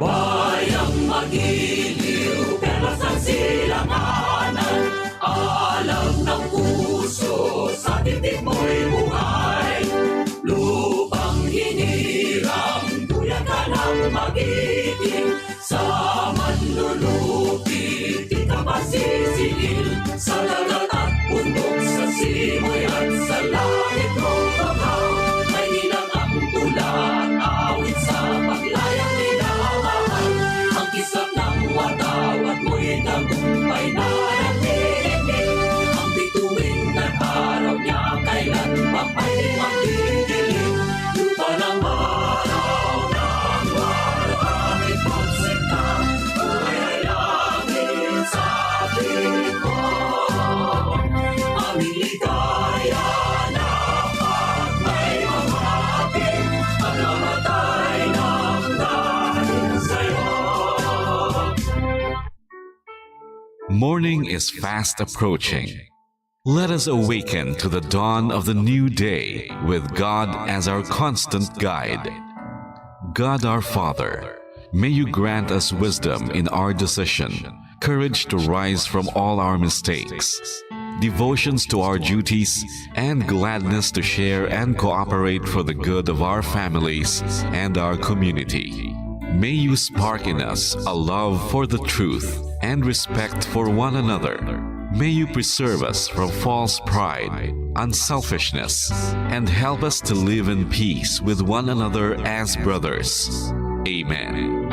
Bayang magiliw, perlas ng silanganan, alam ng puso, sa titik mo'y buhay. Lupang hinirang, duyan ka ng magiting, sa manlulupit, di ka masisingil. Sa dagat at bundok, sa simoy at sa langit kumakaw, may nilang ang tula at awit sa paglayang minamahal. Ang kisap ng watawat mo'y tagumpay na nagtinig, ang bituin at araw niya kailan pa'y magdidilig. Lupa ng araw ng marami pagsikta, buhay ay langit sa ating ko. Aming ligaya na pag may mamating, at namatay ng dahil sa'yo. Morning is fast approaching. Let us awaken to the dawn of the new day with God as our constant guide. God our Father, may you grant us wisdom in our decision, courage to rise from all our mistakes, devotions to our duties, and gladness to share and cooperate for the good of our families and our community. May you spark in us a love for the truth and respect for one another. May you preserve us from false pride, unselfishness, and help us to live in peace with one another as brothers. Amen.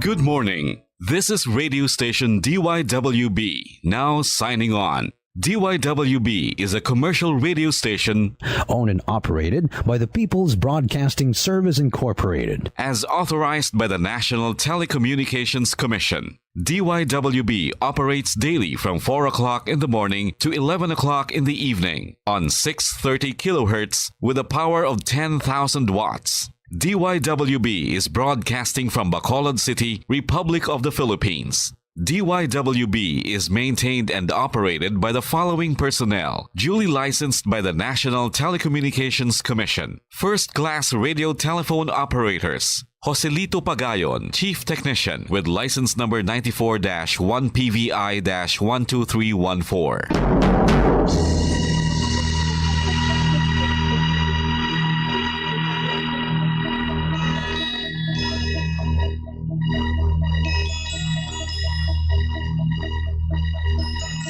Good morning. This is radio station DYWB, now signing on. DYWB is a commercial radio station owned and operated by the People's Broadcasting Service Incorporated. as authorized by the National Telecommunications Commission. DYWB operates daily from 4 o'clock in the morning to 11 o'clock in the evening on 630 kilohertz with a power of 10,000 watts. DYWB is broadcasting from Bacolod City, Republic of the Philippines. DYWB is maintained and operated by the following personnel, duly licensed by the National Telecommunications Commission. First-class radio telephone operators. Joselito Pagayon, Chief Technician with license number 94-1PVI-12314.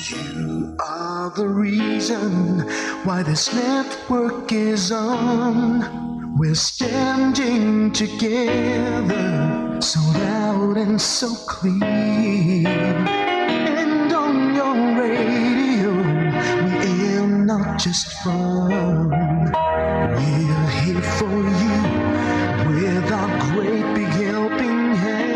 You are the reason why this network is on. We're standing together, so loud and so clear. And on your radio, we are not just fun. We're here for you with our great big helping hand.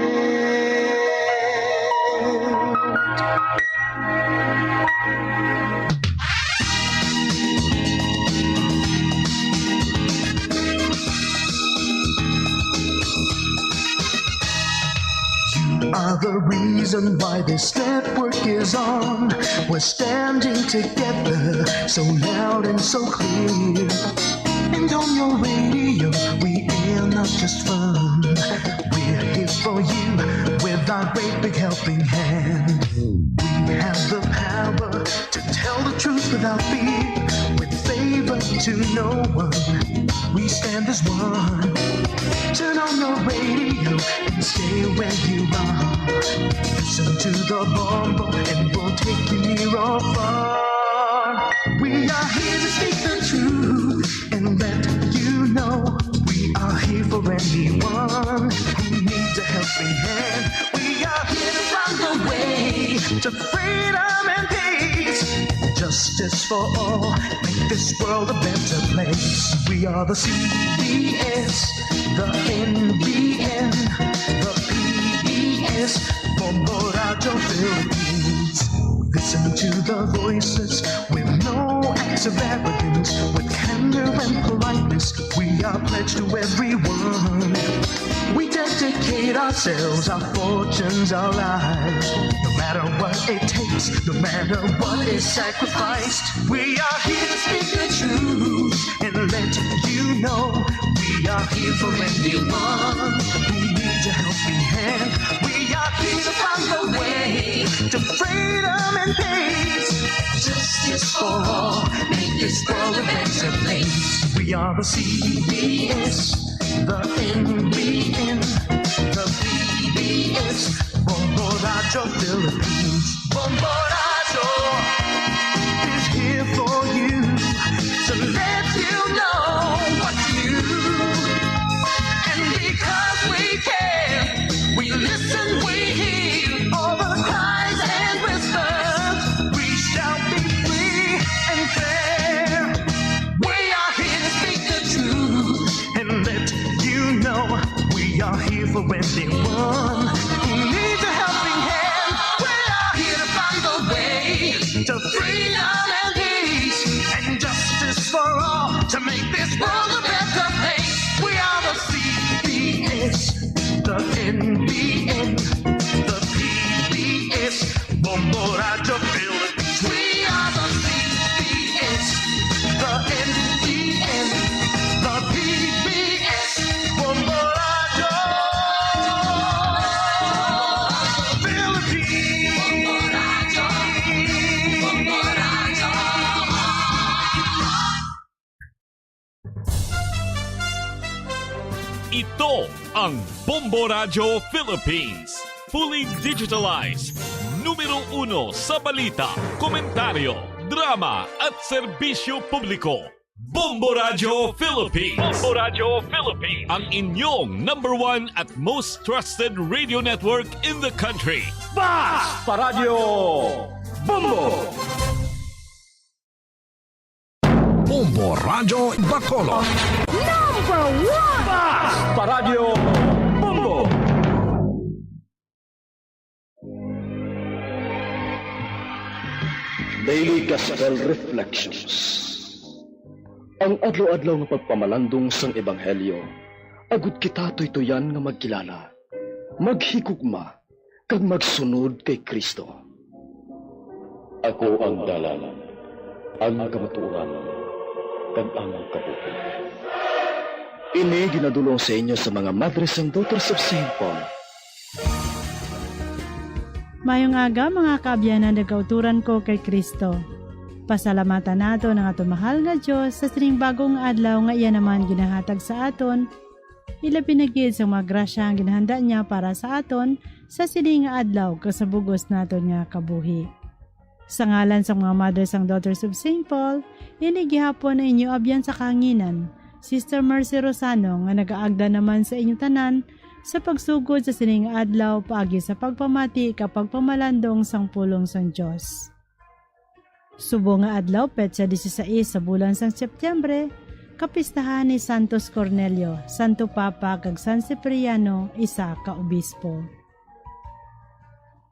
You are the reason why this network is on. We're standing together, so loud and so clear. And on your radio, we are not just fun. We're here for you with our great big helping hand. We have the power to tell the truth without fear, with favor to no one. We stand as one. Turn on your radio and stay where you are. Listen to the bomb and we'll take you near or far. We are here to speak the truth and let you know we are here for anyone who needs a helping hand. We are here to find the way to freedom and peace, justice for all, make this world a better place. We are the CBS, the NBN, the PBS, for Morajo Philippines. Listen to the voices with no acts of arrogance, with candor and politeness. We are pledged to everyone. We dedicate ourselves, our fortunes, our lives. No matter what it takes, no matter what is sacrificed. We are here to speak the truth and let you know we are here for anyone who needs a helping hand. We are here to find the way to freedom and peace. Justice for all, make this world a better place. We are the CBS, the NBN, the PBS, Bombo Radyo Philippines. Bombo Radyo is here for you to let you know what's new. And because we care, we listen, we hear all the cries and whispers. We shall be free and fair. We are here to speak the truth and let you know we are here for everyone who needs a helping hand. We are here to find the way to freedom and peace and justice for all, to make this world a better place. We are the CBS, the NBN, the PBS, Bombo Radyo Philippines. We are the CBS, the NBN, the PBS, Bombo Radyo Philippines. Bombo Radyo, Bombo Radyo. Ito ang Bombo Radyo Philippines. Fully digitalized. Numero 1 sa balita, komentaryo, drama at serbisyo publiko. Bombo Radyo Philippines. Bombo Radyo Philippines. Ang inyong #1 at most trusted radio network in the country. Basta Radio Bombo! Bombo Radyo Bacolod. Basta Radio Bombo! Daily Gospel Reflections. Ang adlaw-adlaw nga pagpamalandong sang Ebanghelyo, agud kita tuytoyan nga magkilala, maghigugma, kag magsunod kay Kristo. Ako ang dalan, ang kamatuoran, kag ang kabuhi. Ini ginadulong sa inyo sa mga Madres and Daughters of St. Paul. Mayong aga mga kaabyanan, nagkauturan ko kay Kristo. Pasalamatan nato ng ato mahal nga Diyos sa sining bagong adlaw nga iya naman ginahatag sa aton. Ila pinagid sa mga grasya ang ginahanda niya para sa aton sa sining nga adlaw kasabugos naton nga kabuhi. Sa ngalan sa mga Mothers and Daughters of St. Paul, inigihapon na inyo abyan sa kanginan, Sister Mercy Rosano nga nagaagda naman sa inyong tanan sa pagsugod sa sining adlaw paagi sa pagpamati kapag pamalandong sang pulong sang Diyos. Subo nga adlaw petsa 16 sa bulan sang Setyembre, kapistahan ni Santos Cornelio, Santo Papa kag San Cipriano, isa ka obispo.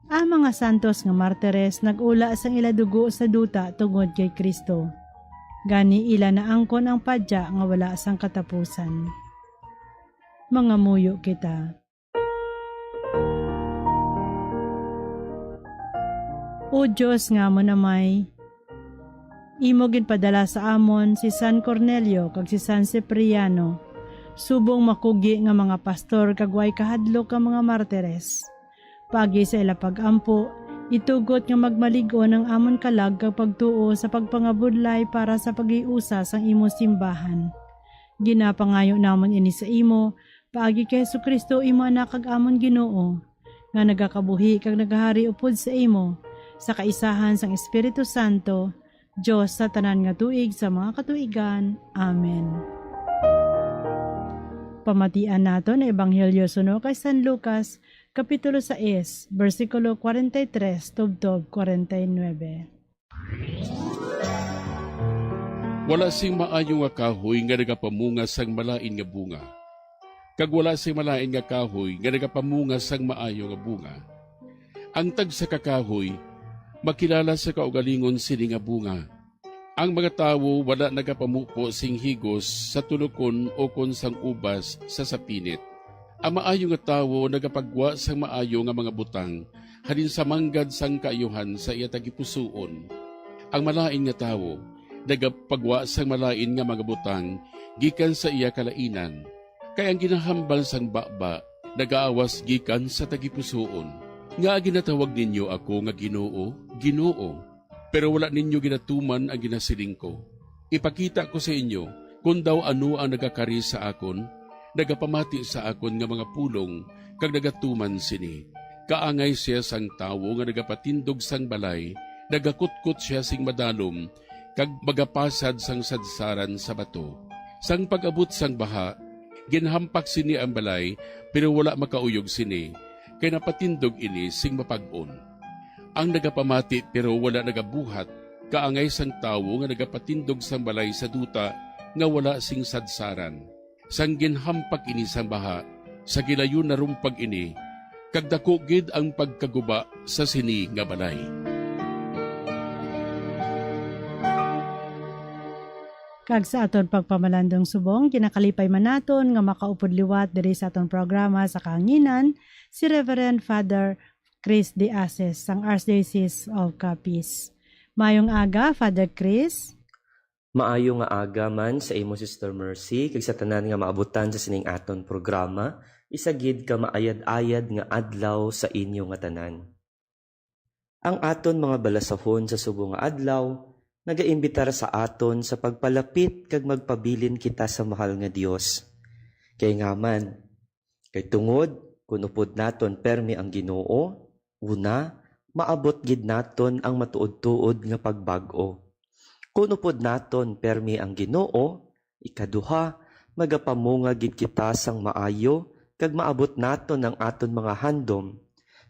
Ang mga santos nga martires nag-ula sang iladugo sa duta tungod kay Kristo. Gani ila na angkon ang padya nga wala sang katapusan. Mga muyo kita. O Diyos nga mo namay, imo ginpadala sa amon si San Cornelio kag si San Cipriano, subong makugi nga mga pastor kag way kahadlok ka mga martires. Pagi sa ila pag-ampo, itugot nga magmaligon ang amon kalag kag pagtuo sa pagpangabudlay para sa pag-iusa sang imo simbahan. Ginapangayo namon ini sa imo, paagi kay Jesucristo imo anak kag amon Ginoo, nga nagakabuhi kag nagahari upod sa imo, sa kaisahan sang Espiritu Santo, Diyos sa tanan nga tuig sa mga katuigan. Amen. Pamatian nato na Ebanghelyo suno kay San Lucas, Kapitulo 6, versikulo 43, tubtob 49. Wala sing maayo nga kahoy nga nagapamunga sang malain nga bunga. Kag wala sing malain nga kahoy nga nagapamunga sang maayo nga bunga. Ang tag sa kakahoy, makilala sa kaugalingon sini nga bunga. Ang mga tawo wala nagapamupo sing higos sa tulokon o kon sang ubas sa sapinit. Ang maayo nga tawo nagapagwa sang maayo nga mga butang, halin sa manggad sang kaayuhan sa iya tagipusoon. Ang malain nga tawo nagapagwa sang malain nga mga butang gikan sa iya kalainan. Kaya ang ginahambal sang baba nagaawas gikan sa tagipusoon. Nga ginatawag ninyo ako nga Ginoo, Ginoo, pero wala ninyo ginatuman ang ginasiling ko. Ipakita ko sa inyo kung daw ano ang nagakari sa akon, nagapamati sa akon nga mga pulong, kag nagatuman sini. Kaangay siya sang tawo nga nagapatindog sang balay, nagakutkot siya sing madalom, kag magapasad sang sadsaran sa bato. Sang pag-abot sang baha, ginhampak sini ang balay, pero wala makauyog sini, kay napatindog ini sing mapag-on. Ang nagapamati pero wala nagabuhat, kaangay sang tawo nga nagapatindog sang balay sa duta, nga wala sing sadsaran. Sang ginhampak ini sang baha, sa gilayon na rumpag ini, kagdako gid ang pagkaguba sa sini nga balay. Kag sa aton pagpamalandong subong, kinakalipay man naton nga makaupod liwat diri sa aton programa sa kaanginan, si Reverend Father Chris De Aces, sang Archdiocese of Capiz. Mayong aga, Father Chris. Maayo nga aga man sa imo Sister Mercy, kag sa tanan nga maabutan sa sining aton programa, isagid ka maayad-ayad nga adlaw sa inyo nga tanan. Ang aton mga balasahon sa subong nga adlaw, nagaimbitar sa aton sa pagpalapit kag magpabilin kita sa mahal nga Dios. Kay nga man, kay tungod, kunupod naton permi ang Ginoo, una, maabot gid naton ang matuod-tuod nga pagbag-o. Kunupod naton permi ang Ginoo, ikaduha, magapamunga gid kita sang maayo, kag maabot naton ang aton mga handom,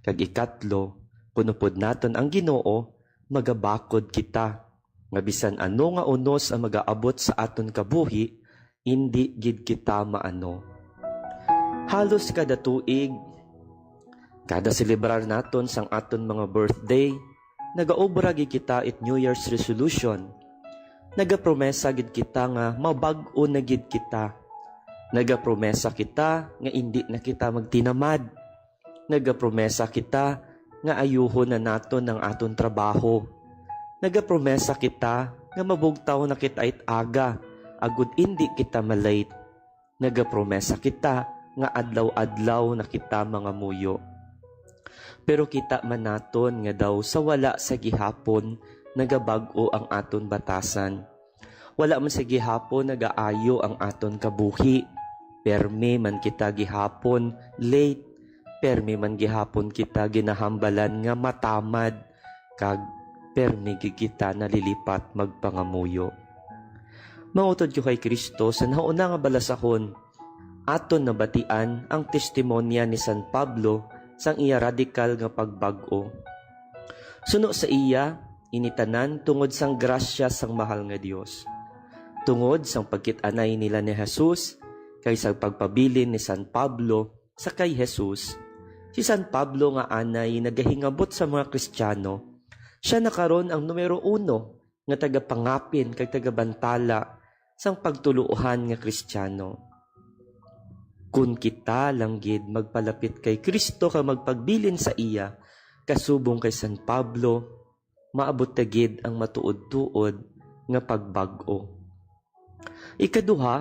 kag ikatlo, kunupod naton ang Ginoo, magabakod kita. Nga bisan ano nga unos ang magaabot sa aton kabuhi, hindi gid kita maano. Halos kada tuig, kada celebrar naton sang aton mga birthday, nagaobra gid kita it New Year's resolution. Nagapromesa gid kita nga mabag-o na gid kita. Nagapromesa kita nga hindi na kita magtinamad. Nagapromesa kita nga ayuhon na naton ang aton trabaho. Nagapromesa kita nga mabugtaw na kita it aga, agud hindi kita malate. Nagapromesa kita nga adlaw-adlaw na kita mga muyo. Pero kita man naton nga daw sa wala sa gihapon, nagabag-o ang aton batasan. Wala man sa gihapon nagaayo ang aton kabuhi. Permi man kita gihapon late, permi man gihapon kita ginahambalan nga matamad, kag permi kita nalilipat magpangamuyo. Mangutod ko kay Kristo sa nauna nga balasahon, aton nabatian ang testimonya ni San Pablo sang iya radikal nga pagbag-o. Suno sa iya, initanan tungod sang grasya sang mahal nga Dios. Tungod sang pagkit-anay nila ni Jesus, kay sa pagpabilin ni San Pablo sa kay Jesus, si San Pablo nga anay nagahingabot sa mga Kristiyano. Siya nakaron ang numero 1 nga tagapangapin kay tagabantala sang pagtuluohan nga Kristiyano. Kun kita langgid magpalapit kay Kristo ka magpagbilin sa iya, kasubong kay San Pablo, maabot tagid ang matuod-tuod nga pagbag-o. Ikaduha,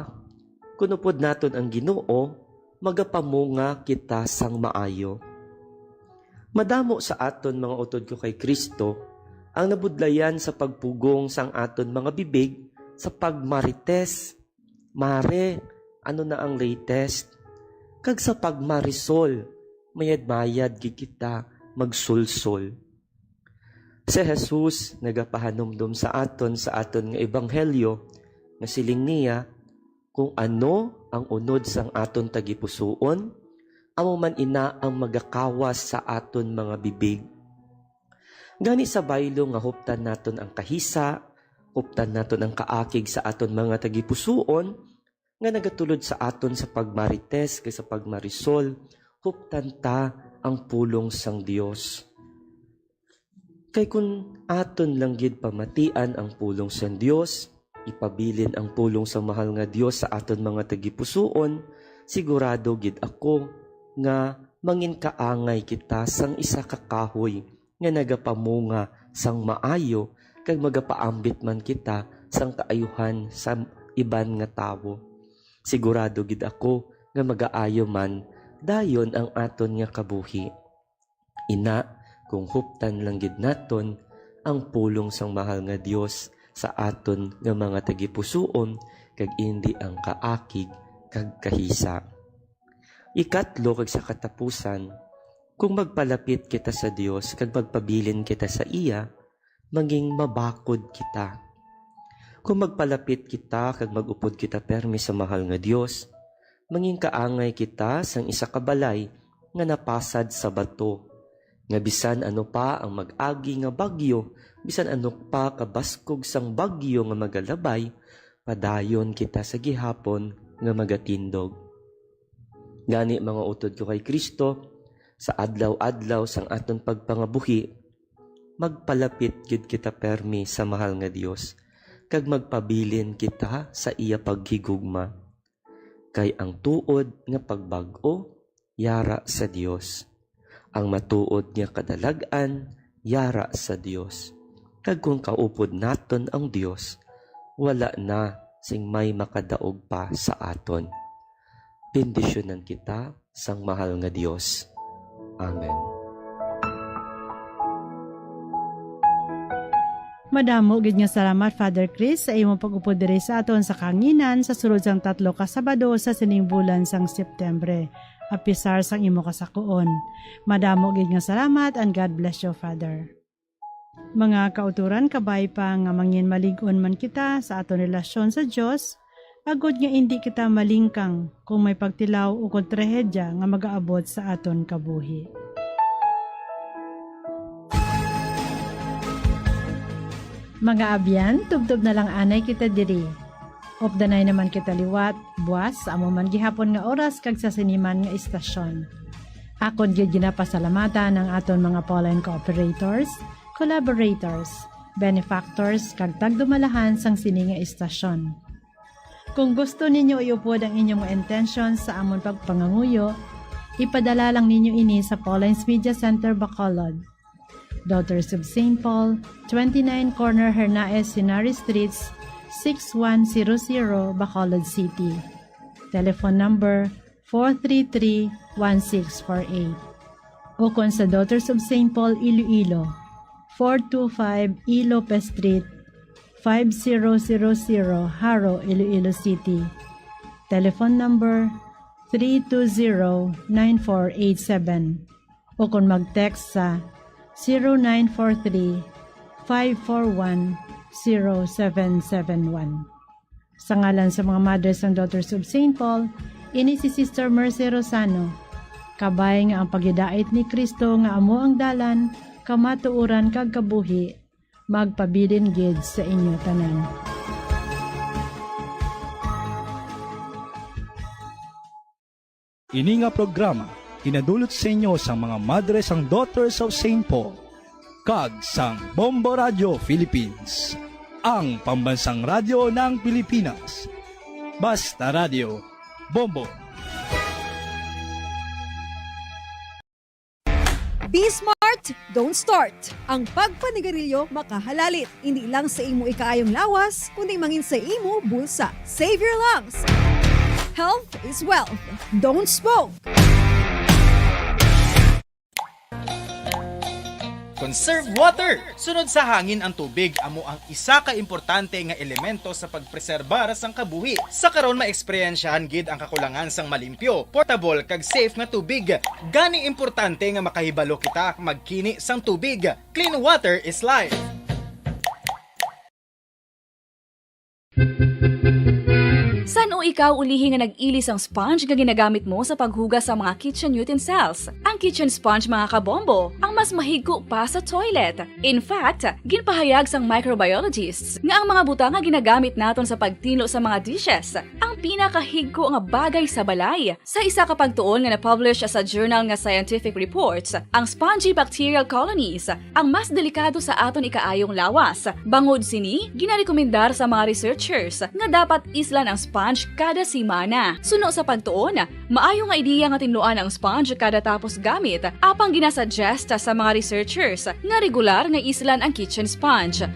kunupod naton ang Ginoo, magapamunga kita sang maayo. Madamo sa aton mga utod ko kay Kristo, ang nabudlayan sa pagpugong sang aton mga bibig sa pagmarites. Mare, ano na ang latest? Kag sa pagmarisol, mayad-mayad kita magsulsol. Si Jesus nagapahanumdum sa aton nga ebanghelyo nga siling niya kung ano ang unod sang aton tagipusoon, amo man ina ang magakawas sa aton mga bibig. Gani sa baylo nga huptan naton ang kahisa, huptan naton ang kaakig sa aton mga tagipusoon, nga nagatulod sa aton sa pagmarites kay sa pagmarisol, huptan ta ang pulong sang Dios. Kay kun aton lang gid pamatian ang pulong sang Dios, ipabilin ang pulong sa mahal nga Dios sa aton mga tagipusoon, sigurado gid ako nga mangin kaangay kita sang isa ka kahoy nga nagapamunga sang maayo kag magapaambit man kita sang kaayuhan sa iban nga tawo. Sigurado gid ako nga magaayo man dayon ang aton nga kabuhi. Ina, kung huptan lang gid naton ang pulong sang mahal nga Dios sa aton nga mga tagipusoon kag indi ang kaakig kag kahisa. Ikatlo kag sa katapusan, kung magpalapit kita sa Dios kag magpabilin kita sa iya, maging mabakod kita. Kung magpalapit kita kag magupod kita permi sa mahal nga Dios, manging kaangay kita sang isa ka balay nga napasad sa bato, nga bisan ano pa ang mag-agi nga bagyo, bisan ano pa kabaskog sang bagyo nga magalabay, padayon kita sa gihapon nga magatindog. Gani mga utod ko kay Kristo, sa adlaw-adlaw sang aton pagpangabuhi, magpalapit gid kita permi sa mahal nga Dios, kag magpabilin kita sa iya paghigugma. Kay ang tuod nga pagbag-o, yara sa Dios. Ang matuod nga kadalagan, yara sa Dios. Kag kung kaupod naton ang Dios, wala na sing may makadaog pa sa aton. Bendisyonan kita sang mahal nga Dios. Amen. Madamo gid nga salamat Father Chris sa imong pag-upod diri sa aton sa kanginan sa sulod sang 3 ka Sabado sa sining bulan sang Septembre. Apisar sang imo kasakuon. Madamo gid nga salamat and God bless you, Father. Mga kauturan, kabay pa nga mangin malig-on man kita sa aton relasyon sa Dios, agod nga hindi kita malingkang kung may pagtilaw o kontrahedya nga magaabot sa aton kabuhi. Mga abyan, tubtob na lang anay kita diri. Opdanay naman kita liwat, buwas, amo man gihapon nga oras kag sa siniman nga istasyon. Akon gyud ginapasalamatan ang aton mga Pauline cooperators, collaborators, benefactors kag tagdumalahan sang sini nga istasyon. Kung gusto ninyo iupod ang inyong mga intentions sa amon pagpanganguyo, ipadala lang ninyo ini sa Pauline's Media Center, Bacolod, Daughters of St. Paul, 29 Corner Hernaez Sinari Streets, 6100 Bacolod City. Telephone number 433-1648. O kung sa Daughters of St. Paul, Iloilo, 425 E. Lopez Street, 5000 Haro, Iloilo City. Telephone number 320-9487. O kung mag-text sa 0943-541-0771. Sa ngalan sa mga mothers and daughters of St. Paul, ini si Sister Mercy Rosano. Kabay nga ang pagidait ni Kristo nga amo ang dalan, kamatuuran kag kabuhi, magpabilin gid sa inyo tanan. Ini nga programa kinadulot sa inyo sa mga Madres and Daughters of St. Paul kag sang Bombo Radio Philippines, ang pambansang radyo ng Pilipinas. Basta Radio, Bombo. Be smart, don't start. Ang pagpanigarilyo makahalalit. Hindi lang sa imo ikaayong lawas, kundi mangin sa imo bulsa. Save your lungs. Health is wealth. Don't smoke. Conserve water! Sunod sa hangin ang tubig, amo ang isa ka importante nga elemento sa pagpreserbar sang kabuhi. Sa karon maeksperiensyahan gid ang kakulangan sang malimpyo, portable kag safe nga tubig. Gani importante nga makahibalo kita magkini sang tubig. Clean water is life. San o ikaw ulihi nga nag-ilis ang sponge nga ginagamit mo sa paghugas sa mga kitchen utensils? Ang kitchen sponge mga kabombo, ang mas mahigko pa sa toilet. In fact, ginpahayag sang microbiologists nga ang mga butang nga ginagamit naton sa pagtino sa mga dishes ang pinakahigko nga bagay sa balay. Sa isa ka pagtuon nga na-publish sa journal nga Scientific Reports, ang spongy bacterial colonies ang mas delikado sa aton ikaayong lawas. Bangod sini, ginarekomendar sa mga researchers nga dapat islan ang sponge kada simana. Suno sa pagtuon, maayo nga ideya nga tinluan ang sponge kada tapos gamit, apang ginasuggest sa mga researchers nga regular nga islan ang kitchen sponge.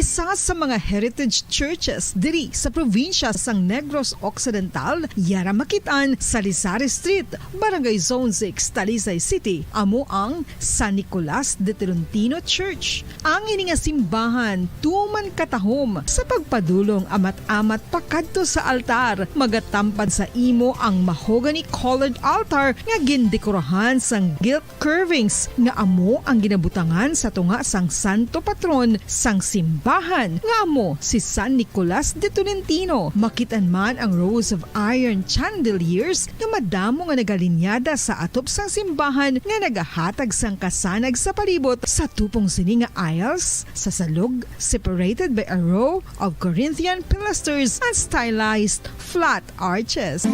Isa sa mga heritage churches diri sa probinsya sang Negros Occidental, yara makitaan sa Rizal Street, Barangay Zone 6, Talisay City, amo ang San Nicolas de Tolentino Church. Ang ini nga simbahan tuman katahom sa pagpadulong amat-amat pakadto sa altar, magatampad sa imo ang mahogany colored altar nga gindekorahan sang gilt carvings nga amo ang ginabutangan sa tunga sang santo patron sang simbahan nga amo si San Nicolas de Tolentino. Makitan man ang rows of iron chandeliers nga madamo nga nagalinyada sa atop sang simbahan nga nagahatag sang kasanag sa palibot sa tupong sini nga aisles sa salog, separated by a row of Corinthian pilasters and stylized flat arches.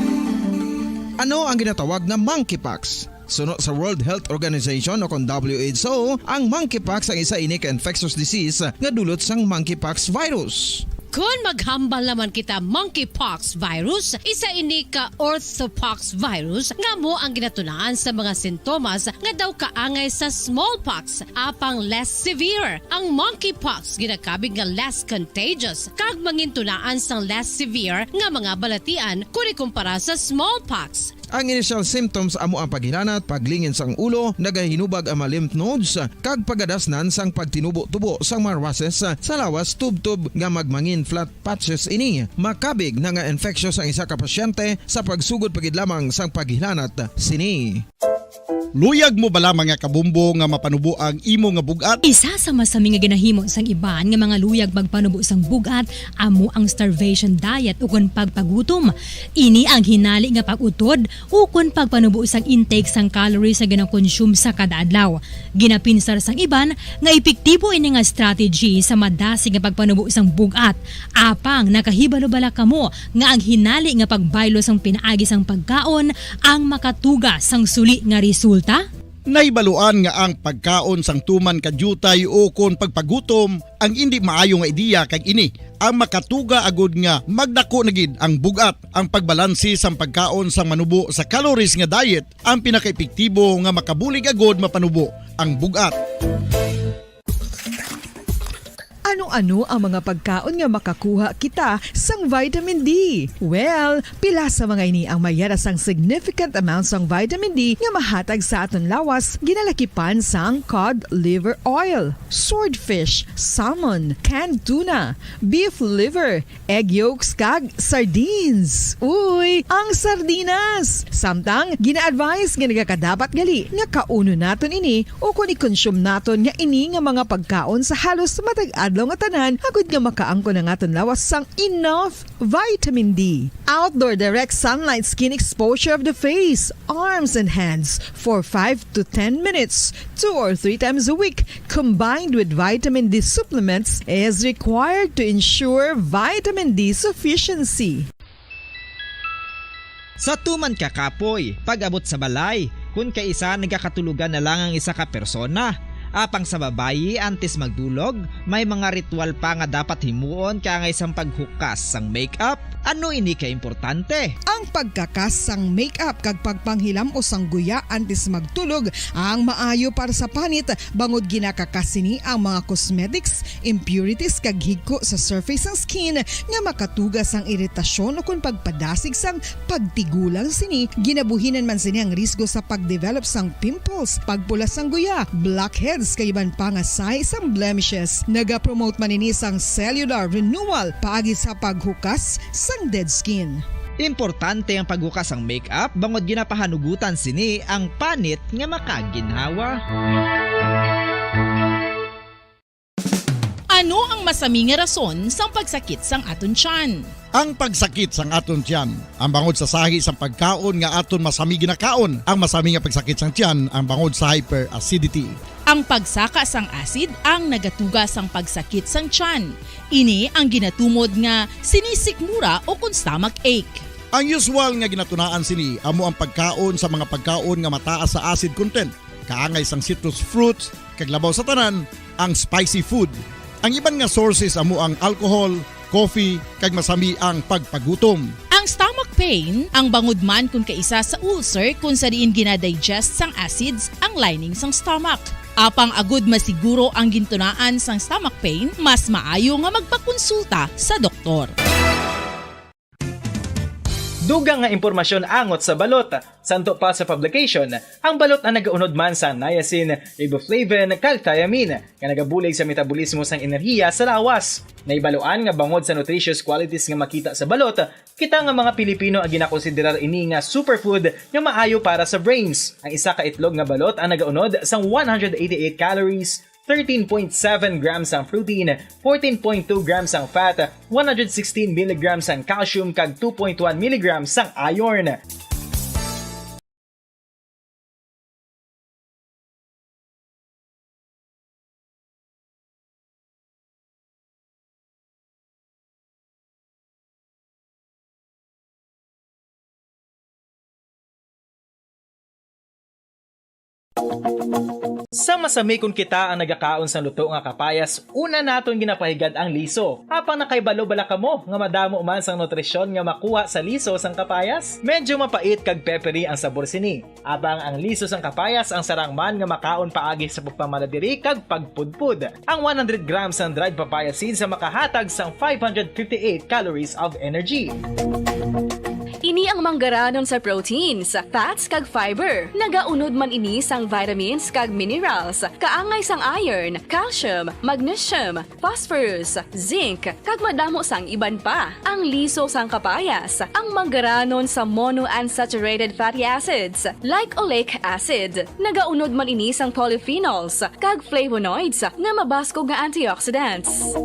Ano ang ginatawag na monkeypox? Sunod sa World Health Organization o kung WHO, ang monkeypox ang isa ini ka infectious disease nga dulot sang monkeypox virus. Kung maghambal naman kita monkeypox virus, isa ini ka orthopox virus nga mo ang ginatunaan sa mga sintomas nga daw kaangay sa smallpox, apang less severe. Ang monkeypox ginakabig nga less contagious kag mangintunaan sang less severe nga mga balatian kung ikumpara sa smallpox. Ang initial symptoms amo ang paghilanat, paglingin sang ulo, nagahinubag ang mga lymph nodes, kag pagadasnan sang pagtinubo-tubo sang mga rashes sa lawas tub-tub nga magmangin flat patches ini. Makabig na nga infectious ang isa ka pasyente sa pagsugod pagid lamang sang paghilanat sini. Luyag mo bala mga kabumbo nga mapanubo ang imo nga bugat? Isa sa masami nga ginahimo sang iban nga mga luyag magpanubo sang bugat amo ang starvation diet ukon pagpagutom. Ini ang hinali nga pag-utod ukon pagpanubo sang intake sang calories sa ginakonsume sa kada adlaw. Ginapinsar sang iban nga epektibo ini nga strategy sa madasig nga pagpanubo sang bugat. Apang nakahibalo-bala kamo nga ang hinali nga pagbaylo sang pinaagi sang pagkaon ang makatuga sang suli nga resulta. Naibaluan nga ang pagkaon sang tuman kadyutay o kon pagpagutom ang hindi maayo nga ideya kag ini ang makatuga agud nga magdako na gid ang bugat. Ang pagbalansi sang pagkaon sang manubo sa calories nga diet ang pinakaepektibo nga makabulig agud mapanubo ang bugat. Ano-ano ang mga pagkaon nga makakuha kita sang vitamin D? Well, pila sa mga ini ang mayara sang significant amounts sang vitamin D nga mahatag sa aton lawas ginalakipan sang cod liver oil, swordfish, salmon, canned tuna, beef liver, egg yolks kag sardines. Uy, ang sardinas! Samtang gina-advise nga nagakadapat gali nga kauno naton ini o kung i-consume naton nga ini nga mga pagkaon sa halos matag adlaw nga tanan agud nga makaangko na ngaton lawas sang enough vitamin D. Outdoor direct sunlight skin exposure of the face, arms and hands for 5 to 10 minutes 2 or 3 times a week combined with vitamin D supplements is required to ensure vitamin D sufficiency. Sa tuman ka kapoy, pag-abot sa balay, kung kaisa nagakatulugan na lang ang isa ka persona. Apang sa babayi antes magdulog, may mga ritual pa nga dapat himuon kangay sang paghukas sang makeup. Ano ini ka importante? Ang pagkakas sang makeup kag pagpanghilam o sang guya antes magtulog ang maayo para sa panit bangod ginakakasini ang mga cosmetics, impurities kag higko sa surface sang skin nga makatugas sang iritasyon o kung pagpadasig sang pagtigulang sini. Ginabuhinan man sini ang risgo sa pagdevelop sang pimples, pagpula sang guya, blackheads kay iban pa nga size sang blemishes. Naga-promote man ini sang cellular renewal paagi sa paghukas sang dead skin. Importante ang paghukas ang makeup bangod ginapahanugutan sini ang panit nga makaginhawa. Ano ang masami nga rason sang pagsakit sang aton tiyan? Ang pagsakit sang aton tiyan, ang bangod sa sahi sang pagkaon nga aton masami ginakaon. Ang masami nga pagsakit sang tiyan, ang bangod sa hyperacidity. Ang pagsaka sang acid ang nagatuga sang pagsakit sang tiyan. Ini ang ginatumod nga sinisikmura o kung stomach ache. Ang usual nga ginatunaan sini amo ang pagkaon sa mga pagkaon nga mataas sa acid content. Kaangay sang citrus fruits, kag labaw sa tanan, ang spicy food. Ang iban nga sources amo ang alcohol, coffee, kag masami ang pagpagutom. Ang stomach pain, ang bangod man kung kaisa sa ulcer kung sa diin ginadigest sang acids ang lining sang stomach. Apang agud masiguro ang gintunaan sang stomach pain, mas maayo nga magpakonsulta sa doktor. Dugang nga impormasyon angot sa balot. Santo pa sa publication, ang balot na nagaunod man sa niacin, riboflavin, kag thiamine, nga nagabulig sa metabolismo sang enerhiya sa lawas. Naibaluan nga bangod sa nutritious qualities nga makita sa balot, kita nga mga Pilipino ang ginakonsiderar ini nga superfood nga maayo para sa brains. Ang isa ka itlog nga balot ang nagaunod sang 188 calories, 13.7 grams ang protein, 14.2 grams ang fat, 116 mg ang calcium kag 2.1 mg ang iron. Sa masami kung kita ang nagakaon sa luto nga kapayas, una naton ginapahigad ang liso. Apang nakaibalo bala kamo nga madamo man sang nutrisyon nga makuha sa liso sang kapayas? Medyo mapait kag peppery ang sabor sini. Abang ang liso sang kapayas ang sarang man nga makaon paagi sa pagpamaladiri kag pagpudpud. Ang 100 grams ng dried papaya seeds sa makahatag sang 558 calories of energy. Ini ang manggaranon sa proteins, fats kag fiber. Nagaunod man ini sang vitamins kag minerals, kaangay sang iron, calcium, magnesium, phosphorus, zinc, kag madamo sang iban pa. Ang liso sang kapayas, ang manggaranon sa monounsaturated fatty acids like oleic acid. Nagaunod man ini sang polyphenols kag flavonoids nga mabaskog nga antioxidants.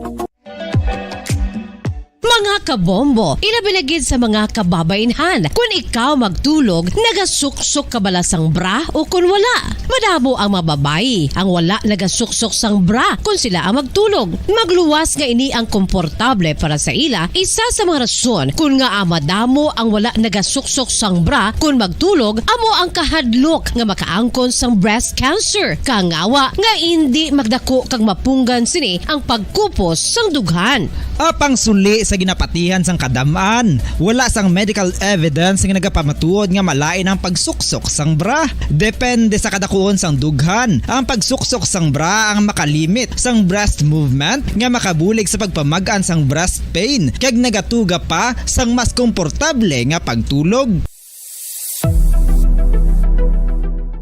Mga kabombo, ilabilagid sa mga kababainhan. Kung ikaw magtulog, nagasuksok ka bala sang bra o kung wala. Madamo ang mababayi ang wala nagasuksok sang bra kung sila ang magtulog. Magluwas nga ini ang komportable para sa ila. Isa sa mga rason kung nga madamo ang wala nagasuksok sang bra kung magtulog, amo ang kahadlok nga makaangkon sang breast cancer. Kangawa nga hindi magdako kag mapunggan sini ang pagkupos sang dughan. Apang suli sa ginapatihan sang kadamaan, wala sang medical evidence nga nagapamatuod nga malain ang pagsuksok sang bra. Depende sa kadakuon sang dughan. Ang pagsuksok sang bra ang makalimit sang breast movement nga makabulig sa pagpamagaan sang breast pain kag nagatuga pa sang mas komportable nga pagtulog.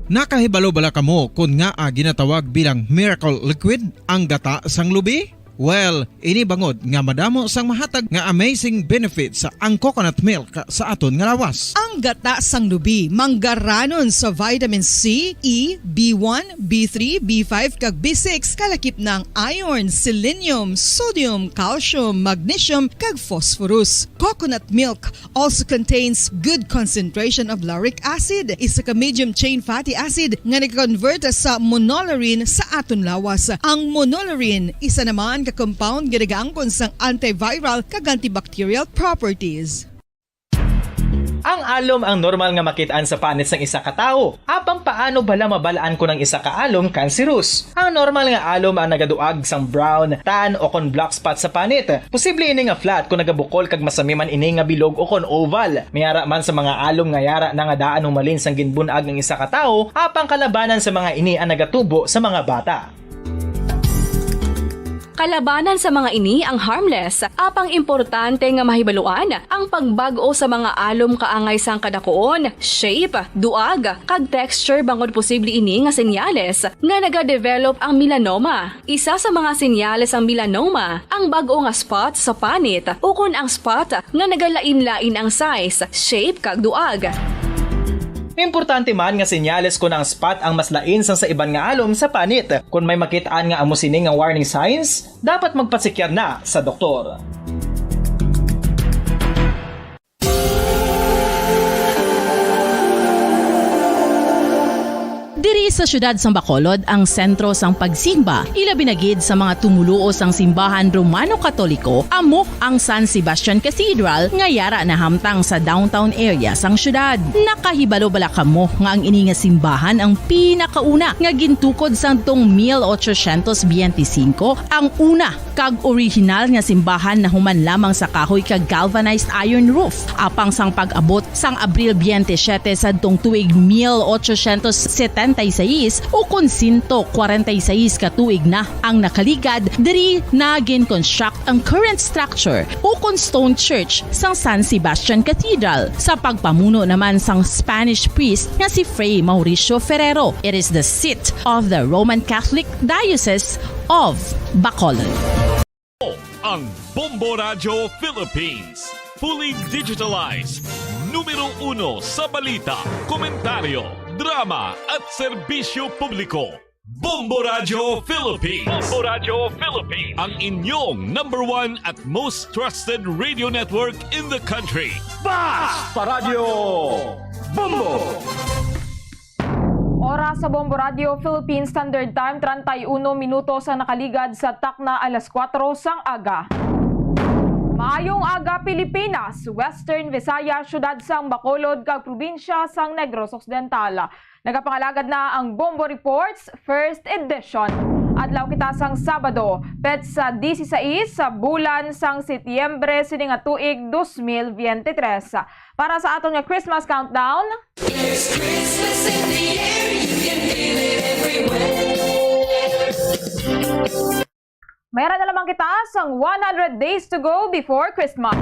Nakahibalo bala kamo kung nga ginatawag bilang miracle liquid ang gata sang lubi? Well, ini bangod nga madamo sang mahatag nga amazing benefit sa ang coconut milk sa aton nga lawas. Ang gata sang lubi manggaranon sa vitamin C, E, B1, B3, B5 kag B6 kalakip ng iron, selenium, sodium, calcium, magnesium kag phosphorus. Coconut milk also contains good concentration of lauric acid, isa ka medium chain fatty acid nga nag-convert sa monolarin sa aton lawas. Ang monolarin isa naman compound ginagaangkon sang antiviral kag antibacterial properties. Ang alom ang normal nga makitaan sa panit sang isa ka tawo. Apang paano bala mabalaan ko ng isa ka alom cancerous? Ang normal nga alom ang nagaduag sang brown, tan o kon black spot sa panit. Posible ini nga flat kung nagabukol kag masami man ini nga bilog o kon oval. Mayara man sa mga alom nga yara na nga daan humalin sang ginbunag ng isa ka tawo, apang kalabanan sa mga ini ang nagatubo sa mga bata. Kalabanan sa mga ini ang harmless, apang importante nga mahibaluan ang pagbago sa mga alom kaangay sang kadakuon, shape, duag, kag texture bangod posible ini nga senyales nga nagadevelop ang melanoma. Isa sa mga senyales ang melanoma, ang bago nga spot sa panit o kun ang spot nga nagalain-lain ang size, shape kag duag. Importante man nga senyales kung ang spot ang mas lain sang sa iban nga alom sa panit. Kung may makitaan nga amo sini nga warning signs, dapat magpasikyar na sa doktor. Diri sa syudad sang Bacolod ang sentro sang pagsimba. Ilabinagid sa mga tumuluo sang simbahan Romano-Katoliko amo ang San Sebastian Cathedral nga yara na hamtang sa downtown area sang syudad. Nakahibalo bala kamo nga ang ini nga simbahan ang pinakauna nga gintukod sang tong 1825, ang una kag original nga simbahan na human lamang sa kahoy kag galvanized iron roof. Apang sang pag-abot sang Abril 27 sa tong tuig 1876 o kun 146 ka tuig na ang nakaligad diri na gin-construct ang current structure o kun stone church sang San Sebastian Cathedral sa pagpamuno naman sang Spanish priest nga si Fray Mauricio Ferrero. It is the seat of the Roman Catholic Diocese of Bacolod. Ang Bombo Radio Philippines. Fully digitalized. Numero 1 sa balita, komentaryo, drama at serbisyo publiko. Bombo Radio Philippines. Bombo Radio Philippines. Ang inyong #1 at most trusted radio network in the country. Basta Radio Bombo! Oras sa Bombo Radio Philippines Standard Time, 31 minuto sa nakaligad sa takna 4:00 sang aga. Maayong aga Pilipinas, Western Visayas, syudad sang Bacolod, kag probinsya sang Negros Occidental. Nagapangalagad na ang Bombo Reports First Edition. Adlaw kita sang Sabado, petsa 16 sa bulan sang Setyembre sining nga tuig 2023. Para sa aton nga Christmas countdown, There's Christmas in the air, you can feel it everywhere. mayroon na lamang kita sang 100 days to go before Christmas.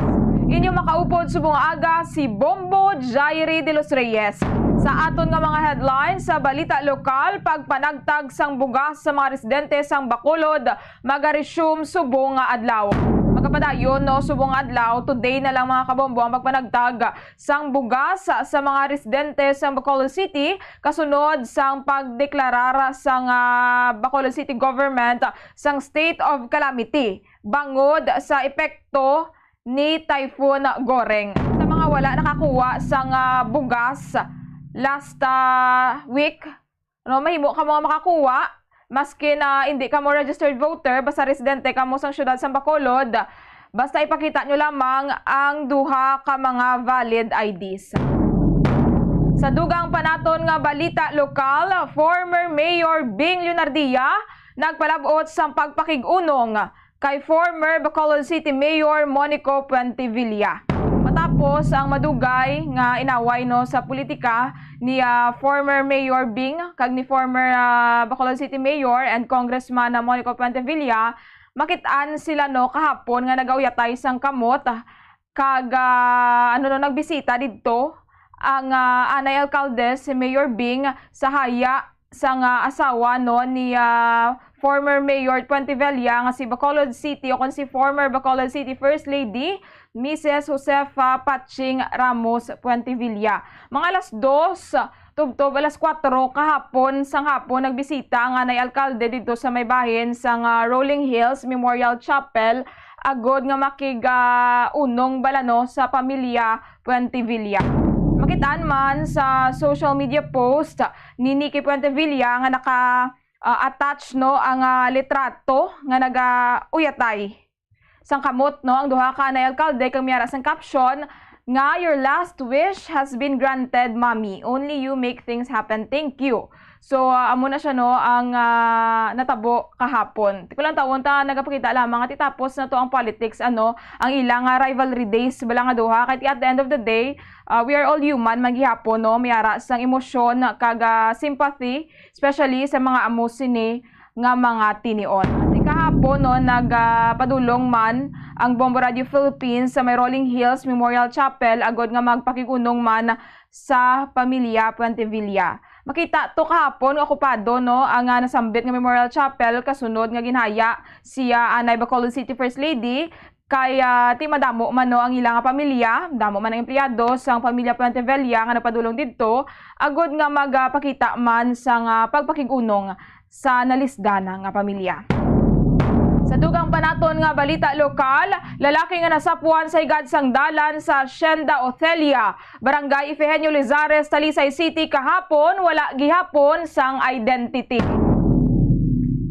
Inyong makaupod subong aga si Bombo Jairi de los Reyes. Sa aton nga mga headlines sa balita lokal, pagpanagtag sang bugas sa mga residente sang Bacolod, mag-resume subong nga adlaw. Magkapadayon no, subong adlaw, today na lang mga kabombo ang pagpanagtag sang bugas sa mga residente sang Bacolod City, kasunod sang pagdeklarar sang Bacolod City government sang state of calamity, bangod sa epekto ni Typhoon Goreng. Sa mga wala nakakuha sang bugas last week, no, mahimo ka mga makakuha. Maski na hindi ka mo registered voter, basta residente ka mo sa syudad sa Bacolod, basta ipakita nyo lamang ang duha ka mga valid IDs. Sa dugang panaton nga balita lokal, former Mayor Bing Leonardia nagpalabot sa pagpakig-unong kay former Bacolod City Mayor Monico Puentevilla. Matapos ang madugay nga inaway no sa politika ni former Mayor Bing kag ni former Bacolod City Mayor and Congressman Monico Puentevilla, makit-an sila no kahapon nga nagauyatay sang kamot kag nagbisita didto ang anay alkalde si Mayor Bing sa haya sang asawa no ni former Mayor Puentevilla nga si Bacolod City o kon si former Bacolod City First Lady Mrs. Josefa Patching Ramos Puentevilla. Mga 2:00 tubtob 4:00 kahapon sang hapon nagbisita ang anay alkalde dito sa may bahin sang Rolling Hills Memorial Chapel agod nga unong balano sa pamilya Puentevilla. Makitaan man sa social media post ni Nikki Puentevilla nga attach no ang litrato nga nagauyatay sang kamot no ang duha ka anay alkalde kag miyara sang caption nga your last wish has been granted, mommy. Only you make things happen. Thank you. So amo na siya no ang natabo kahapon. Ti ko lang tawon ta nagapakita lamang at itapos na to ang politics ang ilang rivalry days bala nga duha kay at the end of the day we are all human maghihapon no miyara sang emosyon kag sympathy especially sa mga amo sini nga mga tinion. Kahapon no nagpadulong man ang Bombo Radio Philippines sa may Rolling Hills Memorial Chapel agod nga magpakigunong man sa pamilya Puentevilla. Makita to kahapon okupado no ang nasambit nga Memorial Chapel kasunod nga ginhaya siya anay Bacolod City First Lady kaya ti madamo man no ang ilang pamilya, damo man ang empleyado sang pamilya Puentevilla nga napadulong didto agod nga magpakita man sang pagpakigunong sa nalisdana nga pamilya. Sa dugang panaton nga balita lokal, lalaki nga nasapuan sa higad sang dalan sa Hacienda Othelia, Barangay Ifehenio Lizares, Talisay City kahapon, wala gihapon sang identity.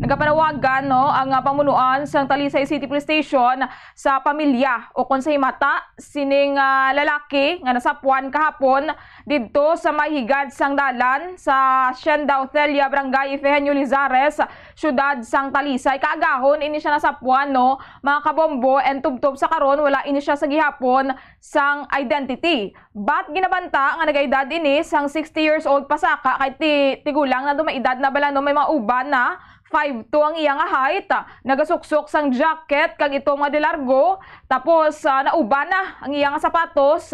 nagapanawagan ang pamunuan sa Talisay City Police Station sa pamilya o kung sa himata sining lalaki nga nasapuan kahapon didto sa may higad sang dalan sa Hacienda Otelia, Barangay Efehenio Lizares, syudad sang Talisay. Kaagahon ini siya nasapuan mga kabombo, and tubtob sa karon wala ini siya sa gihapon sang identity. But ginabanta nga nagaedad ini sang 60 years old pasaka kay tigulang na dumaedad na bala may mga uban na 5'2" ang iyang height, nagasuksok sang jacket kag itong mga dilargo, tapos nauban na ang iyang sapatos.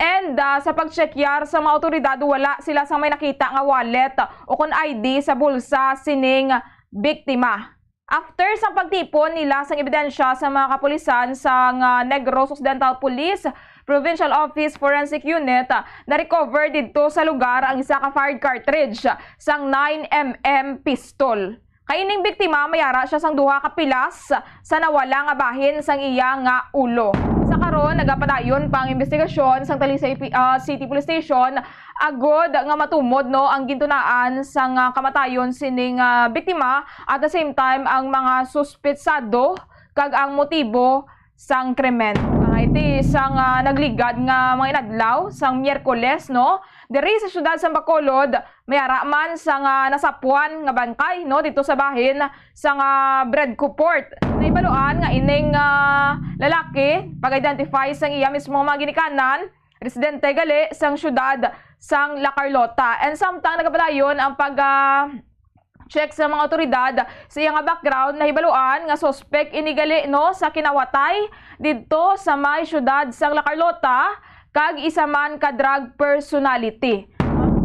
And sa pagchekyar sa mga otoridad, wala sila sa may nakita nga wallet o kon ID sa bulsa sining biktima. After sa pagtipon nila sang ebidensya sa mga kapulisan sang Negros Occidental Police Provincial Office Forensic Unit, na-recover dito sa lugar ang isa ka fired cartridge sang 9mm pistol. Kaining biktima mayara siya sang duha ka pilas sa nawala nga bahin sang iya nga ulo. Sa karon nagapadayon pang investigasyon sang Talisay City Police Station agod nga matumod ang gintunaan sang kamatayon sining biktima, at the same time ang mga suspetsado kag ang motibo sang krimen. Iti sang nagligad nga mga inadlaw sang Miyerkules diri sa syudad sa Bacolod, mayara man sang nasapuan nga bangkay dito sa bahin sang Bredco Port. Naibaluan nga ining lalaki pag-identify sang iya mismo mga ginikanan, residente gali sang syudad sang La Carlota. And samtang nagapadayon ang check sa mga otoridad sa iyang background, nahibaluan nga suspect inigali sa kinawatay dito sa may syudad sang La Carlota kag isa man ka drug personality.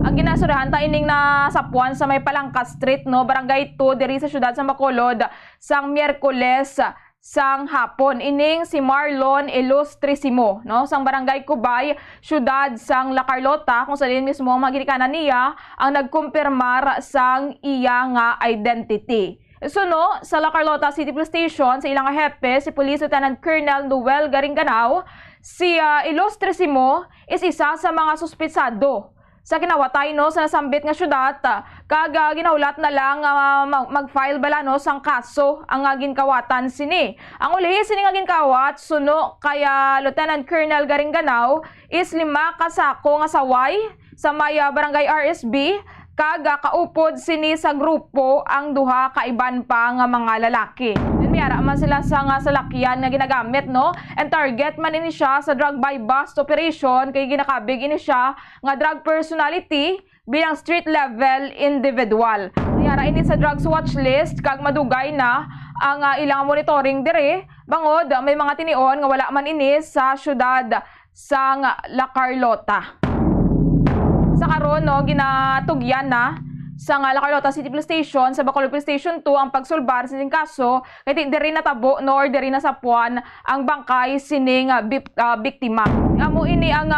Ang ginasurahan ta ining nasapuan sa may Palangka Street Barangay 2 diri sa syudad sa Bacolod sang Miyerkules sang hapon. Ining si Marlon Ilustrisimo sang Barangay Cubay, syudad sang La Carlota, kung saan mismo ang mga ginikanan niya ang nagkumpirmar sang iya nga identity. Suno sa La Carlota City Police Station sa ilang hepe si Police Lieutenant Colonel Noel Garinganao, si Ilustrisimo is isa sa mga suspitsado sa kinawatay sa nasambit nga syudad, kag ginaulat na lang mag-file bala sang kaso ang ginkawatan sini. Ang uli sini nga ginkawat suno kaya Lieutenant Colonel Garinganao is 5 kasako nga saway sa may Barangay RSB, kag kaupod sini sa grupo ang duha ka iban pa nga mga lalaki. Miyara man sila sa salakyan nga ginagamit and target man ini siya sa drug by bust operation kay ginakabig ini siya nga drug personality bilang street level individual. Miyara ini sa drugs watch list kag madugay na ang ilang monitoring dire bangod may mga tinion nga wala man ini sa syudad sang La Carlota. Sa karon ginatugyan na sa La Carlota City Police Station sa Bacolod Police Station 2 ang pagsulbar sining kaso kay diri natabo or diri nasapuan ang bangkay sining biktima. Amo ini ang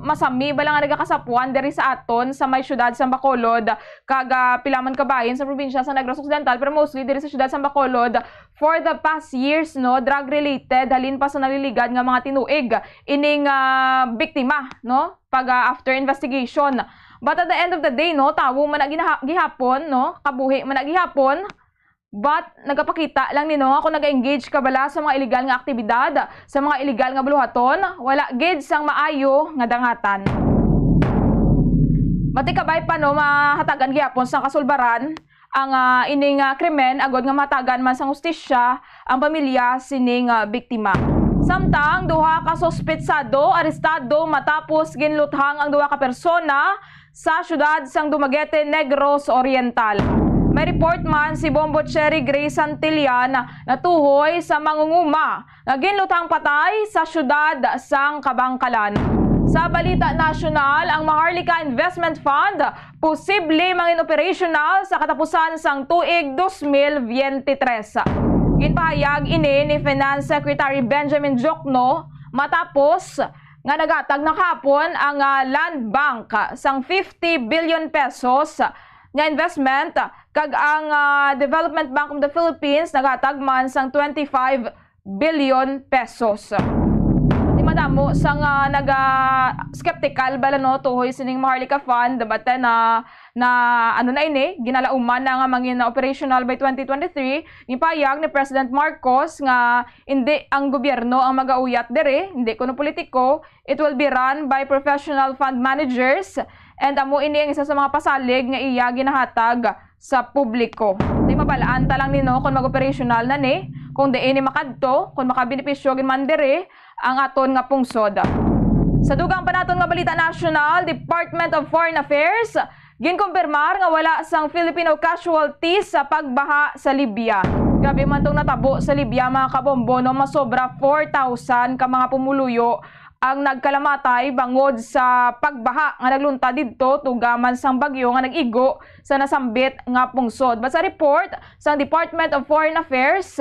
masami bala nga nagakasapuan diri sa aton sa may syudad sa Bacolod kag pilaman kabahin sa probinsya sa Negros Occidental, pero mostly diri sa syudad sa Bacolod for the past years drug related halin pa sa naliligad nga mga tinuig ining biktima pag after investigation. But at the end of the day, tawo man gihapon, kabuhi man gihapon. But nagapakita lang ako nag-engage ka bala sa mga illegal nga aktibidad, sa mga illegal nga buluhaton, wala gid sang maayo nga dangatan. Mati kabay pa mahatagan gihapon sa kasulbaran ang ining krimen agod nga matagan man sang hustisya ang pamilya sining biktima. Samtang duha ka suspetsado arestado matapos ginluthang ang duha ka persona sa syudad sang Dumaguete, Negros Oriental. May report man si Bombo Cherry Grace Santillan na tuhoy sa mangunguma na ginluthang patay sa syudad sang Kabangkalan. Sa balita nasyonal, ang Maharlika Investment Fund posible mangin operational sa katapusan sang tuig 2023. Ginpahayag ini ni Finance Secretary Benjamin Jokno matapos nga nagatag na kahapon ang Land Bank sang 50 billion pesos nga investment kag ang Development Bank of the Philippines nagatag man sang 25 billion pesos. Di madamo amo sang skeptical bala no tuhoy sining Maharlika Fund debate na ano na ini ginalauman na nga mangin na operational by 2023 ni payag ni President Marcos nga hindi ang gobyerno ang magauyat dire, hindi kuno politiko, it will be run by professional fund managers and amo ini ang isa sa mga pasalig nga iya ginahatag sa publiko. Di mabalaan ta lang nino kung mag-operational na ni, kung di ini makadto, kung makabenepisyo ginman dire ang aton nga pungsod. Sa dugang pa naton nga balita national, Department of Foreign Affairs ginkumpirmar nga wala sang Filipino casualties sa pagbaha sa Libya. Grabe man tong natabo sa Libya mga kabombo, no, masobra 4,000 ka mga pumuluyo ang nagkalamatay bangod sa pagbaha nga naglunta didto tugaman sang bagyo nga nag-igo sa nasambit nga pungsod. But sa report sa Department of Foreign Affairs,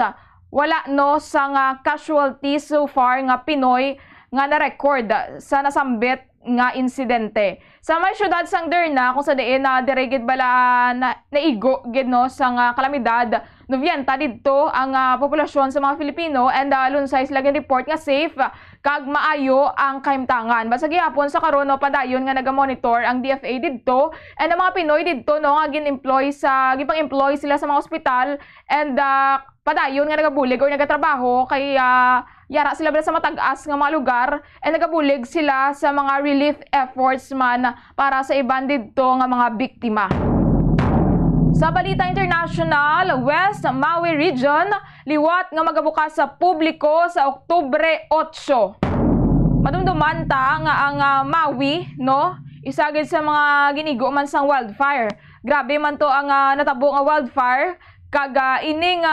wala no sang casualties so far nga Pinoy nga na-record sa nasambit nga insidente. Sa may syudad sang Derna kung sa diin na diregid bala naigo gid no sang kalamidad, 90 didto ang populasyon sa mga Filipino and lunsay sila report nga safe kag maayo ang kahimtangan. Basta gihapon sa karon no padayon nga naga-monitor ang DFA didto and ang mga Pinoy didto no nga gipang-employ sila sa mga ospital and padayon nga nagabulig or nagatrabaho kay yara sila sa matag-as nga mga lugar and nagabulig sila sa mga relief efforts man para sa iban didto nga mga biktima. Sa balita international, West Maui Region liwat nga magabukas sa publiko sa Oktubre 8. Madumduman ta nga ang Maui no isagid sa mga ginigo man sang wildfire. Grabe man to ang natabo nga wildfire. Kaga ining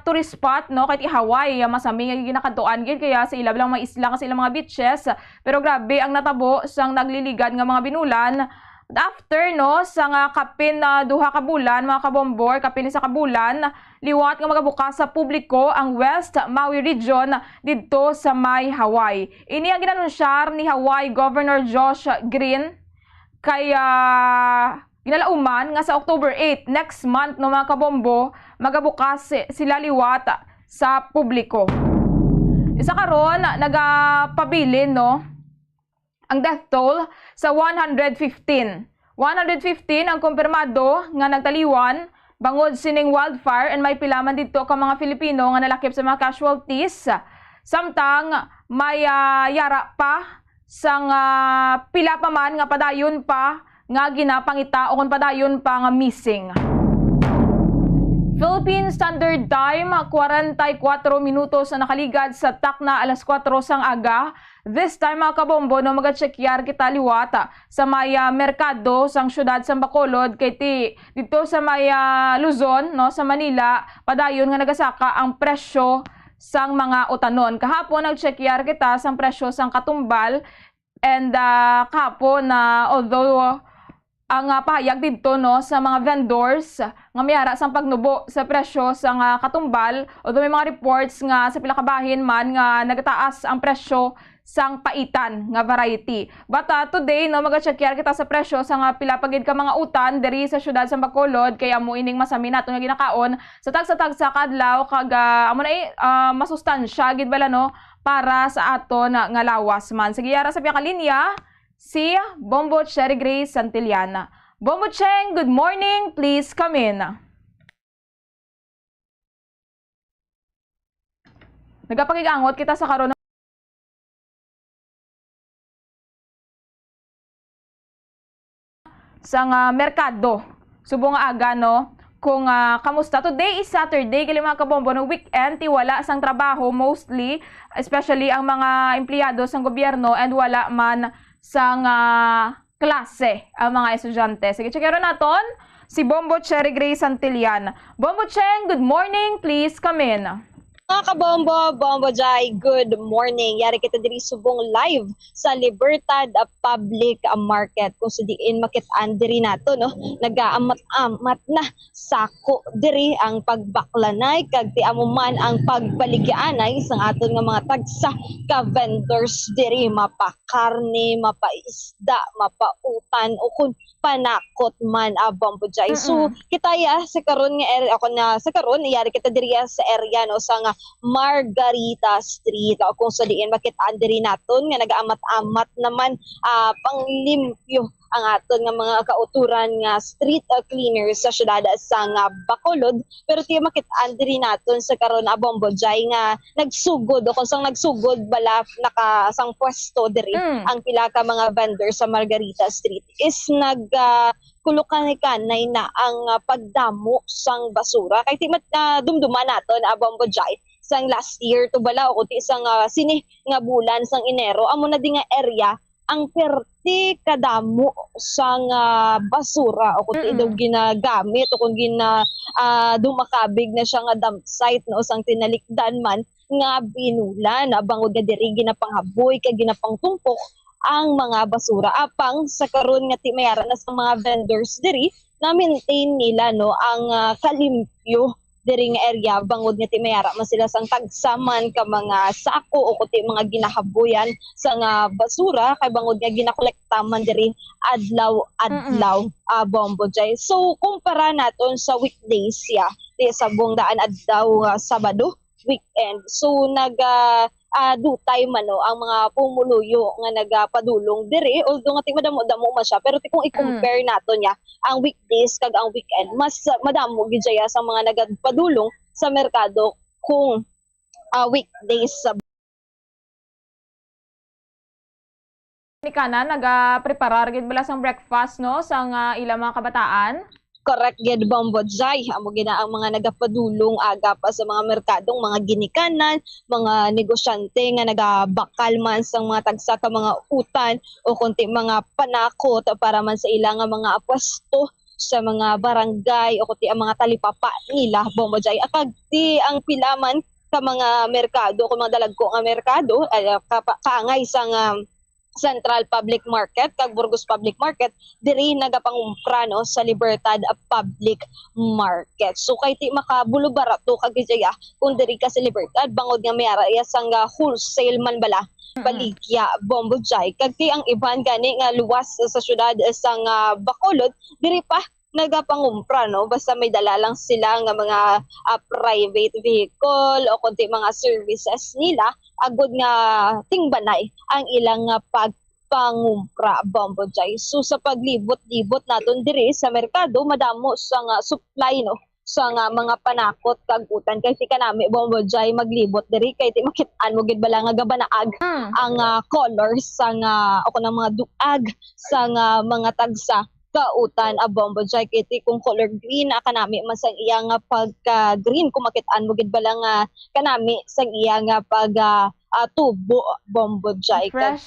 tourist spot no kay Hawaii masami nga ginakadtuan gid kaya sa ilab lang mga isla kasi ilang mga beaches pero grabe ang natabo sang nagliligad nga mga binulan after no sang kapin duha ka bulan mga kabombor kapin sa kabulan liwat nga magabukas sa publiko ang West Maui Region didto sa may Hawaii. Ini ang ginanunsyar ni Hawaii Governor Josh Green kaya ginalauman nga sa October 8 next month no mga kabombo magabukas sila liwat sa publiko. Isa karon nagapabilin no ang death toll sa 115. 115 ang kumpirmado nga nagtaliwan bangod sining wildfire and may pilaman dito ka mga Filipino nga nalakip sa mga casualties. Samtang may yara pa sang pila pa man nga padayon pa nga ginapangita o kung padayon pa nga missing. Philippine Standard Time, 44 minutos na nakaligad sa takna alas 4 sang aga. This time mga kabombo no maga-checkyar kita liwata sa may merkado sang syudad sang Bacolod kay dito sa may Luzon no sa Manila padayon nga nagasaka ang presyo sang mga utanon. Kahapon nag-checkyar kita sang presyo sang katumbal and kahapon although ang pahayag dito no sa mga vendors nga mayara sang pagnubo sa presyo sa katumbal although may mga reports nga sa pila ka bahin man nga nagtaas ang presyo sang paitan nga variety. But today no maga-checkyar kita sa presyo sa pila pagid ka mga utan diri sa syudad sa Bacolod kaya amo ining masami nato nga ginakaon sa tagsa kadlaw kag amo na masustansya gid bala no para sa aton nga lawas man. Sige yara sa piya ka linya si Bombo Cherry Grace Santillana. Bombo Cheng, good morning. Please come in. Nagapakigangot kita sa karon sa merkado. Subong aga no kung kamusta. Today is Saturday, kaya mga kabombo ng weekend, wala sang trabaho mostly, especially ang mga empleyado sang gobyerno and wala man sang klase ang mga estudyante. Sige, checkero naton si Bombo Cherry Grace Santillana. Bombo Cheng, good morning. Please come in. Mga kabombo, Bombo Jai, good morning. Yari kita diri subong live sa Libertad Public Market. Kung sa diin makitaan diri nato, no? Nag-aamat-amat na sako diri ang pagbaklanay, kag ti amuman ang pagbaligyanay sa aton nga mga tagsa ka vendors diri, mapakarne, mapaisda, mapautan, o kung panakot man Bombo Jai. So, kita sa karon nga area, ako na sa karon, yari kita diri sa area, no? Sa nga Margarita Street kung sa diin makit-an diri naton nga nagaamat-amat naman panglimpyo ang aton nga mga kauturan nga street cleaners sa syudad sang Bacolod, pero tiyo makit-an diri naton sa karon Bombo Jay nga nagsugod o kung sang nagsugod bala nakasang pwesto diri ang pila ka mga vendors sa Margarita Street is kulukan-kanay na ang pagdamo sang basura kay ti dumduman naton Bombo Jay sang last year to bala o kuti sang sini nga bulan sang Enero amo na di nga area ang perti kadamo sang basura o kuti daw ginagamit o kung dumakabig na siya nga dump site no sang tinalikdan man nga binulan bangod nga diri ginapanghaboy kay ginapangtumpok ang mga basura apang sa karon nga timayara na sa mga vendors diri na maintain nila no ang kalimpyo diri nga area bangod nga timayara man sila sang tagsaman ka mga sako o kuti mga ginahaboyan sa nga basura kay bangod nga ginakolekta man diri adlaw Bombo Jay. So kumpara naton sa weekdays sa buong daan adlaw Sabado weekend. So dutay man no ang mga pumuluyo nga nagapadulong diri although nga ti madamo-damo man siya pero kung i-compare nato niya ang weekdays kag ang weekend mas madamo gid siya sa mga nagapadulong sa merkado kung weekdays sa ni kana naga-preparar gid bala sang breakfast no sang ilang mga kabataan. Correct gid Bombo Jay amo gina ang mga nagapadulong aga pa sa mga merkadong mga ginikanan, mga negosyante nga nagabakal man sa mga tagsa ka mga utan o kunti mga panakot para man sa ilang mga pwesto sa mga barangay o kunti ang mga talipapa nila Bombo Jay. Akag ti ang pilaman ka mga merkado kung mga dalagko nga merkado kaangay sang Central Public Market kag Burgos Public Market diri nagapangumpra no sa Libertad Public Market. So kay ti makabulo barato kag dijaya kung diri ka sa Libertad bangod nga mayara sang wholesale man bala baligya Bombo Jay kag ti ang iban gani nga luwas sa syudad sang Bacolod diri pa nagapangumpra no basta may dala lang sila nga mga private vehicle o kunti mga services nila agud nga tingbanay ang ilang pagpangumpra Bombo Jay. So sa paglibot-libot naton diri sa merkado madamo sang supply no sa mga panakot kag utan kay ti kanami Bombo Jay maglibot diri kay ti makit-an mo gid bala nga gabanaag ang colors sang o kunang mga duag sang mga tagsa kautan Bombo Jay kay ti kung color green kanami man sang iya nga pagka green kung makit-an mo gid bala nga kanami sang iya nga pag tubo Bombo Jay kay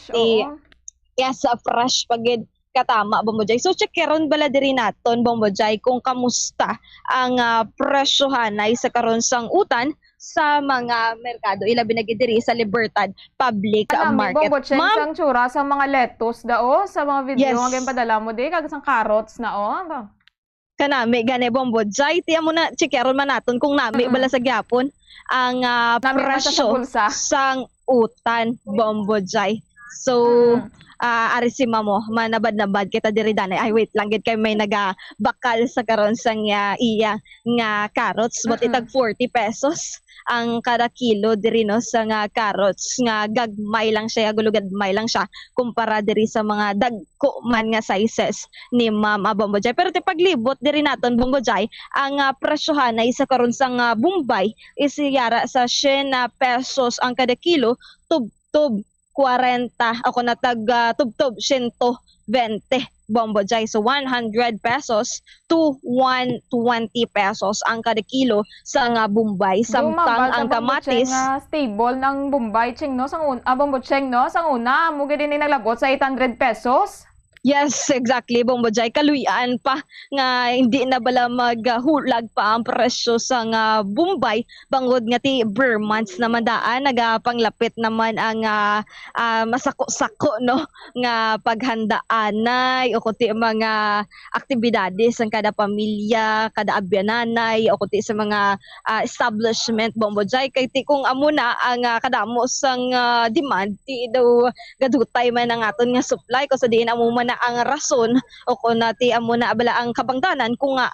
yes fresh pagid katama Bombo Jay. So check karon bala diri naton Bombo Jay kung kamusta ang presyohanay sa karon sang utan sa mga merkado ilabi na gid diri sa Libertad Public Market. Bombo Jay sang tsura sa mga lettuce dao sa mga video Yes. nga padala mo di kag sang carrots na Kanami gani Bombo Jay tiya mo na checkeron man naton kung nami bala sa gyapon ang presyo sang utan Bombo Jay. So ari si mamo manabad-nabad kita diri danay ay wait lang gid kay may nagabakal sa karon sang iya nga carrots but itag 40 pesos ang kada kilo diri no sa nga carrots nga gagmay lang siya gulugad-may lang siya kumpara diri sa mga dagko man nga sizes ni Ma'am Bombo Jay. Pero ti paglibot diri naton Bombo Jay ang presyohanay sa karon sang Bombay is yara sa 100 pesos ang kada kilo tub-tub 40 ako na tag tub-tub 120 Bombo Jay. So 100 pesos to 120 pesos ang kada kilo sa nga Bombay. Samtang ang kamatis stable ng Bombay ching no sang Bombo Cheng no sang una mo gid ni naglabot sa 800 pesos. Yes, exactly Bombo Jay. Kaluyan pa nga hindi na bala maghulag pa ang presyo sa nga Bombay bangod nga ti Burmans naman daan nagapanglapit naman ang masako-sako no nga paghandaanay o kuti mga aktibidades ang kada pamilya, kada abyananay o kuti sa mga establishment Bombo Jay kay ti kung amo na ang kadamo sang demand ti daw gadutay man ang aton nga supply ko sa diin amo man na ang rason o kung nati amo na abala ang kabangdanan kung nga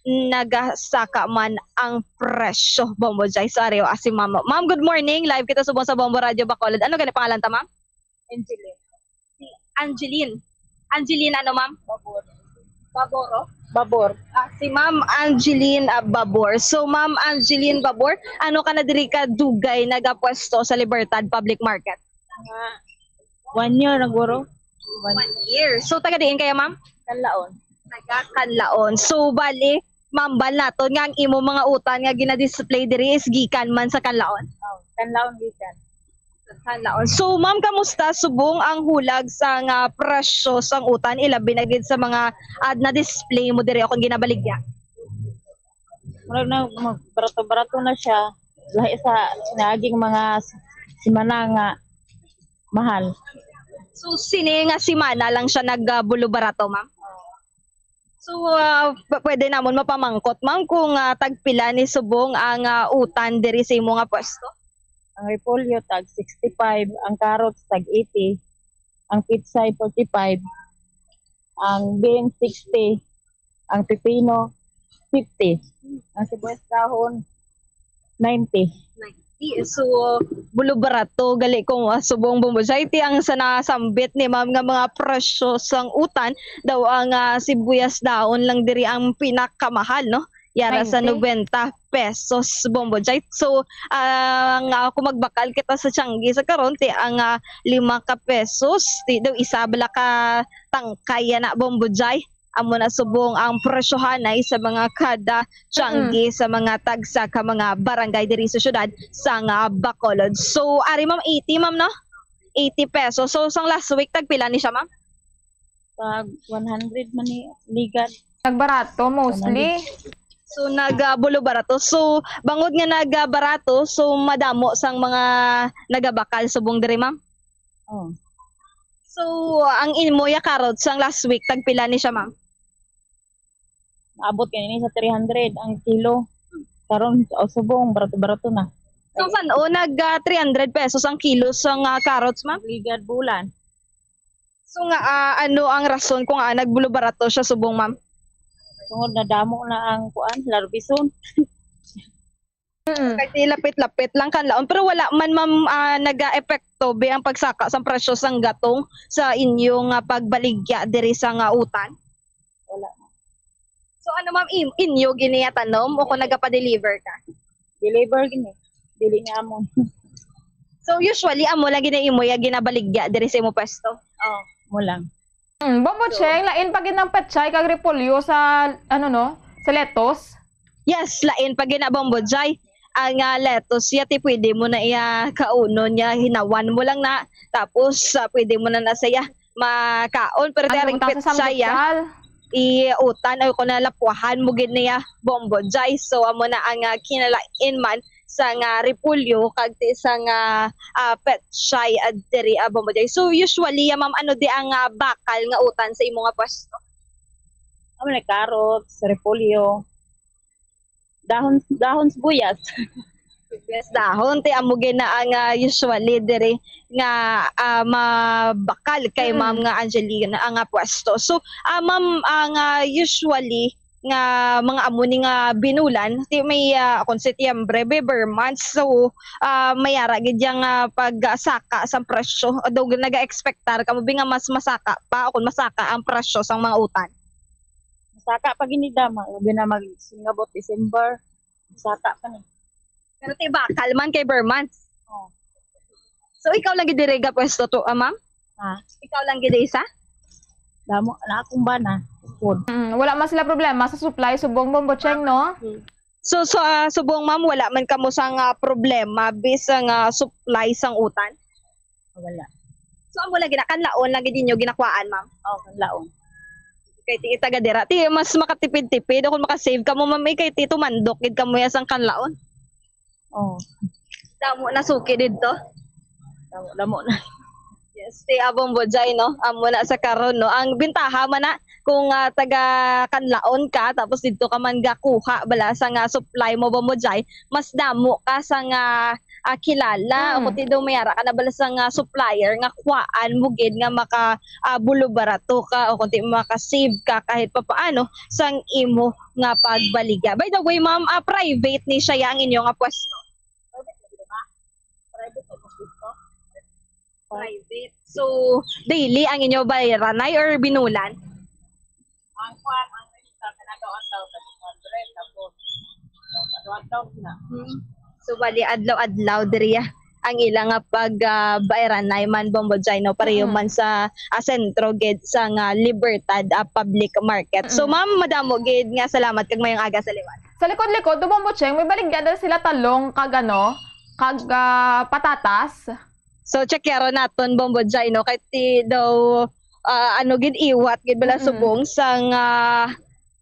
nagasaka man ang presyo. Bombo Jai, sorry, si Ma'am. Ma'am, good morning. Live kita subong sa Bombo Radio Bacolod. Ano gani pangalan ta, Ma'am? Angeline. Si Angeline. Angeline ano, Ma'am? Babor. Baboro? Babor. Si Ma'am Angeline Babor. So, Ma'am Angeline Babor, ano ka na diri ka dugay nagapwesto sa Libertad Public Market? 1 year na guro. 1 year. So, taga diin kaya, Ma'am? Kanlaon. Taga Kanlaon. So, bali, mambal naton nga ang imo mga utan nga gina-display diri is gikan man sa Kanlaon. Kanlaon gikan. Kanlaon. So, Ma'am, kamusta subong ang hulag sa nga presyo sang utan ilabi na gid sa mga na-display mo diri akong ginabaligya? Murag na barato-barato na siya. Lahi sa sinaging mga simana nga mahal. So, sini nga simana lang siya nagbulubarato, Ma'am? So, pwede namon mapamangkot, Ma'am, kung tagpila ni subong ang utan diri sa imo nga pwesto? Ang repolyo tag 65, ang carrots tag 80, ang pitsay 45, ang bean 60, ang pipino 50, ang sibuyas dahon 90. So, bulubarato gali kung subong Bombo Jai ti ang sanasambit ni Ma'am nga mga presyo sang utan daw ang sibuyas daon lang diri ang pinakamahal, no? Yara sa 90 pesos Bombo Jai. So, kung magbakal kita sa Tianggi sa karon ti ang 5 ka pesos ti daw isa bala ka tangkay na Bombo Jai. Amo na subong ang presyohanay sa mga kada Tianggi sa mga tagsa ka mga barangay diri sa syudad sa Bacolod. So, ari Ma'am 80, Ma'am, no? 80 pesos. So, sang last week tagpila ni siya, Ma'am? Pag 100 man ni ligad. Nagbarato mostly. So nagbulo-barato. So bangod nga nagbarato, so madamo sang mga nagabakal subong diri, Ma'am. Oh. So ang inmoya carrots sang last week tagpila ni siya, Ma'am? Naabot kanini sa 300 ang kilo. Karon subong barato-barato na. So saan nag 300 pesos ang kilo sang carrots, Ma'am? Ligad bulan. So nga ano ang rason kung nagbulo-barato siya subong, Ma'am? Tungod na damo na ang kuan larbison. Kasi lapit-lapit lang kanlaon pero wala man, Ma'am, naga-epekto be ang pagsaka sa presyo sang gatong sa inyong pagbaligya diri sa utan. Wala. So ano, Ma'am, inyo giniya tanom o kung nagapa-deliver ka? Deliver gini. Dili na amon. So usually amo lang ginaimo ya ginabaligya diri sa imo pwesto. Oh, mo lang. Bombo Cheng, lain pag ng pechay kag repolyo sa sa lettuce? Yes, lain pag Bombo Jai. Ang lettuce yati pwede mo na iya kauno niya hinawan mo lang na tapos pwede mo na saya makaon pero daring pechay utan ay ko na lapuhan mo gid niya Bombo Jai. So amo na ang kinalain man sa repolyo kag ti sa pechay diri Bombo Jai. So usually Ma'am, ano di ang bakal nga utan sa imo nga pwesto? Amo na carrots, repolyo, dahon sibuyas. Sibuyas dahon ti amo gina ang usually diri nga mabakal kay Ma'am nga Angelina ang pwesto. So Ma'am, ang usually nga mga amo ni nga binulan ti may kon Setyembre Beber months, so mayara gid yang pagsaka sa presyo daw naga-expectar kamo nga mas masaka pa o kung masaka ang presyo sang mga utan. Masaka pag inidama labi na magsingabot December masaka pa ni. Pero ti bakal man kay Beber months. Oh. So ikaw lang gid diri ga pwesto to, Ma'am? Ha? Ikaw lang gid isa? Damo na akong bana. Wala man sila problema sa supply subong Bombo Cheng, no? So subong Ma'am, wala man kamo sang problema bisang supply sang utan? Wala. So amo lagi na kanlaon lagi dinyo ginakwaan, Ma'am? Oh, kanlaon. Kay ti taga dira ti mas makatipid-tipid kung makasave kamo, Ma'am, kay ti tumandok gid kamo ya sang kanlaon. Oh. Damo na suki didto. Damo na. Yes, ti Bombo Jay, no? Muna sa karon, no? Ang bintaha man na kung taga Kanlaon ka tapos dito ka man gakuha bala sa nga supply mo Bombo Jay, mas damo ka sa nga kilala o kuti daw mayara ka na bala sa nga supplier nga kuhaan mo gid nga maka bulo barato ka o kuti maka-save ka kahit papaano sang imo nga pagbaliga. By the way, ma'am, private ni siya ang inyo nga pwesto. Private. So, daily ang inyo bayaranay or binulan? Ang kwan, ang isa, kanagawan daw, tapos, adwan na. So, bali, adlaw-adlaw, diriya ang ilang pag-bayaranay man Bombo Jay, no? Pareho man sa sentro, gid sa nga Libertad Public Market. So, ma'am, madamo, gid nga salamat kag mayong aga sa liwan. Sa likod-likod, Bombo Cheng, may baligyan dahil sila talong kag patatas. So checkero naton Bombo Jay, no, kay ti daw gid iwat gid bala subong sang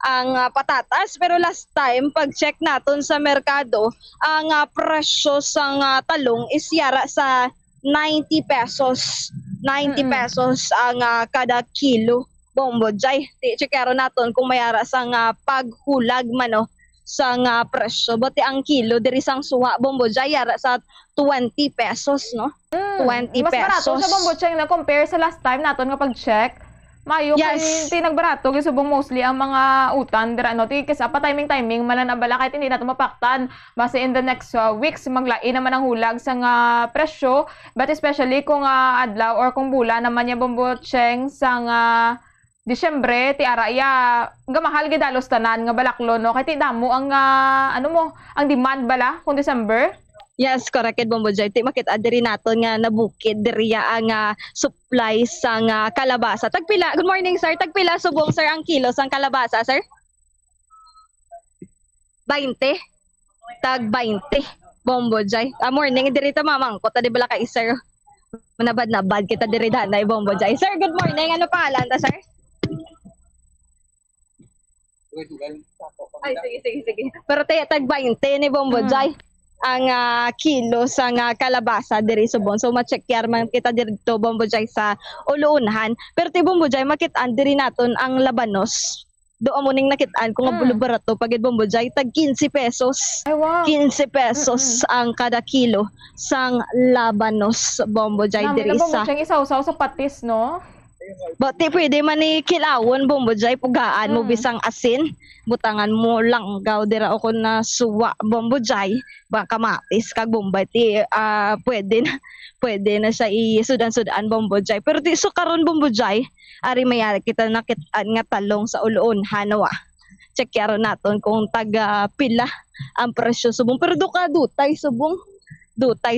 ang patatas, pero last time pag check naton sa merkado ang presyo sang talong is yara sa 90 pesos. 90 pesos ang kada kilo Bombo Jay. Ti checkero naton kung mayara sang paghulag man, no, sa nga presyo. Buti ang kilo diri sang suha Bombo Jay yara sa 20 pesos, no? 20 mas pesos. Mas barato sa Bombo Cheng na compare sa last time naton nga pag-check. Mayo kay tinagbarato kay subong mostly ang mga utan dira no ti kisa pa timing malanabala kahit hindi nato mapaktan base in the next weeks maglain naman ang hulag sa nga presyo, but especially kung adlaw or kung bulan naman ya Bombo Cheng sa nga Disyembre ti araya gamahal gid dalos tanan nga balaklo, no, kay ti damo ang ang demand bala kung December. Yes, correct, Bombo Jay. Ti makita diri naton nga nabukid diri ang supply sa kalabasa. Tagpila, good morning sir. Tagpila subong sir ang kilo sang kalabasa, sir? 20. Tag 20. Bombo Jay. Morning diri ta mamang ko ta di bala kay sir. Manabad-nabad kita diri danay Bombo Jay. Sir, good morning. Ano pangalan ta, sir? Ay, sige. Pero tag 20 ni Bombo Jay ang kilo sa kalabasa diri subong. So ma-check man kita dito Bombo Jay sa uluunhan. Pero ti Bombo Jay makit-an diri naton ang labanos. Do amo ning nakit-an kung bulo barato pagid Bombo Jay tag 15 pesos. Ay, wow. 15 pesos ang kada kilo sang labanos Bombo Jay diri Bombo sa. Cheng isaw-saw sa patis, no? Bati pwede man ni kilawon Bombo Jay pugaan mo bisang asin, butangan mo langgaw dira o kun na suwa Bombo Jay, baka kamatis kag bombay ti pwede na siya isudan-sudan Bombo Jay. Pero ti so karon Bombo Jay, ari mayari kita nakit-an nga talong sa uloon hanawa. Check yaron naton kung taga pila ang presyo subong, pero dutay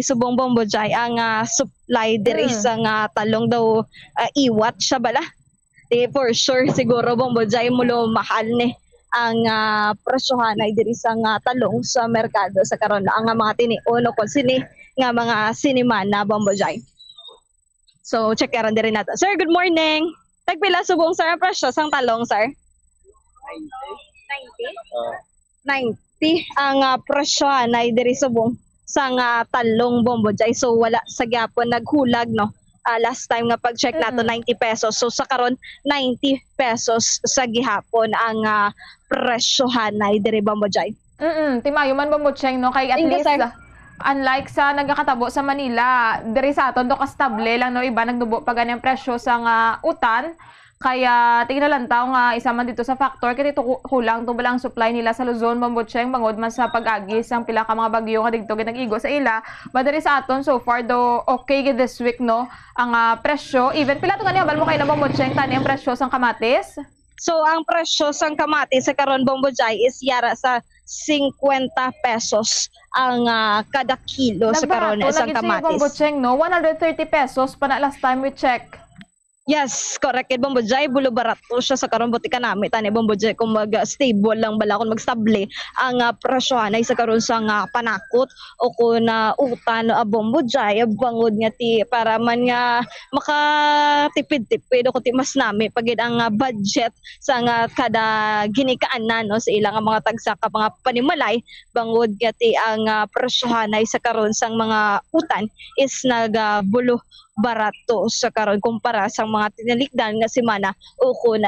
subong Bombo Jay ang supply diri sa talong daw iwat siya bala. Di for sure siguro Bombo Jay mulo mahal ni ang presyohan ay diri sa talong sa merkado sa karon ang mga tinion o sini nga mga sinimana Bombo Jay. So check yaron diri nato. Sir, good morning. Tagpila subong sir ang presyo sang talong, sir? 90 ang presyohan ay diri subong sang talong Bombo Jay. So wala sa gyapon naghulag, no. Last time nga pag-check nato 90 pesos. So sa karon 90 pesos sa gihapon ang presyohan ay diri Bombo Jay. Timayo man Bombo Cheng, no, kay at least unlike sa nagakatabo sa Manila, diri sa aton do kastable lang, no, iba nagdubo pa ganyang presyo sa utan. Kaya tingnan lang tao nga isa man dito sa factor kaya dito kulang to balang supply nila sa Luzon, Bombo Cheng, bangod man sa pag-agis ang pila ka mga bagyo nga dito nag-igo sa ila. Badari sa aton so far do okay gid this week, no, ang presyo. Even pila to kaniya bal mo kay na Bombo Cheng tani ang presyo sang kamatis? So ang presyo sang kamatis sa karon Bombo Jay is yara sa 50 pesos ang kada kilo sa karon sang kamatis. Bombo Cheng, no, 130 pesos pa na last time we check. Yes, correct. Bombo Jay, bulo barato siya sa karon buti ka nami tani Bombo Jay kung mag-stable lang bala kung mag-stable ang presyohan ay sa karon sa panakot o kung utan Bombo Jay bangod nga ti para man nga makatipid-tipid o ti mas nami pagid ang budget sa kada ginikaanan, no, sa ilang mga tagsaka mga panimalay bangod nga ti ang presyohan ay sa karon sang mga utan is nagbulo barato sa karon kumpara sa mga tinalikdan nga semana o kun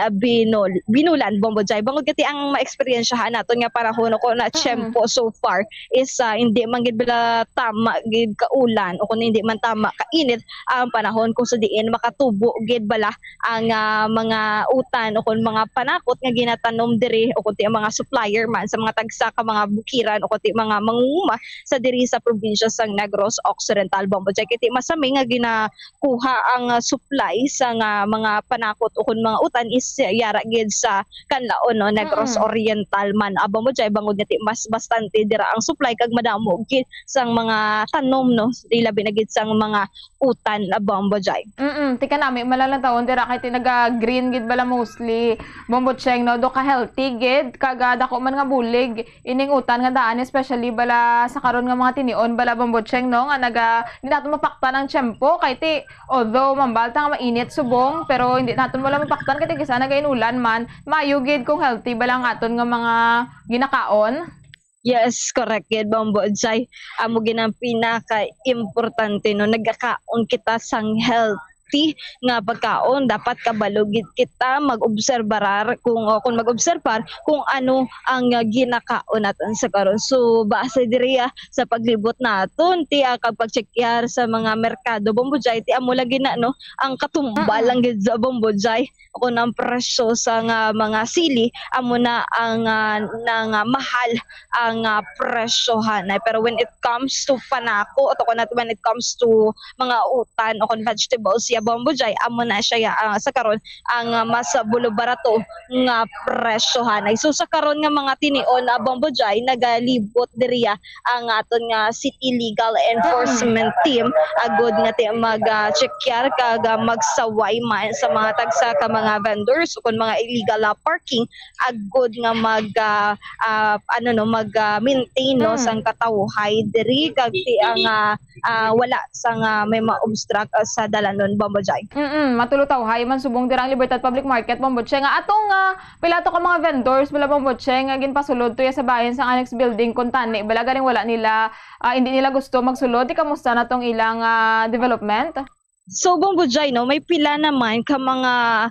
binulan Bombo Jay. Bangod kati ang maexperyensyahan naton nga panahon ko na tiyempo so far is hindi man gid bala tama gid kaulan o kun hindi man tama kainit ang panahon kung sa diin makatubo gid bala ang mga utan o kun mga panakot nga ginatanom diri o kun ang mga supplier man sa mga tagsa ka mga bukiran o kun mga mangunguma sa diri sa probinsya sang Negros Occidental Bombo Jay. Kiti masami nga ginakuha ang supply sa mga panakot o kun mga utan is yara gid sa kanlaon no Negros Oriental man Bombo Jay. Bangod nga mas bastante dira ang supply kag madamo gid sang mga tanom no labi na gid sang mga utan Bombo Jay. Tika nami malalantawon dira kay tinaga-green gid bala mostly Bombo Cheng no do ka healthy gid kaga dako man nga bulig ining utan nga daan especially bala sa karon nga mga tinion bala Bombo Cheng no nga hindi naton mapaktan ang tiyempo kay ti although mambalta nga mainit subong pero hindi naton wala mapaktan kay ti sana gainulan man maayo gid kung healthy bala nga aton nga mga ginakaon. Yes, correct yun, Bombo Jay. Amo ginang pinaka-importante no, nagkakaon kita sang healthy nga pagkaon. Dapat kabalugid kita mag-obserbar kung mag-obserbar kung ano ang ginakaon natin sa karon. So, base diriya sa paglibot naton, ti kapag checkar sa mga merkado, Bombo Jay, ti amo lagi na no, ang katumbal lang gid sa Bombo Jay. Kung ang presyo sa mga sili amo na ang mahal ang presyohan pero when it comes to panako o when it comes to mga utan o vegetables ya Bombo Jay amo na siya sa karon ang mas barato nga presyohan so sa karon nga mga tinion Bombo Jay nagalibot diriya ang aton nga city legal enforcement team agud nga mag-checkar kag magsaway man sa mga tagsa ka mga vendors o mga illegal parking agud nga mag-maintain no sang katawhay diri kag ti ang wala sang may ma-obstruct sa dalanon Bombo Jay. Matulutawhay man subong dira ang Libertad Public Market Bombo Cheng nga atong pilato ka mga vendors bala Bombo Cheng nga ginpasulod tuya sa bahin sang annex building kun tani bala garing wala nila hindi nila gusto magsulod ti kamusta na tong ilang development? So Bombo Jay no may pila naman ka mga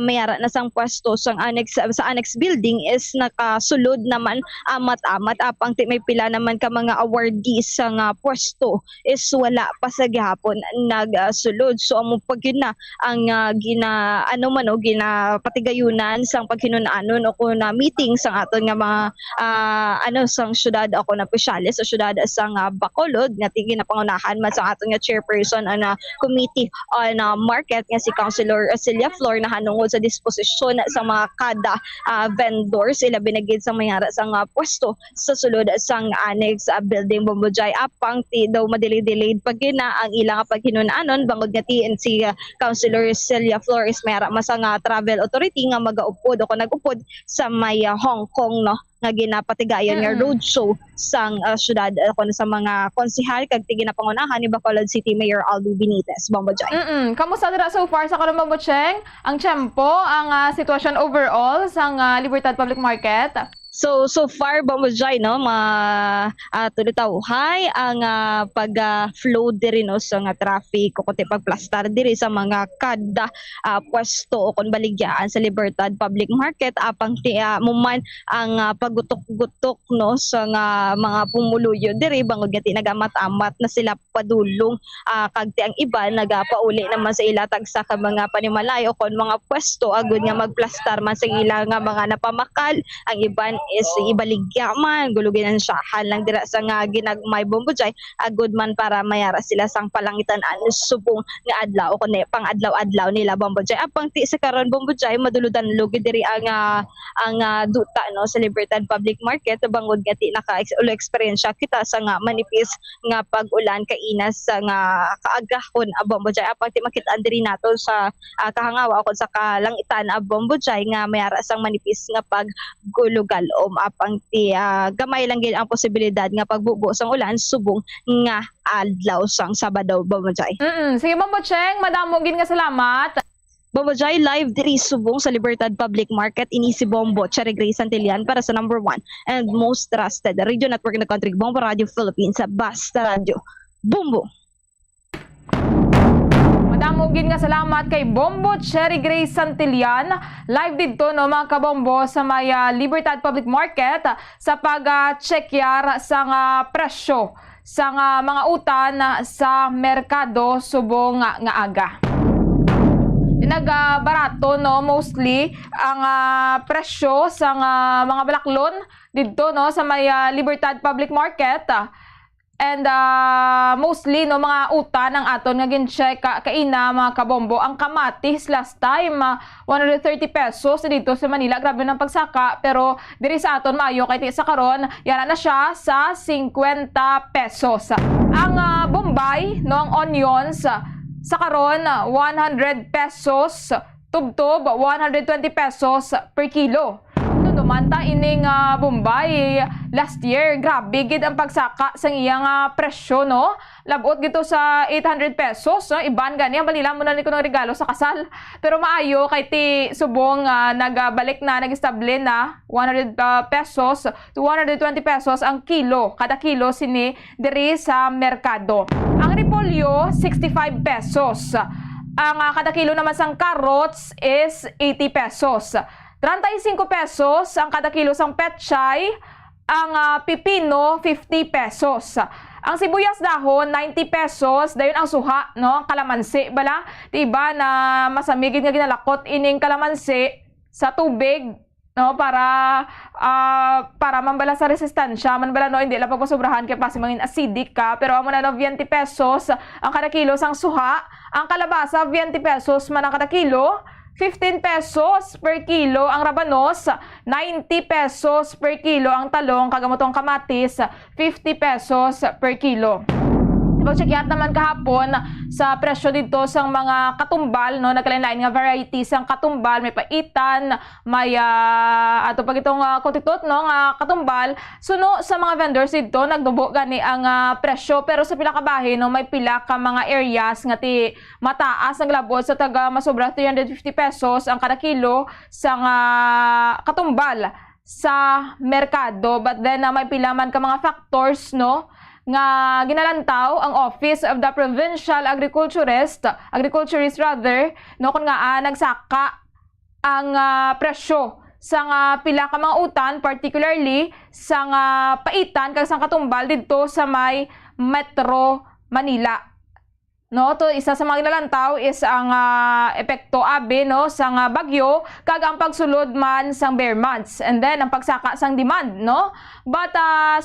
mayara na sang pwesto sa annex building is nakasulod naman amat-amat apang may pila naman ka mga awardees sa pwesto is wala pa sa gihapon nagsulod. So amo pag yun na ang ginapatigayunan sang paghinunanon o kuna meeting sang aton nga mga sang syudad ako na opisyales sa syudad sang Bacolod nga ginapangunahan man sang aton nga chairperson ana committee on market nga si Councilor Celia Flor na hanungod sa disposisyon sa mga kada vendors sila binagid sa mayara sa pwesto sa sulod sang annex building Bombo Jay apang ti daw madili-delayed pag na ang ilang paghinunanon bangod nga ti si Councilor Celia Flor is mayara masang travel authority nga magaupod o nagupod sa may Hong Kong no nga ginapatigayon nga roadshow sang syudad sa mga konsehal kag ti ginapangunahan ni Bacolod City Mayor Aldo Benitez Bombo Jay. Kamusta dira so far sa karon Bombo Cheng? Ang tiyempo, ang sitwasyon overall sang Libertad Public Market? So far Bombo Jay no tulitawhay ang pag-flow diri no sa traffic o kundi pagplastar diri sa mga kada pwesto o kun baligyaan sa Libertad Public Market apang ti muman ang paggutok-gutok no sa mga pumuluyo diri bangod nga ti nagamat-amat na sila padulong kag ti ang iba nagapauli naman sa ila tagsa ka mga panimalay o kun mga pwesto agud nga magplastar man sa ila nga mga napamakal ang iban is ibaligya man gulugin ang syahan lang dira sa nga ginagmay Bombo Jay agud man para mayara sila sang palangitan subong nga adlaw o kundi pang adlaw-adlaw nila Bombo Jay apang ti sa karon Bombo Jay maduludan lugi diri ang duta no sa Libertad Public Market bangod nga ti naka-experience kita sa nga manipis nga pag-ulan kainas sa nga kaagahon Bombo Jay apang ti makit-an diri nato sa kahangawa o sa kalangitan Bombo Jay nga mayara sang manipis nga paggulugal apang ti gamay lang gid ang posibilidad nga pagbubo sang ulan subong nga adlaw sang Sabado Bombo Jay. Sige Bombo Cheng, madamo gid nga salamat. Bombo Jay live diri subong sa Libertad Public Market ini si Bombo Cherry Grace Santillan para sa number 1 and most trusted radio network in the country Bombo Radio Philippines sa Basta Radio. Bombo. Madamugin nga salamat kay Bombo Cherry Grace Santillan. Live dito no mga kabombo sa may Libertad Public Market sa pag-check-yar sa presyo sa mga utan sa merkado subong nga aga. Nagbarato no mostly ang presyo sa mga balaklon dito no sa may Libertad Public Market. And mostly no mga utan ang aton nga gin-check kaina mga kabombo. Ang kamatis last time 130 pesos dito sa Manila. Grabe ng pagsaka pero diri sa aton maayo kay sa karon yara na siya sa 50 pesos. Ang Bombay no ang onions sa karon 100 pesos tubtob 120 pesos per kilo. Dumanta ining Bombay last year, grabe gid ang pagsaka sa iyang presyo no. Labot gito sa 800 pesos no. Iban gani ang balila mo na ni kuno regalo sa kasal. Pero maayo kay ti subong nagbalik na nag-estable na 100 pesos to 120 pesos ang kilo. Kada kilo sini diri sa merkado. Ang repolyo 65 pesos. Ang kada kilo naman sang carrots is 80 pesos. 35 pesos ang kada kilo sang petchay, ang pipino 50 pesos. Ang sibuyas dahon 90 pesos, dayon ang suha no, kalamansi bala. Diba na masamigid nga ginalakot ining kalamansi sa tubig no para mambala sa resistensya man bala no hindi lang pagpasobrahan kay pasi mangin acidic ka pero amo na no 20 pesos ang kada kilo sang suha, ang kalabasa 20 pesos man ang kada kilo. 15 pesos per kilo ang rabanos, 90 pesos per kilo ang talong, kagamotong kamatis, 50 pesos per kilo. Pag-checkiyat naman kahapon sa presyo dito sa mga katumbal, no, nagkalain-lain nga varieties ang katumbal, may paitan, may ato pag itong kotitot, no, nga katumbal. Suno sa mga vendors dito, nagdubo gani ang presyo, pero sa pila ka bahin, no, may pila ka mga areas nga ti mataas ang labot sa taga masobra 350 pesos ang kada kilo sa katumbal sa merkado. But then may pila man ka mga factors, no, nga ginalantaw ang Office of the Provincial Agriculturist no kun nga nagsaka ang presyo sa pila ka mga utan, particularly sa paitan kag sa katumbal dito sa may Metro Manila. No, to isa sa mga ginalantaw is ang epekto abe no sang bagyo kag ang pagsulod man sang bare months and then ang pagsaka sang demand no. But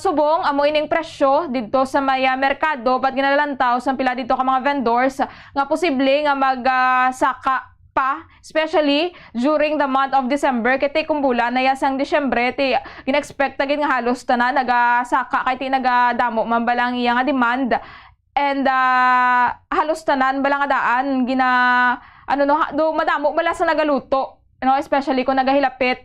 subong amo ining presyo dito sa may merkado but ginalantaw sang pila dito ka mga vendors nga posible nga magsaka pa, especially during the month of December kay ti kumbula na yasang Disyembre ti gina-expect gid nga halos tanan nagasaka kay ti nagadamo man balang iya nga demand. And halos tanan balang daan madamo bala sa nagaluto no, especially kung nagahilapit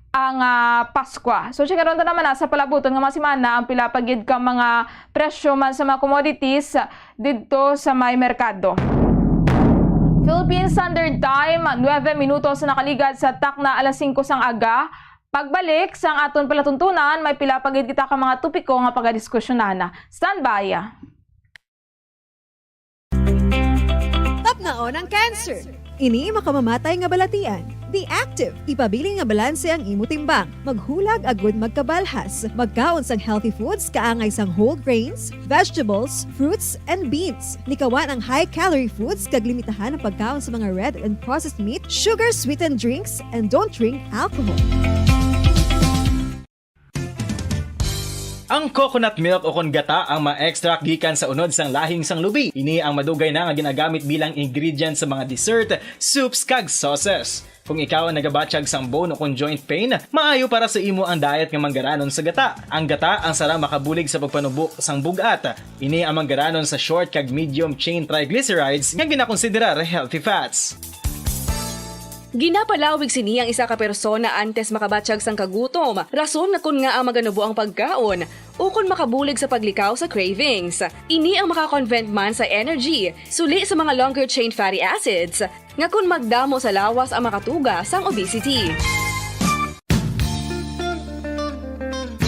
ang Paskwa. So siya karon ta naman sa palabuton nga mga semana ang pila pagid ka mga presyo man sa mga commodities didto sa may merkado. Philippine Standard Time 9 minutos na nakaligad sa takna alas 5 sang aga. Pagbalik sang aton palatuntunan may pila pagid kita ka mga topiko nga pagadiskusyonan. Standby. Tapnaon ang cancer. Ini makamamatay nga balatian. Be active. Ipabili nga balanse ang imo timbang. Maghulag agud magkabalhas. Magkaon sang healthy foods kaangay sang whole grains, vegetables, fruits, and beans. Likawan ang high-calorie foods kag limitahan ang pagkaon sa mga red and processed meat, sugar-sweetened drinks, and don't drink alcohol. Ang coconut milk o kon gata ang ma-extract gikan sa unod sang lahing sang lubi. Ini ang madugay na nga ginagamit bilang ingredient sa mga dessert, soups kag sauces. Kung ikaw ang nagabatsyag sang bone o kon joint pain, maayo para sa imo ang diet nga manggaranon sa gata. Ang gata ang sara makabulig sa pagpanubo sang bugat. Ini ang manggaranon sa short kag medium chain triglycerides nga ginakonsiderar healthy fats. Ginapalawig sini ang isa ka persona antes makabatsyag sang kagutom. Rason na kun nga ang maganubo ang pagkaon o kun makabulig sa paglikaw sa cravings. Ini ang makakonvent man sa energy, suli sa mga longer chain fatty acids, nga kun magdamo sa lawas ang makatuga sang obesity.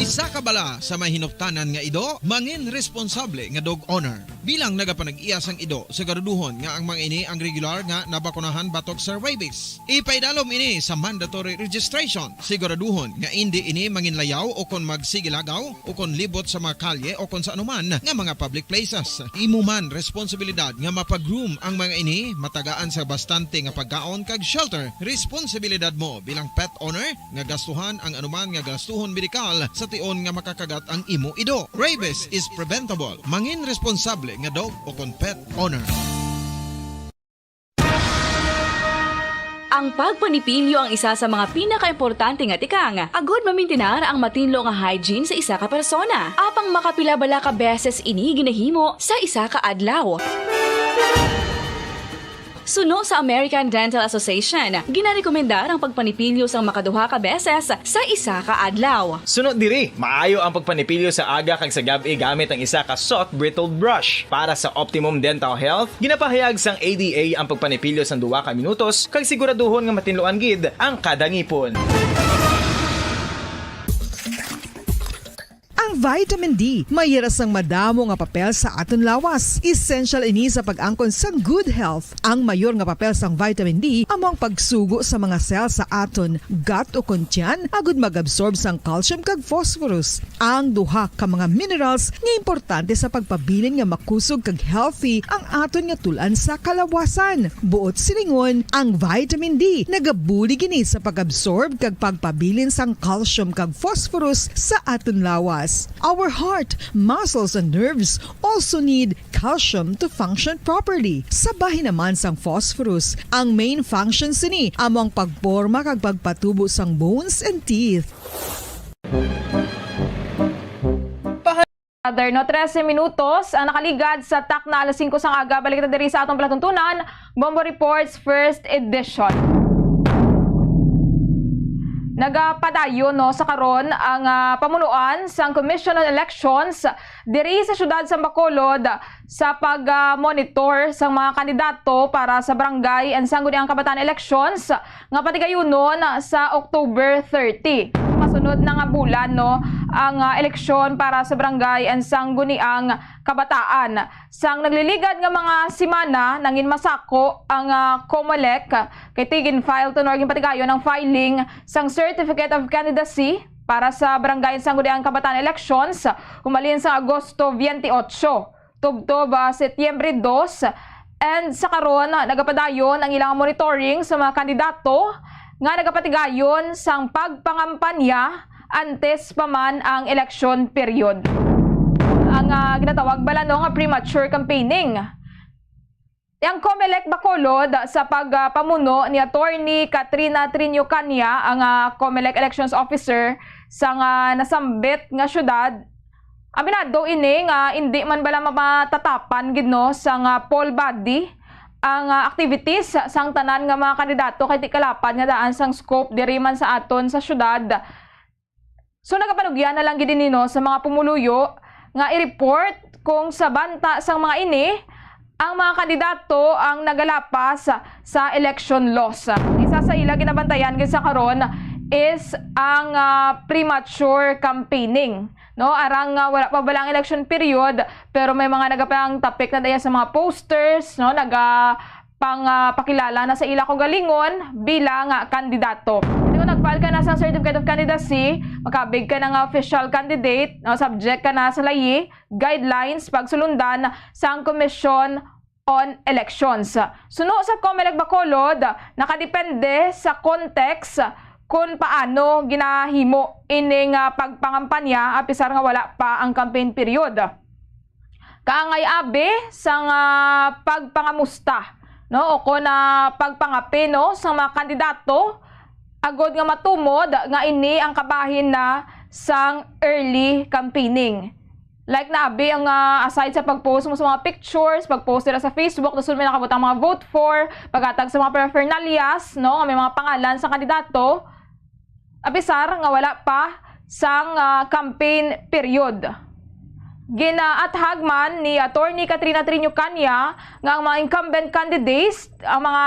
Isa ka bala sa may hinuptanan nga ido, mangin responsable nga dog owner. Bilang nagapanag-iyas ang ido, siguraduhon nga ang mga ini ang regular nga nabakunahan batok sa rabies. Ipaidalom ini sa mandatory registration. Siguraduhon nga hindi ini manginlayaw o kon magsigilagaw o kon libot sa mga kalye o kon sa anuman nga mga public places. Imo man responsibilidad nga mapag-groom ang mga ini, matagaan sa bastante nga pagkaon kag shelter. Responsibilidad mo bilang pet owner nga gastuhan ang anuman nga gastuhon medikal sa tion nga makakagat ang imo ido. Rabies is preventable. Mangin responsable nga dog o kon pet owner. Ang pagpanipilyo ang isa sa mga pinaka-importante nga tikang. Agod mamintinar ang matinlo nga hygiene sa isa ka persona. Apang makapilabala ka beses ini ginahimo sa isa ka adlaw. Suno sa American Dental Association, ginarekomendar ang pagpanipilyo sang makaduha ka beses sa isa ka adlaw. Sunod diri, maayo ang pagpanipilyo sa aga kag sa gabi gamit ang isa ka soft brittle brush. Para sa optimum dental health, ginapahayag sang ADA ang pagpanipilyo sang 2 ka minutos kag siguraduhon nga matinloan gid ang kada ngipon. Ang vitamin D, mayira sang madamo nga papel sa aton lawas. Essential ini sa pag-angkon sa good health. Ang mayor nga papel sang vitamin D among pagsugo sa mga cell sa aton gut o kuntyan agud mag-absorb sang calcium kag phosphorus. Ang duha ka mga minerals nga importante sa pagpabilin nga makusog kag healthy ang aton nga tulan sa kalawasan. Buot silingon, ang vitamin D nagabuli gini sa pag-absorb kag pagpabilin sang calcium kag phosphorus sa aton lawas. Our heart, muscles, and nerves also need calcium to function properly. Sabay naman sang phosphorus, ang main function sini among pagporma kag pagpatubo sang bones and teeth. Other no 13 minutos ang nakaligad sa tak na alas 5 sang aga. Balik kita diri sa atong palatuntunan, Bombo Reports First Edition. Nagapadayon no sa karon ang pamunuan sang Commission on Elections diri sa syudad sa Bacolod sa pag-monitor sang mga kandidato para sa barangay and sangguniang kabataan elections nga patigayunon sa October 30. Masunod na nga bulan no ang eleksyon para sa barangay and sangguniang kabataan. Sang nagliligad nga mga simana nangin masako ang COMELEC kay tigin file to norging patigayon ang filing sang Certificate of Candidacy para sa barangay and sangguniang kabataan elections humalin sa Agosto 28, tubtob Setyembre 2, and sa karon nagapadayon ang ilang monitoring sa mga kandidato nga nagapatigayon sang pagpangampanya antes pa man ang election period. Ang ginatawag bala no nga premature campaigning. Ang COMELEC Bacolod sa pagpamuno ni Attorney Katrina Trinio Cania, ang COMELEC Elections Officer sa nasambit nga syudad, aminado ini nga hindi man bala matatapan gid no sa poll body ang activities sang tanan nga mga kandidato kay di kalapad nga daan sang scope diri man sa aton sa syudad. So nagapanugyan na lang gid nino sa mga pumuluyo nga i-report kung sa banta sang mga ini ang mga kandidato ang nagalapas sa election laws. Isa sa ila ginabantayan gid sa karon is ang premature campaigning. No, arang wala pa balang election period pero may mga nagapang topic na daya sa mga posters, no, pakilala na sa ila ko galingon bilang kandidato. Kung nag-file ka na sa Certificate of Candidacy, makabig ka na official candidate, no, subject ka na sa layi, guidelines pagsulundan sa Commission on Elections. Suno sa COMELEC Bacolod, nakadepende sa context kung paano ginahimo ining pagpangampanya apisar nga wala pa ang campaign period. Kaangay abe sang pagpangamusta, no, o kung pagpangapi no sa mga kandidato agod nga matumod nga ini ang kabahin na sang early campaigning. Like na abi ang aside sa pagpost mo sa mga pictures, pagpost nila sa Facebook, doon may nakabot ang mga vote for, paghatag sa mga paraphernalias, no, may mga pangalan sa kandidato, apisar nga wala pa sang campaign period. Ginaathag man ni Attorney Katrina Trinio Cania nga ang mga incumbent candidates, ang mga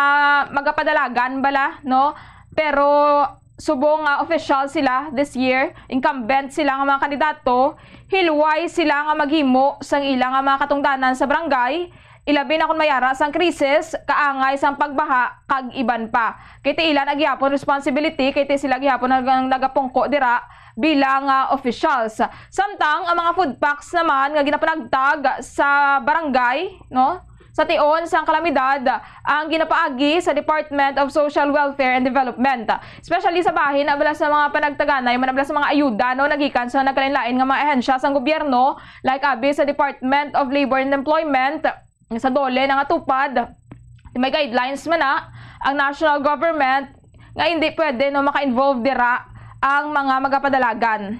magapadalagan bala, no, pero subong official sila this year, incumbent sila nga mga kandidato, hilway sila nga maghimo sang ilang nga mga katungdanan sa barangay, ilabi na kung mayara sang krisis, kaangay sang pagbaha, kag iban pa. Kiti ilan agyapon responsibility, kiti sila agyapon nagapungko dira bilang officials. Samtang ang mga food packs naman nga ginapanagtag sa barangay, no? Sa tion sang kalamidad ang ginapaagi sa Department of Social Welfare and Development. Especially sa bahin, abala sa mga panagtaganay, manabala sa mga ayuda no nagikan sa nagkalain-lain nga mga ahensya sang gobyerno, like abi sa Department of Labor and Employment, sa dole nga tupad. May guidelines man ang national government nga hindi pwede no maka-involve dira ang mga magapadalagan.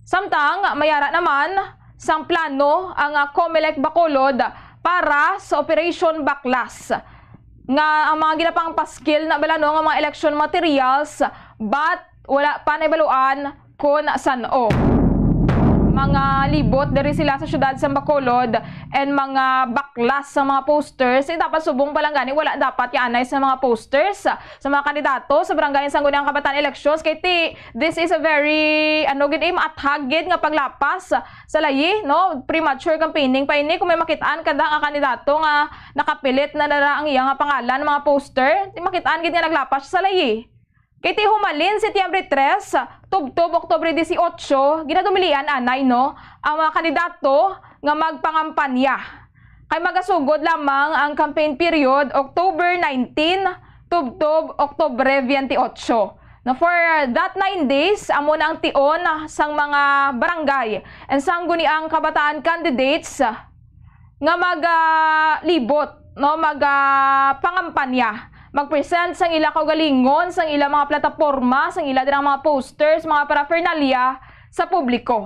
Samtang mayara naman sang plano ang COMELEC Bacolod para sa Operation Baklas nga ang mga ginapang paskil na balano nga mga election materials but wala pa naibaluan kung saan-o. Mga libot diri sila sa syudad sa Bacolod and mga baklas sa mga posters. Dapat subong pa lang gani wala dapat yaanay sa mga posters sa mga kandidato sa barangay Sangguniang Kabataan elections kay this is a very gid athagid nga paglapas sa layi no premature campaigning pa ini kung may makitaan kada nga kandidato nga nakapilit na dara ang iyang pangalan mga poster makitaan gid nga naglapas sa layi. Kiti humalin Setyembre 3, tubtob Oktubre 18, ginadumilian anay no ang mga kandidato nga magpangampanya. Kay magasugod lamang ang campaign period October 19, tubtob Oktubre 28. Now for that 9 days, amo na ang tion sang mga barangay and sangguniang kabataan candidates nga maglibot no pangampanya. Mag-present sang ila kaugalingon, sang ila mga plataporma, sang ila din mga posters, mga paraphernalia sa publiko.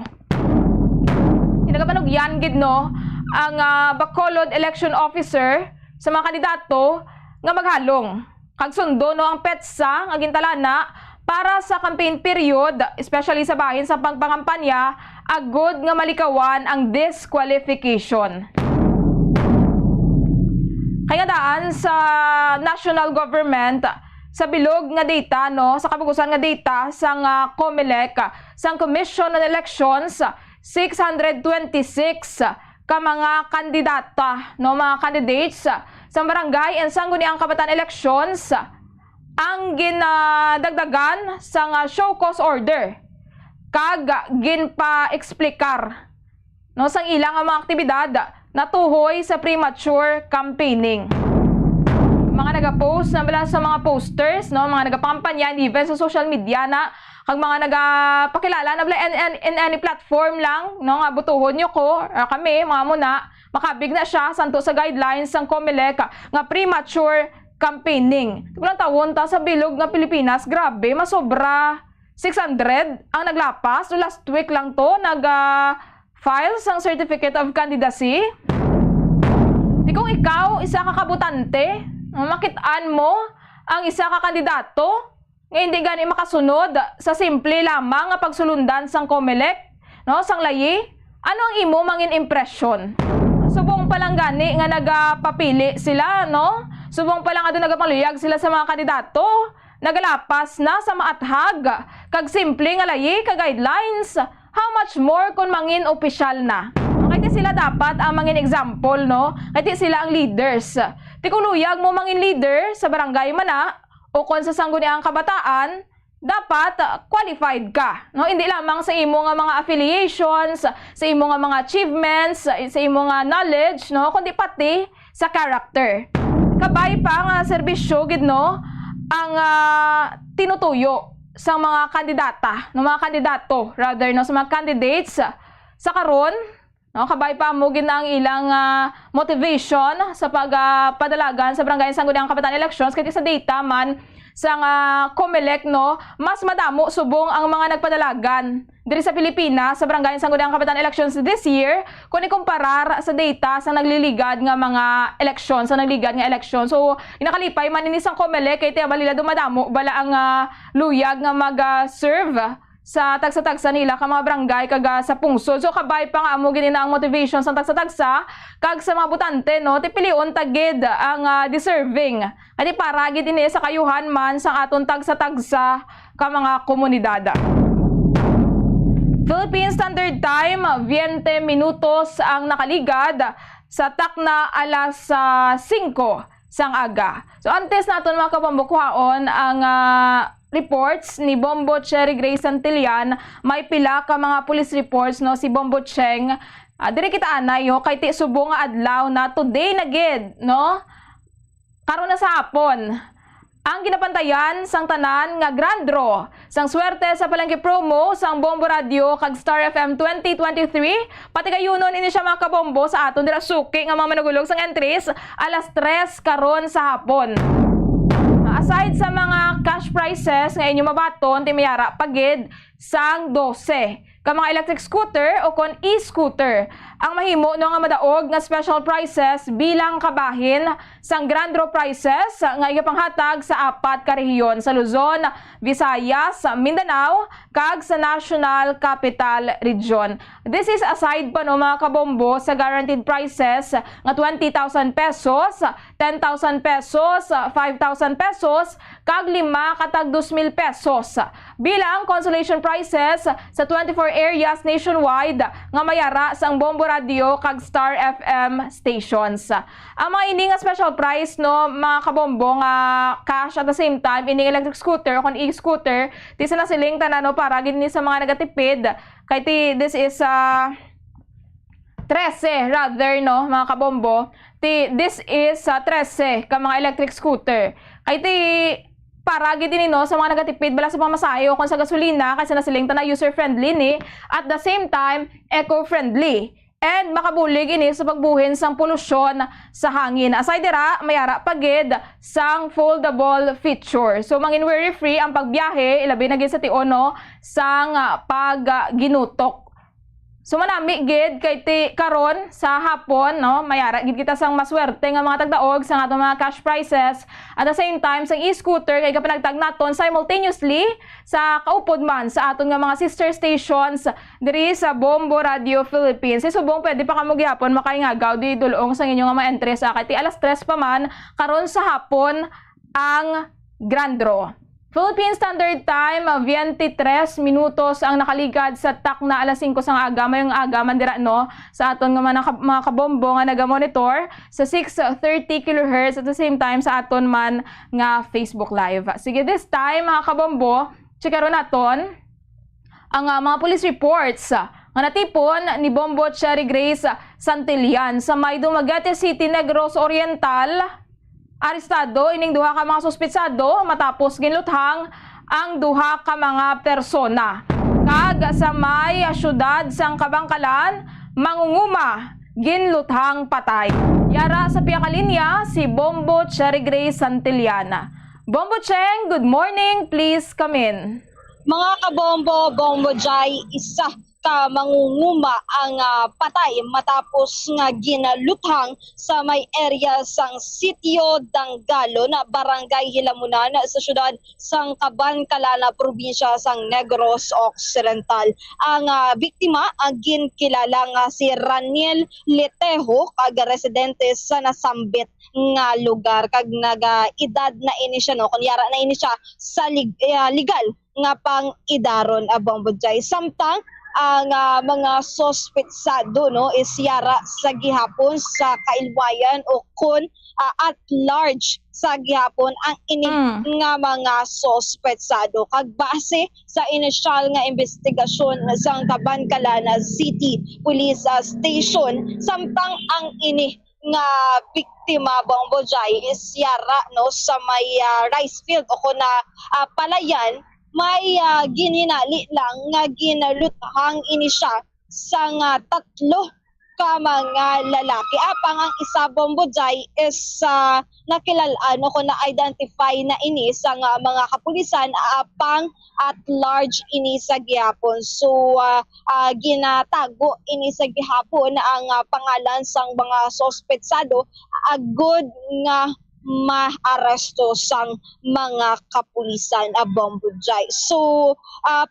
Inagapanugyan gid no ang Bacolod Election Officer sa mga kandidato nga maghalong. Kag sundo no ang petsa nga gintalana para sa campaign period, especially sa bahin sa pagpangampanya, agod nga malikawan ang disqualification. Kaya daan sa national government sa bilog nga data no sa kabugusan nga data sang COMELEC sang Commission on Elections 626 ka mga kandidata no mga candidates sa barangay and sangguniang kabataan elections ang ginadagdagan sang show cause order kag ginpa-eksplikar no sang ilang mga aktibidad natuhoy sa premature campaigning. Mga nagapost na bala sa mga posters, no, mga nagapampanya even sa social media na kag mga nagapakilala na bala in any platform lang, no, nga butuhon nyo ko, kami, mga muna, makabig na siya santo sa guidelines ng COMELEC nga premature campaigning. Kulang tawon ta sa bilog nga Pilipinas, grabe, masobra 600 ang naglapas. Last week lang to, files ang Certificate of Candidacy. Di kung ikaw, isa ka kabutante, makitaan mo ang isa ka kandidato, nga hindi gani makasunod sa simple lamang nga pagsulundan sang COMELEC, no, sang layi, ano ang imo mangin impression? Subong pa lang gani nga nagapapili sila, no? Subong pa lang nga doon nagapangluyag sila sa mga kandidato, nagalapas na sa maathag, kag simple nga layi, kag guidelines, how much more kung mangin opisyal na? Kaya sila dapat ang mangin example, no? Kaya sila ang leaders. Di kung luyag mo mangin leader sa barangay mana o kung sa sangguniang kabataan, dapat qualified ka, no? Hindi lamang sa imo nga mga affiliations, sa imo nga mga achievements, sa imo nga knowledge, no? Kundi pati sa character. Kabay pa nga serbisyo gid no ang tinutuyo sa mga kandidata, no, mga kandidato rather no sa mga candidates sa karon, no, kabay pa mo gid ang ilang motivation sa pagpadalagan sa barangay sangguniang kabataan elections kay sa data man sa COMELEC no mas madamo subong ang mga nagpadalagan diri sa Pilipinas sa barangay sangguniang kabataan elections this year kung ikumparar sa data sa nagliligad nga mga elections sa nagligad nga election. So inakalipay man ini sang COMELEC kay tiya balila dumadamo bala ang luyag nga mag-serve sa tagsa-tagsa nila ka mga barangay kaga sa pungsod. So kabay pa nga mo gini na ang motivation sa tagsa-tagsa kag sa mga butante no tipilion tagid ang deserving. Adi para gid ini sa kayuhan man sa aton tagsa-tagsa ka mga komunidad. Philippine Standard Time, 20 minutos ang nakaligad sa takna alas 5 sang aga. So antes naton mga kapambukuhaon ang reports ni Bombo Cherry Grace Santillan, may pila ka mga police reports no si Bombo Cheng. Diri kita anay yo kay ti subong nga adlaw na today na gid no. Karon na sa hapon. Ang ginapantayan sang tanan nga grand draw sang swerte sa palengke promo sang Bombo Radio kag Star FM 2023 pati kayunon ini siya mga kabombo sa aton dira suki nga mga manugulog sang entries alas 3 karon sa hapon. Aside sa mga cash prizes nga inyo mabaton ti mayara pagid sang 12 ka mga electric scooter o kon e-scooter ang mahimo no nga madaog nga special prizes bilang kabahin sang grand draw prizes nga igapanghatag sa 4 ka rehiyon sa Luzon, Visayas, Mindanao kag sa National Capital Region. This is aside pa no mga kabombo sa guaranteed prizes nga 20,000 pesos, 10,000 pesos, 5,000 pesos kag 5 katag 2,000 pesos bilang consolation prizes sa 24 areas nationwide nga mayara sang Bombo Radio kag Star FM stations. Ang mga ini nga special prize no mga kabombo nga cash at the same time ini electric scooter o kon e-scooter ti sa nasiling tanan no para gid ni sa mga nagatipid kay ti this is 13 rather no mga kabombo this is 13 ka mga electric scooter kay ti para gid din no sa mga nagatipid bala sa pamasahe o kon sa gasolina kasi nasiling na user-friendly ni at the same time eco-friendly and makabulig ini sa pagbuhin sang polusyon sa hangin. Aside dira mayara pagid sang foldable feature. So mangin worry free ang pagbiyahe ilabi na gid sa tiono sang pagginutok. So manami gid kay ti karon sa hapon no mayara gid kita sang maswerte nga mga tagdaog sa atong mga cash prizes at the same time sang e-scooter kay kapanagtag naton simultaneously sa kaupod man sa aton nga mga sister stations diri sa Bombo Radio Philippines. Subong pwede pa kamo gyapon makaingagaw di dulong sa inyo nga mga entry sa kay ti alas 3 pa man karon sa hapon ang grand draw. Philippine Standard Time, 23 minutos ang nakaligad sa takna alas 5 sang aga. Mayong aga man dira no sa aton nga mga kabombo nga naga-monitor sa 630 kHz at the same time sa aton man nga Facebook Live. Sige, this time mga kabombo, chikaron naton ang mga police reports nga natipon ni Bombo Cherry Grace Santillan sa may Dumaguete City, Negros Oriental. Arestado ining duha ka mga suspetsado matapos ginluthang ang duha ka mga persona. Kag sa may syudad sang Kabangkalan, mangunguma ginluthang patay. Yara sa piya ka linya si Bombo Cherry Grace Santillan. Bombo Cheng, good morning. Please come in. Mga kabombo, Bombo Jai, isa ka mangunguma ang patay matapos nga ginaluthang sa may area sang Sitio Dangalo na barangay Hilamunan sa syudad sang Kabangkalan, probinsya sang Negros Occidental. Ang biktima ang ginkilala nga si Raniel Letejo kag residente sa nasambit nga lugar kag naga-edad na ini siya no kunyara na ini siya sa legal nga pang idaron Bombo Jai. Samtang ang mga sospetsado no is yara sa gihapon sa kailwayan o kun at large sa gihapon ang ini nga mga sospetsado kag base sa initial nga investigasyon sa Kabangkalan City Police Station samtang ang ini nga biktima Bombo Jai is yara no sa may rice field o kun palayan may gininali lang nga ginaluthang ini siya sang 3 ka mga lalaki. Apang ang isa Bombo Jai is nakilalaan o na-identify na ini sa mga kapulisan apang at large ini sa gihapon. So ginatago ini sa gihapon ang pangalan sang mga sospetsado agud nga maaresto sang mga kapulisan a Bombojay. So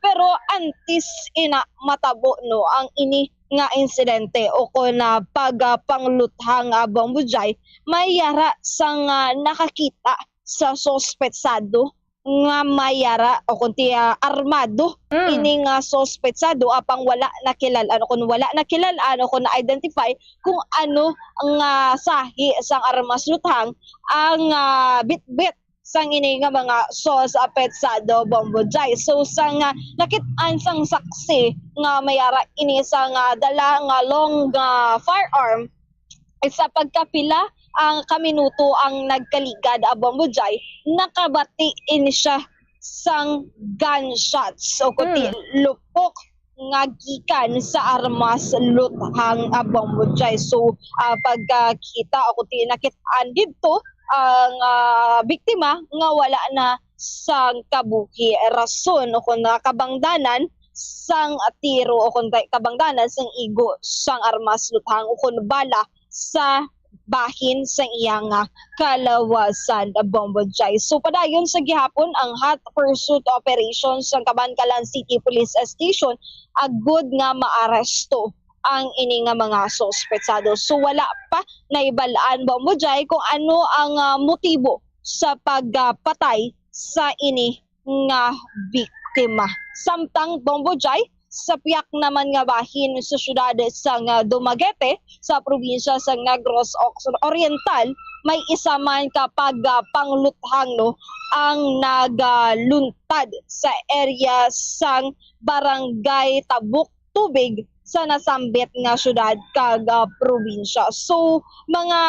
pero antis ina matabo no ang ini nga insidente o kun pagpangluthang Bombojay mayara sang nakakita sa sospetsado nga mayara o kunti armado ini nga sospetsado apang wala nakilalaan o kung wala nakilalaan o kung na-identify kung ano nga sahi sang armas luthang ang bitbit sang ini nga mga sospetsado Bombojay. So sang nakit-an sang saksi nga mayara ini sang dala nga long firearm sa pagkapila ang kaminuto ang nagkaligad a Bombojay, nakabati ini siya sang gunshots o kuti lupok nga gikan sa armas luthang a Bombojay. So pagkakita o kuti nakit-an dito ang biktima nga wala na sang kabuhi rason o kung kabangdanan sang tiro o kung kabangdanan sang igo sang armas luthang o kung bala sa bahin sa iyang kalawasan a Bombojay. So padayon sa gihapon ang hot pursuit operation sa Cabancalan City Police Station agud nga maaresto ang ini nga mga sospetsado. So wala pa naibalaan Bombojay kung ano ang motibo sa pagpatay sa ini nga biktima. Samtang Bombojay sa piyak naman nga bahin sa syudad sa Dumaguete sa probinsya sa Negros Oriental may isa man kapag pangluthang no ang nagaluntad sa area sang barangay Tabuk Tubig sa nasambit nga syudad kag probinsya. So mga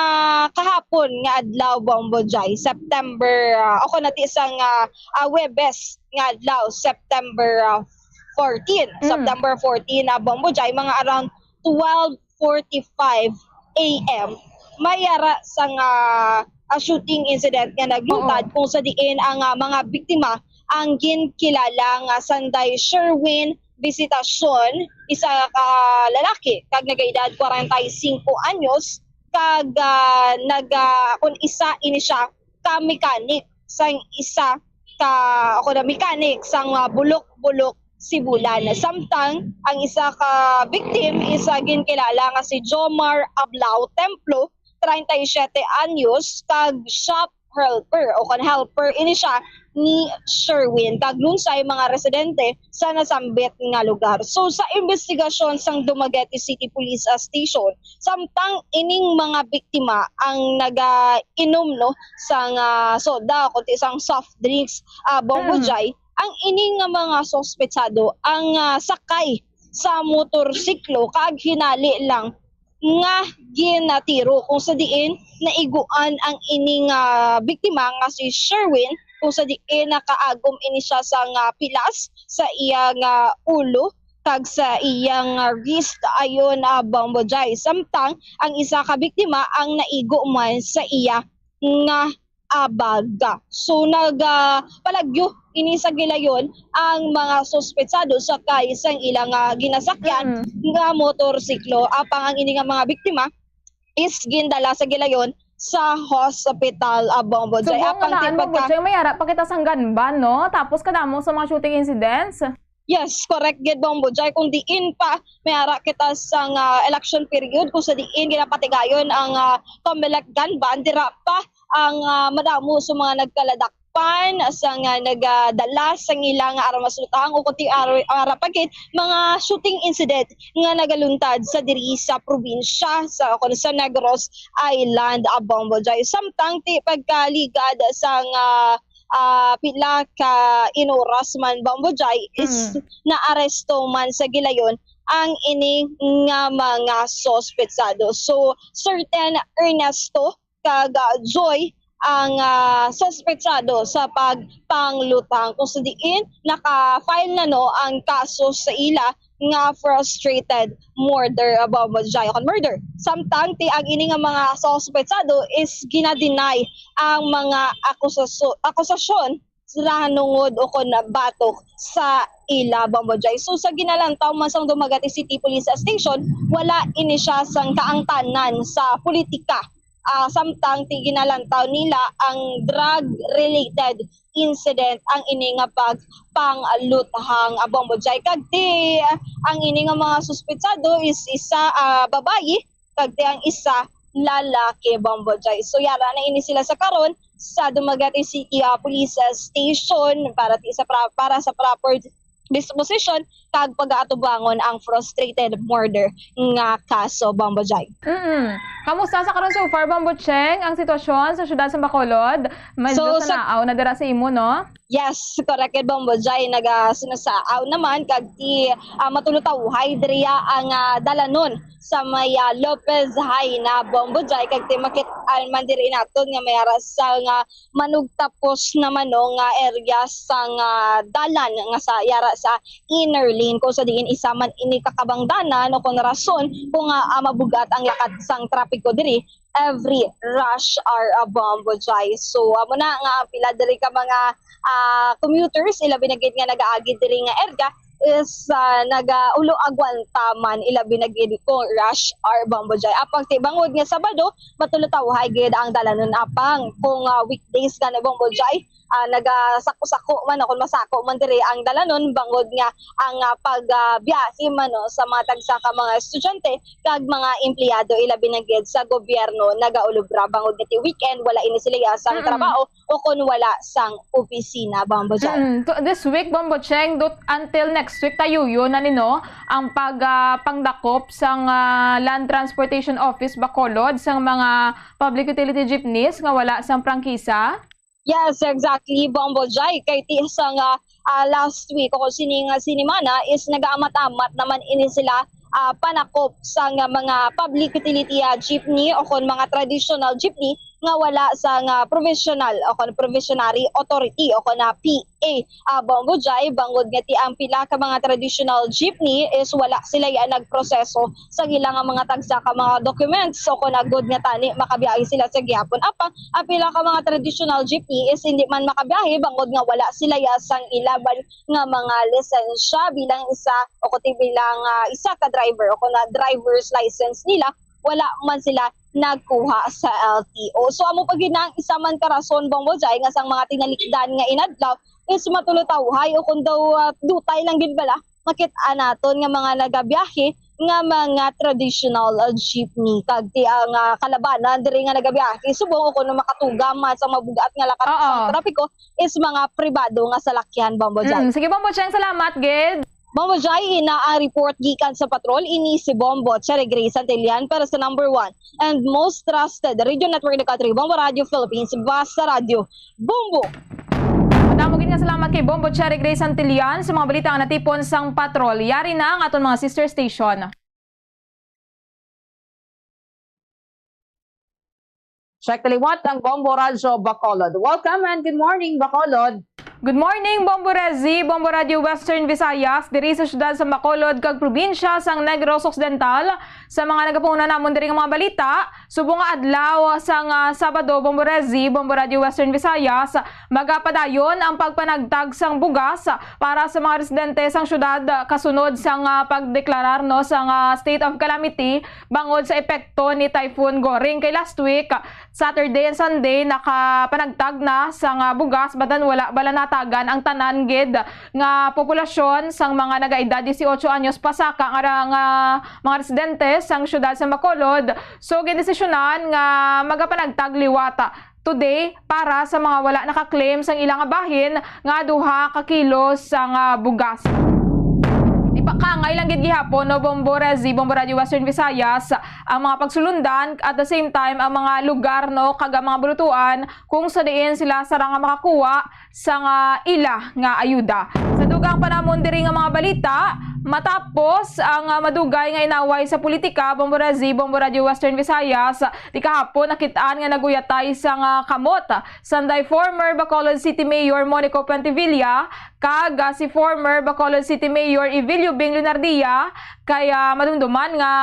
kahapon nga adlaw Bombojay September ako nati sang Webes nga adlaw September 14 Bombojay mga around 12:45 AM mayara sang shooting incident nga nagluntad kung sa diin ang mga biktima ang ginkilala nga Sanday Sherwin Visitacion, isa ka lalaki kag nagaedad 45 anyos kag kun isa ini siya ka mekanik sang isa ka mekanik sang bulok-bulok Sibulan. Samtang ang isa ka victim isa ginkilala nga si Jomar Ablao Templo, 37 anyos kag shop helper o helper ini siya ni Sherwin kag lunsay mga residente sa nasambit nga lugar. So sa investigasyon sang Dumaguete City Police Station, samtang ining mga biktima ang nagainom no sang soda o isang soft drinks Bombojay, ang ining nga mga sospetsado ang sakay sa motorsiklo kag hinali lang nga ginatiro kung sa diin naiguan ang ining biktima nga si Sherwin kung sa diin nakaagom ini siya sa pilas sa iyang ulo kag sa iyang wrist ayon Bombojay. Samtang ang isa ka biktima ang naigo man sa iya nga abaga. So palagyo ini sa gilayon ang mga sospetsado sa isang ilang ginasakyan nga motorsiklo apang ang ini nga mga biktima is gindala sa gilayon sa hospital Bombojay. Apang Bombojay mayara pakita sang ganban no tapos kadamo sa mga shooting incidents. Yes, correct gid Bombojay. Kung diin pa mayara kita sa election period kung sa diin ginapatigayon ang Comelec ganban dira pa ang madamo sa mga nagkaladakpan sa nagadala sa ilang armas luthang o kunti arapagit mga shooting incident nga nagaluntad sa diri sa probinsya sa Negros Island Bombojay. Samtang ti pagkaligad sa pila ka inoras man Bombojay is naaresto man sa gilayon ang ini nga mga sospetsado. So certain Ernesto kag Joy ang sospetsado sa pagpanglutang kung sa diin naka-file na no ang kaso sa ila nga frustrated murder Bombojay on murder. Samtang ang ini nga mga sospetsado is ginadeny ang mga akusasyon sa nungod o kon batok sa ila Bombojay. So sa ginalantaw man sang Dumaguete City Police Station wala ini siya sang kaangtanan sa politika samtang tiginalantaw nila ang drug-related incident ang ini nga panglutahang Bombo Jay. Kagti ang ini nga mga suspetsado is isa babayi, kagti ang isa lalaki, Bombo Jay. So yara na ini sila sa karon sa Dumaguete City Police Station para sa proper disposition kag pag-aatubangon ang frustrated murder nga kaso, Bombo Jay. Kamusta sa karon so far, Bombo Cheng, ang sitwasyon sa syudad sa Bacolod? Medyo sa naaw na dira sa imo, no? Yes, correct, Bombo Jay. Nagasaaw naman kag ti matulutawhay diriya ang dalanon sa may Lopez High na, Bombo Jay, kag ti makit-an man diri naton nga mayara sa nga manugtapos naman nga area sa dalan nga sa yara sa inner lane kung sa diin isa man ini kakabangdanan o kung rason kung mabugat ang lakad sang trapiko diri every rush hour, Bombo Jay. So amo na nga pila diri ka mga commuters ilabi na gid nga nagaagi diri nga area is nagaulo agwantaman ilabi na gid ko rush hour, Bombo Jay. Apang tibangod nga Sabado matulutawhay gid ang dalanon apang kung weekdays ka na, Bombo Jay. Nagasako-sako man kung masako man diri ang dalanon bangod nga ang pagbiyahe man sa mga tagsaka mga estudyante kag mga empleyado ilabi na gid sa gobyerno nagaulubra bangod nga ti weekend wala ini sila sang trabaho o kun wala sang opisina, Bombo Jay. This week, Bombo Cheng, until next week tayo yun nino ang pangdakop sang Land Transportation Office Bacolod sang mga public utility jeepneys nga wala sang prangkisa. Yes, exactly, Bombo Jay. Kay ti sa last week o sinimana is nagaamat-amat naman ini sila panakop sa mga public utility jeepney o kon mga traditional jeepney nga wala sa provisional o kon provisionary authority o kon PA, Bombo Jay. Bangod nga ti ang pila ka mga traditional jeepney is wala sila nagproseso sa ilang mga tagsa ka mga documents o kon good nga tani makabiyahe sila sa gihapon. Apang ang pila ka mga traditional jeepney is hindi man makabiyahe bangod nga wala sila sang ilaban nga mga lisensya bilang isa o kuti bilang isa ka driver o kun driver's license nila wala man sila nagkuha sa LTO. So amo pag ginang isa man ka rason, Bombo Jay, nga sang mga tinalikdan nga inadlaw is matulutawhay o kun daw dutay lang gid bala makit-an naton nga mga nagabiyahe nga mga traditional jeepney kag ti ang kalabanan diri nga nagabiyahe subong o kun makatugam sa mabugat nga lakad sa trapiko is mga pribado nga salakyan, Bombo Jay. Sige, Bombo Cheng, salamat gid. Bombo Jay, ina ang report gikan sa patrol ini si Bombo Cherry Grace Santillan para sa number 1 and most trusted radio network in the country, Bombo Radio Philippines, Basta Radio Bombo. Madamogin nga salamat kay Bombo Cherry Grace Santillan sa mga balita nga natipon sang patrol. Yari na ang aton mga sister station. Check taliwat ang Bombo Radio Bacolod. Welcome and good morning, Bacolod. Good morning, Bombo Rezi, Bombo Radio Western Visayas, diri sa syudad sa Bacolod kag probinsya sang Negros Occidental. Sa mga nagapuna namon diri nga mga balita, subong nga adlaw sang Sabado, Bombo Rezi, Bombo Radio Western Visayas, magapadayon ang pagpanagtag sang bugas para sa mga residente sang syudad kasunod sang pagdeklarar no sang state of calamity bangod sa epekto ni Typhoon Goring. Kay last week, Saturday and Sunday nakapanagtag na sang bugas badan wala bala natagan ang tanan gid nga populasyon sang mga nagaedad 18 anyos pasaka nga mga residente sang syudad sa Bacolod. So gidesisyonan nga magapanagtag liwata today para sa mga wala naka-claim sang ilang bahin nga 2 ka kilos sang bugas. Kangay lang gid gihapon no, Bombo Rezi, Bombo Radio Western Visayas ang mga pagsulundan at the same time ang mga lugar no kaga mga bulutuan kung sa diin sila sarang nga makakuha sa ila nga ayuda. Sa dugang panamon diri nga mga balita, matapos ang madugay nga inaway sa politika, Bombo Rezi, Bombo Radio Western Visayas, di kahapon nakitaan nga naguyatay sa kamot Sanday former Bacolod City Mayor Monico Pentivilla kag si former Bacolod City Mayor Evilio Bing Lunardia, kaya madumduman nga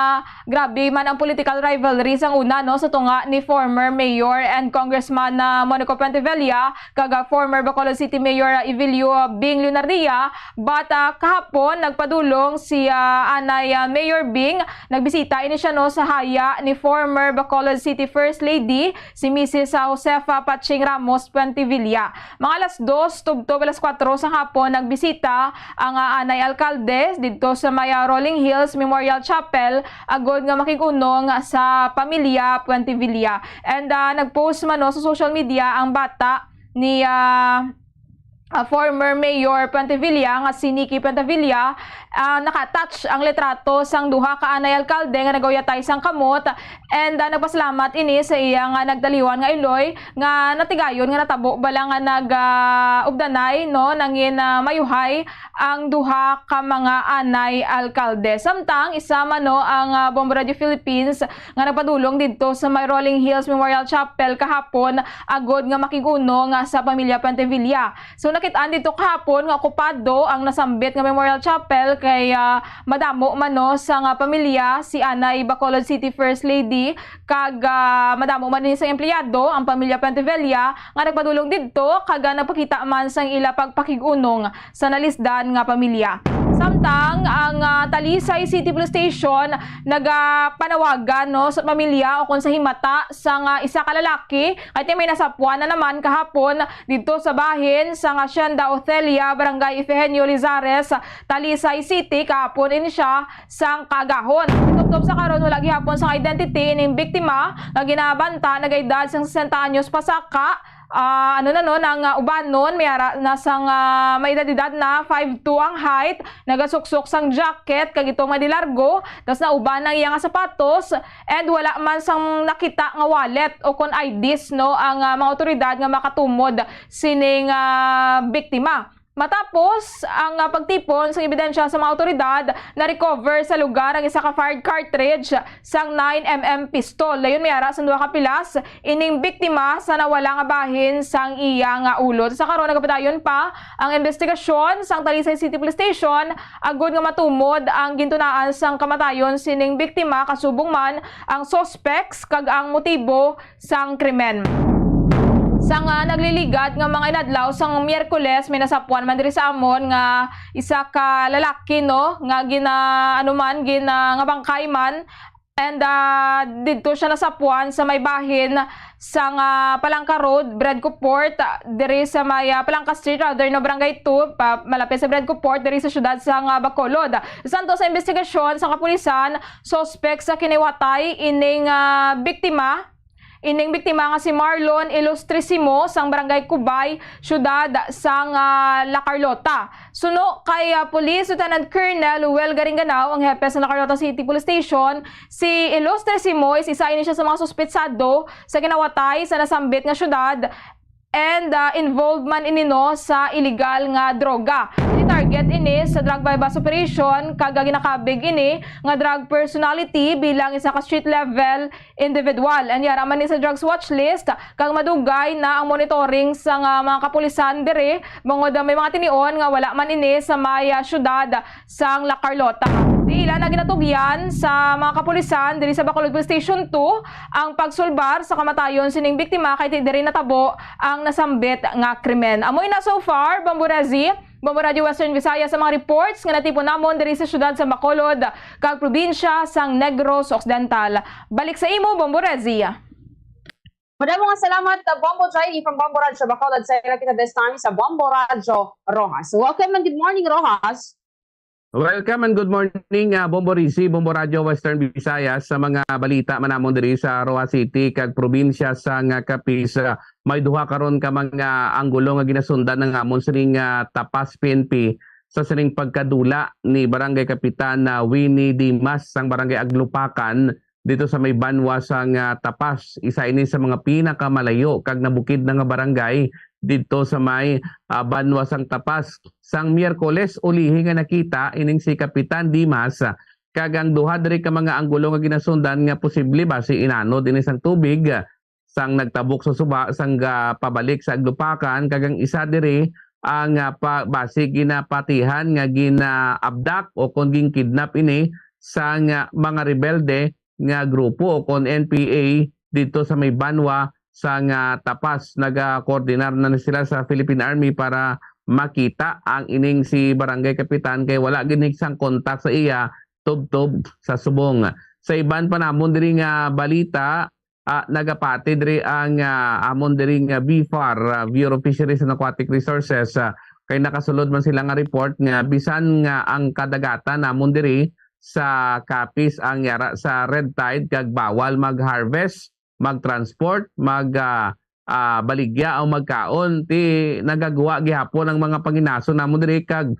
grabe man ang political rivalry sang una no sa tunga ni former Mayor and Congressman Monico Pentevilla kag former Bacolod City Mayor Evilio Bing Lunardia. But kahapon nagpadulong si Anay Mayor Bing, nagbisita ini siya no sa haya ni former Bacolod City First Lady si Mrs. Josefa Paching Ramos Pentevilla. Mga alas 2 tubtob alas 4 sa hapon nagbisita ang Anay Alcalde dito sa may Rolling Hills Memorial Chapel agod nga makikunong sa pamilya Pentevilla. And nagpost man no, sa social media ang bata ni former Mayor Pentevilla nga si Nikki Pentevilla, nakatouch ang litrato sang duha ka Anay Alcalde nga nagawiyatay sang kamot, and nagpasalamat ini sa iya nga nagdaliwan nga iloy nga natigayon nga natabo bala nga nag-ubdanay no nangin mayuhay ang duha ka mga Anay Alcalde. Samtang isama no ang Bombo Radio Philippines nga nagpadulong didto sa may Rolling Hills Memorial Chapel kahapon agod nga makiguno nga sa pamilya Pentevilla. So nakitaan dito kahapon nga okupado ang nasambit nga Memorial Chapel kay madamo man no sa nga pamilya si Anay Bacolod City First Lady kag madamo man din sa empleyado ang pamilya Pentevilla nga nagpadulong didto kag nagpakita man sang ila pagpakigunong sa nalisdan nga pamilya. Samtang ang Talisay City Police Station nagapanawagan no sa pamilya o kung sa himata sang isa ka lalaki kay may nasapuan na naman kahapon dito sa bahin sa Hacienda Othelia, Barangay Efegenio Lizares, Talisay City. Kahapon ini siya sang kagahon. Tubtob sa karon wala gihapon sang identity ning biktima nga ginabanta nagaedad sang 60 anyos pasaka. Nang ubanon mayara na sang may edad na 5'2" ang height, nagasuksok sang jacket kag itong madilargo, tas na uban ang iyang sapatos, and wala man sang nakita nga wallet o kon IDs no ang mga otoridad nga makatumod sining biktima. Matapos ang pagtipon sa ebidensya sa mga otoridad, na-recover sa lugar ang isa ka fired cartridge sang 9mm pistol. Layon mayara sa duha ka pilas ining biktima sa nawala nga bahin sang iya nga ulo. Sa karon nagapadayon pa ang investigasyon sang Talisay City Police Station agod nga matumod ang gintunaan sang kamatayon sining biktima kasubong man ang suspects kag ang motibo sang krimen. Sang nagliligad nga mga inadlaw sang Miyerkules may nasapuan man diri sa amon nga isa ka lalaki no nga nga bangkay man, and dito siya nasapuan sa may bahin sang Palangka Road, Bredco Port, diri sa may Palangka Street, no Barangay 2, malapit sa Bredco Port, diri sa syudad sang Bacolod. Santo sa investigasyon sa kapulisan, suspect sa kiniwatay ining biktima. Ining biktima nga si Marlon Ilustrisimo sang Barangay Cubay, syudad sang La Carlota. Suno kay Police Lieutenant Colonel Luel Garinganaw, ang hepe sa La Carlota City Police Station, si Ilustrisimo is isa ini siya sa mga suspetsado sa kinawatay sa nasambit nga syudad, and involved man ini no sa illegal nga droga. Target ini sa drug bypass operation kag ginakabig ini nga drug personality bilang isa ka street level individual. And yara man ni sa drugs watch list kag madugay na ang monitoring sa mga kapulisan diri bangod may mga tinion nga wala man ini sa may syudad sang La Carlota. Ila na ginatugyan sa mga kapulisan diri sa Bacolod Police Station 2 ang pagsulbar sa kamatayon sining biktima kay diri natabo ang nasambit nga krimen. Amoy na so far, Bombo Radio Western Visayas sa mga reports nga natipon namon diri sa syudad sa Bacolod kag probinsya sang Negros Occidental. Balik sa imo, Bombo Rezi. Maraming mga salamat, Bombo Jai from Bombo Radio Bacolod. Sa kita this time sa Bombo Radio Rojas. Welcome and good morning, Rojas. Welcome and good morning, Bombo Rizzi, Bombo Radio Western Visayas sa mga balita manamon diri sa Roa City kag probinsya sa Capiz. May duha karon ka mga anggulo nga ginasundan ng amon sining Tapas PNP sa sining pagkadula ni Barangay Kapitan Winnie Dimas sang Barangay Aglupakan dito sa may Banwa sang Tapas. Isa ini sa mga pinakamalayo kag nabukid na nga barangay dito sa may Banwa sang Tapas. Sang Miyerkules ulihi nga nakita ining si Kapitan Dimas kag ang duha diri ka mga anggulo nga ginasundan nga posible ba si inanod ini sang tubig sang nagtabok sa suba sang pabalik sa Aglupakan kag ang isa diri ang base ginapatihan nga ginaabdak o kung kidnap ini sa mga rebelde nga grupo o kung NPA dito sa may Banwa sa Tapas. Nag-coordinar na sila sa Philippine Army para makita ang ining si Barangay Kapitan kay wala ginisang kontak sa iya tubtob sa subong. Sa iban pa namon diri nga balita, nagapati diri ang amon diri nga BFAR, Bureau of Fisheries and Aquatic Resources, kay nakasulod man sila nga report nga bisan nga ang kadagatan namon diri sa Capiz ang yara sa red tide kag bawal mag-harvest, mag-transport, baligya o magkaon ti nagagawa gihapon ang mga panginaso namon diri kag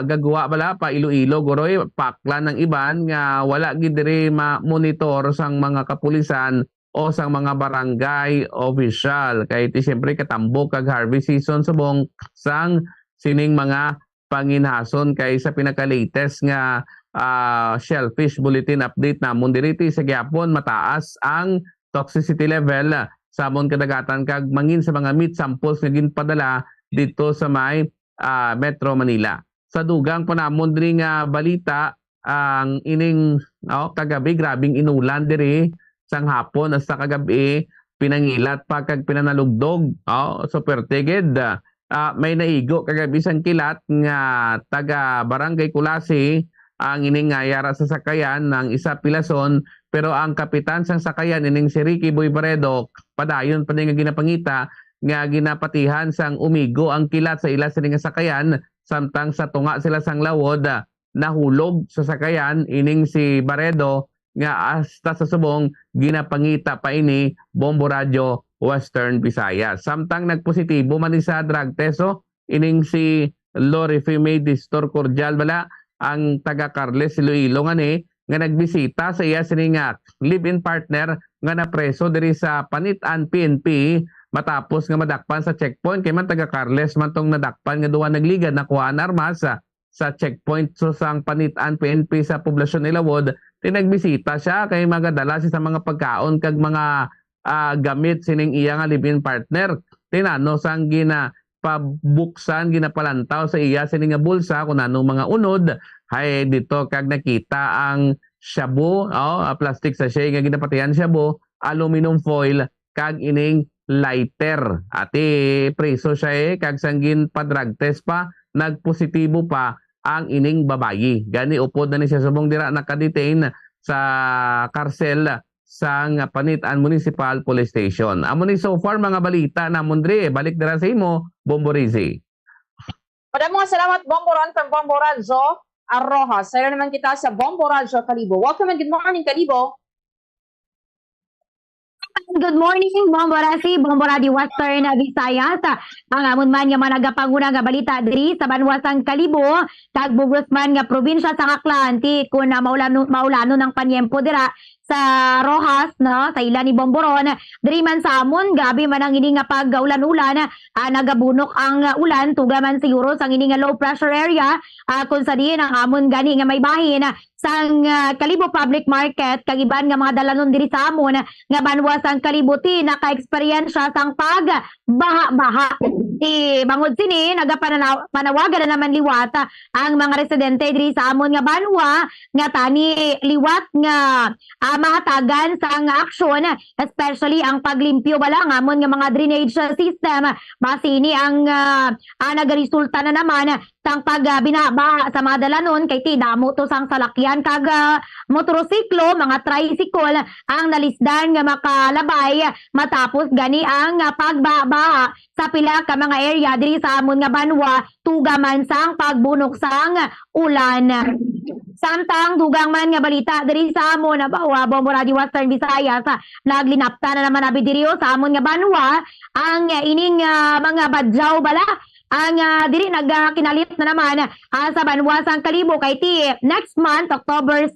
gagawa bala pa Iloilo goroy paklan ng iban nga wala gid diri ma-monitor sang mga kapulisan o sang mga barangay official kay ti siyempre katambok kag harvest season subong sang sining mga panginhason kay sa pinaka-latest nga shellfish bulletin update namon diri ti sa gyapon mataas ang toxicity level sa amon kadagatan kag mangin sa mga meat samples nga ginpadala dito sa may Metro Manila. Sa dugang panamon diri nga balita ang ining kagabi grabing inulan diri sang hapon hasta kagabi pinangilat pa kag pinanalugdog super tigid. May naigo kagabi sang kilat nga taga Barangay Kulasi ang ining yara sa sakayan ng isa pilason pero ang kapitan sang sakayan ining si Ricky Boy Baredo padayon pa nga ginapangita nga ginapatihan sang umigo ang kilat sa ila sining sakayan samtang sa tunga sila sang lawod nahulog sa sakayan ining si Baredo nga hasta sa subong ginapangita pa ini Bombo Radio Western Visayas. Samtang nagpositibo man sa drug test ining si Lori Fime Distor Cordial bala ang taga Carles Iloilo nga nagbisita sa iya sining live-in partner nga napreso diri sa Panitan PNP matapos nga madakpan sa checkpoint kay man taga Carles man tong nadakpan nga duwa nagligad nakuhaan armas sa checkpoint sang Panitan PNP sa poblasyon Ilawod. Tinagbisita siya kay magadala siya sa mga pagkaon kag mga gamit sining iya nga live-in partner. Tinano sang pabuksan ginapalantaw sa iya sining nga bulsa kung anong mga unod hay dito kag nakita ang shabu plastic sachet nga ginapatihan shabu, aluminum foil kag ining lighter. Ati preso siya kag sanggin pa drug test pa nagpositibo pa ang ining babayi. Gani upod na ni siya subong dira nakadetain sa karsel sang Panitan Municipal Police Station. Amo ni so far mga balita namon diri balik dira sa imo Bombo Rizzi. Maraming salamat Bombo Ron from Bombo Radio Rojas. Sa'yo naman kita sa Bombo Radio Kalibo. Welcome and good morning Kalibo. Good morning, Bombo Rasi, Bombo Radio Western Visayas. Ang amon man nga managapanguna nga balita diri sa Banwasang Kalibo, kag Bugos man nga probinsya sa Aklanti kun maulano ng panyempo dira sa Rojas, no, sa ila ni Bomboron. Diri man sa amon, gabi man ang ini nga pag-ulan-ulan, nagabunok ang ulan, tuga man siguro sa ini nga low pressure area, kung sa diin ang amon gani nga may bahin, sang Kalibo Public Market, kag iban nga mga dalanon diri sa amon, nga Banwasang Kalibuti, naka-eksperyensya sang pag-baha-baha. Bangod sini, nagapanawagan na naman liwat ang mga residente diri sa amon nga Banwa, nga tani liwat nga mahatagan sa aksyon, especially ang paglimpyo bala ng amon nga mga drainage system. Basi ini ang nagaresulta na naman sang pagbinabaha sa mga dalanon kay tidamo to sang salakyan kag motorsiklo, mga tricycle ang nalisdan nga makalabay matapos gani ang pagbabaha sa pila ka mga area diri sa amon nga Banwa, tuga man sang pagbunok sang ulan. Samtang dugang man nga balita diri sa amon na Bombo Radio Western Visayas, naglinapta na naman abi diri sa amon nga Banwa ang ining mga badyaw bala ang diri nagkinalit na naman sa Banwasang Kalibo kay ti next month October 6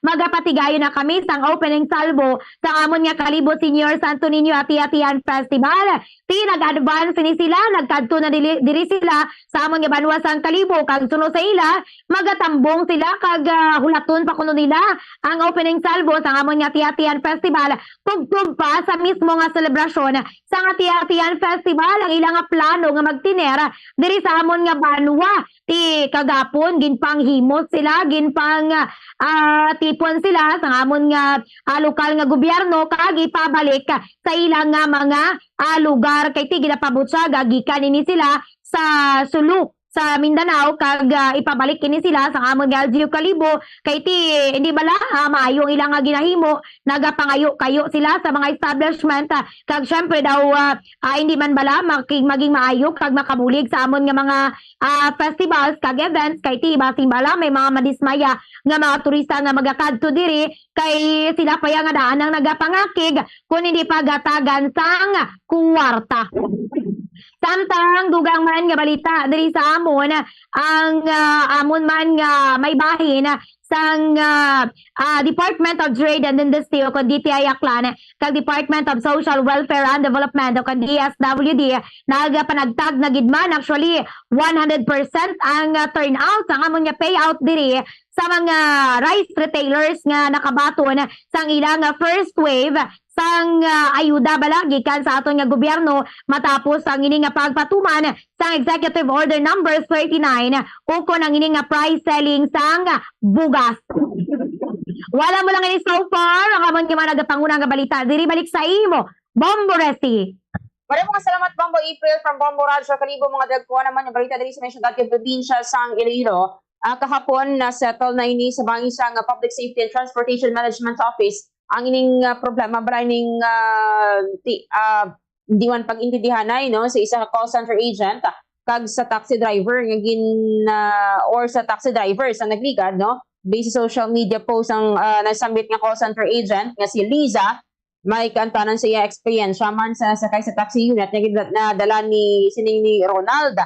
magapatigayon na kami sang opening salvo sa amon nga Kalibo Senior Santo Niño Ati-Atian Festival. Ti nag-advance ni sila, nagkadto na diri sila sa amon nga Banwasang Kalibo kag sunod sa ila magatambong sila kag hulaton pa kuno nila ang opening salvo sa amon nga Ati-Atian Festival. Tugtog pa sa mismo nga selebrasyon sa Ati-Atian Festival ang ilang nga plano nga magtiner diri sa amon nga Banwa. Ti kagapon ginpanghimos sila, ginpang tipon sila sa amon nga lokal nga gobyerno kag ipabalik sa ilang nga mga lugar kay ti ginapabot siya gagikan ini sila sa sulok sa Mindanao kag ipabalik kini sila sa amon nga LGU Kalibo kay ti hindi bala maayo ilang nga ginahimo nagapangayo kayo sila sa mga establishment kag syempre daw hindi man bala maging maayo kag makabulig sa amon nga mga festivals kag events kay ti basin bala may mga madismaya nga mga turista nga magakadto diri kay sila pa nga daan ang nagapangakig kun hindi pagatagan sang kuwarta. Samtang dugang man nga balita diri sa amon ang amon man nga may bahin sang Department of Trade and Industry o DTI Aklan kag Department of Social Welfare and Development o DSWD nagapanagtag na gidman actually 100% ang turnout sa amon nga payout diri sa mga rice retailers nga nakabaton sang ilang first wave sang ayuda balagi kan sa aton nga gobyerno matapos ang ini nga pagpatuman sang Executive Order number 39 ukon ang ini nga price selling sang bugas. Wala mo lang ini so far ang amon nga nagapangunang nga balita diri balik sa imo Bombo Resti. Maraming salamat Bombo April from Bombo Radyo Kalibo mga dagkuan naman yung balita diri sa National Dati Probinsya sang Iloilo. Kahapon na settle na ini sa bangisa nga Public Safety and Transportation Management Office ang ining problema ba ining di man pag-intindihanay no sa isa ka call center agent kag sa taxi driver nga or sa taxi driver sa nagligad no based sa social media post ang nasambit nga call center agent nga si Liza may kantanan sa iya experience man sa sakay sa taxi unit na dala ni sining ni Ronald.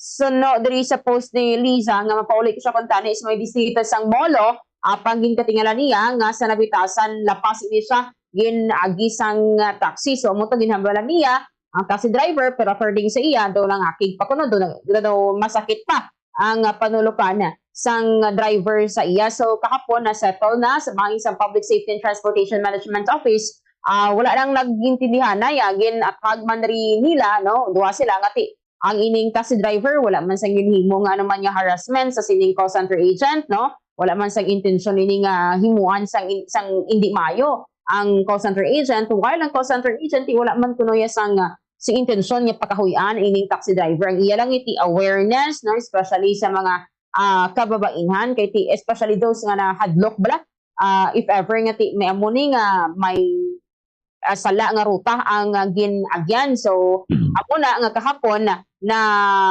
So no diri sa post ni Liza nga mapauli ko siya kuntana is may distrito sang Molo apang ginkatingala niya nga sa nabitasan lapas ini siya ginagi sang taxi. So mo to ginhambalan niya ang taxi driver pero according sa iya daw lang akig pa kuno daw masakit pa ang panulukan sang driver sa iya. So kahapon na settle na sa mga isang Public Safety and Transportation Management Office. Wala nang nagintindihan na yagin at hagman rin nila no duha sila ngati ang ining taxi driver wala man sang ginhimo nga naman nga harassment sa sining call center agent no. Wala man sang intensyon ini nga himuan sang hindi mayo ang call center agent while ang call center agent wala man kuno ya sang si intensyon niya pakahuyan ining taxi driver ang iya lang iti awareness no especially sa mga kababainhan kay ti especially those nga na hadlok bala if ever nga ti may amuni nga may sala nga ruta ang ginagyan. So ako na nga kahapon na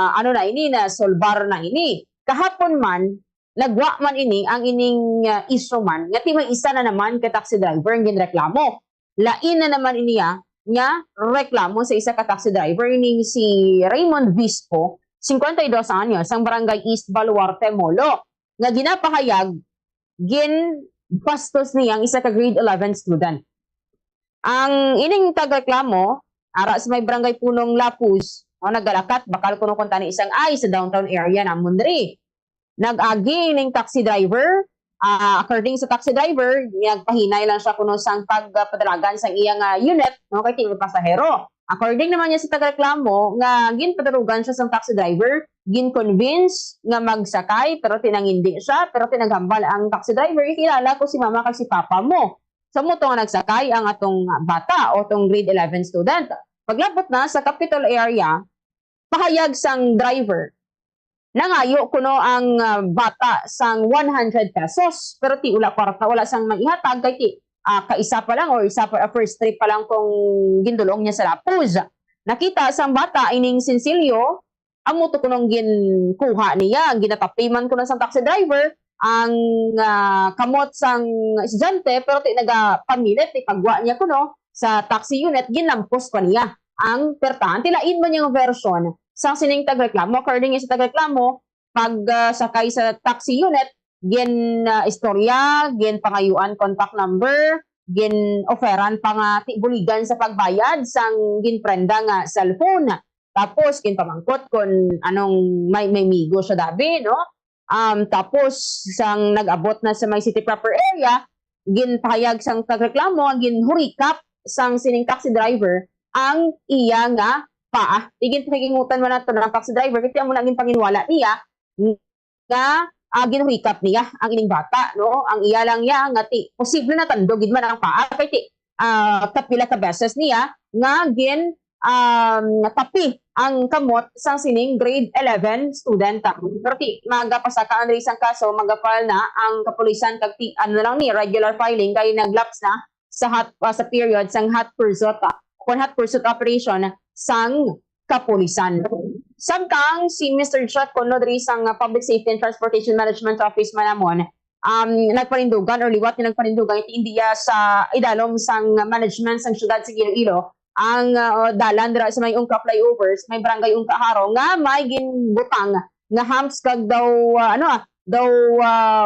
ano na ini na solbar na ini kahapon man nagwa man ini ang ining issue man nga ti may isa na naman ka taxi driver ang ginreklamo. Lain na naman iniya nga reklamo sa isa ka taxi driver ining si Raymond Vispo, 52 anyos, ang barangay East Baluarte, Molo, nga ginapahayag ginbastos niya ang isa ka grade 11 student. Ang ining tagreklamo ara sa may barangay Punong Lapus, nagalakat bakal kuno kuntani isang ay sa downtown area namon diri. Nag-agi ning taxi driver, according sa taxi driver, nagpahinay lang siya kuno sang pagpadalagan sang iyang unit no kay tingog pasahero. According naman niya sa tagareklamo nga ginpadarugan siya sang taxi driver, gin-convince nga magsakay pero tinangindi siya, pero tinaghambal ang taxi driver, kilala ko si mama kag si papa mo. Sa mo nga nagsakay ang atong bata o tong grade 11 student. Paglabot na sa capital area, pahayag sang driver nangayo kuno ang bata sang 100 pesos pero ti ula kwarta wala sang maihatag kay ti kaisa pa lang or isa pa first trip pa lang kung gindulong niya sa Lapuz. Nakita sang bata ining Sincilio amo to kunong ginkuha niya ginatapi man kuno sang taxi driver ang kamot sang estudyante pero ti nagapamilit ti pagwa niya kuno sa taxi unit ginampos pa niya ang pertahan tilain man yung version sa sining tagreklamo. According sa tagreklamo, pag sakay sa taxi unit, gin istorya, gin pangayuan contact number, gin offeran pa nga buligan sa pagbayad sang ginprenda nga cellphone. Tapos gin pamangkot kung anong may migo siya dabi, no? Tapos sang nag-abot na sa may city proper area, gin pahayag sang tagreklamo, gin hurikap sang sining taxi driver ang iya nga paa. Igin pakingutan man nato ng taxi driver kasi amo naging panginwala niya nga ginuhikap niya ang ining bata, no? Ang iya lang niya nga ti posible na tandogid man ang paa kay ti kapila ka beses niya nga gin tapi ang kamot sang sining grade 11 student. Pero ti magapasakaan rin isang kaso, magapal na ang kapulisan kag ti ano lang ni regular filing kay naglaps na sa period sang hot pursuit operation sang kapulisan. Samtang si Mr. Chuck Conodri sang Public Safety and Transportation Management Office manamon nagpanindugan or liwat nga nagpanindugan iti India sa idalom sang management sang syudad sa Iloilo ang dalan dira sa may Ungka flyovers, may barangay Ungka Haro nga may ginbutang nga humps kag daw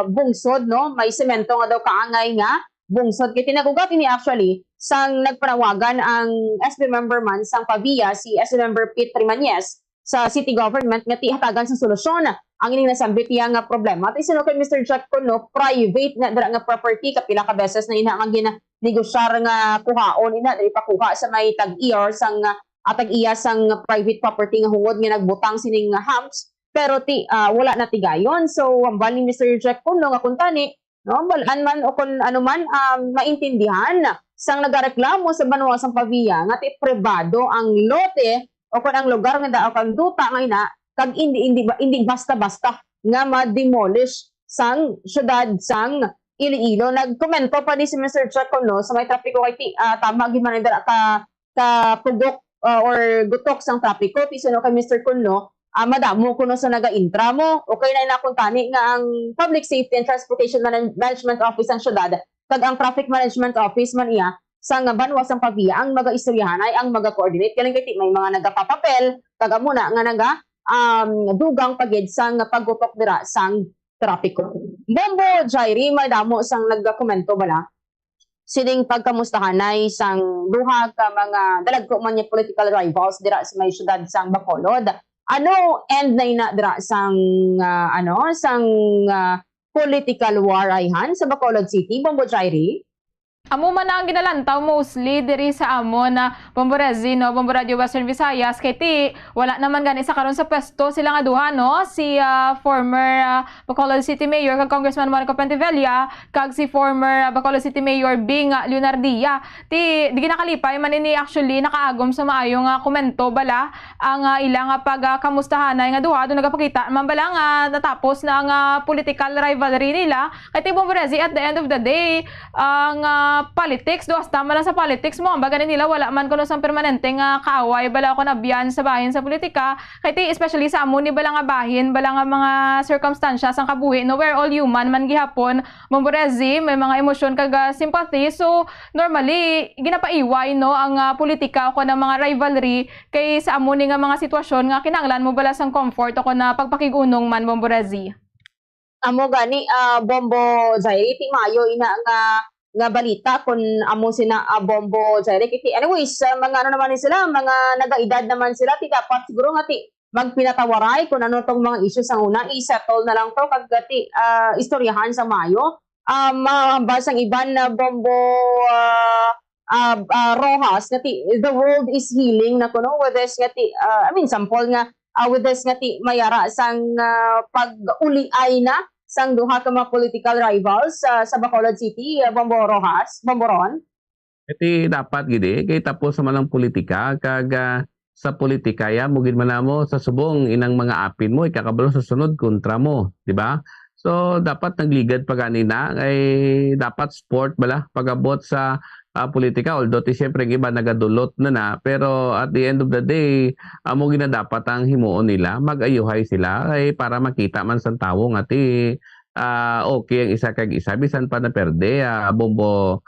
bungsod, no? May semento nga daw kaangay nga bungsod. Kaya tinagugat ini actually sang nagpanawagan ang SB member man sang Pavia, si SB member Pete Rimañez sa city government nga hatagan sa solusyon ang ining nasambit iya nga problema. At isino kay Mr. Jack Cono, private na dira nga property kapila ka beses na ina nga ginanegosyar nga kuhaon ina diri pa kuha sa may tag-ER sang tag-iya sang private property nga hungod nga nagbutang sining humps pero wala na tigayon. So ang bali ni Mr. Jack Cono nga kuntani, no, balaan man o kung ano man maintindihan sang nagareklamo sa Banwa sang Pavia nga ti pribado ang lote o kung ang lugar nga dao kang duta nga ina kag hindi basta-basta nga ma-demolish sang syudad sang Iloilo. Nagkomento pa ni si Mr. Chacono sa may trapiko kay tama gid man dira ka pugok or gutok sang trapiko ti suno kay Mr. Cono madamo kuno sa naga-intra mo. Okay na nakuntani nga ang Public Safety and Transportation Management Office ang syudad kag ang Traffic Management Office man iya sang Banwa sang Pavia ang maga-istoryahan ay ang maga-coordinate kay may mga nagapapapel kag amo na nga dugang pagid sang paggutok dira sang trapiko. Bombo Jairi madamo sang nagkomento bala sining pagkamustahanay sang duha ka mga dalagko man niya political rivals dira sa may syudad sang Bacolod. Ano end na dira sang political war ayhan sa Bacolod City, Bombo Jairi? Amo man ang ginalantaw mostly diri sa amo na Bomborezi, no, Bombo Radio Western Visayas kay ti wala naman gani sa karon sa pwesto sila nga duha, no, si former Bacolod City Mayor kag Congressman Monica Pentevella kag si former Bacolod City Mayor Bing Leonardia. Ti di ginakalipay man ini actually nakaagom sa maayong komento bala ang ilang pagkamustahanay nga duha do nagapakita man bala nga natapos na ang political rivalry nila kay ti Bomborezi at the end of the day ang politics, do tama lang sa politics mo. Baga nila wala man kuno sang permanente nga kaaway bala ko nabiyan sa bahin sa politika. Kay especially sa amo ni bala nga bahin, bala nga mga circumstances sang kabuhi, no, we're all human man gihapon. Bomborezi may mga emosyon kag sympathy. So normally ginapaiway, no, ang politika ko na mga rivalry kay sa amo ni nga mga sitwasyon nga kinahanglan mo bala sang comfort ako na pagpakigunong man, Bomborezi. Amo gani Bombo Jairi ti mayo ina nga balita kung amo sina Bombo Jairi. Anyways, mga ano naman sila, mga nagaedad naman sila, ti dapat siguro nga ti magpinatawaray kung ano tong mga issues ang una, i-settle na lang to kag ti istoryahan sa mayo. Basang iban na Bombo Rojas nga ti the world is healing na kuno with this nga ti sample nga with this nga ti mayara sang pag-uliay na sang duha ka mga political rivals sa Bacolod City, Bombo Rojas, Bomboron. Iti dapat gidi kay tapos naman ang politika kag sa politika ya mugid man namo sa subong inang mga apin mo ikakabalo sa sunod kontra mo, di ba? So dapat nagligad pa ganina ay dapat sport bala pagabot sa politika, although siyempre iba nagadulot na pero at the end of the day amo gina dapat ang himuon nila mag-ayuhay sila ay para makita man sa tawo nga ti okay ang isa kag isa bisan pa na perde Bombo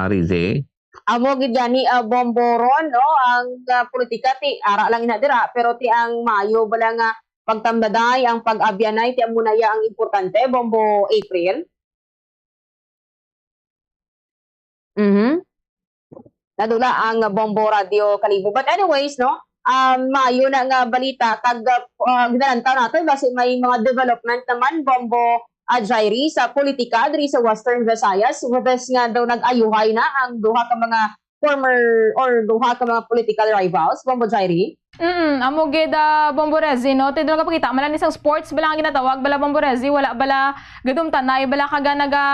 Rize. Amo gid gani bomboron no ang politika ti ara lang ina dira pero ti ang mayo bala nga pagtamdaday ang pag-abyanay ti amo na ya ang importante bombo April. Nadula ang Bombo Radio Kalibo. But anyways, no, maayo na nga balita kag ginalantaw natin kasi may mga development naman Bombo Jairi sa politika diri sa Western Visayas. Wabes nga daw nag-ayuhay na ang duha ka mga former or duha ka mga political rivals, Bombo Jairi. Amo gid Bombo Rezi no tidro nga pakita man isang sports bala nga ginatawag bala Bombo Rezi wala bala gadum tanay bala kaga naga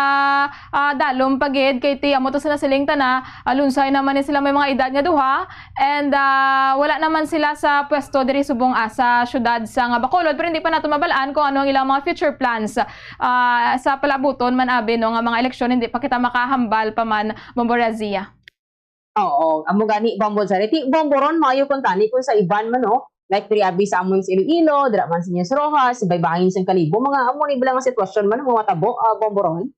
dalom pagid kay ti amo to sila siling tana alunsay naman ni sila may mga edad nga duha and wala naman sila sa pwesto diri subong sa syudad sa nga Bacolod pero hindi pa nato mabalaan kung ano ang ilang mga future plans sa palabuton man abi no nga mga eleksyon hindi pa kita makahambal pa man Bombo Rezi. Oo, amo gani Bombo Charity. Bomboron maayo kun tani kun sa iban man no. Like diri abi sa amon sa Iloilo, dira man sa Nias Rojas, baybahin sa Kalibo, mga amo ni bilang sitwasyon man mga tabo Bomboron.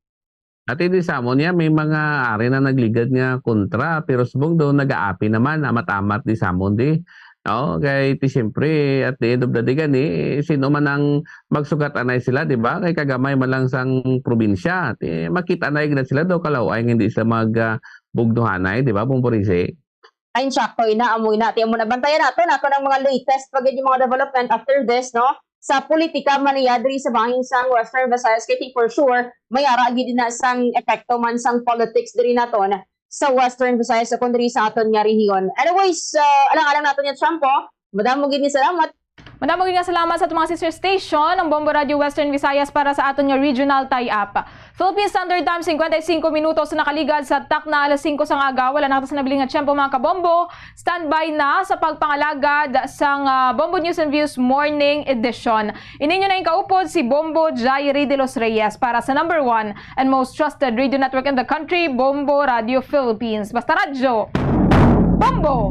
At hindi sa amon niya may mga ari na nagligad nga kontra pero subong daw nag-aapi naman amat-amat di sa amon di. No, kay ti siyempre at the end of the day gani sino man ang magsugat anay sila di ba? Kay kagamay man lang sang probinsya. Ti makita na igna sila daw kalaw ay hindi sila mag bugduhanay, di ba, Bombo Rezi? Ay, sakto, inaamoy natin. Amo na bantayan natin ako ng mga latest pag yung mga development after this, no? Sa politika maniya, diri sa bahin sang Western Visayas, kaya for sure, may aragi din na sang epekto man sang politics diri naton sa Western Visayas, kung diri sa aton nga rehiyon. Anyways, alang-alang natin yung Trumpo. Madam mo gini salamat. Madam nga salamat sa mga sister station ng Bombo Radio Western Visayas para sa aton nga regional tie-up. Philippine Standard Time 55 minutos na nakaligad sa takna alas 5 sang aga. Wala na sa nabiling nga tiyempo mga kabombo. Standby na sa pagpangalagad sang Bombo News and Views Morning Edition. Ininyo na yung kaupod si Bombo Jairi de los Reyes para sa number 1 and most trusted radio network in the country, Bombo Radio Philippines. Basta radyo, Bombo!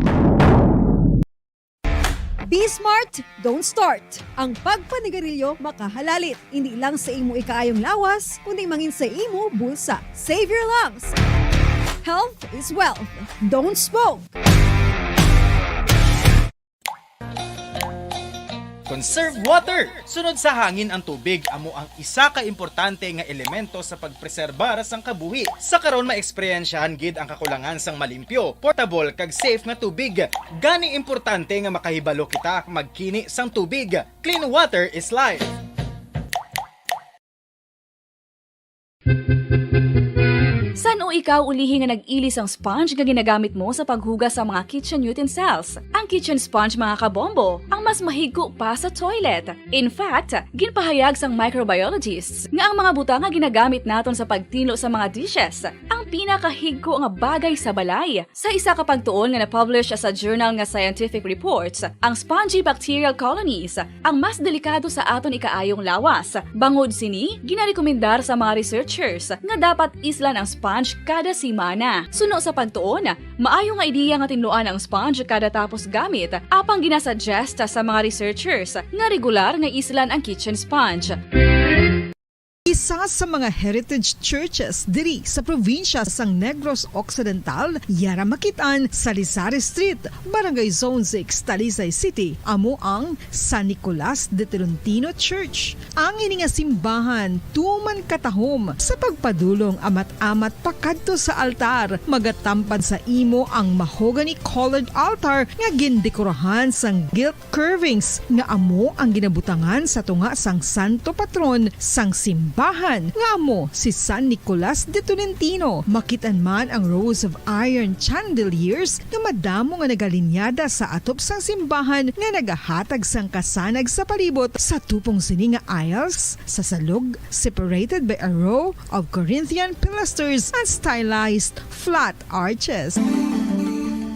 Be smart, don't start. Ang pagpanigarilyo makahalalit. Hindi lang sa imo ikaayong lawas, kundi mangin sa imo bulsa. Save your lungs. Health is wealth. Don't smoke. Conserve water! Sunod sa hangin ang tubig amo ang isa ka importante nga elemento sa pagpreserbar sang kabuhi. Sa karon maeksperiensyahan gid ang kakulangan sang malimpyo, portable kag safe nga tubig. Gani importante nga makahibalo kita magkini sang tubig. Clean water is life. San o ikaw ulihi nga nag-ilis ang sponge nga ginagamit mo sa paghugas sa mga kitchen utensils? Ang kitchen sponge mga kabombo, ang mas mahigko pa sa toilet. In fact, ginpahayag sang microbiologists nga ang mga butang nga ginagamit naton sa pagtilo sa mga dishes ang pinakahigko nga bagay sa balay. Sa isa ka pagtuon nga na-publish sa journal nga Scientific Reports, ang spongy bacterial colonies ang mas delikado sa aton ikaayong lawas. Bangod sini, ginarekomendar sa mga researchers nga dapat islan ang sponge kada simana. Suno sa pagtuon, maayo nga ideya nga tinluan ang sponge kada tapos gamit, apang ginasuggest sa mga researchers nga regular nga islan ang kitchen sponge. Isa sa mga heritage churches diri sa probinsya sang Negros Occidental, yara makitaan sa Rizal Street, Barangay Zone 6, Talisay City, amo ang San Nicolas de Tolentino Church. Ang ini nga simbahan tuman katahom sa pagpadulong amat-amat pakadto sa altar, magatampad sa imo ang mahogany colored altar nga gindekorahan sang gilt curvings nga amo ang ginabutangan sa tunga sang santo patron sang simbahan. Nga mo si San Nicolas de Tolentino. Makitan man ang rows of iron chandeliers nga madamo nga nagalinyada sa atop sang simbahan nga nagahatag sang kasanag sa palibot sa tupong sini nga aisles sa salog, separated by a row of Corinthian pilasters and stylized flat arches.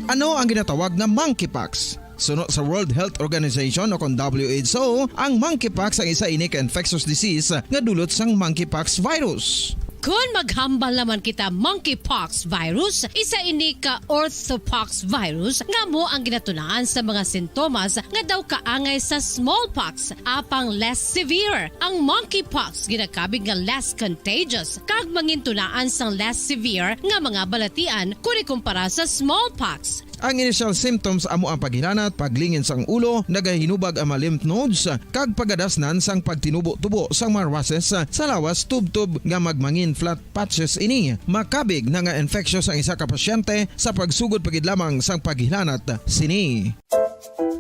Ano ang ginatawag na monkeypox? Suno sa World Health Organization o kung WHO, ang monkeypox ang isa ini ka infectious disease nga dulot sang monkeypox virus. Kung maghambal naman kita monkeypox virus, isa ini ka orthopox virus nga mo ang ginatunaan sa mga sintomas nga daw kaangay sa smallpox apang less severe. Ang monkeypox ginakabig nga less contagious kag mangintunaan sang less severe nga mga balatian kung ikumpara sa smallpox. Ang initial symptoms amo ang paghinanat, paglingin sang ulo, nagahinubag ang mga lymph nodes, kag pagadasnan sang pagtinubo-tubo sang mga rashes sa lawas tub-tub nga magmangin flat patches ini. Makabig na nga infectious ang isa ka pasyente sa pagsugod pagid lamang sang paghinanat sini.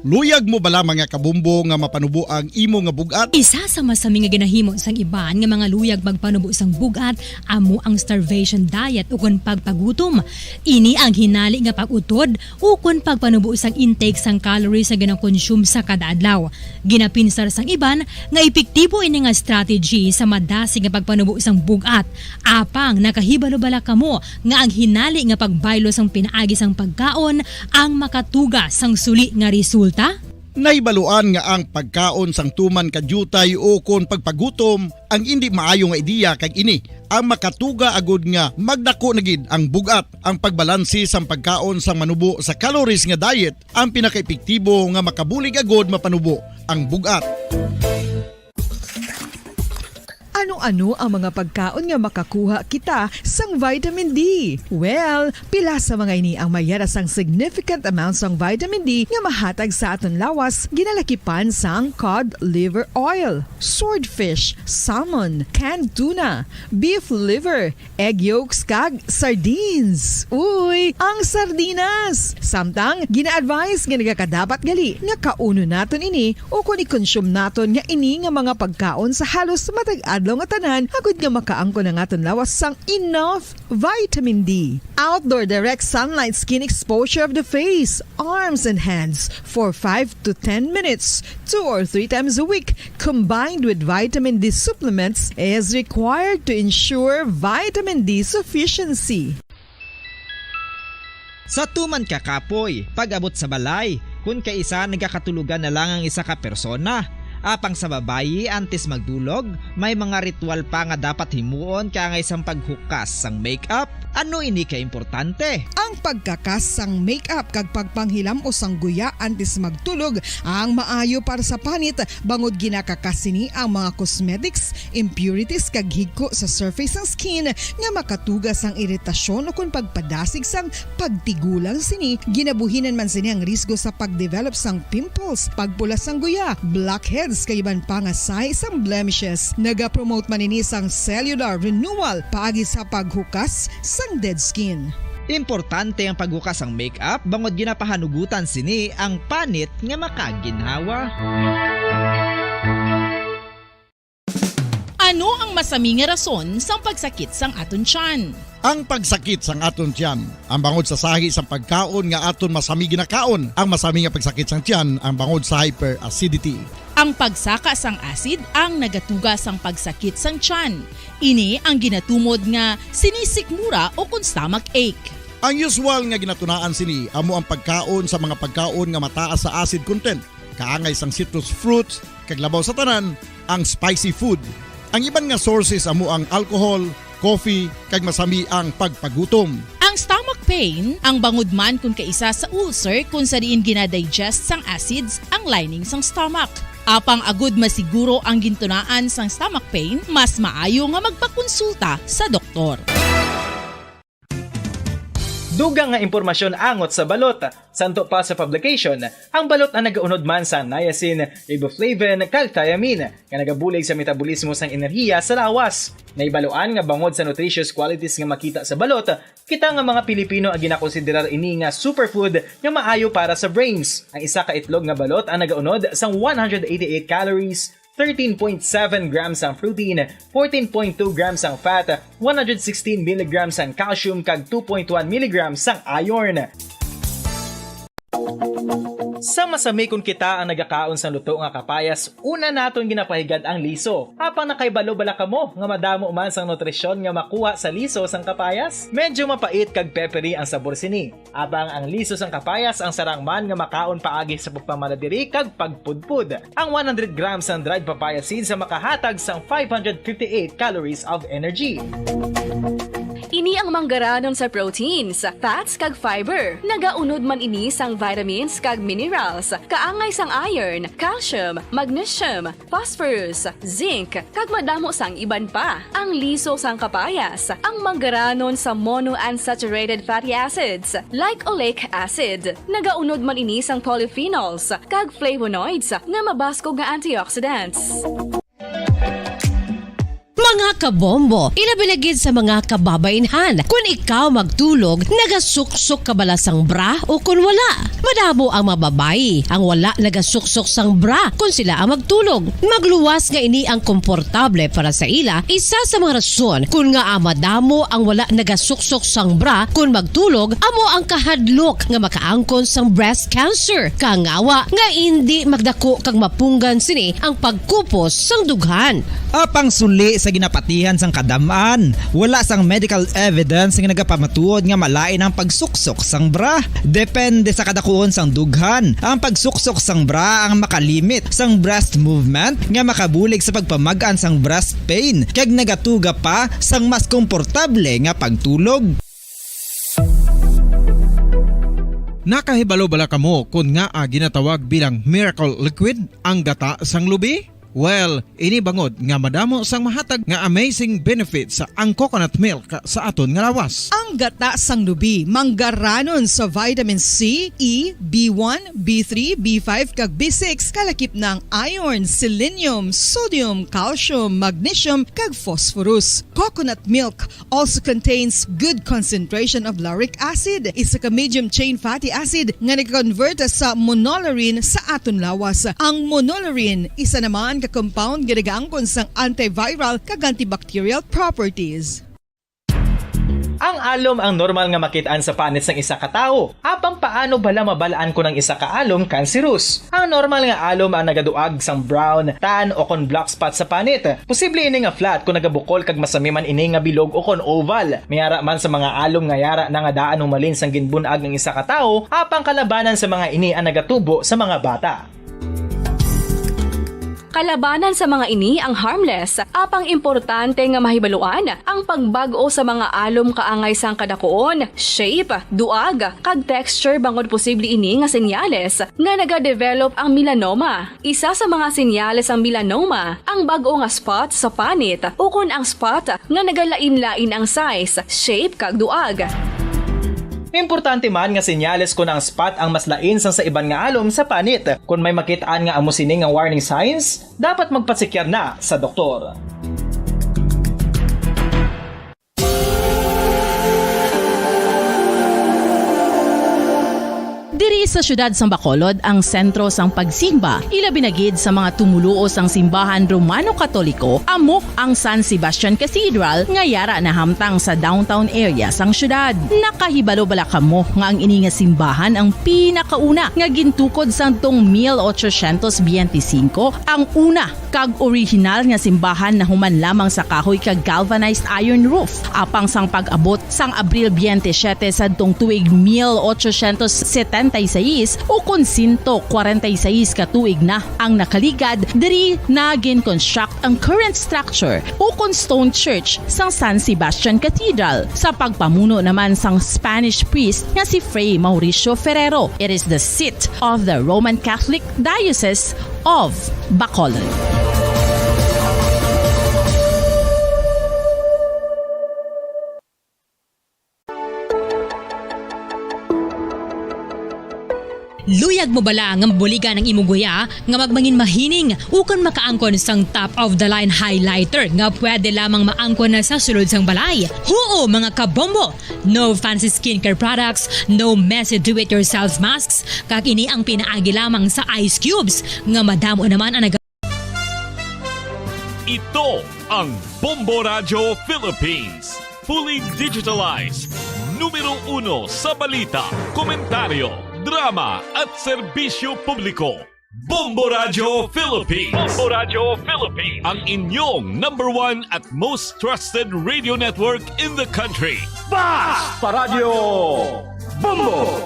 Luyag mo bala mga kabumbo nga mapanubo ang imo nga bugat? Isa sa masami nga ginahimo sang iban nga mga luyag magpanubo sang bugat amo ang starvation diet ukon pagpagutom. Ini ang hinali nga pag-utod ukon pagpanubo sang intake sang calories sa ginakonsume sa kada adlaw. Ginapinsar sang iban nga epektibo ini nga strategy sa madasig nga pagpanubo sang bugat. Apang nakahibalo-bala kamo nga ang hinali nga pagbaylo sang pinaagi sang pagkaon ang makatuga sang suli nga resulta. Naibaluan nga ang pagkaon sang tuman kadyutay o kon pagpagutom ang hindi maayo nga ideya kag ini ang makatuga agud nga magdako na gid ang bugat. Ang pagbalansi sang pagkaon sang manubo sa calories nga diet ang pinakaepektibo nga makabulig agud mapanubo ang bugat. Ano-ano ang mga pagkaon nga makakuha kita sang vitamin D? Well, pila sa mga ini ang mayara sang significant amount sang vitamin D nga mahatag sa aton lawas ginalakipan sang cod liver oil, swordfish, salmon, canned tuna, beef liver, egg yolks kag sardines. Uy, ang sardinas! Samtang gina-advise nga nagakadapat gali nga kauno naton ini o kung i-consume naton nga ini nga mga pagkaon sa halos matag adlaw nga tanan agud nga makaangko na aton lawas sang enough vitamin D. Outdoor direct sunlight skin exposure of the face, arms and hands for 5 to 10 minutes 2 or 3 times a week combined with vitamin D supplements is required to ensure vitamin D sufficiency. Sa tuman ka kapoy, pag-abot sa balay, kung kaisa nagakatulugan na lang ang isa ka persona. Apang sa babayi antes magdulog, may mga ritual pa nga dapat himuon kangay sang paghukas sang makeup. Ano ini ka importante? Ang pagkakas sang makeup kag pagpanghilam o sang guya antes magtulog ang maayo para sa panit bangod ginakakasini ang mga cosmetics, impurities kag higko sa surface sang skin nga makatugas sang iritasyon o kung pagpadasig sang pagtigulang sini. Ginabuhinan man sini ang risgo sa pagdevelop sang pimples, pagpula sang guya, blackheads kay iban pa nga size sang blemishes. Naga-promote man ini sang cellular renewal paagi sa paghukas sang dead skin. Importante ang paghukas ang makeup bangod ginapahanugutan sini ang panit nga makaginhawa. Ano ang masami nga rason sang pagsakit sang aton tiyan? Ang pagsakit sang aton tiyan, ang bangod sa sahi sang pagkaon nga aton masami ginakaon. Ang masami nga pagsakit sang tiyan ang bangod sa hyperacidity. Ang pagsaka sang acid ang nagatuga sang pagsakit sang tiyan. Ini ang ginatumod nga sinisikmura o kung stomach ache. Ang usual nga ginatunaan sini amo ang pagkaon sa mga pagkaon nga mataas sa acid content. Kaangay sang citrus fruits, kag labaw sa tanan, ang spicy food. Ang iban nga sources amo ang alcohol, coffee, kag masami ang pagpagutom. Ang stomach pain, ang bangod man kung kaisa sa ulcer kung sa diin ginadigest sang acids ang lining sang stomach. Apang agud masiguro ang gintunaan sang stomach pain, mas maayo nga magpakonsulta sa doktor. Dugang nga impormasyon angot sa balot. Santo pa sa publication, ang balot na nagaunod man sa niacin, riboflavin, kag thiamine, nga nagabulig sa metabolismo sang enerhiya sa lawas. Naibaluan nga bangod sa nutritious qualities nga makita sa balot, kita nga mga Pilipino ang ginakonsiderar ini nga superfood nga maayo para sa brains. Ang isa ka itlog nga balot ang nagaunod sang 188 calories, 13.7 grams ang protein, 14.2 grams ang fat, 116 mg ang calcium kag 2.1 mg ang iron. Sa masami kung kita ang nagakaon sa luto nga kapayas, una naton ginapahigad ang liso. Apang nakaibalo bala kamo nga madamo man sang nutrisyon nga makuha sa liso sang kapayas. Medyo mapait kag peppery ang sabor sini. Abang ang liso sang kapayas ang sarang man nga makaon paagi sa pagpamaladiri kag pagpudpud. Ang 100 grams ng dried papaya seeds sa makahatag sang 558 calories of energy. Ini ang manggaranon sa proteins, fats kag fiber. Nagaunod man ini sang vitamins kag minerals, kaangay sang iron, calcium, magnesium, phosphorus, zinc, kag madamo sang iban pa. Ang liso sang kapayas, ang manggaranon sa monounsaturated fatty acids like oleic acid. Nagaunod man ini sang polyphenols kag flavonoids nga mabaskog nga antioxidants. Mga kabombo, ilabilagid sa mga kababainhan. Kung ikaw magtulog, nagasuksok ka bala sang bra o kung wala. Madamo ang mababayi, ang wala nagasuksok sang bra kung sila ang magtulog. Magluwas nga ini ang komportable para sa ila, isa sa mga rason kung nga madamo ang wala nagasuksok sang bra kung magtulog, amo ang kahadlok nga makaangkon sang breast cancer. Kangawa nga hindi magdako kag mapunggan sini ang pagkupos sang dughan. Apang suli sa ginapatihan sang kadamaan, wala sang medical evidence nga nagapamatuod nga malain ang pagsuksok sang bra. Depende sa kadakuon sang dughan. Ang pagsuksok sang bra ang makalimit sang breast movement nga makabulig sa pagpamagaan sang breast pain kag nagatuga pa sang mas komportable nga pagtulog. Nakahibalo bala kamo kung nga ginatawag bilang miracle liquid ang gata sang lubi? Well, ini bangod nga madamo sang mahatag nga amazing benefits sa ang coconut milk sa aton nga lawas. Ang gata sang lubi manggaranon sa vitamin C, E, B1, B3, B5 kag B6 kalakip ng iron, selenium, sodium, calcium, magnesium kag phosphorus. Coconut milk also contains good concentration of lauric acid, isa ka medium chain fatty acid nga nag-convert sa monolarin sa aton lawas. Ang monolarin isa naman ka-compound ginagaangkon sang antiviral kag antibacterial properties. Ang alom ang normal nga makitaan sa panit sang isa ka tawo. Apang paano bala mabalaan ko ng isa ka alom cancerous? Ang normal nga alom ang nagaduag sang brown, tan o kon black spot sa panit. Posible ini nga flat kung nagabukol kag masami man ini nga bilog o kon oval. Mayara man sa mga alom nga yara na nga daan humalin sang ginbunag ng isa ka tawo, apang kalabanan sa mga ini ang nagatubo sa mga bata. Kalabanan sa mga ini ang harmless, apang importante nga mahibaluan ang pagbago sa mga alom kaangay sang kadakuon, shape, duag, kag texture bangod posible ini nga senyales nga nagadevelop ang melanoma. Isa sa mga senyales ang melanoma, ang bag-o nga spot sa panit o kun ang spot nga nagalain-lain ang size, shape kag duag. Importante man nga senyales kung ang spot ang mas lain sang sa iban nga alom sa panit. Kung may makitaan nga amo sini nga warning signs, dapat magpasikyar na sa doktor. Diri sa syudad sang Bacolod ang sentro sang pagsimba, ilabinagid sa mga tumuluo sang simbahan Romano-Katoliko, amo ang San Sebastian Cathedral nga yara na hamtang sa downtown area sang syudad. Nakahibalo bala kamo nga ang ini nga simbahan ang pinakauna nga gintukod sang tong 1825, ang una kag original nga simbahan na human lamang sa kahoy kag galvanized iron roof. Apang sang pag-abot sang Abril 27 sadtong tuig 1876 o kun 146 ka tuig na ang nakaligad, diri na gin-construct ang current structure o kun stone church sang San Sebastian Cathedral sa pagpamuno naman sang Spanish priest nga si Fray Mauricio Ferrero. It is the seat of the Roman Catholic Diocese of Bacolod. Luyag mo bala nga buligan ng imong guya nga magmangin mahining ukon makaangkon sang top of the line highlighter nga pwede lamang maangkon na sa sulod sang balay. Huo mga kabombo! No fancy skincare products, no messy do-it-yourself masks, kag ini ang pinaagi lamang sa ice cubes nga madamo naman ang Ito ang Bombo Radio Philippines. Fully digitalized. Numero 1 sa balita, komentaryo, drama at serbisyo publiko. Bombo Radio Philippines. Bombo Radio Philippines. Ang inyong #1 at most trusted radio network in the country. Basta Radio Bombo!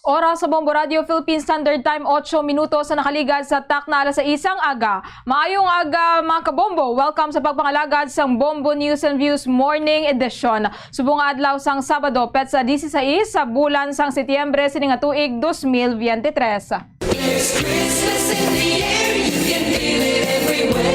Oras sa Bombo Radio Philippines Standard Time, 8 minutos sa nakaligad sa tak na alas 6 aga. Maayong aga mga kabombo. Welcome sa pagpangalagad sa Bombo News and Views Morning Edition. Subong adlaw sang Sabado, petsa 16 sa bulan sang Setyembre sining tuig 2023. There's Christmas in the air, you can feel it everywhere.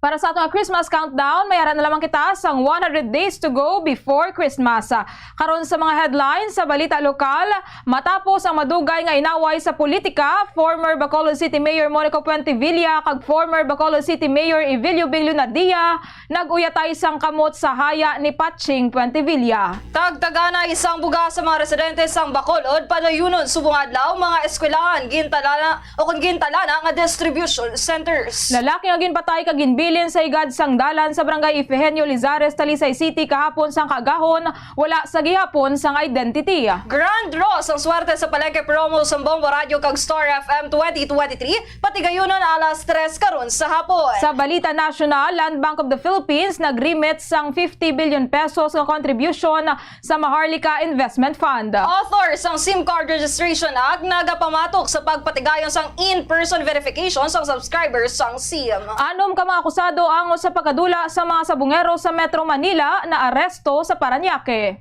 Para sa atong Christmas countdown, mayara na lamang kita sang 100 days to go before Christmas. Karon sa mga headlines sa balita lokal, matapos ang madugay nga inaway sa politika, former Bacolod City Mayor Monico Puentevilla kag former Bacolod City Mayor Evilio Bing Lunardia nag-uyatay sang kamot sa haya ni Patching Puentevilla. Tagtagana isang buga sa mga residente sang Bacolod padayunon subong adlaw mga eskwelahan gintalana o kung gintalana nga distribution centers. Lalaki nga ginpatay kag ginbilin sa igad sang dalan sa barangay Ifehenio Lizares, Talisay City kahapon sang kagahon, wala sa gihapon sang identity. Grand draw sang swerte sa palengke promo sa Bombo Radio kag Star FM 2023 patigayunon alas 3 karon sa hapon. Sa balita national, Land Bank of the Philippines nag-remit sang 50 billion pesos nga contribution sa Maharlika Investment Fund. Author sang SIM Card Registration Act nagapamatok sa pagpatigayon sang in-person verification sang subscribers sang SIM. Anom ka mga akusado ang sa pagkadula sa mga sabungero sa Metro Manila na aresto sa Parañaque.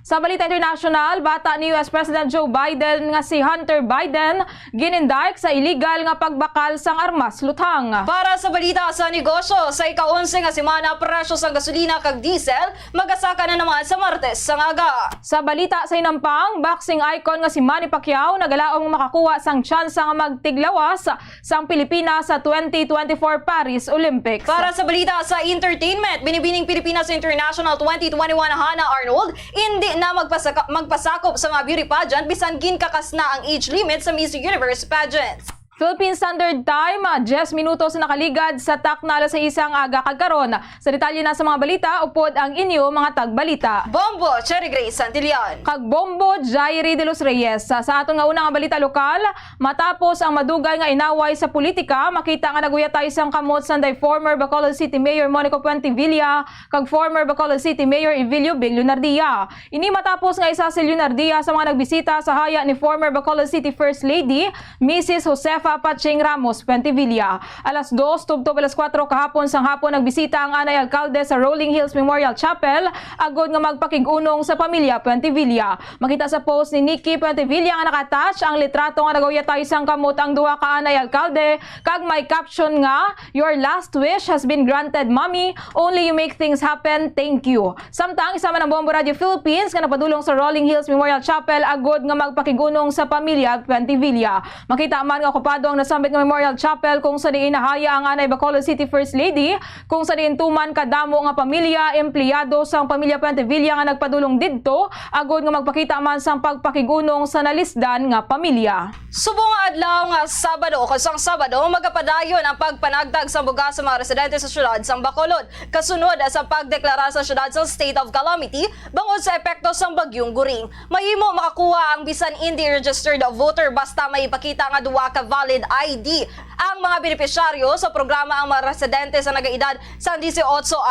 Sa balita international, bata ni US President Joe Biden nga si Hunter Biden ginindaik sa illegal nga pagbakal sang armas luthang. Para sa balita sa negosyo, sa ika-11 nga semana presyo sang gasolina kag diesel magasaka na naman sa Martes sang aga. Sa balita sa inampang, boxing icon nga si Manny Pacquiao nagalaong makakuha sang tsansa nga magtiglawas sang Pilipinas sa 2024 Paris Olympics. Para sa balita sa entertainment, binibining Pilipinas International 2021 Hannah Arnold hindi na magpasakop sa mga beauty pageant bisan ginkakas na ang age limit sa Miss Universe pageants. Philippine Standard Time, 10 minutos na nakaligad sa tak na alas 6 aga kagkaron. Sa detalye na sa mga balita, upod ang inyo mga tagbalita. Bombo, Cherry Grace Santillan. Kag Bombo, Jairi de los Reyes. Sa aton nga unang balita lokal, matapos ang madugay nga inaway sa politika, makita nga naguyatay sang kamot sanday former Bacolod City Mayor Monico Puentevilla kag former Bacolod City Mayor Evilio Bing Lunardia. Ini matapos nga isa si Lunardia sa mga nagbisita sa haya ni former Bacolod City First Lady, Mrs. Josefa Patching Ramos Puentevilla. Alas 2, tubtob alas 4 kahapon sang hapon nagbisita ang anay alkalde sa Rolling Hills Memorial Chapel agod nga magpakig-unong sa pamilya Puentevilla. Makita sa post ni Nikki Puentevilla nga nakatouch ang litrato nga naguyatay sang kamot ang duha ka anay alkalde kag may caption nga, "Your last wish has been granted, mommy. Only you make things happen. Thank you." Samtang isama ng Bombo Radio Philippines nga napadulong sa Rolling Hills Memorial Chapel agod nga magpakig-unong sa pamilya Puentevilla. Makita man nga okupado ang nasambit nga Memorial Chapel kung sa diin nahaya ang anay Bacolod City First Lady, kung sa diin tuman kadamo nga pamilya, empleyado sang pamilya Puentevilla nga nagpadulong didto agod nga magpakita man sang pagpakigunong sa nalisdan nga pamilya. Subong adlaw nga Sabado, kasang Sabado magapadayon ang pagpanagdag sa buga sa mga residente sa syudad sang Bacolod. Kasunod sa pagdeklara sa syudad sa state of calamity bangod sa epekto sang bagyong Guring. Mahimo makakuha ang bisan hindi registered voter basta may ipakita nga duwa ka valid ID. Ang mga benepisyaryo sa programa ang mga residente sa nagaedad sa 18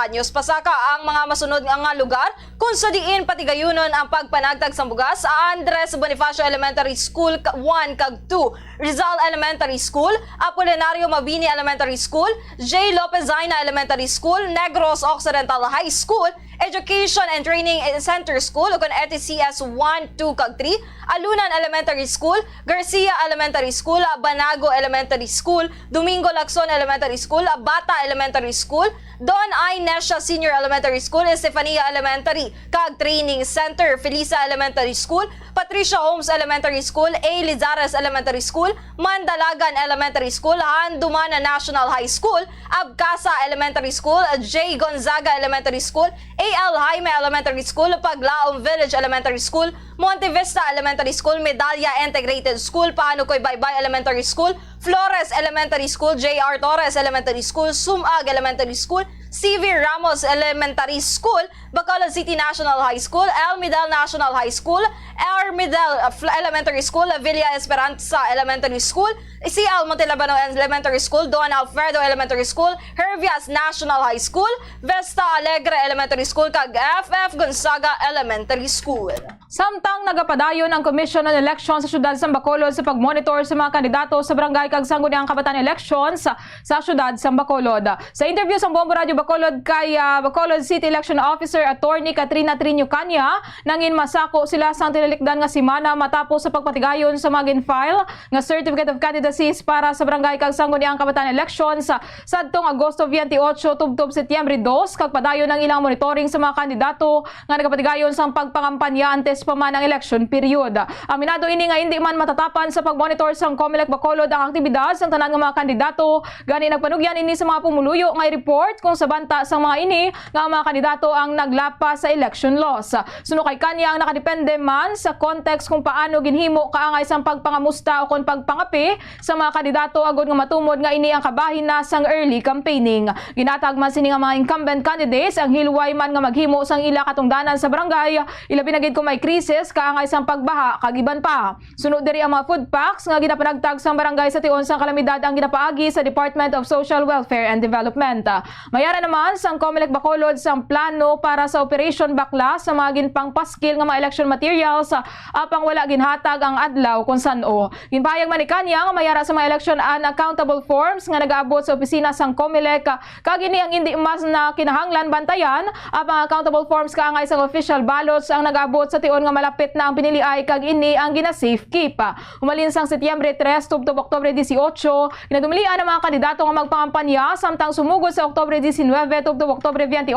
anyos pasaka ang mga masunod nga lugar kung sa diin patigayunon ang pagpanagtag sa bugas sa Andres Bonifacio Elementary School 1 kag 2, Rizal Elementary School, Apolinario Mabini Elementary School, J. Lopezaina Elementary School, Negros Occidental High School, Education and Training Center School o kung ETCS 1, 2 kag 3, Alunan Elementary School, Garcia Elementary School, Banago Elementary School, Domingo Lacson Elementary School, Bata Elementary School, Don I. Nesha Senior Elementary School, Estefania Elementary kag Training Center, Felisa Elementary School, Patricia Holmes Elementary School, A. Lizares Elementary School, Mandalagan Elementary School, Handumana National High School, Abcasa Elementary School, J. Gonzaga Elementary School, A.L. Jaime Elementary School, Paglaom Village Elementary School, Monte Vista Elementary School, Medalla Integrated School, Panukoy Baybay Elementary School, Flores Elementary School, J.R. Torres Elementary School, Sumag Elementary School, CV Ramos Elementary School, Bacolod City National High School, El Medal National High School, El Medal Elementary School, Villa Esperanza Elementary School, CL Montelabano Elementary School, Don Alfredo Elementary School, Hervias National High School, Vesta Alegre Elementary School, kag FF Gonzaga Elementary School. Samtang nagapadayon ang Commission on Elections sa syudad sa Bacolod sa pagmonitor sa mga kandidato sa barangay kag sangguniang kabataan elections sa syudad sa Bacolod. Sa interview sa Bombo Radio Bacolod kay Bacolod City Election Officer Attorney Katrina Trinio Canya, nangin masako sila sa tinilikdan nga semana matapos sa pagpatigayon sa mga file nga Certificate of Candidacies para sa barangay kag sangguniang kabataan elections sadtong Agosto 28 tubtob Setyembre 2 kag padayon ang ilang monitoring sa mga kandidato nga nagapatigayon sa pagpangampanya antes pa man ang election period. Aminado ini nga hindi man matatapan sa pagmonitor sa COMELEC Bacolod ang aktibidad sa tanan nga mga kandidato, gani nagpanugyan ini sa mga pumuluyo nga report kung sa banta sa mga ini nga mga kandidato ang naglapa sa election laws. Suno kay Kanya ang nakadepende man sa context kung paano ginhimo kaangay sa pagpangamusta o kung pagpangapi sa mga kandidato agod nga matumod nga ini ang kabahin na sang early campaigning. Ginatag man sini nga mga incumbent candidates ang hilway man nga maghimo sang ila katungdanan sa barangay, ilabi na gid kung may krisis kaangay sang pagbaha kag iban pa. Sunod diri ang mga food packs nga ginapanagtag sang barangay sa tion sang kalamidad ang ginapaagi sa Department of Social Welfare and Development. Mayara naman sang COMELEC Bacolod sang plano para sa Operation Bakla sa mga ginpang paskil nga mga election materials apang wala ginhatag ang adlaw kung san-o. Ginpahayag man ni Kanya nga mayara sa mga election unaccountable forms nga nagaabot sa opisina sang COMELEC kag ini ang hindi mas na kinahanglan bantayan apang accountable forms kaangay sang official ballots ang nagaabot sa tion nga malapit na ang piniliay kag ini ang gina-safe keep. Umalin sang Setyembre 3 tubtob Oktubre 18, ginadumilian ang mga kandidato nga magpangampanya samtang sumugod sa Oktubre 19 tubtob Oktubre 28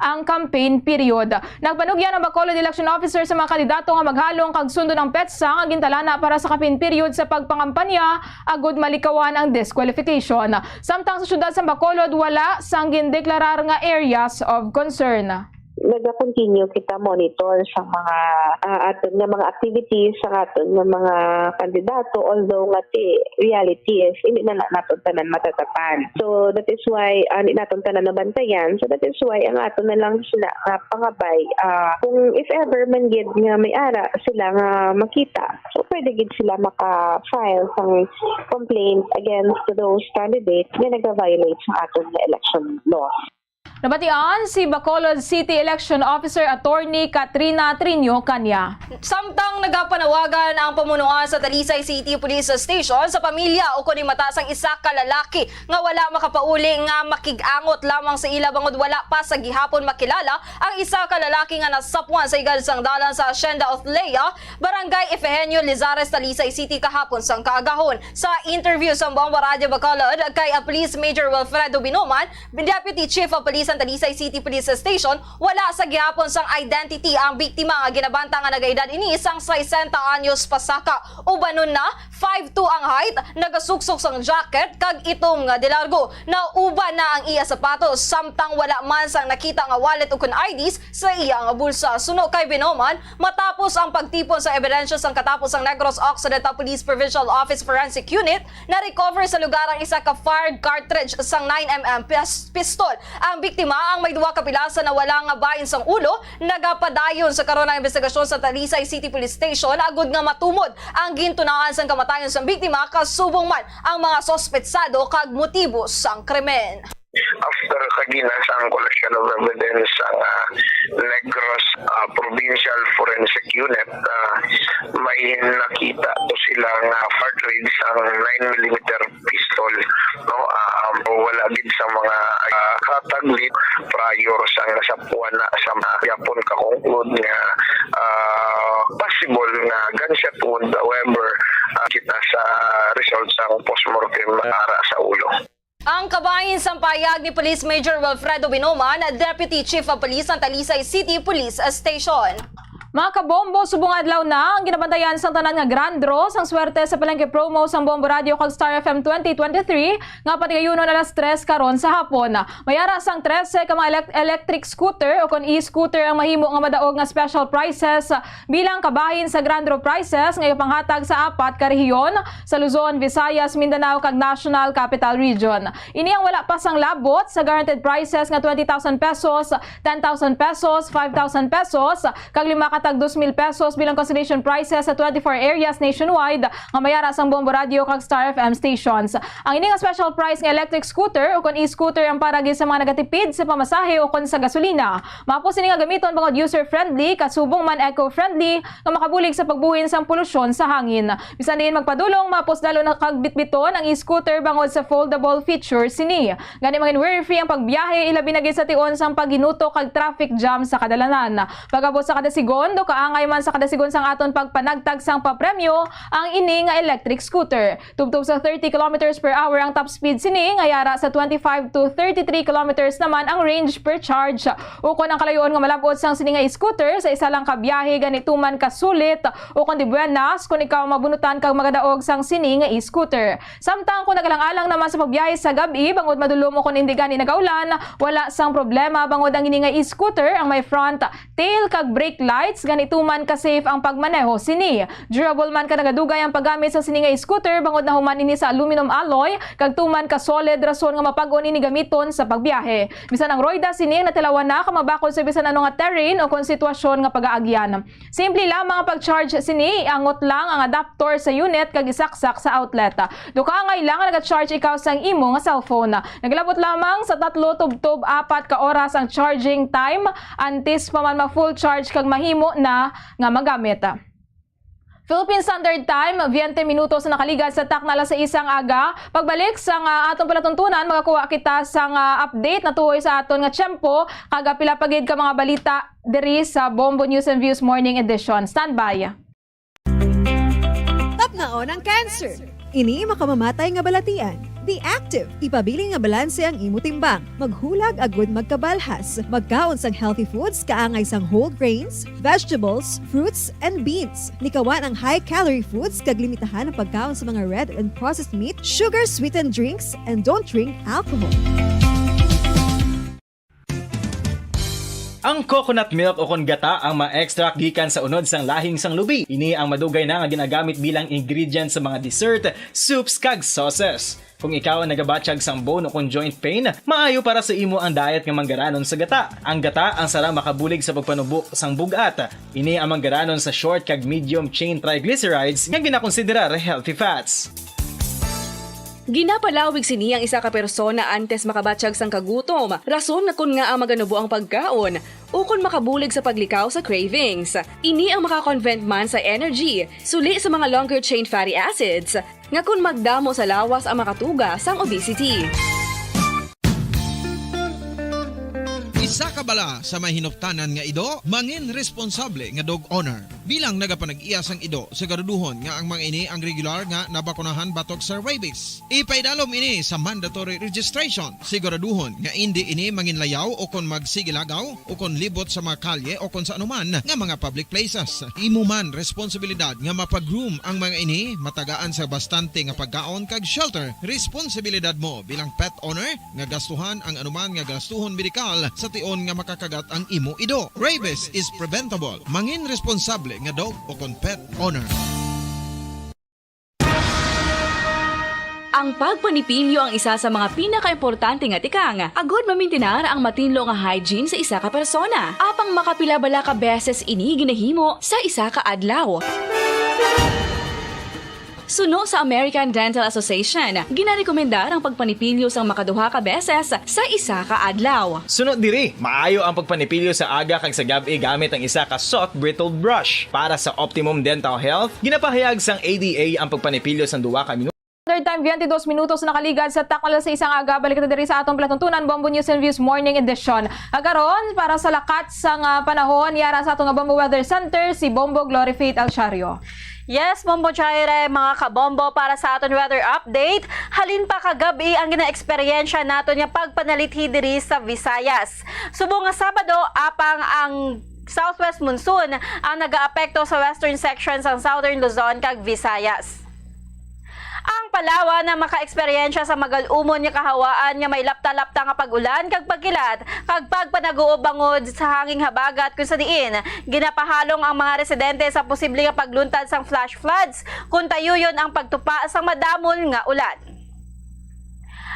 ang campaign period. Nagpanugyan ang Bacolod Election Officer sa mga kandidato nga maghalong kag sundo ng petsa nga gintalana para sa campaign period sa pagpangampanya agud malikawan ang disqualification. Samtang sa syudad sa Bacolod wala sang gindeklarar nga areas of concern. Nag-continue kita monitor sa mga aton nga mga activities sa aton nga mga kandidato, although nga reality is hindi na naton tanan matatapan. So that is why hindi naton tanan nabantayan. So that is why ang aton na lang sila pangabay kung if ever man gid nga may ara sila nga makita. So pwede gid sila maka-file sang complaint against those candidates nga nag-violate sa aton nga election laws. Nabatian si Bacolod City Election Officer Attorney Katrina Trinio Canya. Samtang nagapanawagan ang pamunuan sa Talisay City Police Station sa pamilya o kuning mata sang isa ka lalaki nga wala makapauli nga makigangot lamang sa ila bangod wala pa sa gihapon makilala ang isa ka lalaki nga nasapuan sa igad sang dalan sa Hacienda of Leia, Barangay Efehenio Lizares, Talisay City kahapon sang kaagahon. Sa interview sa Bombo Radio Bacolod kay Police Major Wilfredo Binoman, Deputy Chief of Police sa Talisay City Police Station, wala sa gihapon sang identity ang biktima nga ginabanta nga nagaedad ini isang 60 anyos pasaka. Ubanon na 5'2" ang height, nagasuksok sang jacket kag itom nga dilargo. Nauban na ang iya sapatos samtang wala man sang nakita nga wallet o kun IDs sa iya nga bulsa. Suno kay Binoman, matapos ang pagtipon sa ebidensya sang katapos ang Negros Occidental Police Provincial Office Forensic Unit, na-recover sa lugar ang isa ka fired cartridge sang 9mm pistol. Ang biktima ang may duwa ka pilasa na wala nga bahin sang ulo, nagapadayon sa karon ng investigasyon sa Talisay City Police Station agud nga matumod ang gintunaan sang kamatayon sang biktima kasubong man ang mga sospetsado kag motibo sang krimen. After kaginas ang collection of evidence ang Negros Provincial Forensic Unit, may nakita to silang cartridge ang 9mm pistol, no? Wala din sa mga kataglit prior sa nasapuan na sa yapon ka-conclude nga possible nga gunshot wound. However, kita sa results ang postmortem ara sa ulo. Ang kabahin sa payag ni Police Major Wilfredo Binoman, Deputy Chief of Police ng Talisay City Police Station. Mga kabombo, subong adlaw na ang ginabantayan sa tanan nga grand draw sang swerte sa palengke promo sang Bombo Radio kag Star FM 2023 nga pati kayunon alas 3 karon sa hapon. Mayara sang 13 ka mga electric scooter o kon e-scooter ang mahimo nga madaog nga special prices bilang kabahin sa grand draw prices nga ipanghatag sa 4 ka rehiyon sa Luzon, Visayas, Mindanao kag National Capital Region. Ini ang wala pa sang labot sa guaranteed prices nga 20,000 pesos, 10,000 pesos, 5,000 pesos kag 5 katag 2,000 pesos bilang consolation prices sa 24 areas nationwide nga mayara sang Bombo Radio kag Star FM stations. Ang ini nga special price nga electric scooter o kon e-scooter ang para sa mga nagatipid sa pamasahe o kon sa gasolina. Mapos ini nga gamiton bangod user-friendly, kasubong man eco-friendly nga makabulig sa pagbuhin sang polusyon sa hangin. Bisan din magpadulong, mapos dalo na kag bitbiton ang e-scooter bangod sa foldable feature sini. Gani maging worry-free ang pagbiyahe ilabi na gid sa tion sang paginuto kag traffic jam sa kadalanan. Pagabot sa kada segundo, kaangay man sa kada segundo sang aton pagpanagtag sang papremyo ang ini nga electric scooter. Tubtob sa 30 km per hour ang top speed sini, nga yara sa 25 to 33 km naman ang range per charge. Ukon ang kalayoon nga malabot sang sini nga e-scooter sa isa lang ka biyahe ganito man kasulit o kon di buenas kung ikaw mabunutan kag magadaog sang sini nga e-scooter. Samtang kung nagalang-alang naman sa pagbiyahe sa gabi bangod madulom o kon hindi gani nagaulan, wala sang problema bangod ang ini nga e-scooter ang may front, tail kag brake lights ganito man ka safe ang pagmaneho sini. Durable man ka nagadugay ang paggamit sa sini nga e-scooter bangod na human ini sa aluminum alloy kag tuman ka solid rason nga mapag-on ini gamiton sa pagbiyahe. Bisan ang roida sini natilawan na ka mabakod sa bisan ano nga terrain o kon sitwasyon nga pag-aagyan. Simple lamang ang pag-charge sini, angot lang ang adapter sa unit kag isaksak sa outlet. Duka ngay lang naga-charge ikaw sang imo nga cellphone. Naglabot lamang sa 3 tubtob 4 ka oras ang charging time antes pa man ma-full charge kag mahimo na nga magamit. Philippine Standard Time, 20 minutos na nakaligad sa taknala sa isang aga. Pagbalik sa atong palatuntunan, magakuha kita sa update na tuhoy sa aton nga tiyempo, kaga pila pagid ka mga balita diri sa Bombo News and Views Morning Edition. Standby. Tapnaon ang cancer. Ini makamamatay nga balatian. Be active. Ipabili nga balanse ang imo timbang. Maghulag agud magkabalhas. Magkaon sang healthy foods kaangay sang whole grains, vegetables, fruits, and beans. Likawan ang high-calorie foods kag limitahan ang pagkaon sa mga red and processed meat, sugar-sweetened drinks, and don't drink alcohol. Ang coconut milk o kon gata ang ma-extract gikan sa unod sang lahing sang lubi. Ini ang madugay na nga ginagamit bilang ingredient sa mga dessert, soups kag sauces. Kung ikaw ang nagabatsyag sang bone o kon joint pain, maayo para sa imo ang diet nga manggaranon sa gata. Ang gata ang sara makabulig sa pagpanubo sang bugat. Ini ang manggaranon sa short kag medium chain triglycerides nga ginakonsiderar healthy fats. Ginapalawig sini ang isa ka persona antes makabatsyag sang kagutom. Rason na kun nga ang maganubo ang pagkaon o kun makabulig sa paglikaw sa cravings. Ini ang makakonvent man sa energy, suli sa mga longer chain fatty acids, nga kun magdamo sa lawas ang makatuga sang obesity. Isa ka bala sa mahinuptanan nga ido, mangin responsable nga dog owner. Bilang nagapanag-iyas ang ido, siguraduhon nga ang mga ini ang regular nga nabakunahan batok sa rabies. Ipaidalom ini sa mandatory registration. Siguraduhon nga hindi ini manginlayaw o kon magsigilagaw o kon libot sa mga kalye o kon sa anuman nga mga public places. Imo man responsibilidad nga mapag-groom ang mga ini, matagaan sa bastante nga pagkaon kag shelter. Responsibilidad mo bilang pet owner nga gastuhan ang anuman nga gastuhon medikal sa tion nga makakagat ang imo ido. Rabies is preventable. Mangin responsable nga dog o kon pet owner. Ang pagpanipilyo ang isa sa mga pinaka-importante nga tikang. Agod mamintinar ang matinlo nga hygiene sa isa ka persona. Apang makapila-bala ka beses ini ginahimo sa isa ka adlaw. Suno sa American Dental Association, ginarekomendar ang pagpanipilyo sang makaduha ka beses sa isa ka adlaw. Sunod diri, maayo ang pagpanipilyo sa aga kag sa gabi gamit ang isa ka soft brittle brush. Para sa optimum dental health, ginapahayag sang ADA ang pagpanipilyo sang 2 ka minuto. Third time, 22 minutos na nakaligad sa taknala sa isang aga. Balik na diri sa atong palatuntunan, Bombo News and Views Morning Edition. Agaron, para sa lakat sang panahon, yara sa atong Bombo Weather Center, si Bombo Glory Faith Alchario. Yes, Bombo Chaire, mga kabombo, para sa aton weather update. Halin pa kagabi ang gina-eksperyensya nato niya pagpanalithi diri sa Visayas. Subong nga Sabado, apang ang southwest monsoon ang nag-aapekto sa western sections ng Southern Luzon kag Visayas. Ang Palawan na maka-eksperyensya sa magal-umon nga kahawaan nga may lapta-lapta nga pag-ulan kag pagkilat kag pagpanaguob bangod sa hanging habagat kung sa diin ginapahalong ang mga residente sa posible nga pagluntad sang flash floods kung tayuyon ang pagtupa sang madamol nga ulan.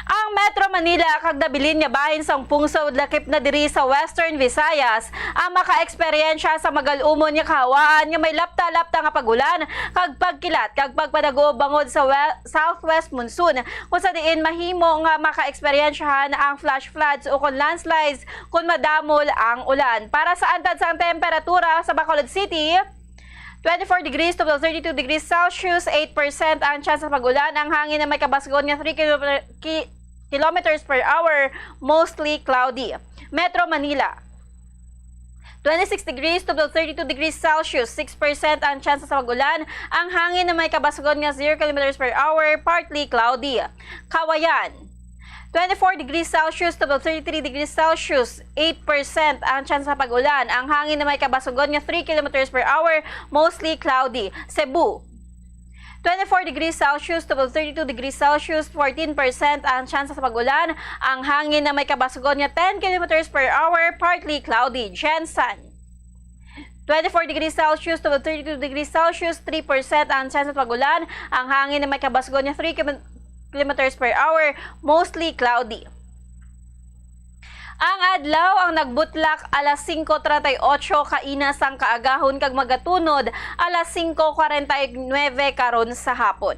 Ang Metro Manila kag nabilin nga bahin sang pungsod lakip na diri sa Western Visayas ang maka-eksperyensya sa magal-umon nga kahawaan nga may lapta-lapta nga pagulan kag pagkilat kag pagpanaguob bangod sa southwest monsoon kung sa diin mahimo nga maka-eksperyensyahan ang flash floods o kung landslides kung madamol ang ulan. Para sa antad sang temperatura sa Bacolod City, 24 degrees to 32 degrees Celsius, 8% ang chance sa pag-ulan. Ang hangin na may kabasgon nga 3 kilometers per hour, mostly cloudy. Metro Manila, 26 degrees to 32 degrees Celsius, 6% ang chance sa pag-ulan. Ang hangin na may kabasgon nga 0 kilometers per hour, partly cloudy. Kawayan, 24 degrees Celsius to 33 degrees Celsius, 8% ang chance sa pag-ulan. Ang hangin na may kabasugon nga 3 kilometers per hour, mostly cloudy. Cebu, 24 degrees Celsius to 32 degrees Celsius, 14% ang chance sa pag-ulan. Ang hangin na may kabasugon nga 10 kilometers per hour, partly cloudy. Jensen, 24 degrees Celsius to 32 degrees Celsius, 3% ang chance sa pag-ulan. Ang hangin na may kabasugon nga 3 kilometers per hour, mostly cloudy. Ang adlaw ang nagbutlak alas 5:38 kainas ang kaagahon kag magatunod alas 5:49 karon sa hapon.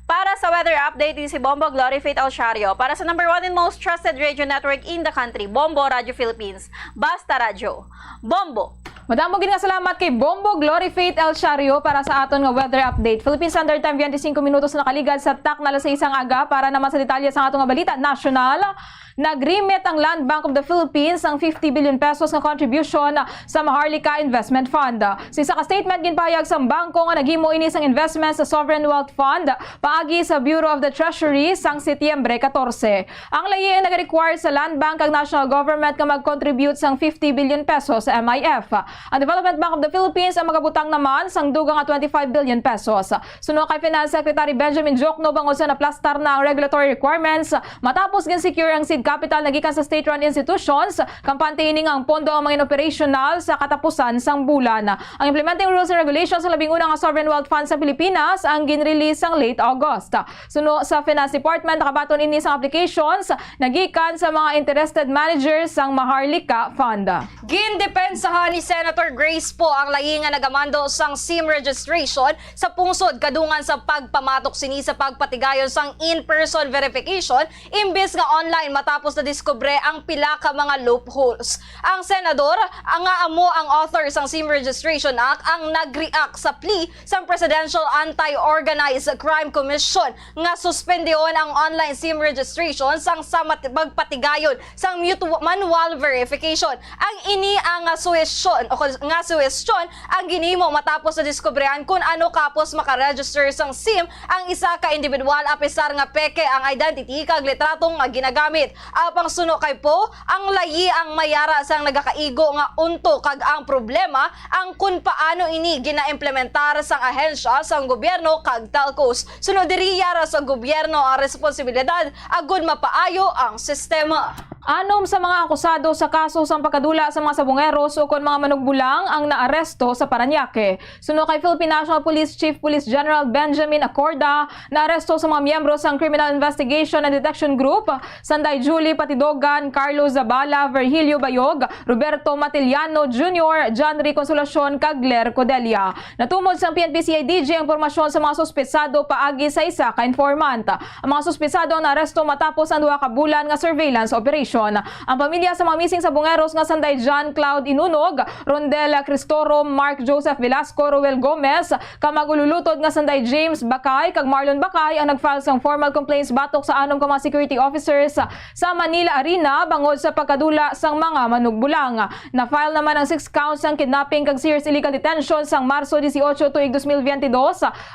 Para sa weather update, din si Bombo Glory Faith Alciario. Para sa number 1 and most trusted radio network in the country, Bombo Radio Philippines. Basta Radio. Bombo! Madamo gid nga salamat kay Bombo Glory Faith Alciario para sa aton nga weather update. Philippine Standard Time 25 minutos na nakaligad sa tak na alas 6 aga para naman sa detalye sa aton nga balita national. Nag-remit ang Land Bank of the Philippines ang 50 billion pesos nga contribution sa Maharlika Investment Fund. Sa isa ka statement ginpahayag sa bangko nga naghimo ini sang investment sa Sovereign Wealth Fund paagi sa Bureau of the Treasury sang Setyembre 14. Ang layi ang nag-require sa Land Bank ang national government nga mag-contribute sang 50 billion pesos sa MIF. Ang Development Bank of the Philippines ang magabutang naman sang dugang nga 25 billion pesos. Suno kay Finance Secretary Benjamin Jokno bangod sa naplastar na ang regulatory requirements matapos gin-secure ang seed capital nagikan sa state-run institutions, kampante ini nga ang pondo ang mga operational sa katapusan sang bulan. Ang implementing rules and regulations sa labing unang Sovereign Wealth Fund sa Pilipinas ang ginrelease sang late August. Suno sa Finance Department, nakabaton ini sang applications nagikan sa mga interested managers sang Maharlika Fund. Gindepensahan ni Senator Grace po ang layi nga nagamando sang SIM registration sa pungsod kadungan sa pagpamatok sini sa pagpatigayon sang in-person verification imbes nga online matapos na diskubre ang pila ka mga loopholes. Ang senador, ang amo ang author sang SIM Registration Act ang nag-react sa plea sang Presidential Anti-Organized Crime Commission nga suspendyon ang online SIM registration sang sa magpatigayon sang manual verification. Ang ini ang suwestyon ang ginimo matapos na diskubrehan kung ano kapos makaregister sang SIM ang isa ka individual apisar nga peke ang identity kag litratong nga ginagamit. Apang suno kay po, ang layi ang mayara sang nagakaigo nga unto kag ang problema ang kung paano ini ginaimplementar sang ahensya sang gobyerno kag telcos. Suno diri yara sa gobyerno ang responsibilidad agud mapaayo ang sistema. Anom sa mga akusado sa kaso sang pagkadula sa mga sabongeros o kon mga manugbulang ang naaresto sa Parañaque. Suno kay Philippine National Police Chief Police General Benjamin Acorda, naaresto sa mga miyembro sang Criminal Investigation and Detection Group, Sanday Julie Patidogan, Carlos Zabala, Virgilio Bayog, Roberto Matiliano Jr., John Ray Consolacion, Kagler Codelia. Natumod sang PNP-CIDG ang impormasyon sa mga suspetsado paagi sa isa ka informant. Ang mga suspetsado ang naaresto matapos ang 2 ka bulan nga surveillance operation. Ang pamilya sa mga missing sabongeros nga Sanday John Cloud Inunog, Rondel Cristoro, Mark Joseph Velasco, Roel Gomez, kamagululutod nga Sanday James Bakay kag Marlon Bakay ang nagfile sang formal complaints batok sa anom ka mga security officers sa Manila Arena bangod sa pagkadula sang mga manugbulang. Na-file naman ang 6 counts ng kidnapping kag serious illegal detention sang Marso 18 tuig 2022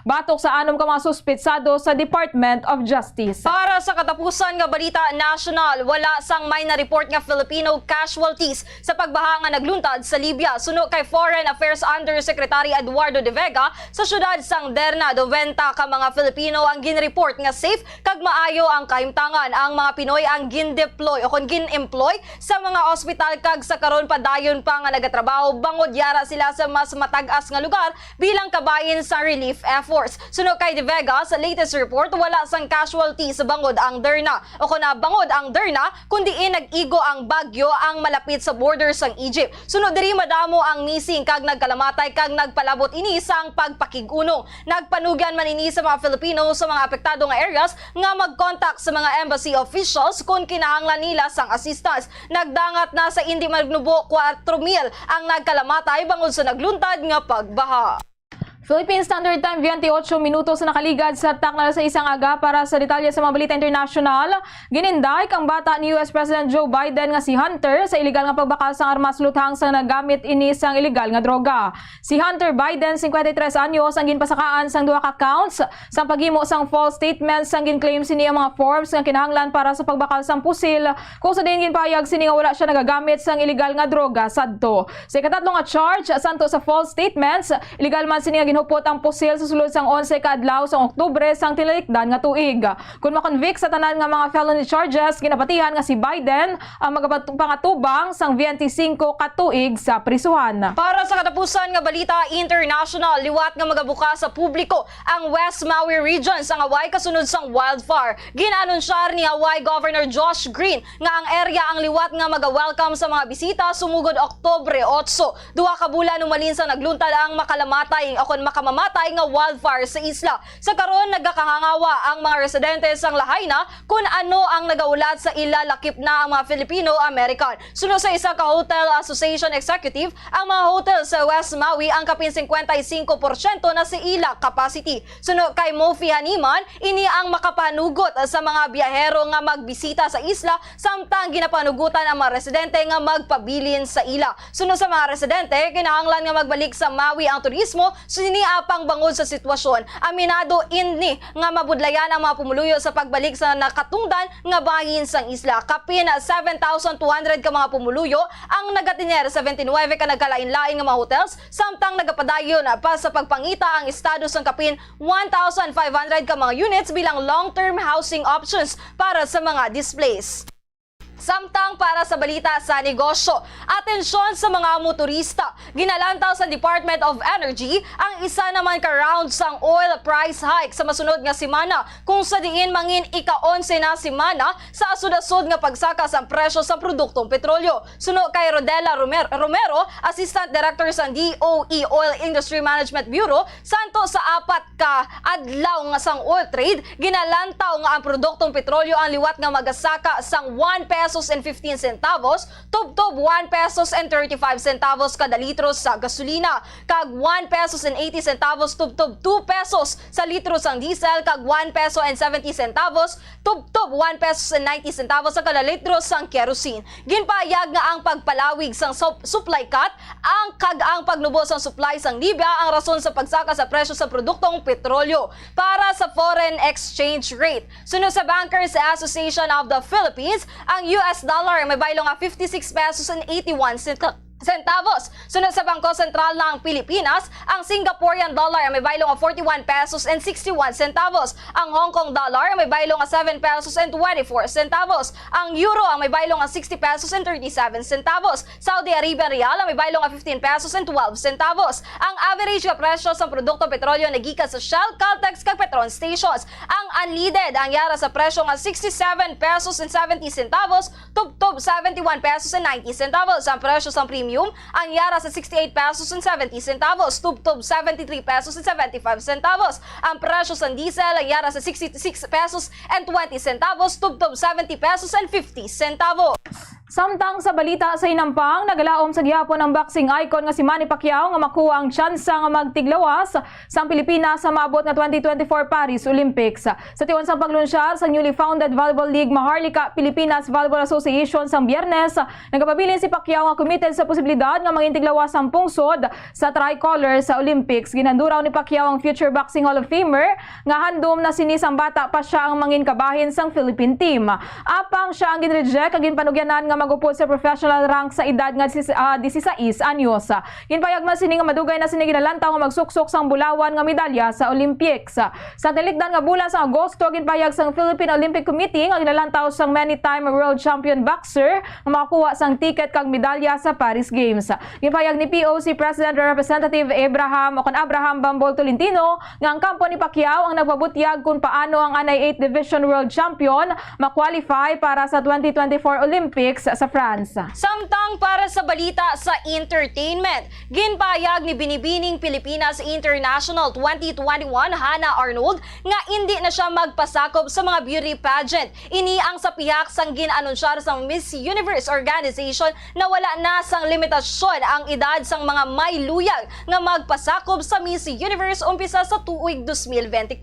batok sa anom ka mga suspetsado sa Department of Justice. Para sa katapusan nga balita national, wala sang may na-report nga Filipino casualties sa pagbaha nga nagluntad sa Libya. Suno kay Foreign Affairs Undersecretary Eduardo De Vega, sa syudad sang Derna, 90 ka mga Filipino ang gin-report nga safe kag maayo ang kahimtangan. Ang mga Pinoy ang gin-deploy o gin-employ sa mga ospital kag sa karon padayon pa nga nagatrabaho bangod yara sila sa mas matag-as nga lugar bilang kabayin sa relief efforts. Suno kay De Vega, sa latest report wala sang casualties bangod ang Derna o kuna bangod ang Derna kundi nag-igo ang bagyo ang malapit sa border sang Egypt. Sunod diri madamo ang missing kag nagkalamatay kag nagpalabot ini sang pagpakig-uno. Nagpanugyan man ini sa mga Filipino sa mga apektado nga areas nga mag-contact sa mga embassy officials kung kinahanglan nila sang assistance. Nagdangat na sa hindi magnubo 4,000 ang nagkalamatay bangod sa nagluntad nga pagbaha. Philippine Standard Time, 28 minutos na nakaligad sa takna sa isang aga. Para sa detalye sa mga balita international, gininday kang bata ni US President Joe Biden nga si Hunter sa illegal nga pagbakal sang armas luthang sa nagamit ini sang illegal nga droga. Si Hunter Biden, 53 anyos, ang ginpasakaan sang duha ka counts sang paghimo sang false statements sang ginclaim sini ang mga forms nga kinahanglan para sa pagbakal sang pusil kung sa din ginpahayag sini nga wala siya nagagamit sang illegal nga droga sadto. Sa ikatatlo nga charge santo sa false statements, illegal man sini nga hupot ang pusil sa sulod sang 11 ka adlaw sang Oktubre sang tinalikdan nga tuig. Kung makonvict sa tanan nga mga felony charges, ginapatihan nga si Biden ang magapangatubang sang 25 ka tuig sa prisuhan. Para sa katapusan nga balita international, liwat nga magabuka sa publiko ang West Maui region sa Hawaii kasunod sang wildfire. Ginanunsyar ni Hawaii Governor Josh Green nga ang area ang liwat nga maga-welcome sa mga bisita sumugod Oktubre 8. Duha ka bulan umalin sa nagluntad ang makalamatay o makamamatay nga wildfire sa isla. Sa karon nagakahangawa ang mga residente sang Lahaina kung ano ang nagaulat sa ila lakip na ang mga Filipino-American. Suno sa isa ka Hotel Association executive, ang mga hotel sa West Maui ang kapin 55% na sa ila capacity. Suno kay Mofi Haniman, ini ang makapanugot sa mga biyahero nga magbisita sa isla samtang ginapanugutan ang mga residente nga magpabilin sa ila. Suno sa mga residente, kinahanglan nga magbalik sa Maui ang turismo apang bangod sa sitwasyon. Aminado inni nga mabudlayan ang mga pumuluyo sa pagbalik sa nakatungdan nga bahin sang isla. Kapin 7,200 ka mga pumuluyo ang nagatiner 79 ka nagkalain-lain nga mga hotels samtang nagapadayon pa sa pagpangita ang estado sang kapin 1,500 ka mga units bilang long-term housing options para sa mga displaced. Samtang para sa balita sa negosyo, atensyon sa mga motorista. Ginalantaw sa Department of Energy ang isa naman ka round sang oil price hike sa masunod nga semana kung sa diin mangin ika-11 na semana sa asud-asud nga pagsaka sa presyo sa produktong petrolyo. Suno kay Rodela Romero, Assistant Director sa DOE Oil Industry Management Bureau, santo sa 4 ka adlaw nga sang oil trade, ginalantaw nga ang produktong petrolyo ang liwat nga magasaka sang 1 pesos and 15 centavos, tub-tub 1 pesos and 35 centavos kada litro sa gasolina, kag 1 pesos and 80 centavos, tub-tub 2 pesos sa litro sang diesel, kag 1 peso and 70 centavos, tub-tub 1 pesos and 90 centavos sa kada litro sang kerosene. Ginpahayag nga ang pagpalawig sang supply cut kag ang pagnubo sang supply sang Libya ang rason sa pagsaka sa presyo sa produktong petrolyo. Para sa foreign exchange rate, sunod sa Bankers Association of the Philippines, ang US dollar may baylo nga 56 pesos and 81 centavos. Sunod sa Bangko Sentral ng Pilipinas, ang Singaporean dollar may baylo nga 41 pesos and 61 centavos. Ang Hong Kong dollar may baylo nga 7 pesos and 24 centavos. Ang euro ang may baylo nga 60 pesos and 37 centavos. Saudi Arabian real ang may baylo nga 15 pesos and 12 centavos. Ang average nga presyo sa produkto petrolyo nagikan sa Shell, Caltex kag Petron stations. Ang unleaded ang yara sa presyo nga 67 pesos and 70 centavos, tub-tub 71 pesos and 90 centavos. Ang presyo sa premium ang yara sa 68 pesos and 70 centavos, tub-tub 73 pesos and 75 centavos. Ang presyo sa diesel ang yara sa 66 pesos and 20 centavos, tub-tub 70 pesos and 50 centavos. Samtang sa balita sa Inampang, nagalaom sa gihapon ang boxing icon nga si Manny Pacquiao nga makuha ang tsansa nga magtiglawas sa Pilipinas sa maabot nga 2024 Paris Olympics. Sa tiwan sa paglunsyar sa newly founded Volleyball League Maharlika Pilipinas Volleyball Association sang Biyernes, nagapabilin si Pacquiao nga committed sa posibilidad nga mangintiglawas ang pungsod sa tricolor sa Olympics. Ginanduraw ni Pacquiao ang future Boxing Hall of Famer nga handom na sinisang bata pa siya ang manginkabahin sang Philippine team. Apang siya ang ginreject kag ginpanugyanan nga magupod sa professional rank sa edad nga 16 anyos. Ginpayag man sini nga madugay na sini ginalantaw nga magsuksok sang bulawan nga medalya sa Olympics. Sa tilikdan nga bulan sa Agosto, ginpayag sang Philippine Olympic Committee nga ginalantaw sang many-time world champion boxer nga makakuha sang ticket kag medalya sa Paris Games. Ginpayag ni POC President Representative Abraham Bambol Tolentino nga ang kampo ni Pacquiao ang nagpabutyag kung paano ang anay 8 Division World Champion ma-qualify para sa 2024 Olympics sa France. Samtang para sa balita sa entertainment, ginpayag ni Binibining Pilipinas International 2021 Hannah Arnold nga hindi na siya magpasakop sa mga beauty pageant. Ini ang sa pihak sang gin-anunsyar sang Miss Universe Organization na wala na sang limitasyon ang edad sang mga may luyag nga magpasakop sa Miss Universe umpisa sa tuig 2024.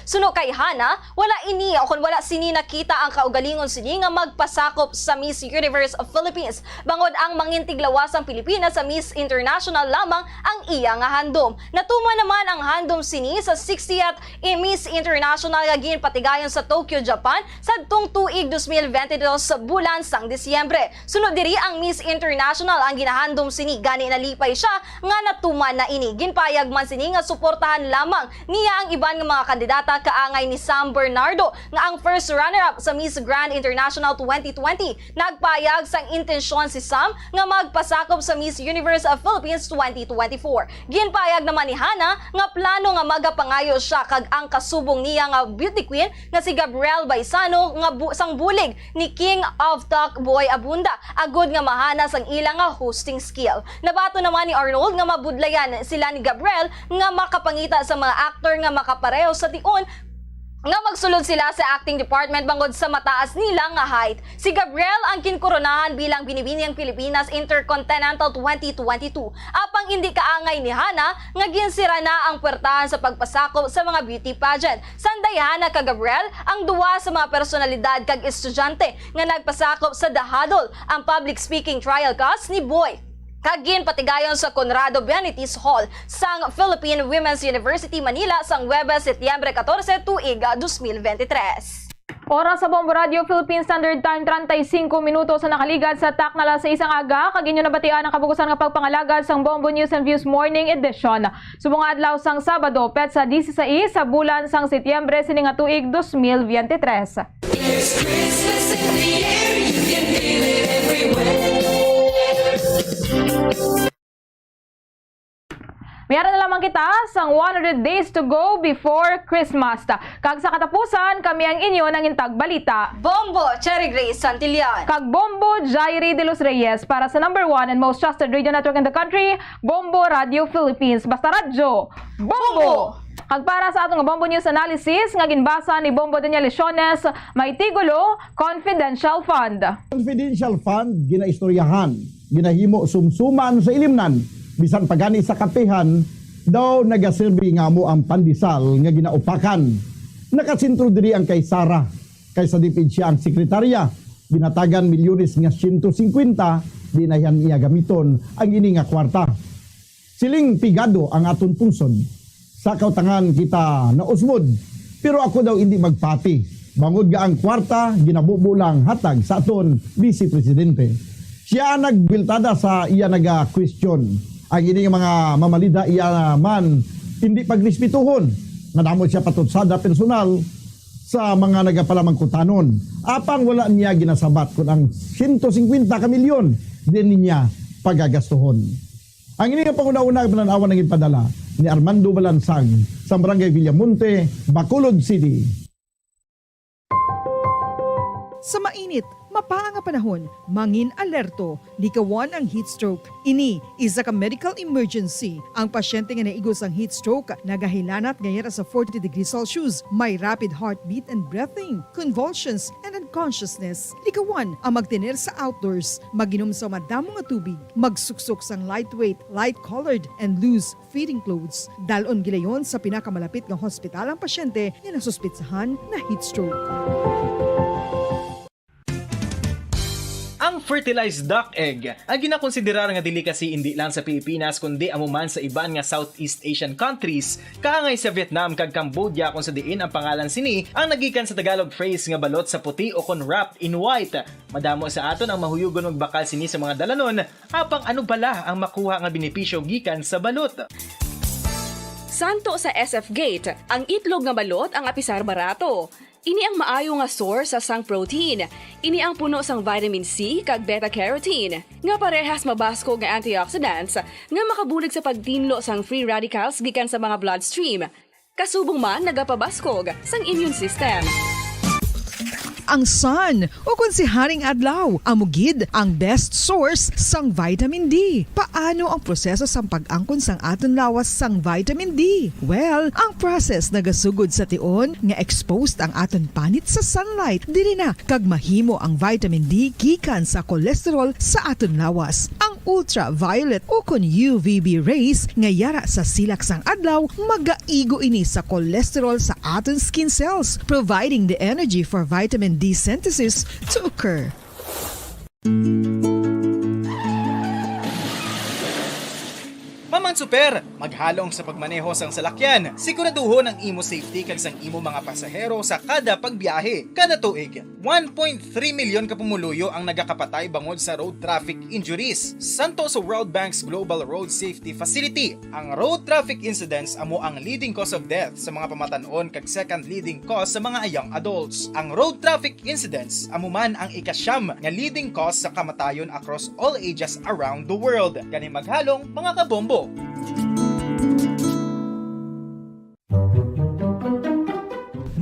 Suno kay Hannah, wala ini o kung wala sini nakita ang kaugalingon sini nga magpasakop sa Miss Universe of Philippines. Bangod ang mangintiglawas ang Pilipinas sa Miss International lamang ang iya nga handom. Natuma naman ang handom sini sa 60th Miss International nga ginpatigayon sa Tokyo, Japan sadtong tuig 2022 sa bulan sang Disyembre. Sunod diri ang Miss International ang ginahandom sini gani nalipay siya nga natuma na ini. Ginpayag man sini nga suportahan lamang niya ang iban nga mga kandidata kaangay ni Sam Bernardo nga ang first runner-up sa Miss Grand International 2020. Nagpayag sang intensyon si Sam nga magpasakop sa Miss Universe of Philippines 2024. Ginpayag naman ni Hannah nga plano nga magapangayo siya kag ang kasubong niya nga beauty queen nga si Gabriel Baisano nga sang bulig ni King of Talk Boy Abunda agud nga mahana sang ilang nga hosting skill. Nabato naman ni Arnold nga mabudlayan sila ni Gabriel nga makapangita sa mga aktor nga makapareho sa tion nga magsulod sila sa acting department bangod sa mataas nila nga height. Si Gabriel ang kinkoronahan bilang Binibining Pilipinas Intercontinental 2022. Apang hindi kaangay ni Hannah nga ginsira na ang puwertahan sa pagpasakop sa mga beauty pageant. Sanday Hannah kag Gabriel ang duwa sa mga personalidad kag estudyante nga nagpasakop sa The Huddle, ang public speaking trial class ni Boy. Kagin patigayon sa Conrado Benitez Hall sang Philippine Women's University Manila sang Huwebes, Setyembre 14, tuig 2023. Oras sa Bombo Radio Philippine Standard Time 35 minutos sa nakaligad sa taknala sa isang aga. Kaginyo nabatian ang kabukusan nga pagpangalagad sang Bombo News and Views Morning Edition. Subong adlaw sang Sabado, petsa 16 sa bulan sang Setyembre sining tuig 2023. There's Christmas in the air, you can feel it everywhere. Mayroon na lamang kita sang 100 days to go before Christmas. Kag sa katapusan, kami ang inyo ng intag balita. Bombo, Cherry Grace Santillan. Kag Bombo, Jairi de los Reyes para sa number 1 and most trusted radio network in the country, Bombo Radio Philippines. Basta radyo, Bombo! Kag para sa atong Bombo News Analysis, nga ginbasa ni Bombo Daniel Lesiones, may tigulo, Confidential Fund. Confidential Fund, ginaistoryahan, ginahimo sumsuman sa ilimnan, bisan pagani sa kapihan, daw nagasilbi nga mo ang pandisal nga ginaupakan. Nakasintro diri ang kay Sara, kaysa dipid siya ang sekretarya, binatagan milyones nga 150, di na yan iya gamiton ang ini nga kwarta. Siling pigado ang aton pungsod. Sa kautangan kita nausmod, pero ako daw hindi magpati. Bangod ga ang kwarta, ginabubo lang hatag sa aton Vice Presidente. Siya nagbiltada sa iya naga-question. Ang ini mga mamalida iya man hindi pagrespetuhon. Nadamo siya patutsada personal sa mga nagapalamangkutanon. Apang wala niya ginasabat kung ang 150 ka milyon din niya pagagastuhon. Ang ini nga panguna-una pananawan ng ipadala ni Armando Balansag sa Barangay Villamonte, Bacolod City. Sa mainit, mapaang panahon, mangin alerto, likawan ang heat stroke. Ini isa ka medical emergency. Ang pasyente nga naigos ang heat stroke, nagahilanat ngayera sa 40 degrees Celsius, may rapid heartbeat and breathing, convulsions, and consciousness. Ikawan ang magtener sa outdoors, maginom sa madamo nga tubig, magsuksok sang lightweight, light-colored, and loose fitting clothes. Dalon gilayon sa pinakamalapit nga hospital ang pasyente nga nasuspitsahan na heat stroke. Ang fertilized duck egg ang ginakonsiderar nga delicacy hindi lang sa Pilipinas kundi amuman sa iban nga Southeast Asian countries, kaangay sa Vietnam kag Cambodia kung sa diin ang pangalan sini ang nagikan sa Tagalog phrase nga balot sa puti o kon wrapped in white. Madamo sa aton ang mahuyugon og bakal sini sa mga dalanon, apang ano bala ang makuha nga benepisyo gikan sa balot. Santo sa SF Gate, ang itlog nga balot ang apisar barato. Ini ang maayo nga source sa sang protein. Ini ang puno sang vitamin C kag beta-carotene. Nga parehas mabasko nga antioxidants nga makabulig sa pagtinlo sang free radicals gikan sa mga bloodstream. Kasubong man nagapabaskog sang immune system. Ang sun o kung si Haring Adlaw, amugid ang best source sang vitamin D. Paano ang proseso sang pag-angkon sang aton lawas sang vitamin D? Well, ang process nagasugod sa tion nga exposed ang aton panit sa sunlight. Dili na kag mahimo ang vitamin D gikan sa cholesterol sa aton lawas. Ang ultraviolet o kun UVB rays nga yara sa silak sang adlaw magaigo ini sa cholesterol sa aton skin cells, providing the energy for vitamin D synthesis to occur. Maman super, maghalong sa pagmaneho sang salakyan. Siguraduhon ang imo safety kag sang imo mga pasahero sa kada pagbiyahe. Kada tuig, 1.3 milyon ka pumuluyo ang nagakapatay bangod sa road traffic injuries. Santo sa World Bank's Global Road Safety Facility, ang road traffic incidents amo ang leading cause of death sa mga pamatanon kag second leading cause sa mga young adults. Ang road traffic incidents amo man ang ikasyam nga leading cause sa kamatayon across all ages around the world. Kani maghalong mga kabombo.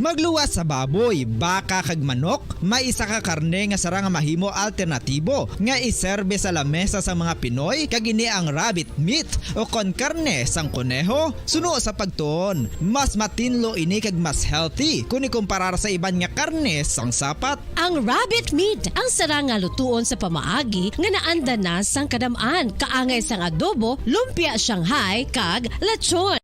Magluwas sa baboy, baka kag manok, may isa ka karne nga sara nga mahimo alternatibo nga iserbe sa lamesa sa mga Pinoy kag ini ang rabbit meat o kon karne sang kuneho. Suno sa pagtuon, mas matinlo ini kag mas healthy kung ikumparar sa iban nga karne sang sapat. Ang rabbit meat ang sara nga lutuon sa pamaagi nga naanda na sang kadamaan, kaangay sang adobo, lumpia Shanghai kag lechon.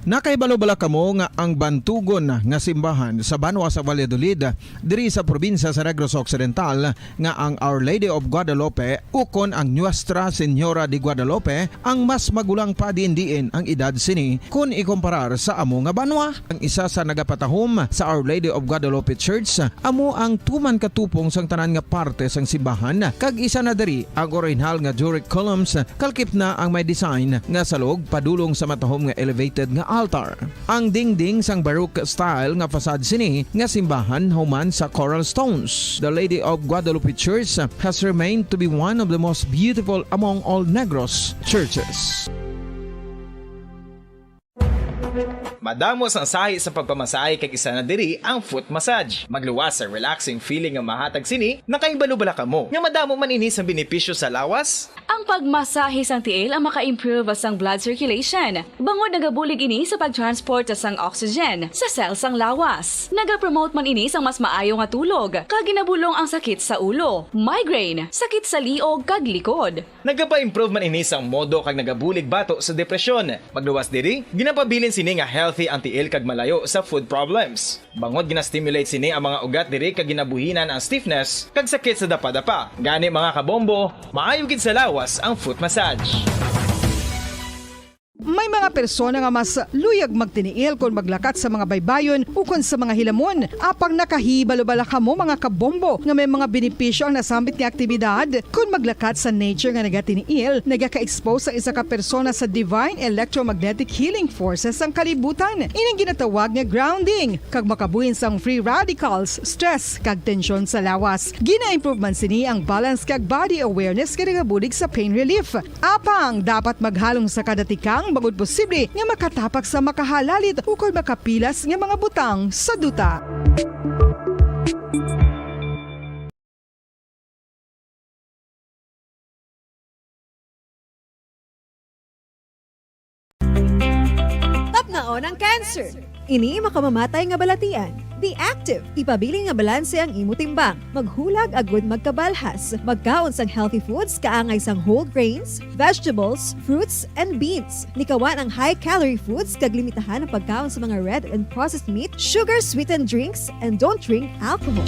Nakaibalo-bala kamo nga ang bantugon nga simbahan sa Banwa sa Valladolid diri sa probinsya sa Negros Occidental nga ang Our Lady of Guadalupe ukon ang Nuestra Señora de Guadalupe ang mas magulang pa diin ang edad sini kung ikumparar sa amo nga banwa. Ang isa sa nagapatahom sa Our Lady of Guadalupe Church amo ang tuman katupong sang tanan nga parte sang simbahan kag isa na diri ang original nga Doric columns kalkip na ang may design nga salog padulong sa matahom nga elevated nga altar. Ang dingding sang Baroque style nga facade sini nga simbahan human sa coral stones. The Lady of Guadalupe Church has remained to be one of the most beautiful among all Negros churches. Madamos ang sahi sa pagpamasahe kag isa na diri ang foot massage. Magluwas sa relaxing feeling nga mahatag sini, nakaibalo-bala kamo. Nga madamo man ini sa benepisyo sa lawas. Ang pagmasahe sang tiil ang maka-improve sang blood circulation. Bangod nagabulig ini sa pagtransport sang oxygen sa cells sang lawas. Nagapromote man ini sang mas maayo nga tulog, kag ginabulong ang sakit sa ulo, migraine, sakit sa liog kag likod. Nagapa-improve man ini sang modo kag nagabulig bato sa depresyon. Magluwas diri, ginapabilin sini nga healthy ang tiil kag malayo sa food problems. Bangod gina-stimulate sini ang mga ugat diri kag ginabuhinan ang stiffness kag sakit sa dapa-dapa. Gani mga kabombo, maayo gid sa lawas ang foot massage. May mga persona nga mas luyag magtiniil kung maglakat sa mga baybayon o kung sa mga hilamon. Apang nakahibalo-bala kamo mga kabombo nga may mga benepisyo ang nasambit nga aktibidad. Kung maglakat sa nature nga nagatiniil, nagaka-expose sa isa ka persona sa divine electromagnetic healing forces ang kalibutan. Ining ginatawag nga grounding, kag makabuhin sang free radicals, stress, kag tensyon sa lawas. Gina-improve man sini ang balance kag body awareness kag nagabulig sa pain relief. Apang dapat maghalong sa kadatikang bangod posible nga makatapak sa makahalalit ukol makapilas nga mga butang sa duta. Tapnaon ang cancer. Ini makamamatay nga balatian. Be active. Ipabili nga balanse ang imo timbang. Maghulag agud magkabalhas. Magkaon sang healthy foods kaangay sang whole grains, vegetables, fruits, and beans. Likawan ang high-calorie foods kag limitahan ang pagkaon sa mga red and processed meat, sugar-sweetened drinks, and don't drink alcohol.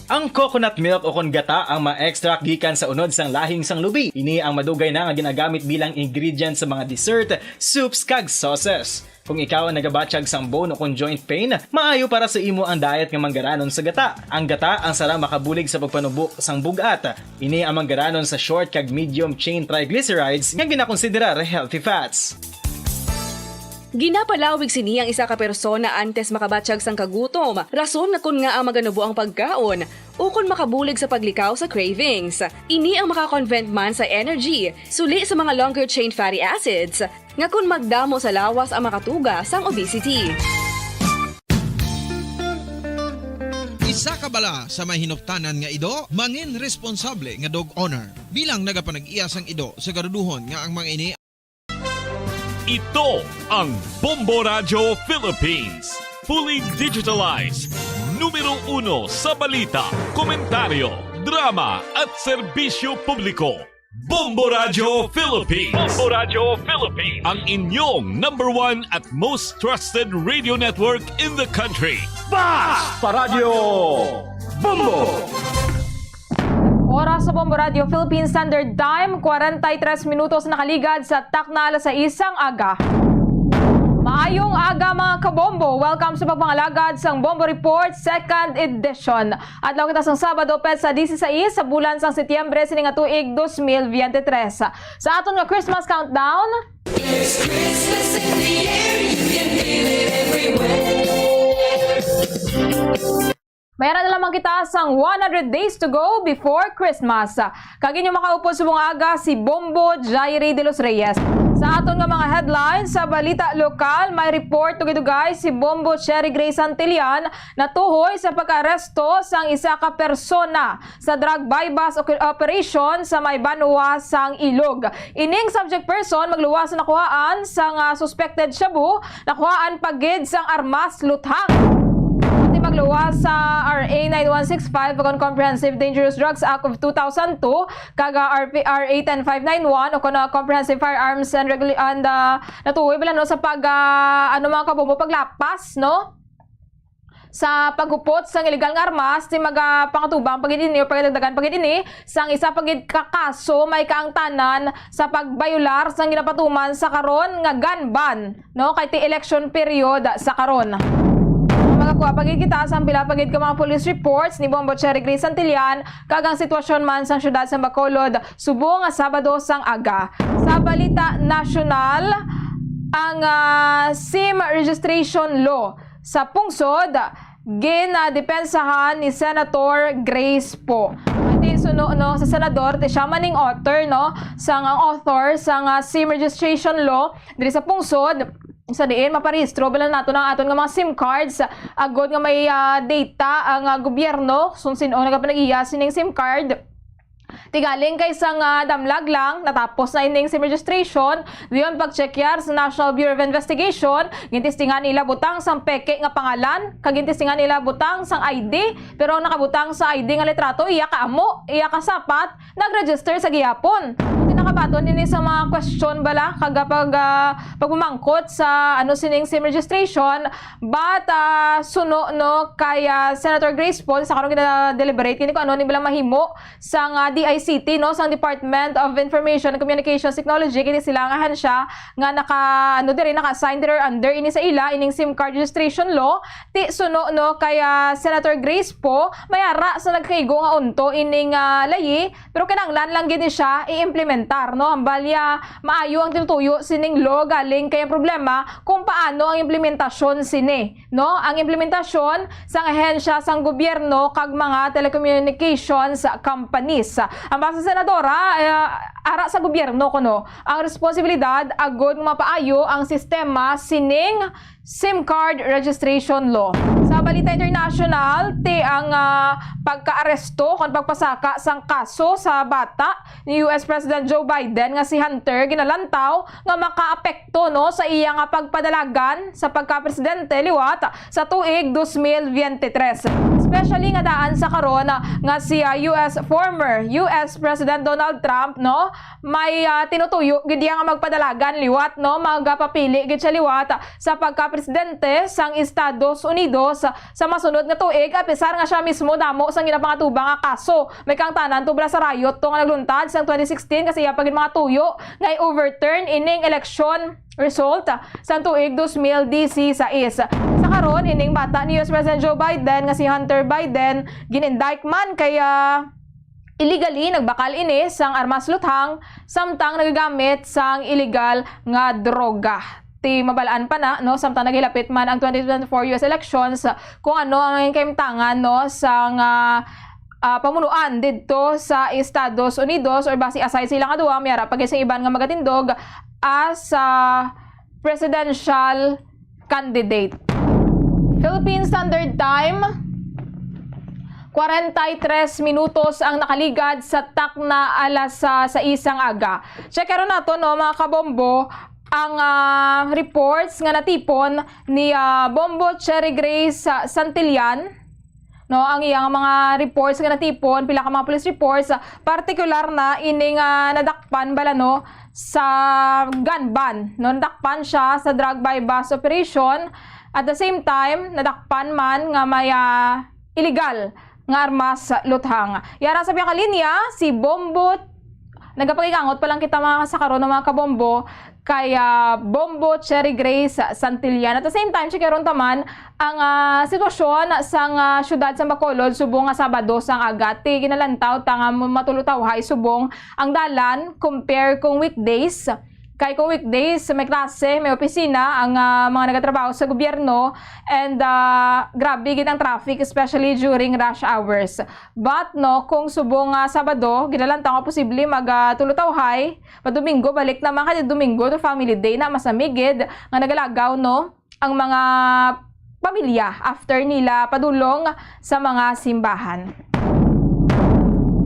Ang coconut milk o kon gata ang ma-extract gikan sa unod sang lahing sang lubi. Ini ang madugay na nga ginagamit bilang ingredient sa mga dessert, soups kag sauces. Kung ikaw ang nagabatsyag sang bone o kung joint pain, maayo para sa imo ang diet nga manggaranon sa gata. Ang gata ang sara makabulig sa pagpanubo sang bugat. Ini ang manggaranon sa short kag medium chain triglycerides nga ginakonsiderar healthy fats. Ginapalawig sini ang isa ka persona antes makabatsyag sang kagutom. Rason na kun nga ang maganubo ang pagkaon o kun makabulig sa paglikaw sa cravings. Ini ang makakonvent man sa energy, suli sa mga longer chain fatty acids, nga kun magdamo sa lawas ang makatuga sang obesity. Isa ka bala sa may hinuptanan nga ido, mangin responsable nga dog owner. Bilang nagapanag-iya sang ido sa garuduhon nga ang mga ini. Ito ang Bombo Radio Philippines. Fully digitalized. Numero 1 sa balita, komentaryo, drama at serbisyo publiko. Bombo Radio Philippines. Bombo Radio Philippines. Ang inyong #1 at most trusted radio network in the country. Basta Radio Bombo! Oras sa Bombo Radio Philippines Standard Time, 43 minutos nakaligad sa takna alas 6 aga. Maayong aga mga kabombo! Welcome sa pagpangalagad sang Bombo Report 2nd edition. Adlaw kita sang Sabado sa 16 sa bulan sang Setyembre sining nga tuig 2023. Sa aton nga Christmas countdown, There's Christmas in the air, you can feel it everywhere. mayroon na lamang kita sang 100 days to go before Christmas. Kagin yung makaupo sa buong aga si Bombo Jairi de los Reyes. Sa aton nga mga headlines sa balita lokal, may report tugay si Bombo Cherry Grace Santillan na tuhoy sa pag-aresto sang isa ka persona sa drug bypass operation sa may Banwa sang Ilog. Ining subject person magluwas na nakuhaan sang suspected shabu, nakuhaan pagid sang armas luthang. Magluwas sa RA 9165 on Comprehensive Dangerous Drugs Act of 2002 kaga RA 10591 o kono Comprehensive Firearms and natuloy bala no sa pag mga kabombo paglapas no sa paghupot sang illegal nga armas ti magpangatubang pagid ini o pagdagdagan pagid ini sang isa pagid kakaso may kaangtanan sa pagbayular sang ginapatuman sa karon nga gun ban no kay ti election period sa karon. Makakuha pagid kita sa pagid ka mga police reports ni Bombo Cherry Grace Santillan kagang sitwasyon man sa syudad sa Bacolod subong nga Sabado sang aga. Sa balita nasyonal, ang SIM registration law sa pungsod ginadepensahan ni Senator Grace po. Suno no sa senador ti siya maning author no sang author sang SIM registration law diri sa pungsod. Sa diin maparehistro bala nato ng aton nga mga SIM cards agod nga may data ang gobyerno sunsin o nagapanag-iya sining SIM card. Tigaling kay sang damlag lang natapos na ining SIM registration diyon pagchekyar sa National Bureau of Investigation gintistingan nila butang sang peke nga pangalan kagintistingan nila butang sang ID pero nakabutang sa ID nga litrato iya ka amo iya ka sapat nagregister sa gihapon. Nakabaton din sa mga question bala kagapag pagmamangkot sa sining SIM registration but suno no kay Senator Grace Paul sa karon gina-deliberate kini ko ni bala mahimo sang DICT no sang Department of Information and Communications Technology kini sila nga siya nga naka-assign there under ini sa ila ining SIM card registration law ti suno no kay Senator Grace po mayara sa nagkaigo nga unto ining layi pero kinahanglan lang gid siya i-implementar no ambalya maayo ang tinutuyo sining law galing kay problema kung paano ang implementasyon sini no ang implementasyon sang ahensya sang gobyerno kag mga telecommunications companies. Ang basa senadora ara sa gobyerno kuno ang responsibilidad agud mapaayo ang sistema sining SIM card registration law. Sa balita international, ang pagkaaresto kung pagpasaka sang kaso sa bata ni US President Joe Biden nga si Hunter ginalantaw nga makaapekto no sa iya nga pagpadalagan sa pagka-presidente liwat sa tuig 2023. Especially nga daan sa karon nga si former US President Donald Trump no may tinutuyo gid nga magpadalagan liwat no magpapili gid siya liwat sa pagka-presidente sang Estados Unidos sa masunod nga tuig apisar nga siya mismo damo sang ginapangatubang nga kaso. May kang tanan tubra sa riot to nga nagluntad sang 2016 kasi yapagin mga tuyo nga overturn ining election result sa tuig 2016. Sa karon ining bata ni US President Joe Biden nga si Hunter Biden ginindict man kaya illegally nagbakal ini sang armas luthang samtang nagagamit sang illegal nga droga. Ti mabalaan pa na no samtang naghilapit man ang 2024 US elections kung ano ang kaimtangan no sang pamunuan didto sa Estados Unidos or basi aside sila nga duwa mayara pag isang iban nga magatindog as presidential candidate. Philippine Standard Time 43 minutos ang nakaligad sa takna alas sa isang aga. Checkero nato no mga kabombo ang reports nga natipon ni Bombo Cherry Grace Santillan no ang iyang mga reports nga natipon pila ka mga police reports particular na ining nadakpan bala no sa gun ban no nadakpan siya sa drug by bus operation at the same time nadakpan man nga may illegal nga armas luthang. Yara sa piyang kalinya si Bombo nagapagigangot pa lang kita mga kasakaron ng mga kabombo kaya Bombo Cherry Grace Santillan. At the same time, sikaron taman ang sitwasyon sang syudad sa Bacolod subong nga Sabado sang agati ginalantaw tanga matulutaw hay subong ang dalan compare kung weekdays. Kay kung weekdays, may klase, may opisina, ang mga nagatrabaho sa gobyerno, and grabe gid ang traffic, especially during rush hours. But no, kung subong Sabado, ginalantang nga posible magtulutawhay, Domingo, balik naman kada Domingo to family day na masamigid, nga nagalagaw no, ang mga pamilya after nila padulong sa mga simbahan.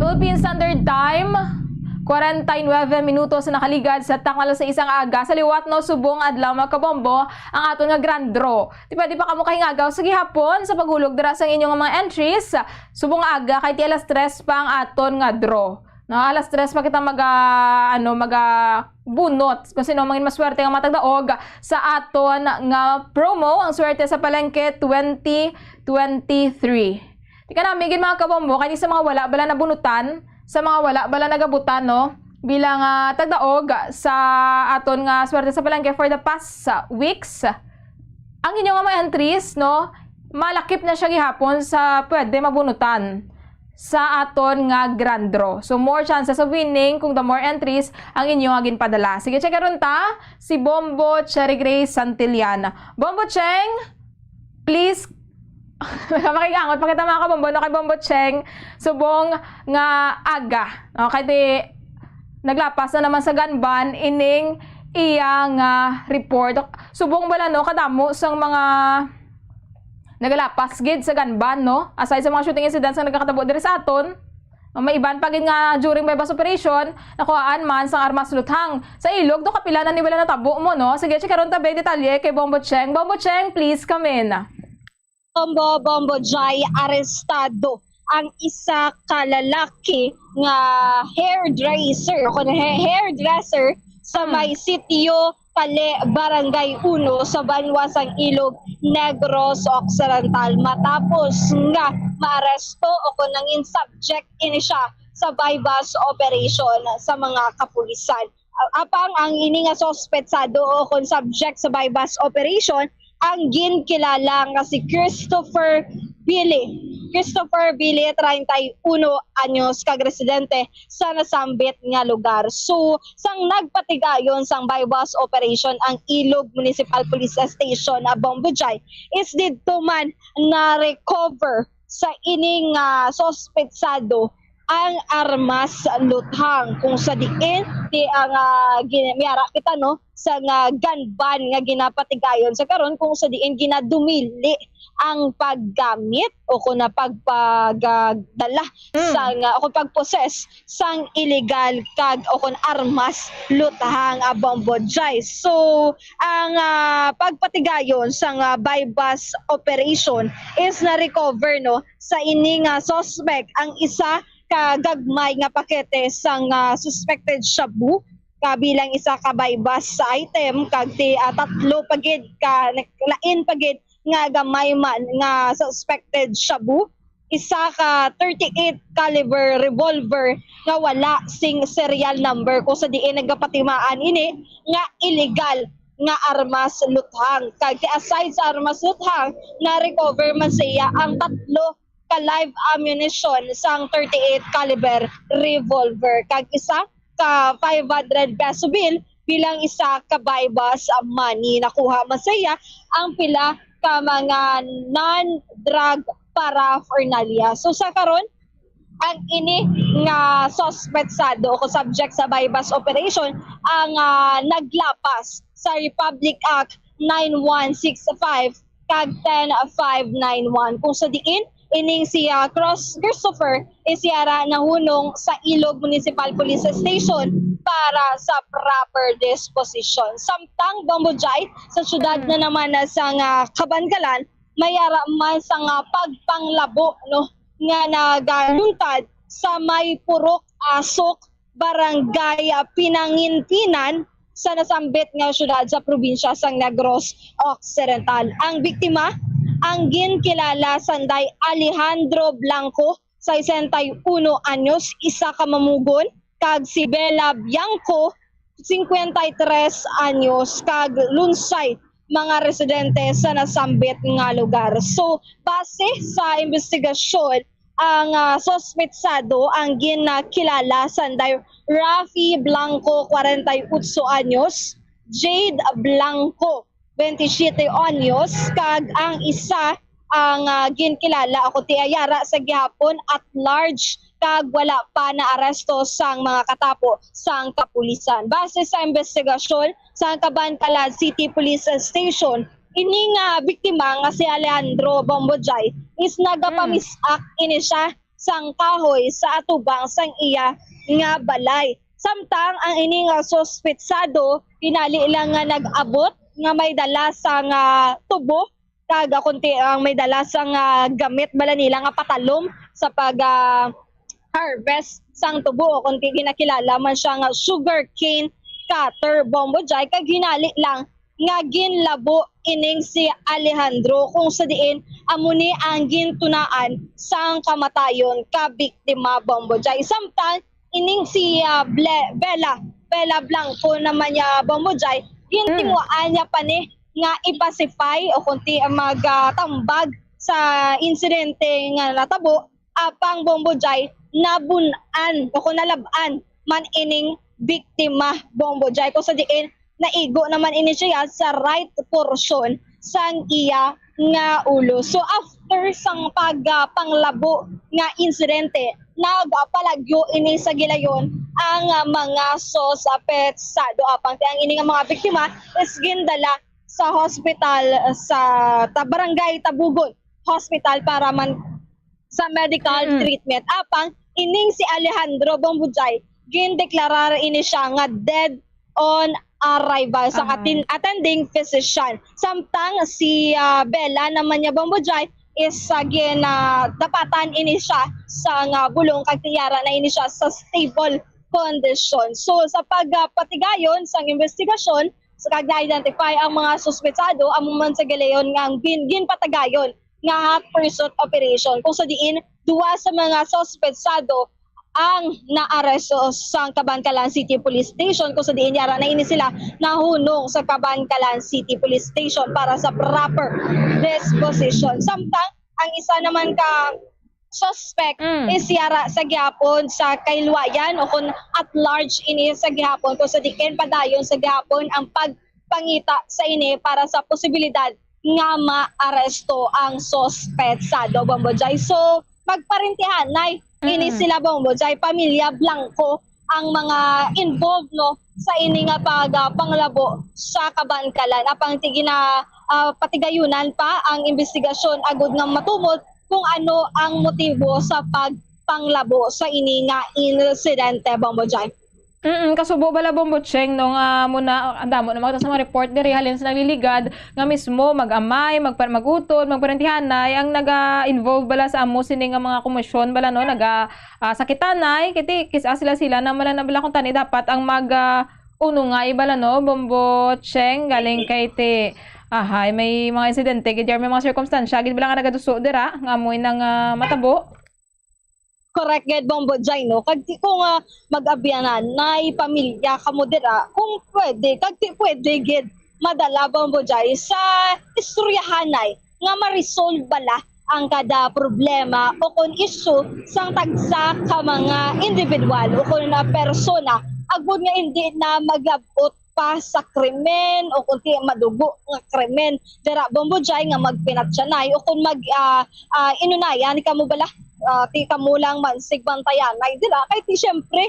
Philippine Standard Time, 49 minutos na nakaligad sa takmal sa isang aga sa liwat no subong adlaw mga kabombo ang aton nga grand draw. Di pa kamo kahingagaw sa gihapon sa paghulog dira sa inyong mga entries subong aga kay ti alas 3 pa ang aton nga draw. No, alas 3 pa kita bunot kung sino mangin maswerte nga matagdaog sa aton nga promo ang swerte sa palengke 2023. Di ka namin mga kabombo kay sa mga wala bala na bunutan sa mga wala bala nagabutan no bilang tagdaog sa aton nga swerte sa palengke for the past weeks ang inyong mga entries no malakip na siya gihapon sa pwede mabunutan sa aton nga grand draw. So more chances of winning kung the more entries ang inyong ginpadala. Sige, checkaron ta si Bombo Cherry Grace Santillan. Bombo Cheng, please makikangot pakita mga kabombo no kay Bombo Cheng subong nga aga no kay di naglapas na naman sa gunban ining iyang report subong bala no kadamo sang mga nagalapas gid sa gunban no aside sa mga shooting incidents nga nagkakatabo diri sa aton may iban pa gid nga during by bus operation nakuhaan man sang armas luthang sa ilog do kapila na ni wala natabo mo no sige karon tabi detalye kay Bombo Cheng. Bombo Cheng, please come in. Bombo Jai, arestado ang isa ka lalaki nga hairdresser sa may sitio Pale, Barangay 1 sa Banwasang Ilog, Negros Occidental matapos nga maaresto o kung nangin subject ini siya sa bypass operation sa mga kapulisan. Apang ang ini nga sospetsado o kung subject sa bypass operation ang ginkilala nga si Christopher Billy, 31 anyos, kag residente sa nasambit nga lugar. So, sang nagpatigayon sang bypass operation ang Ilog Municipal Police Station na Bombojay is didto man na recover sa ining sospetsado ang armas luthang kung sa diin di ang ginamiyara kita no sa nga gun ban nga ginapatigayon sa karon kung sa diin ginadumili ang paggamit o kung na pagpagdala sa nga o kung pagposes sang illegal kag o kung armas lutahang bombo jay. So ang pagpatigayon sa nga bypass operation is na recover no sa ining suspect ang isa ka gagmay nga pakete sang suspected shabu kabilang isa ka bypass sa item kag tatlo pagid ka lain pagid nga gamay man nga suspected shabu, isa ka 38 caliber revolver nga wala sing serial number kung sa diin nagapatimaan ini nga illegal nga armas luthang. Kag aside sa armas luthang na recover man siya ang tatlo ka live ammunition sang 38 caliber revolver kag isa ka 500 peso bill bilang isa ka bypass money nakuha man siya ang pila ka mga non-drug paraphernalia. So sa karon ang ini nga suspectsado o subject sa bypass operation ang naglapas sa Republic Act 9165 kag 10591 kung sa diin ining si Christopher isyara nahunong sa Ilog Municipal Police Station para sa proper disposition. Samtang Bombojay sa syudad na naman sa Kabangalan mayara man sa pagpanglabo no nga nagaluntad sa may Purok Asok Barangay Pinanginpinan sa nasambit nga syudad sa probinsya sang Negros Occidental. Ang biktima ang ginkilala sanday Alejandro Blanco, 61 anyos, isa ka mamugon, kag si Bella Bianco, 53 anyos, kag lunsay mga residente sa nasambit nga lugar. So, base sa investigasyon, ang suspetsado ang ginakilala sanday Rafi Blanco, 48 anyos, Jade Blanco, 27 anyos, kag ang isa ang ginkilala ako ti Ayara sa gihapon at large kag wala pa na aresto sang mga katapo sang kapulisan. Base sa investigasyon sa Cabancalan City Police Station, ining biktima nga si Alejandro Bombojay is nagapamisak ini siya sang kahoy sa atubang sang iya nga balay. Samtang ang ining suspetsado pinali lang nga nag-abot nga may dala sang tubo kag kunti ang may dala sang gamit bala nila nga patalom sa pag harvest sang tubo kunti ginakilala man siya nga sugar cane cutter Bombojay kag hinali lang nga ginlabo ining si Alejandro kung sa diin amuni ang gintunaan sang kamatayon ka biktima Bombojay. Samtang ining si Bella Blanco naman niya Bombojay gintimuan niya pa ni nga ipacify o kunti magtambag sa insidente nga natabo apang Bombojay nabunan o kung nalaban man ining biktima Bombojay kung sa diin naigo naman ini siya sa right portion sang iya nga ulo. So after sang pagpanglabo nga insidente nagapalagyo ini sa gilayon ang mga suspetsado apang ang ini nga mga biktima is gindala sa hospital sa barangay Tabugon Hospital para man sa medical treatment. Apang ining si Alejandro Bombojay gindeklarar ini siya nga dead on arrival sa attending physician. Samtang si Bella naman niya Bombojay is dapatan ini siya sa bulong kag tiyara na ini siya sa stable condition. So sa pagpatigayon sa investigasyon sa kag-identify ang mga suspetsado amuman sa galeyon nga ginpatagayon nga hot pursuit operation kung sa diin duwa sa mga suspetsado ang naaresto sa Cabancalan City Police Station kung sa diin yara na ini sila nahunong sa Cabancalan City Police Station para sa proper disposition. Samtang ang isa naman ka suspect is yara sa gihapon sa Kailwayan o kung at large ini sa gihapon kung sa dikin padayon sa gihapon ang pagpangita sa ini para sa posibilidad nga maaresto ang suspetsado Bombojay. So magparintihan nay ini sila Bombojay, pamilya Blanco ang mga involved no sa ini nga panglabo sa kabankalan. Apang tigina patigayunan pa ang investigasyon agud nga matumot kung ano ang motibo sa pagpanglabo sa ini nga insidente, Bombo Jai. Kasubo bala Bombocheng no nga muna andamo na mga mga report diri halin sa nagliligad nga mismo mag-amay, magutod, magparentihanay ang naga-involve bala sa amo sini nga mga komisyon bala no sakitanay kiti kisa sila na mala na bala kung tani dapat ang unungay bala no Bombocheng galing kay ti may mga insidente gid may mga circumstansya gid bala nga nagaduso dira nga amoy nang matabo. Correct, ged Bombo Jai, no? Kagti kung mag-abyanan na pamilya kamo dira, kung pwede, kagti pwede ged madala Bombo Jai sa istoryahanay nga ma-resolve bala ang kada problema o kung issue sang tagsa ka mga individual o kung na persona agud nga hindi na magabot pa sa krimen o kung di madugo nga krimen dira Bombo Jai nga magpinatsanay o kung inunayan kamo bala ti kamo lang mansig bantayan ay dila kay ti syempre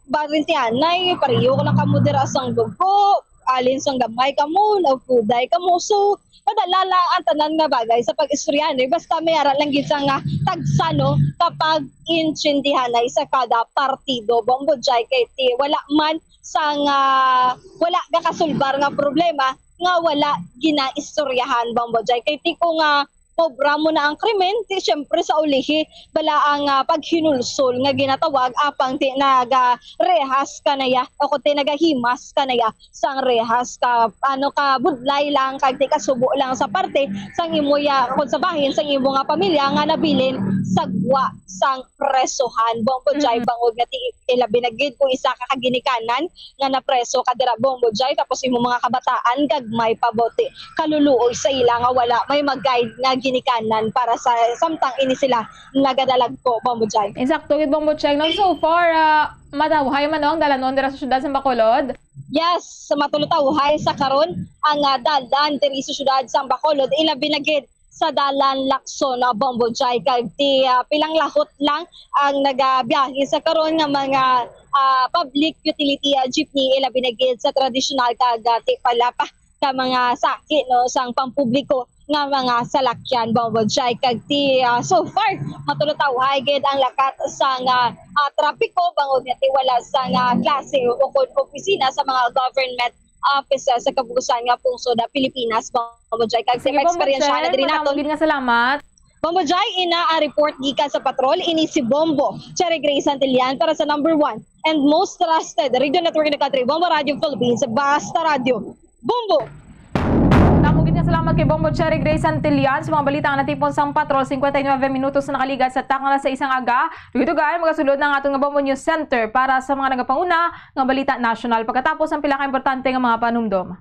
barintian nay pareho ko lang kamo dira sang dugo alin sang gamay kamo nagpuday kamo so madalala ang tanan nga bagay sa pag-istoryahan basta may aral lang gid sang tagsano kapag intindihan sa kada partido Bombo Jai kay ti wala man sang wala ga kasulbar nga problema nga wala ginaistoryahan Bombo Jai kay ti ko nga obra mo na ang krimen, ti syempre sa ulihi bala ang paghinulsol nga ginatawag apang ti naga-rehas kanaya o kung ti nagahimas kanaya sang rehas ka budlay lang kag ti kasubo lang sa parte sang imoya kung sa bahin sang imo nga pamilya nga nabilin sagwa sang presohan Bombo Jai bangod nga ti ilabi na gid kung isa ka kaginikanan nga napreso ka dira Bombo Jai tapos imo mga kabataan gagmay pabote kaluluoy sa ila nga wala may mag-guide nga ginikanan para sa samtang ini sila nagadalag ko Bombo Jai. Insakto gid Bombo Cheng no so far matawhay man ang dalanon dira sa syudad sa Bacolod. Yes, sa matulutawhay sa karon ang dalan diri sa syudad sa Bacolod ilabi na gid sa dalan Lacson Bombo Jai kag ti pilang lahot lang ang nagabiyahe sa karon nga mga public utility jeepney ilabi na gid sa traditional kag ti palapa ka mga sakit no sang pampubliko nga mga salakyan Bombo Jai kag ti so far matulutawhay gid ang lakat sang trapiko bangod nga ti wala sang klase o opisina sa mga government offices sa kabugusan nga pungsod Pilipinas Bombo Jai kag sa experience na diri naton nga salamat. Bombo Jai ina report gikan sa patrol ini si Bombo Cherry Grace Santillan para sa number 1 and most trusted radio network in the country Bombo Radio Philippines Basta Radio Bombo. Namugid nga salamat kay Bombo Cherry Grace Santillan sa mga balita nga natipon sang patrol 59 minutos na nakaligat sa takna sa isang aga. Dito gay magasulod ng atong Bombo News Center para sa mga nagapanguna nga balita national pagkatapos ang pila ka importante nga mga panumdom.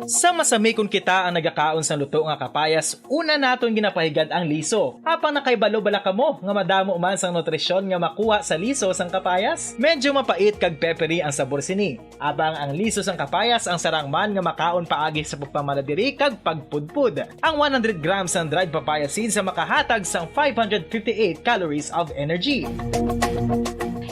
Sa masami kung kita ang nagakaon sa luto nga kapayas, una naton ginapahigad ang liso. Apang nakaibalo bala kamo nga madamo man sang nutrisyon nga makuha sa liso sang kapayas. Medyo mapait kag peppery ang sabor sini. Abang ang liso sang kapayas ang sarang man nga makaon paagi sa pagpamaladiri kag pagpudpud. Ang 100 grams ng dried papaya seeds sa makahatag sang 558 calories of energy.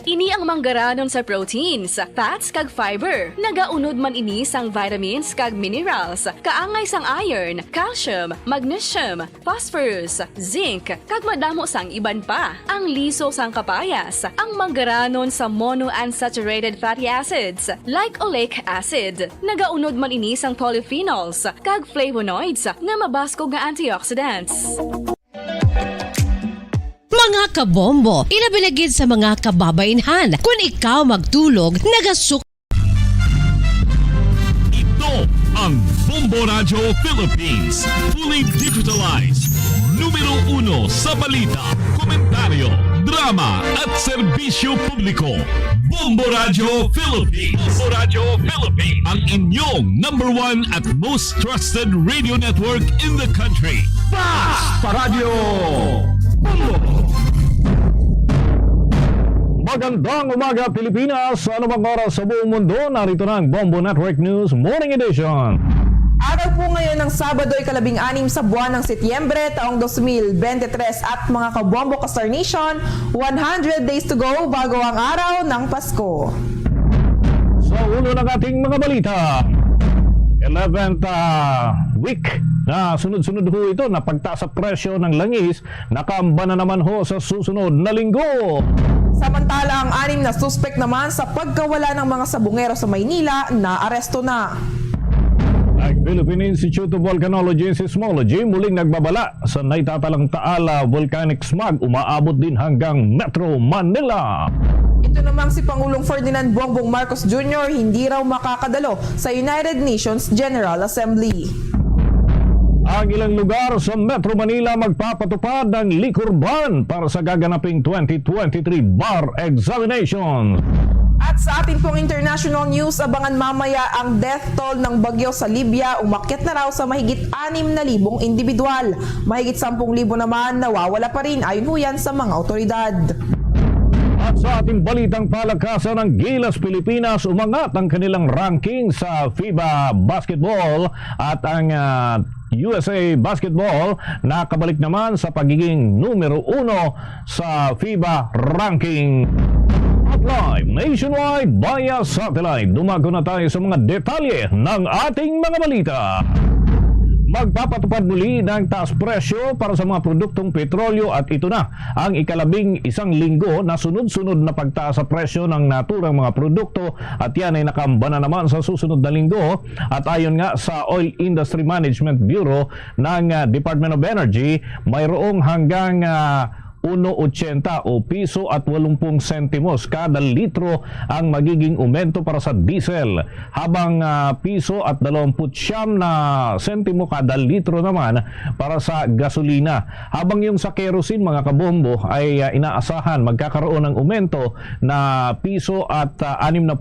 Ini ang manggaranon sa proteins, fats kag fiber. Nagaunod man ini sang vitamins kag minerals, kaangay sang iron, calcium, magnesium, phosphorus, zinc, kag madamo sang iban pa. Ang liso sang kapayas, ang manggaranon sa monounsaturated fatty acids like oleic acid. Nagaunod man ini sang polyphenols kag flavonoids na mabaskog nga antioxidants. Mga kabombo, ilabiligid sa mga kababainhan. Kung ikaw magtulog, nagasuk. Ito ang Bombo Radio Philippines. Fully digitalized. Numero 1 sa balita, komentaryo, drama at serbisyo publiko. Bombo Radio Philippines. Bombo Radio Philippines. Ang inyong number 1 at most trusted radio network in the country. Basta Radio Bombo! Magandang umaga Pilipinas, sa anumang oras sa buong mundo, narito na ang Bombo Network News Morning Edition. Araw po ngayon ng Sabado ay 16 sa buwan ng Setyembre taong 2023 at mga kabombo ka Star Nation, 100 days to go bago ang araw ng Pasko. ulo ng ating mga balita. 11th week na sunod-sunod ho ito na pagtaas sa presyo ng langis, nakamba na naman ho sa susunod na linggo. Samantala, ang 6 na suspect naman sa pagkawala ng mga sabungero sa Maynila na aresto na. Ang Philippine Institute of Volcanology and Seismology muling nagbabala sa naitatalang Taal volcanic smog umaabot din hanggang Metro Manila. Ito namang si Pangulong Ferdinand Bongbong Marcos Jr. hindi raw makakadalo sa United Nations General Assembly. Ang ilang lugar sa Metro Manila magpapatupad ng liquor ban para sa gaganaping 2023 bar examination. At sa ating pong international news, abangan mamaya ang death toll ng bagyo sa Libya. Umakyat na raw sa mahigit 6,000 individual. Mahigit 10,000 naman nawawala pa rin ayon ho yan sa mga otoridad. At sa ating balitang palakasan ng Gilas Pilipinas, umangat ang kanilang ranking sa FIBA Basketball at ang USA Basketball nakabalik naman sa pagiging numero 1 sa FIBA ranking. At live nationwide via satellite, dumago na tayo sa mga detalye ng ating mga balita. Magpapatupad muli ng taas presyo para sa mga produktong petrolyo at ito na ang ika-11 linggo na sunod-sunod na pagtaas sa presyo ng naturang mga produkto at yan ay nakamba na naman sa susunod na linggo. At ayon nga sa Oil Industry Management Bureau ng Department of Energy, mayroong hanggang 1.80 o piso at 80 sentimos kada litro ang magiging aumento para sa diesel, habang piso at 29 na sentimo kada litro naman para sa gasolina. Habang yung sa kerosene mga kabombo ay inaasahan magkakaroon ng aumento na piso at 69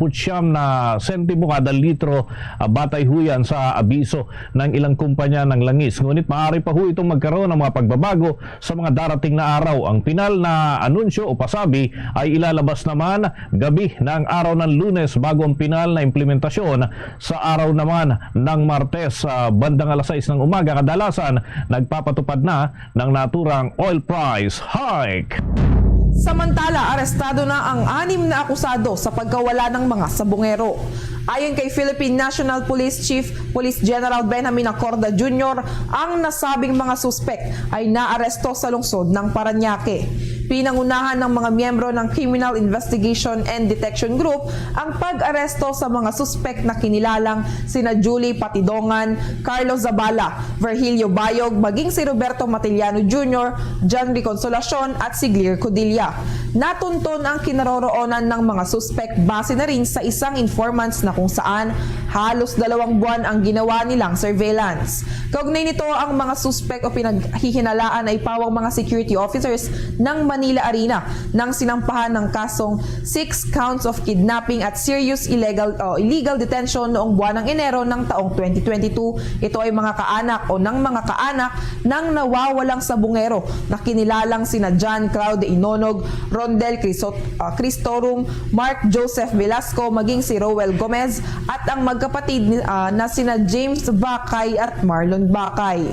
na sentimo kada litro, batay huyan sa abiso ng ilang kumpanya ng langis. Ngunit maaari pa ho itong magkaroon ng mga pagbabago sa mga darating na araw. Ang pinal na anunsyo o pasabi ay ilalabas naman gabi ng araw ng Lunes bago ang pinal na implementasyon sa araw naman ng Martes bandang alas 6 ng umaga. Kadalasan nagpapatupad na ng naturang oil price hike. Samantala, arestado na ang 6 na akusado sa pagkawala ng mga sabungero. Ayon kay Philippine National Police Chief Police General Benjamin Acorda Jr., ang nasabing mga suspect ay naaresto sa lungsod ng Parañaque. Pinangunahan ng mga miyembro ng Criminal Investigation and Detection Group ang pag-aresto sa mga suspect na kinilalang sina Julie Patidongan, Carlos Zabala, Virgilio Bayog, maging si Roberto Matiliano Jr., John Consolacion at si Glir Codilla. Natunton ang kinaroroonan ng mga suspect base na rin sa isang informants na kung saan halos 2 buwan ang ginawa nilang surveillance. Kaugnay nito, ang mga suspect o pinaghihinalaan ay pawang mga security officers ng Manila Arena nang sinampahan ng kasong 6 counts of kidnapping at serious illegal detention noong buwan ng Enero ng taong 2022. Ito ay mga kaanak o ng mga kaanak ng nawawalang sabungero na kinilalang sina John Claude Inonog, Rondel Cristorum, Mark Joseph Velasco, maging si Roel Gomez at ang magkapatid na sina James Bakay at Marlon Bakay.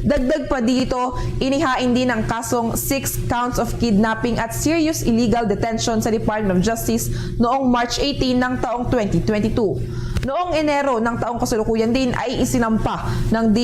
Dagdag pa dito, inihain din ang kasong 6 counts of kidnapping at serious illegal detention sa Department of Justice noong March 18 ng taong 2022. Noong Enero ng taong kasalukuyan din ay isinampa ng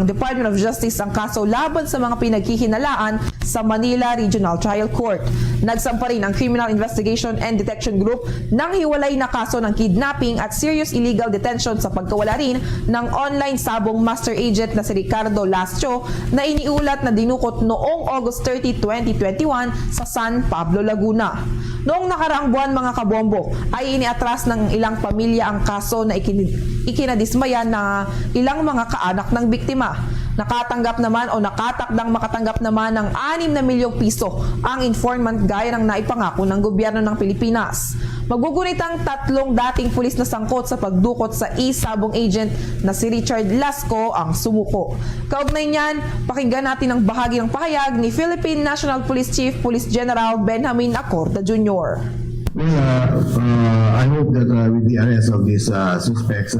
Department of Justice ang kaso laban sa mga pinaghihinalaan sa Manila Regional Trial Court. Nagsampa rin ang Criminal Investigation and Detection Group ng hiwalay na kaso ng kidnapping at serious illegal detention sa pagkawala rin ng online sabong master agent na si Ricardo Lascio na iniulat na dinukot noong August 30, 2021 sa San Pablo, Laguna. Noong nakaraang buwan mga kabombo ay iniatras ng ilang pamilya ang kaso na ikinadismaya na ilang mga kaanak ng biktima. Nakatanggap naman o nakatakdang makatanggap naman ng 6 na milyong piso ang informant gaya ng naipangako ng gobyerno ng Pilipinas. Maggugunit ang 3 dating pulis na sangkot sa pagdukot sa e-sabong agent na si Richard Lasco ang sumuko. Kaugnay niyan, pakinggan natin ang bahagi ng pahayag ni Philippine National Police Chief Police General Benjamin Acorda Jr. Well, I hope that with the arrest of these suspects,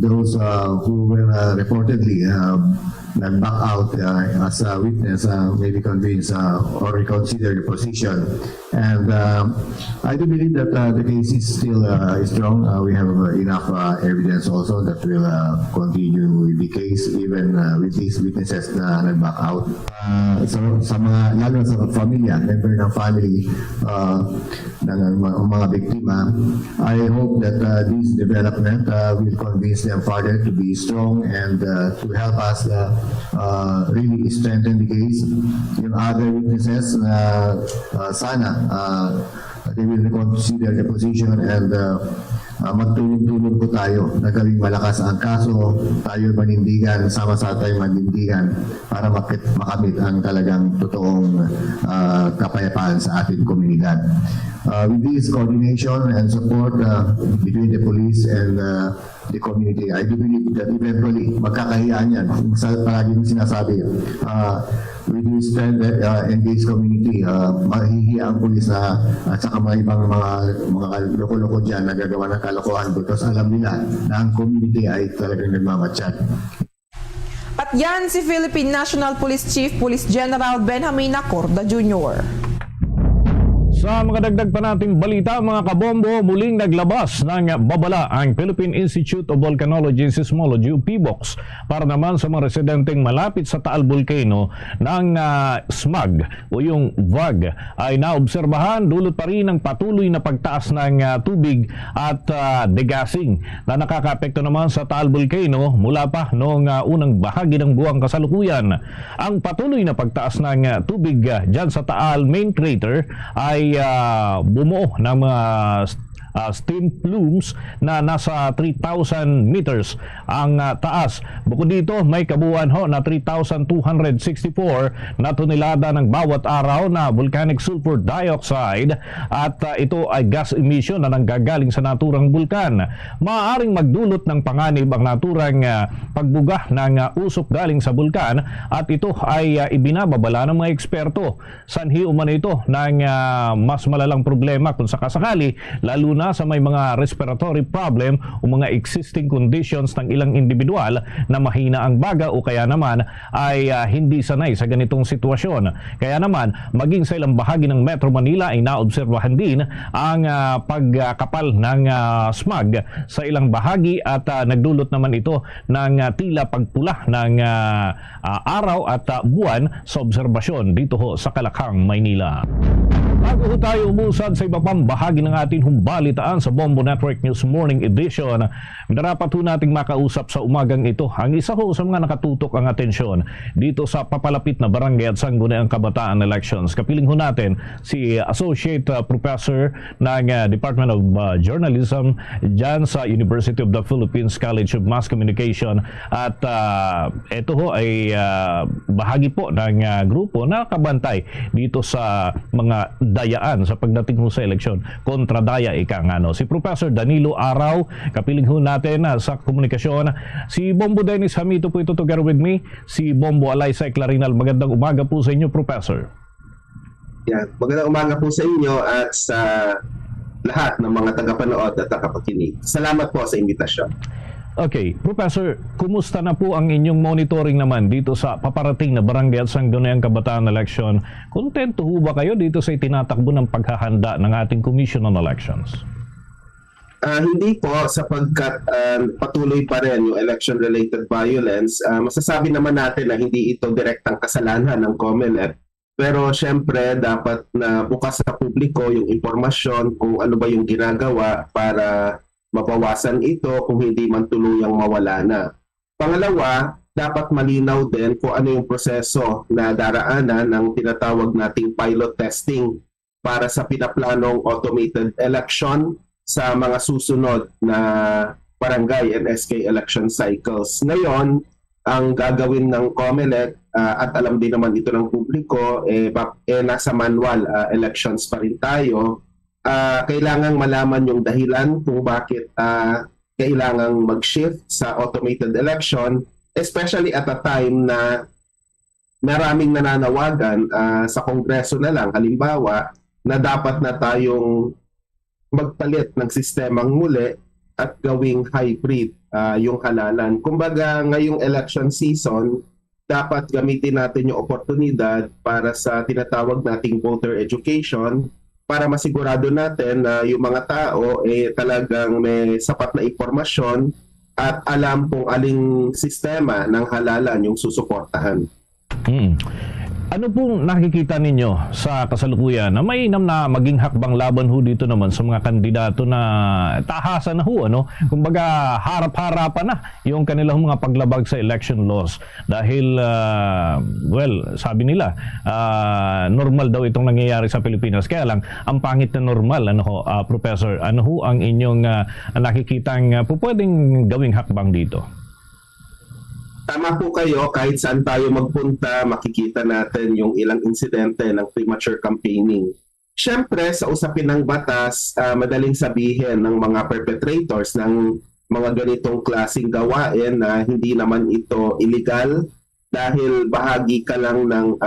those who were reportedly nag-back out as a witness may be convinced or reconsider the position. And I do believe that the case is still strong. We have enough evidence also that will continue with the case even with these witnesses na nag-back out. So sa mga, lalo sa pamilya, member ng family ng mga biktima, I hope that this development will convince them further to be strong and to help us really strengthen the case. Yung other witnesses, sana they will reconsider the position and magtulong-tulong po tayo na gawing malakas ang kaso, tayo manindigan, sama-sama tayo manindigan para makamit ang talagang totoong kapayapaan sa ating komunidad. With this coordination and support between the police and the community, I do believe that eventually magkakahiyaan yan. Palagi yung sinasabi, with this engaged community, mahihiya ang pulis at saka mga ibang mga loko-loko dyan na gagawa ng kalokohan because alam nila na ang community ay talagang nagmamatsyag. At yan si Philippine National Police Chief Police General Benjamin Acorda Jr. Sa mga dagdag pa nating balita, mga kabombo, muling naglabas ng babala ang Philippine Institute of Volcanology and Seismology o PVOX para naman sa mga residenteng malapit sa Taal Volcano ng smog o yung VOG ay naobserbahan dulot pa rin ng patuloy na pagtaas ng tubig at degassing na nakakaapekto naman sa Taal Volcano mula pa noong unang bahagi ng buwang kasalukuyan. Ang patuloy na pagtaas ng tubig dyan sa Taal main crater ay bumuo ng mga steam plumes na nasa 3,000 meters ang taas. Bukod dito, may kabuuan ho na 3,264 na tonelada ng bawat araw na volcanic sulfur dioxide at ito ay gas emission na nanggagaling sa naturang bulkan. Maaaring magdulot ng panganib ang naturang pagbuga ng usok galing sa bulkan at ito ay ibinababala ng mga eksperto. Sanhi umano ito ng mas malalang problema kung sakasakali, lalo na sa may mga respiratory problem o mga existing conditions ng ilang individual na mahina ang baga o kaya naman ay hindi sanay sa ganitong sitwasyon. Kaya naman, maging sa ilang bahagi ng Metro Manila ay naobserbahan din ang pagkapal ng smog sa ilang bahagi at nagdulot naman ito ng tila pagpula ng araw at buwan sa obserbasyon dito ho sa Kalakhang, Maynila. Bago tayo umusad sa iba pang bahagi ng ating humbalitaan sa Bombo Network News Morning Edition, narapat ho nating makausap sa umagang ito ang isa ho sa mga nakatutok ang atensyon dito sa papalapit na barangay at sangguniang kabataan elections. Kapiling ho natin si Associate Professor ng Department of Journalism dyan sa University of the Philippines College of Mass Communication at ito ho ay bahagi po ng grupo na kabantay dito sa mga dayaan sa pagdating ho sa eleksyon kontra daya ika nga no. Si Professor Danilo Araw, kapiling ho natin sa komunikasyon. Si Bombo Dennis Hamito po ito together with me. Si Bombo Alaysay Clarinal. Magandang umaga po sa inyo, Professor. Yeah, magandang umaga po sa inyo at sa lahat ng mga tagapanood at tagapakinig. Salamat po sa imbitasyon. Okay, Professor, kumusta na po ang inyong monitoring naman dito sa paparating na barangay at sangguniang kabataan election? Kontento ho ba kayo dito sa itinatakbo ng paghahanda ng ating Commission on Elections? Hindi po, sapagkat patuloy pa rin yung election-related violence. Masasabi naman natin na hindi ito direktang kasalanan ng COMELEC. Pero syempre, dapat na bukas sa publiko yung impormasyon kung ano ba yung ginagawa para mabawasan ito kung hindi man tuluyang mawala na. Pangalawa, dapat malinaw din kung ano yung proseso na daraanan ng tinatawag nating pilot testing para sa pinaplanong automated election sa mga susunod na barangay and SK election cycles. Ngayon, ang gagawin ng COMELEC at alam din naman ito ng publiko, nasa manual elections pa rin tayo. Kailangang malaman yung dahilan kung bakit kailangang mag-shift sa automated election, especially at a time na maraming nananawagan sa Kongreso na lang, halimbawa, na dapat na tayong magpalit ng sistemang muli at gawing hybrid yung halalan. Kumbaga ngayong election season, dapat gamitin natin yung oportunidad para sa tinatawag nating voter education para masigurado natin na yung mga tao talagang may sapat na impormasyon at alam kung aling sistema ng halalan yung susuportahan. Ano pong nakikita ninyo sa kasalukuyan na mainam na maging hakbang laban ho dito naman sa mga kandidato na tahasan na ho, ano? Kumbaga harap-harapan na yung kanilang mga paglabag sa election laws dahil sabi nila normal daw itong nangyayari sa Pilipinas, kaya lang ang pangit na normal, ano ho, Professor, ano ho ang inyong nakikitang pwedeng gawing hakbang dito? Tama po kayo, kahit saan tayo magpunta, makikita natin yung ilang insidente ng premature campaigning. Siyempre, sa usapin ng batas, madaling sabihin ng mga perpetrators ng mga ganitong klaseng gawain na hindi naman ito illegal dahil bahagi ka lang ng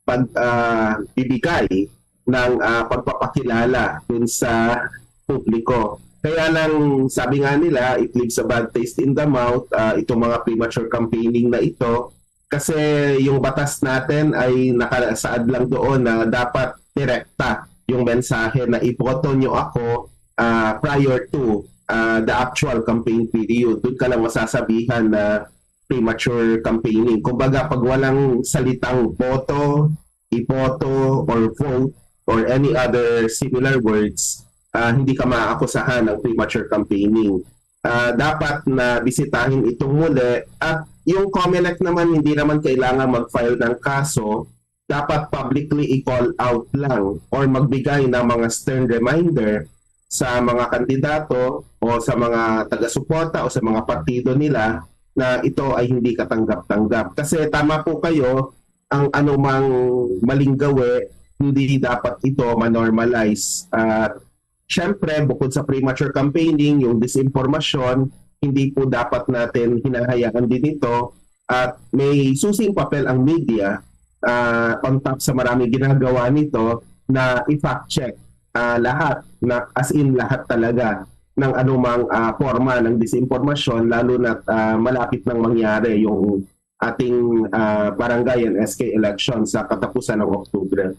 pagbibigay ng pagpapakilala dun sa publiko. Kaya lang, sabi nga nila, it leaves a bad taste in the mouth, itong mga premature campaigning na ito. Kasi yung batas natin ay nakasaad lang doon na dapat direkta yung mensahe na iboto nyo ako prior to the actual campaign period. Doon ka lang masasabihan na premature campaigning. Kumbaga, pag walang salitang boto, iboto, or vote, or any other similar words, hindi ka maaakusahan ng premature campaigning. Dapat na bisitahin itong muli at yung COMELEC naman hindi naman kailangan mag-file ng kaso, dapat publicly i-call out lang or magbigay ng mga stern reminder sa mga kandidato o sa mga taga-suporta o sa mga partido nila na ito ay hindi katanggap-tanggap. Kasi tama po kayo, ang anumang maling gawe, hindi dapat ito manormalize. Siyempre, bukod sa premature campaigning, yung disinformasyon, hindi po dapat natin hinahayaan din ito. At may susing papel ang media on top sa maraming ginagawa nito na i-fact check lahat, na, as in lahat talaga ng anumang forma ng disinformasyon, lalo na malapit nang mangyari yung ating barangay and SK election sa katapusan ng Oktubre.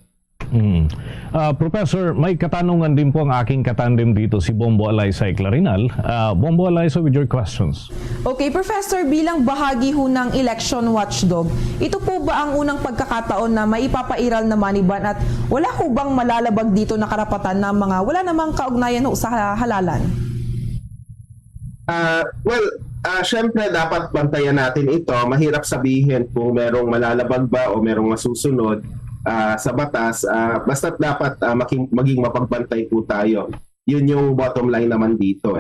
Professor, may katanungan din po ang aking katandem dito, si Bombo Alaysay Clarinal. Bombo Alaysay, with your questions. Okay, Professor, bilang bahagi ho ng election watchdog, ito po ba ang unang pagkakataon na may ipapairal na money ban at wala ho bang malalabag dito na karapatan ng mga wala namang kaugnayan ho sa halalan? Siyempre dapat bantayan natin ito. Mahirap sabihin kung merong malalabag ba o merong masusunod sa batas, basta't dapat maging mapagbantay po tayo. Yun yung bottom line naman dito.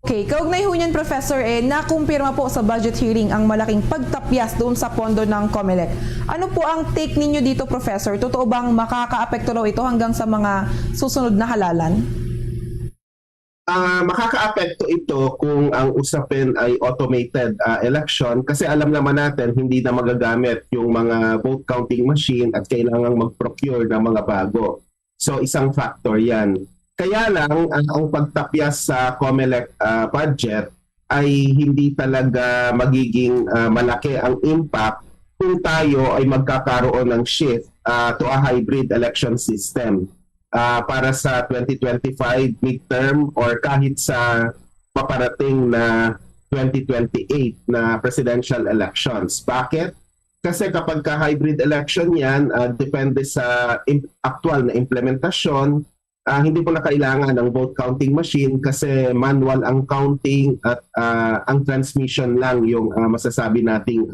Okay, kaugnay ho niyan, Professor, nakumpirma po sa budget hearing ang malaking pagtapyas doon sa pondo ng COMELEC. Ano po ang take ninyo dito, Professor? Totoo bang makaka-apekto raw ito hanggang sa mga susunod na halalan? Makaka-apekto ito kung ang usapin ay automated election kasi alam naman natin hindi na magagamit yung mga vote counting machine at kailangang mag-procure ng mga bago. So isang factor yan. Kaya lang ang pagtapyas sa COMELEC budget ay hindi talaga magiging malaki ang impact kung tayo ay magkakaroon ng shift to a hybrid election system. Para sa 2025 midterm or kahit sa paparating na 2028 na presidential elections. Bakit? Kasi kapag ka-hybrid election yan, depende sa actual na implementasyon, hindi po na kailangan ng vote counting machine kasi manual ang counting at ang transmission lang yung masasabi nating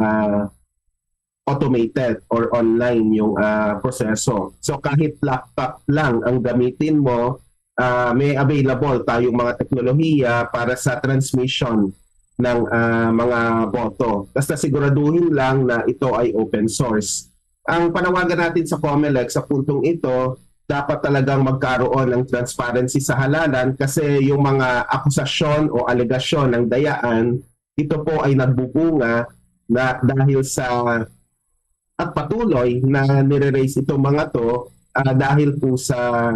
automated or online yung proseso. So kahit laptop lang ang gamitin mo, may available tayong mga teknolohiya para sa transmission ng mga boto. Basta siguraduhin lang na ito ay open source. Ang panawagan natin sa COMELEC sa puntong ito, dapat talagang magkaroon ng transparency sa halalan kasi yung mga akusasyon o alegasyon ng dayaan, ito po ay nagbubunga na dahil sa at patuloy na nire-raise itong mga to dahil po sa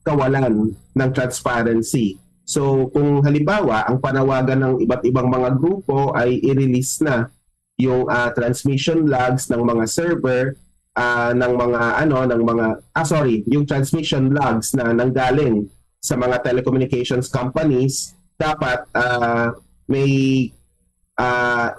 kawalan ng transparency. So kung halimbawa ang panawagan ng iba't ibang mga grupo ay i-release na yung transmission logs ng mga server yung transmission logs na nanggaling sa mga telecommunications companies, dapat may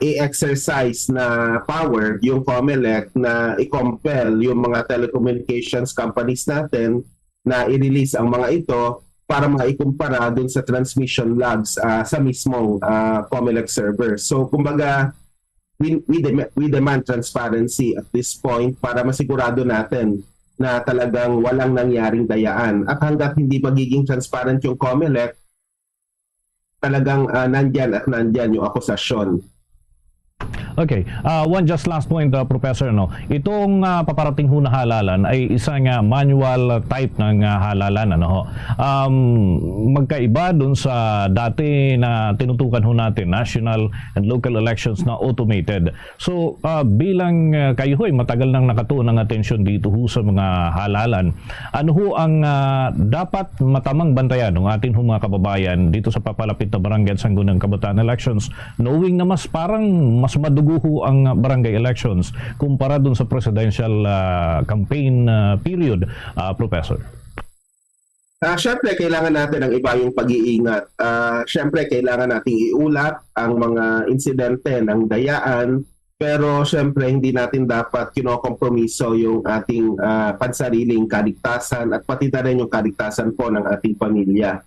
i-exercise na power yung COMELEC na i-compel yung mga telecommunications companies natin na i-release ang mga ito para maikumpara dun sa transmission logs sa mismong COMELEC server. So kumbaga, we demand transparency at this point para masigurado natin na talagang walang nangyaring dayaan. At hanggat hindi magiging transparent yung COMELEC, talagang nandyan yung akusasyon. Okay, one just last point, Professor. No? Itong paparating ho na halalan ay isang manual type ng halalan. Magkaiba dun sa dati na tinutukan ho natin, national and local elections na automated. So, bilang kayo ho ay matagal nang nakatuon ng atensyon dito ho sa mga halalan, ano ho ang dapat matamang bantayan ng ating mga kababayan dito sa papalapit na Barangay Sangguniang Kabataan elections, knowing na mas madugo ho ang barangay elections kumpara dun sa presidential campaign period, Professor? Siyempre, kailangan natin ang iba yung pag-iingat. Siyempre, kailangan nating iulat ang mga insidente ng dayaan, pero siyempre, hindi natin dapat kinokompromiso yung ating pansariling kaligtasan at pati na rin yung kaligtasan po ng ating pamilya.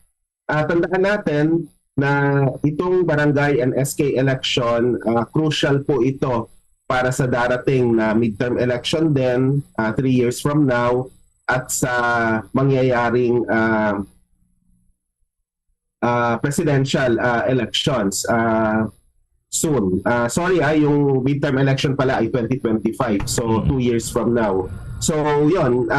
Tandaan natin na itong barangay and SK election, crucial po ito para sa darating na midterm election din 3 years from now at sa mangyayaring presidential elections soon. Yung midterm election pala ay 2025, so 2 years from now. So yun,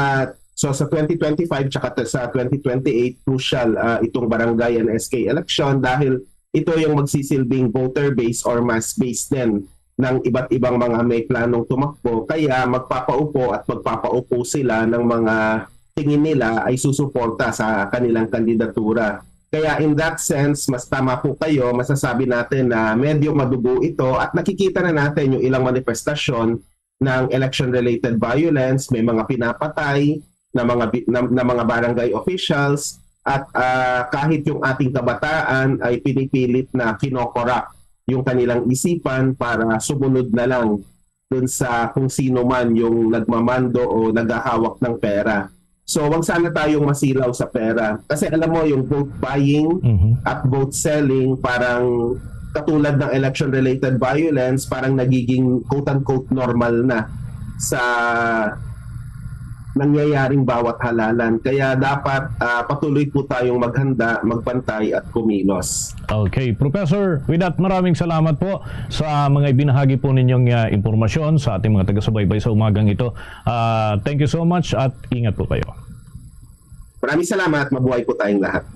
so sa 2025 tsaka sa 2028, crucial itong barangay and SK election dahil ito yung magsisilbing voter base or mass base din ng iba't ibang mga may planong tumakbo. Kaya magpapaupo sila ng mga tingin nila ay susuporta sa kanilang kandidatura. Kaya in that sense, mas tama po kayo, masasabi natin na medyo madugo ito at nakikita na natin yung ilang manifestasyon ng election-related violence, may mga pinapatay, na mga barangay officials at kahit yung ating kabataan ay pinipilit na kinokorap yung kanilang isipan para sumunod na lang dun sa kung sino man yung nagmamando o naghahawak ng pera. So wag sana tayong masilaw sa pera. Kasi alam mo yung vote buying at vote selling parang katulad ng election-related violence parang nagiging quote-unquote normal na sa nangyayaring bawat halalan. Kaya dapat patuloy po tayong maghanda, magbantay at kumilos. Okay, Professor, with that, maraming salamat po sa mga ibinahagi po ninyong impormasyon sa ating mga taga-subaybay sa umagang ito. Thank you so much at ingat po kayo. Maraming salamat, mabuhay po tayong lahat.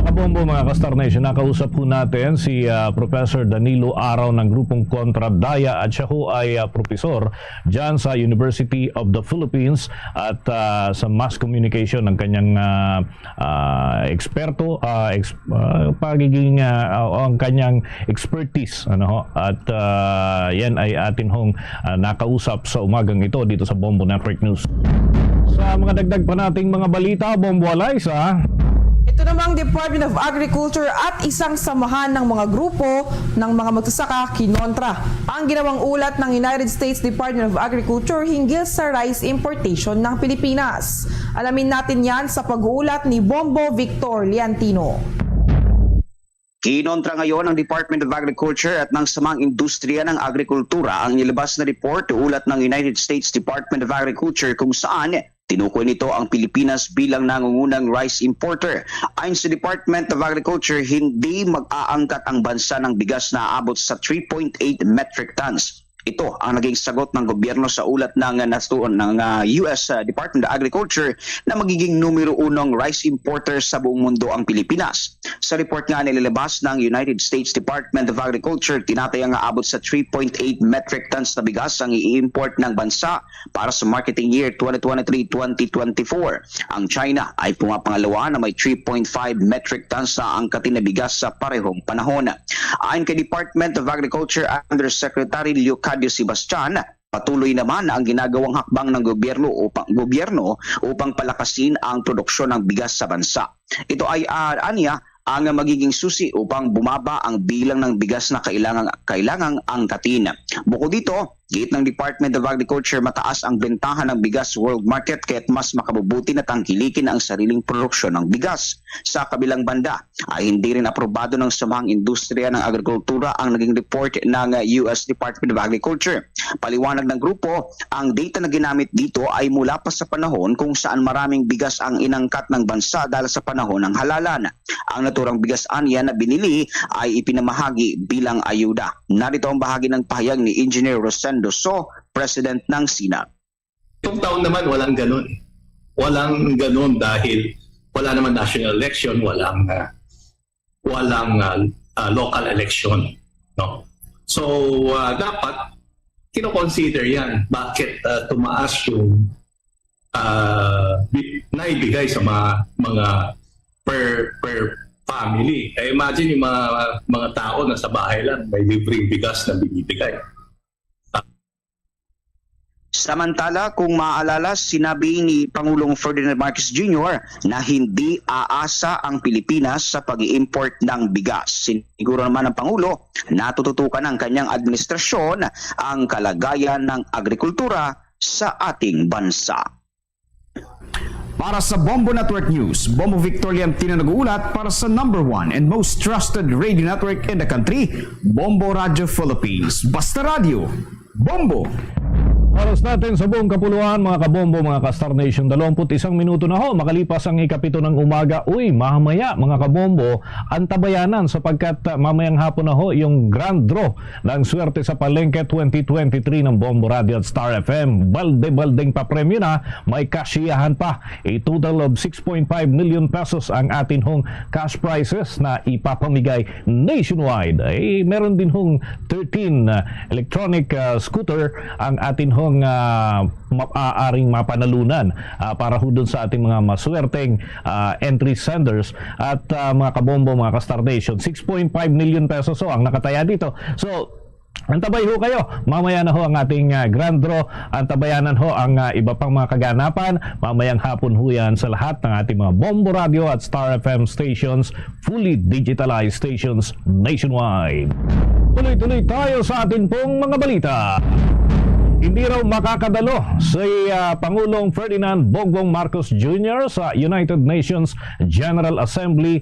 Kabombo, mga Ka-Star Nation, nakausap po natin si Professor Danilo Araw ng grupong Kontra Daya at siya ho ay profesor dyan sa University of the Philippines at sa mass communication ng kanyang eksperto, ang kanyang expertise. At yan ay atin hong nakausap sa umagang ito dito sa Bombo Network News. Sa mga dagdag pa nating mga balita, Bombo Alaysa. Ito namang Department of Agriculture at isang samahan ng mga grupo ng mga magsasaka kinontra ang ginawang ulat ng United States Department of Agriculture hinggil sa rice importation ng Pilipinas. Alamin natin yan sa pag-uulat ni Bombo Victor Liantino. Kinontra ngayon ng Department of Agriculture at ng samang industriya ng agrikultura ang nilabas na report ulat ng United States Department of Agriculture kung saan tinukoy nito ang Pilipinas bilang nangungunang rice importer. Ayon sa Department of Agriculture, hindi mag-aangkat ang bansa ng bigas na aabot sa 3.8 metric tons. Ito ang naging sagot ng gobyerno sa ulat ng US Department of Agriculture na magiging numero 1 rice importer sa buong mundo ang Pilipinas. Sa report nga nilabas ng United States Department of Agriculture, tinatayang aabot sa 3.8 metric tons na bigas ang i-import ng bansa para sa marketing year 2023-2024. Ang China ay pumapangalawa na may 3.5 metric tons na angkatin na bigas sa parehong panahon. Ayon kay Department of Agriculture Undersecretary Leocadio Sebastian, patuloy naman ang ginagawang hakbang ng gobyerno upang palakasin ang produksyon ng bigas sa bansa. Ito ay anya ang magiging susi upang bumaba ang bilang ng bigas na kailangang angkatin. Bukod dito, giit ng Department of Agriculture, mataas ang bentahan ng bigas sa world market kaya't mas makabubuti na tangkilikin ang sariling produksyon ng bigas. Sa kabilang banda, ay hindi rin aprobado ng samahang industriya ng agrikultura ang naging report ng US Department of Agriculture. Paliwanag ng grupo, ang data na ginamit dito ay mula pa sa panahon kung saan maraming bigas ang inangkat ng bansa dahil sa panahon ng halalan. Ang naturang bigas anya na binili ay ipinamahagi bilang ayuda. Narito ang bahagi ng pahayag ni Engineer Rosendo So, President ng SINAG. Itong taon naman walang ganun. Walang ganun dahil wala naman national election, walang local election, no. So dapat kino-consider yan bakit tumaas yung naibigay sa mga per family. Imagine yung mga tao na sa bahay lang may libreng bigas na binibigay. Samantala, kung maaalala, sinabi ni Pangulong Ferdinand Marcos Jr. na hindi aasa ang Pilipinas sa pag-i-import ng bigas. Siniguro naman ng Pangulo na tututukan ng kanyang administrasyon ang kalagayan ng agrikultura sa ating bansa. Para sa Bombo Network News, Bombo Victorian nag-uulat para sa #1 and most trusted radio network in the country, Bombo Radio Philippines. Basta Radio, Bombo! Oras natin sa buong kapuluan, mga kabombo, mga ka-Star Nation, 21 minuto na ho, makalipas ang ikapito ng umaga. Uy, mamaya mga kabombo, antabayanan sapagkat mamayang hapon na ho yung grand draw ng Swerte sa Palengke 2023 ng Bombo Radio at Star FM. Balde-baldeng papremyo na, may kashiyahan pa. A total of 6.5 million pesos ang atin hong cash prizes na ipapamigay nationwide. Meron din hong 13 electronic scooter ang atin hong maaaring mapanalunan para ho dun sa ating mga maswerteng entry senders at mga kabombo, mga ka-Star Nation. 6.5 million pesos so ang nakataya dito. So antabay ho kayo, mamaya na ho ang ating grand draw. Antabayanan ho ang iba pang mga kaganapan. Mamayang hapon ho yan sa lahat ng ating mga Bombo Radio at Star FM stations, fully digitalized stations nationwide. Tuloy-tuloy tayo sa ating pong mga balita. Hindi raw makakadalo si Pangulong Ferdinand Bongbong Marcos Jr. sa United Nations General Assembly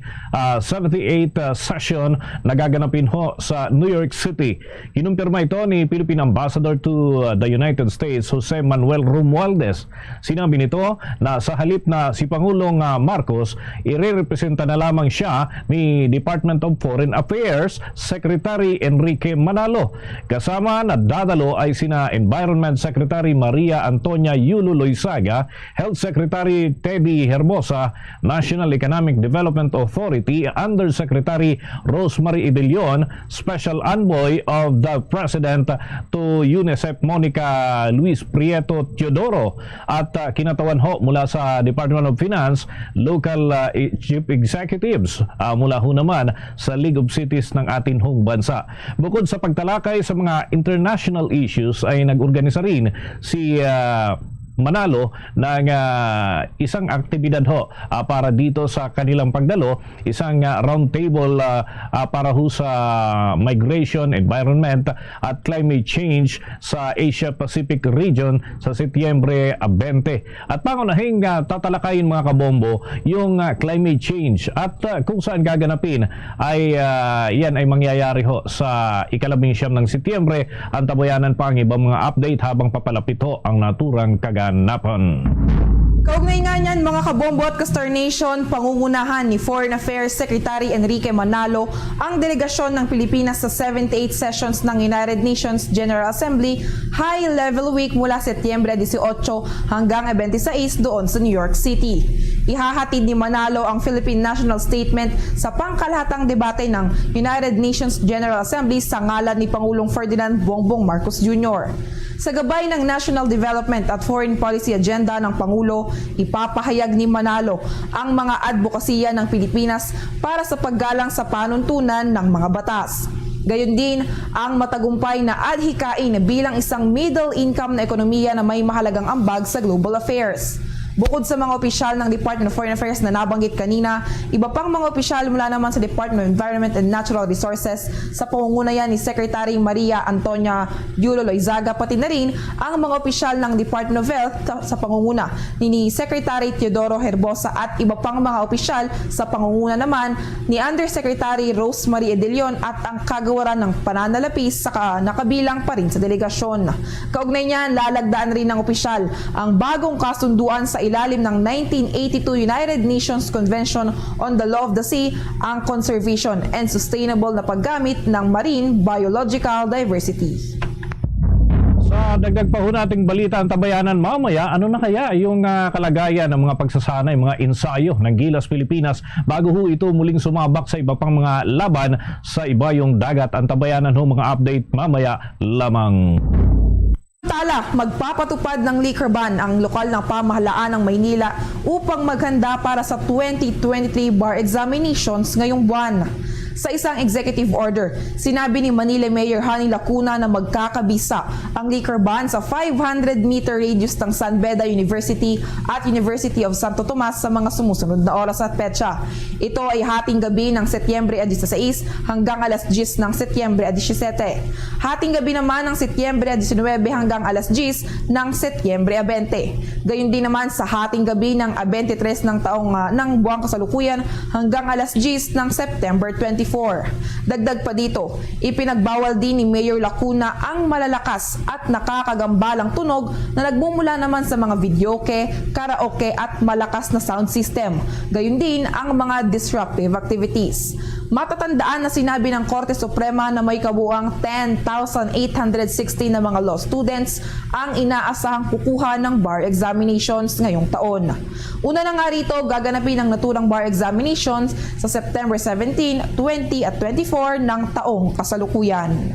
78th session na gaganapin ho sa New York City. Kinumpirma ito ni Philippine Ambassador to the United States, Jose Manuel Romualdez. Sinabi nito na sa halip na si Pangulong Marcos, irerepresenta na lamang siya ni Department of Foreign Affairs Secretary Enrique Manalo. Kasama na dadalo ay sina Environment Secretary Maria Antonia Yulo Loizaga, Health Secretary Teddy Herbosa, National Economic Development Authority Undersecretary Rosemary Idelion, Special Envoy of the President to UNICEF Monica Luis Prieto Teodoro, at kinatawan ho mula sa Department of Finance, local chief executives mula ho naman sa League of Cities ng atin hong bansa. Bukod sa pagtalakay sa mga international issues ay nag-organisa rin si Manalo ng isang aktibidad ho para dito sa kanilang pagdalo, isang round table para ho sa migration, environment at climate change sa Asia Pacific region sa Setyembre 20. At pangunahing tatalakayin, mga kabombo, yung climate change at kung saan gaganapin ay yan ay mangyayari ho sa ika-19 ng Setyembre. Antabayanan pa ang ibang mga update habang papalapit ho ang naturang kaganapan. Kaugnay nga niyan mga kabombo at Castor Nation, pangungunahan ni Foreign Affairs Secretary Enrique Manalo ang delegasyon ng Pilipinas sa 78 sessions ng United Nations General Assembly High Level Week mula Setyembre 18 hanggang 26 doon sa New York City. Ihahatid ni Manalo ang Philippine National Statement sa pangkalahatang debate ng United Nations General Assembly sa ngalan ni Pangulong Ferdinand Bongbong Marcos Jr. Sa gabay ng National Development at Foreign Policy Agenda ng Pangulo, ipapahayag ni Manalo ang mga advokasya ng Pilipinas para sa paggalang sa panuntunan ng mga batas. Gayon din ang matagumpay na adhikain bilang isang middle income na ekonomiya na may mahalagang ambag sa global affairs. Bukod sa mga opisyal ng Department of Foreign Affairs na nabanggit kanina, iba pang mga opisyal mula naman sa Department of Environment and Natural Resources sa pangunguna ni Secretary Maria Antonia Yulo Loizaga, pati na rin ang mga opisyal ng Department of Health sa pangunguna ni Secretary Teodoro Herbosa at iba pang mga opisyal sa pangunguna naman ni Undersecretary Rosemary Edelion at ang kagawaran ng pananalapis sa nakabilang pa rin sa delegasyon. Kaugnay niyan, lalagdaan rin ng opisyal ang bagong kasunduan sa ilalim ng 1982 United Nations Convention on the Law of the Sea, ang conservation and sustainable na paggamit ng marine biological diversity. Sa dagdag pa ho nating balita ang tabayanan mamaya, ano na kaya yung kalagayan ng mga pagsasanay, mga ensayo ng Gilas Pilipinas bago ho ito muling sumabak sa iba pang mga laban sa iba yung dagat. Ang tabayanan ho, mga update mamaya lamang. Samantala, magpapatupad ng liquor ban ang lokal ng pamahalaan ng Maynila upang maghanda para sa 2023 bar examinations ngayong buwan. Sa isang executive order, sinabi ni Manila Mayor Honey Lacuna na magkakabisa ang liquor ban sa 500-meter radius ng San Beda University at University of Santo Tomas sa mga sumusunod na oras at petsa. Ito ay hating gabi ng Setyembre 16 hanggang alas 10 ng Setyembre 17. Hating gabi naman ng Setyembre 19 hanggang alas 10 ng Setyembre 20. Gayun din naman sa hating gabi ng 23 ng buwang kasalukuyan hanggang alas 10 ng September 24. Dagdag pa dito, ipinagbawal din ni Mayor Lacuna ang malalakas at nakakagambalang tunog na nagmumula naman sa mga videoke, karaoke at malakas na sound system. Gayun din ang mga disruptive activities. Matatandaan na sinabi ng Korte Suprema na may kabuuang 10,860 na mga law students ang inaasahang kukuha ng bar examinations ngayong taon. Una na nga rito, gaganapin ang naturang bar examinations sa September 17, 20 at 24 ng taong kasalukuyan.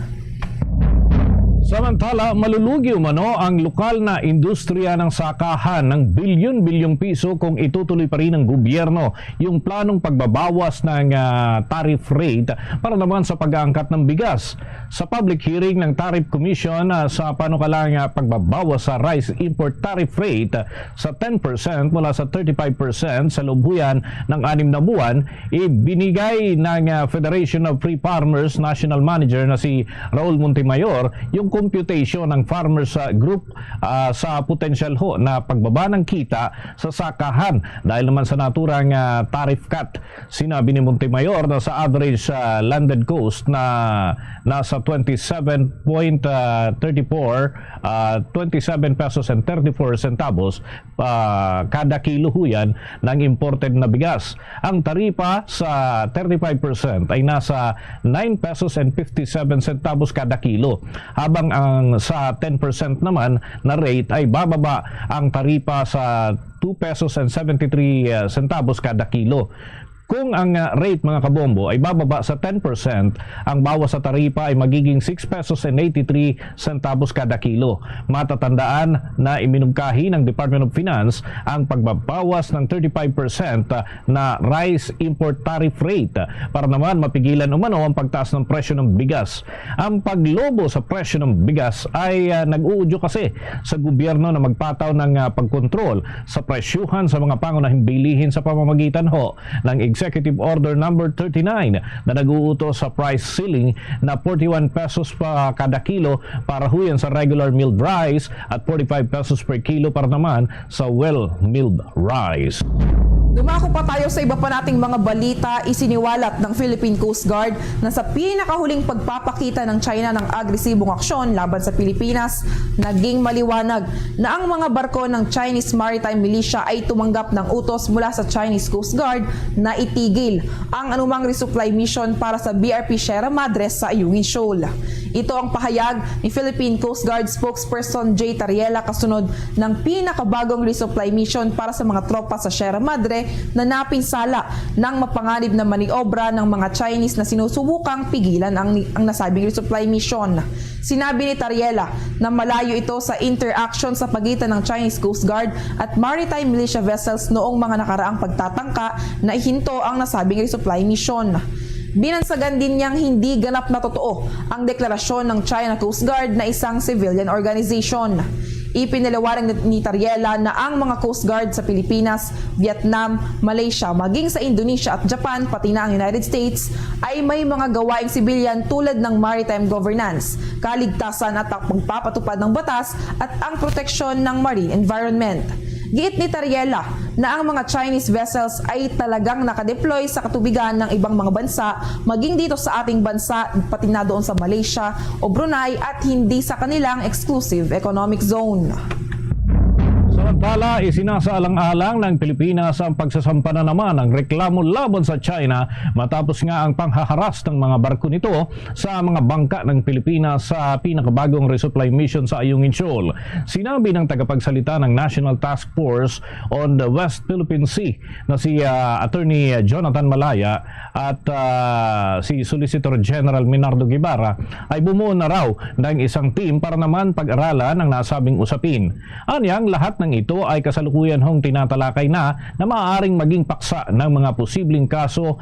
Samantala, malulugi umano ang lokal na industriya ng sakahan ng bilyon-bilyong piso kung itutuloy pa rin ng gobyerno yung planong pagbabawas ng tariff rate para naman sa pag-aangkat ng bigas. Sa public hearing ng Tariff Commission sa panukalang pagbabawas sa rice import tariff rate sa 10% mula sa 35% sa loob-huyan ng 6 na buwan, ibinigay ng Federation of Free Farmers National Manager na si Raul Montemayor yung computation ng farmers group sa potential ho na pagbaba ng kita sa sakahan dahil naman sa naturang tariff cut. Sinabi ni Montemayor na sa average landed cost na nasa 27.34 27 pesos and 34 centavos kada kilo ho yan ng imported na bigas. Ang taripa sa 35% ay nasa 9 pesos and 57 centavos kada kilo, habang ang sa 10% naman na rate ay bababa ang taripa sa 2 pesos and 73 centavos kada kilo. Kung ang rate mga kabombo ay bababa sa 10%, ang bawas sa taripa ay magiging 6 pesos and 83 centavos kada kilo. Matatandaan na iminungkahi ng Department of Finance ang pagbabawas ng 35% na rice import tariff rate para naman mapigilan umano ang pagtaas ng presyo ng bigas. Ang paglobo sa presyo ng bigas ay nag-uudyo kasi sa gobyerno na magpataw ng pagkontrol sa presyuhan sa mga pangunahing bilihin sa pamamagitan ho ng Executive Order number 39 na nag-uutos sa price ceiling na 41 pesos pa kada kilo para huyan sa regular milled rice at 45 pesos per kilo para naman sa well milled rice. Dumako pa tayo sa iba pa nating mga balita. Isiniwalat ng Philippine Coast Guard na sa pinakahuling pagpapakita ng China ng agresibong aksyon laban sa Pilipinas, naging maliwanag na ang mga barko ng Chinese Maritime Militia ay tumanggap ng utos mula sa Chinese Coast Guard na itigil ang anumang resupply mission para sa BRP Sierra Madre sa Ayungin Shoal. Ito ang pahayag ni Philippine Coast Guard spokesperson Jay Tariela kasunod ng pinakabagong resupply mission para sa mga tropa sa Sierra Madre na napinsala ng mapanganib na maniobra ng mga Chinese na sinusubukang pigilan ang nasabing resupply mission. Sinabi ni Tariela na malayo ito sa interaction sa pagitan ng Chinese Coast Guard at maritime militia vessels noong mga nakaraang pagtatangka na ihinto ang nasabing resupply mission. Binansagan din niyang hindi ganap na totoo ang deklarasyon ng China Coast Guard na isang civilian organization. Ipinaliwanag ni Tariela na ang mga Coast Guard sa Pilipinas, Vietnam, Malaysia, maging sa Indonesia at Japan, pati na ang United States, ay may mga gawaing sibilyan tulad ng maritime governance, kaligtasan at pagpapatupad ng batas at ang proteksyon ng marine environment. Giit ni Tariela na ang mga Chinese vessels ay talagang nakadeploy sa katubigan ng ibang mga bansa, maging dito sa ating bansa, pati na doon sa Malaysia o Brunei at hindi sa kanilang exclusive economic zone. Samantala, isinasaalang-alang ng Pilipinas ang pagsasampa na naman ng reklamo laban sa China matapos nga ang panghaharas ng mga barko nito sa mga bangka ng Pilipinas sa pinakabagong resupply mission sa Ayungin Shoal. Sinabi ng tagapagsalita ng National Task Force on the West Philippine Sea na si Attorney Jonathan Malaya at si Solicitor General Minardo Guevara ay bumuo na raw ng isang team para naman pag-aralan ang nasabing usapin. Anyang lahat ng ito ay kasalukuyan hong tinatalakay na maaaring maging paksa ng mga posibleng kaso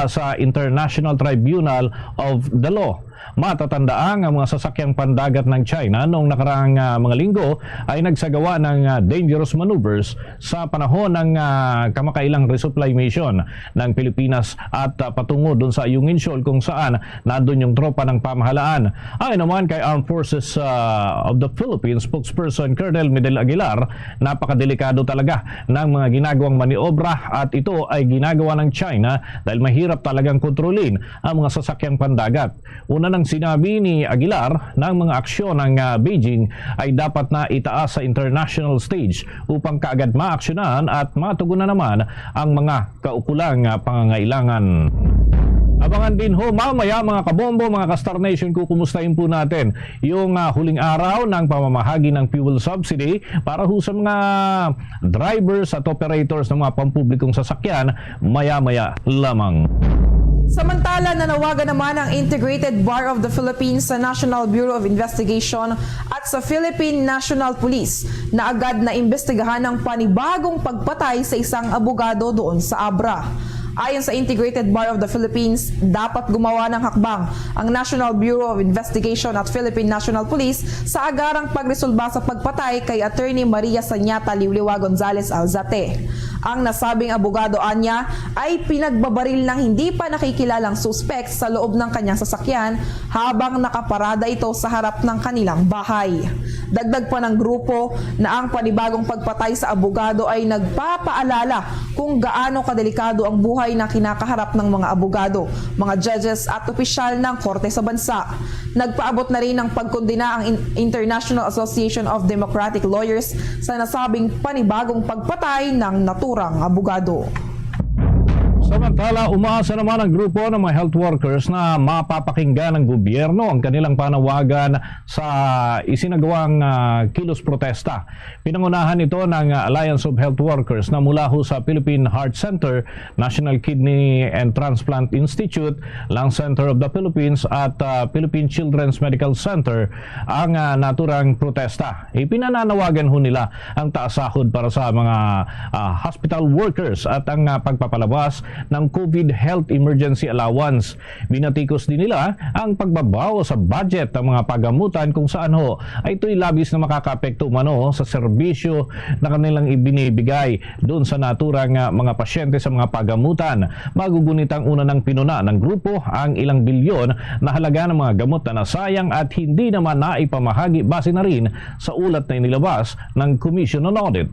sa International Tribunal of the Law. Matatandaan ang mga sasakyang pandagat ng China noong nakaraang mga linggo ay nagsagawa ng dangerous maneuvers sa panahon ng kamakailang resupply mission ng Pilipinas at patungo doon sa Ayungin Shoal kung saan nandun yung tropa ng pamahalaan. Ayon naman kay Armed Forces of the Philippines spokesperson Colonel Medel Aguilar, napakadelikado talaga ng mga ginagawang maniobra at ito ay ginagawa ng China dahil mahirap talagang kontrolin ang mga sasakyang pandagat. Una nang sinabi ni Aguilar na ang mga aksyon ng Beijing ay dapat na itaas sa international stage upang kaagad maaksyonan at matugunan naman ang mga kaukulang pangangailangan. Abangan din ho mamaya mga kabombo, mga ka-Star Nation, kukumustahin po natin yung huling araw ng pamamahagi ng fuel subsidy para ho sa mga drivers at operators ng mga pampublikong sasakyan maya-maya lamang. Samantala, nanawagan naman ang Integrated Bar of the Philippines sa National Bureau of Investigation at sa Philippine National Police na agad na imbestigahan ang panibagong pagpatay sa isang abogado doon sa Abra. Ayon sa Integrated Bar of the Philippines, dapat gumawa ng hakbang ang National Bureau of Investigation at Philippine National Police sa agarang pagresolba sa pagpatay kay Attorney Maria Sanyata Liwliwa Gonzales Alzate. Ang nasabing abogado anya ay pinagbabaril ng hindi pa nakikilalang suspect sa loob ng kanyang sasakyan habang nakaparada ito sa harap ng kanilang bahay. Dagdag pa ng grupo na ang panibagong pagpatay sa abogado ay nagpapaalala kung gaano kadelikado ang buhay na kinakaharap ng mga abogado, mga judges at opisyal ng korte sa bansa. Nagpaabot na rin ng pagkondena ang International Association of Democratic Lawyers sa nasabing panibagong pagpatay ng naturang abogado. Samantala, umaasa naman ang grupo ng mga health workers na mapapakinggan ng gobyerno ang kanilang panawagan sa isinagawang kilos protesta. Pinangunahan ito ng Alliance of Health Workers na mula ho sa Philippine Heart Center, National Kidney and Transplant Institute, Lung Center of the Philippines at Philippine Children's Medical Center ang naturang protesta. Ipinananawagan ho nila ang taas sahod para sa mga hospital workers at ang pagpapalabas ng COVID Health Emergency Allowance. Binatikos din nila ang pagbabawa sa budget ng mga pagamutan kung saan ho ay ito'y labis na makakaapekto umano sa serbisyo na kanilang ibinibigay doon sa naturang mga pasyente sa mga pagamutan. Magugunit ang una ng pinuna ng grupo ang ilang bilyon na halaga ng mga gamot na nasayang at hindi naman naipamahagi base na rin sa ulat na inilabas ng Commission on Audit.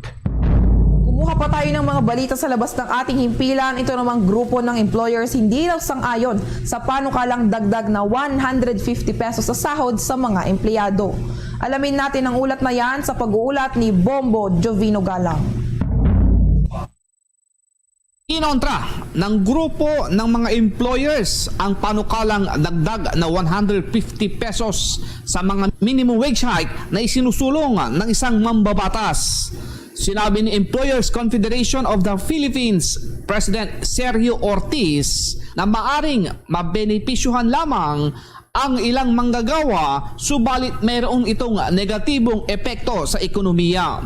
Kuha pa tayo ng mga balita sa labas ng ating himpilan. Ito namang grupo ng employers hindi daw sang-ayon sa panukalang dagdag na 150 pesos sa sahod sa mga empleyado. Alamin natin ang ulat na yan sa pag-uulat ni Bombo Jovino Galang. Inontra ng grupo ng mga employers ang panukalang dagdag na 150 pesos sa mga minimum wage hike na isinusulong ng isang mambabatas. Sinabi ni Employers Confederation of the Philippines President Sergio Ortiz na maaring mabenepisyuhan lamang ang ilang manggagawa subalit mayroong itong negatibong epekto sa ekonomiya.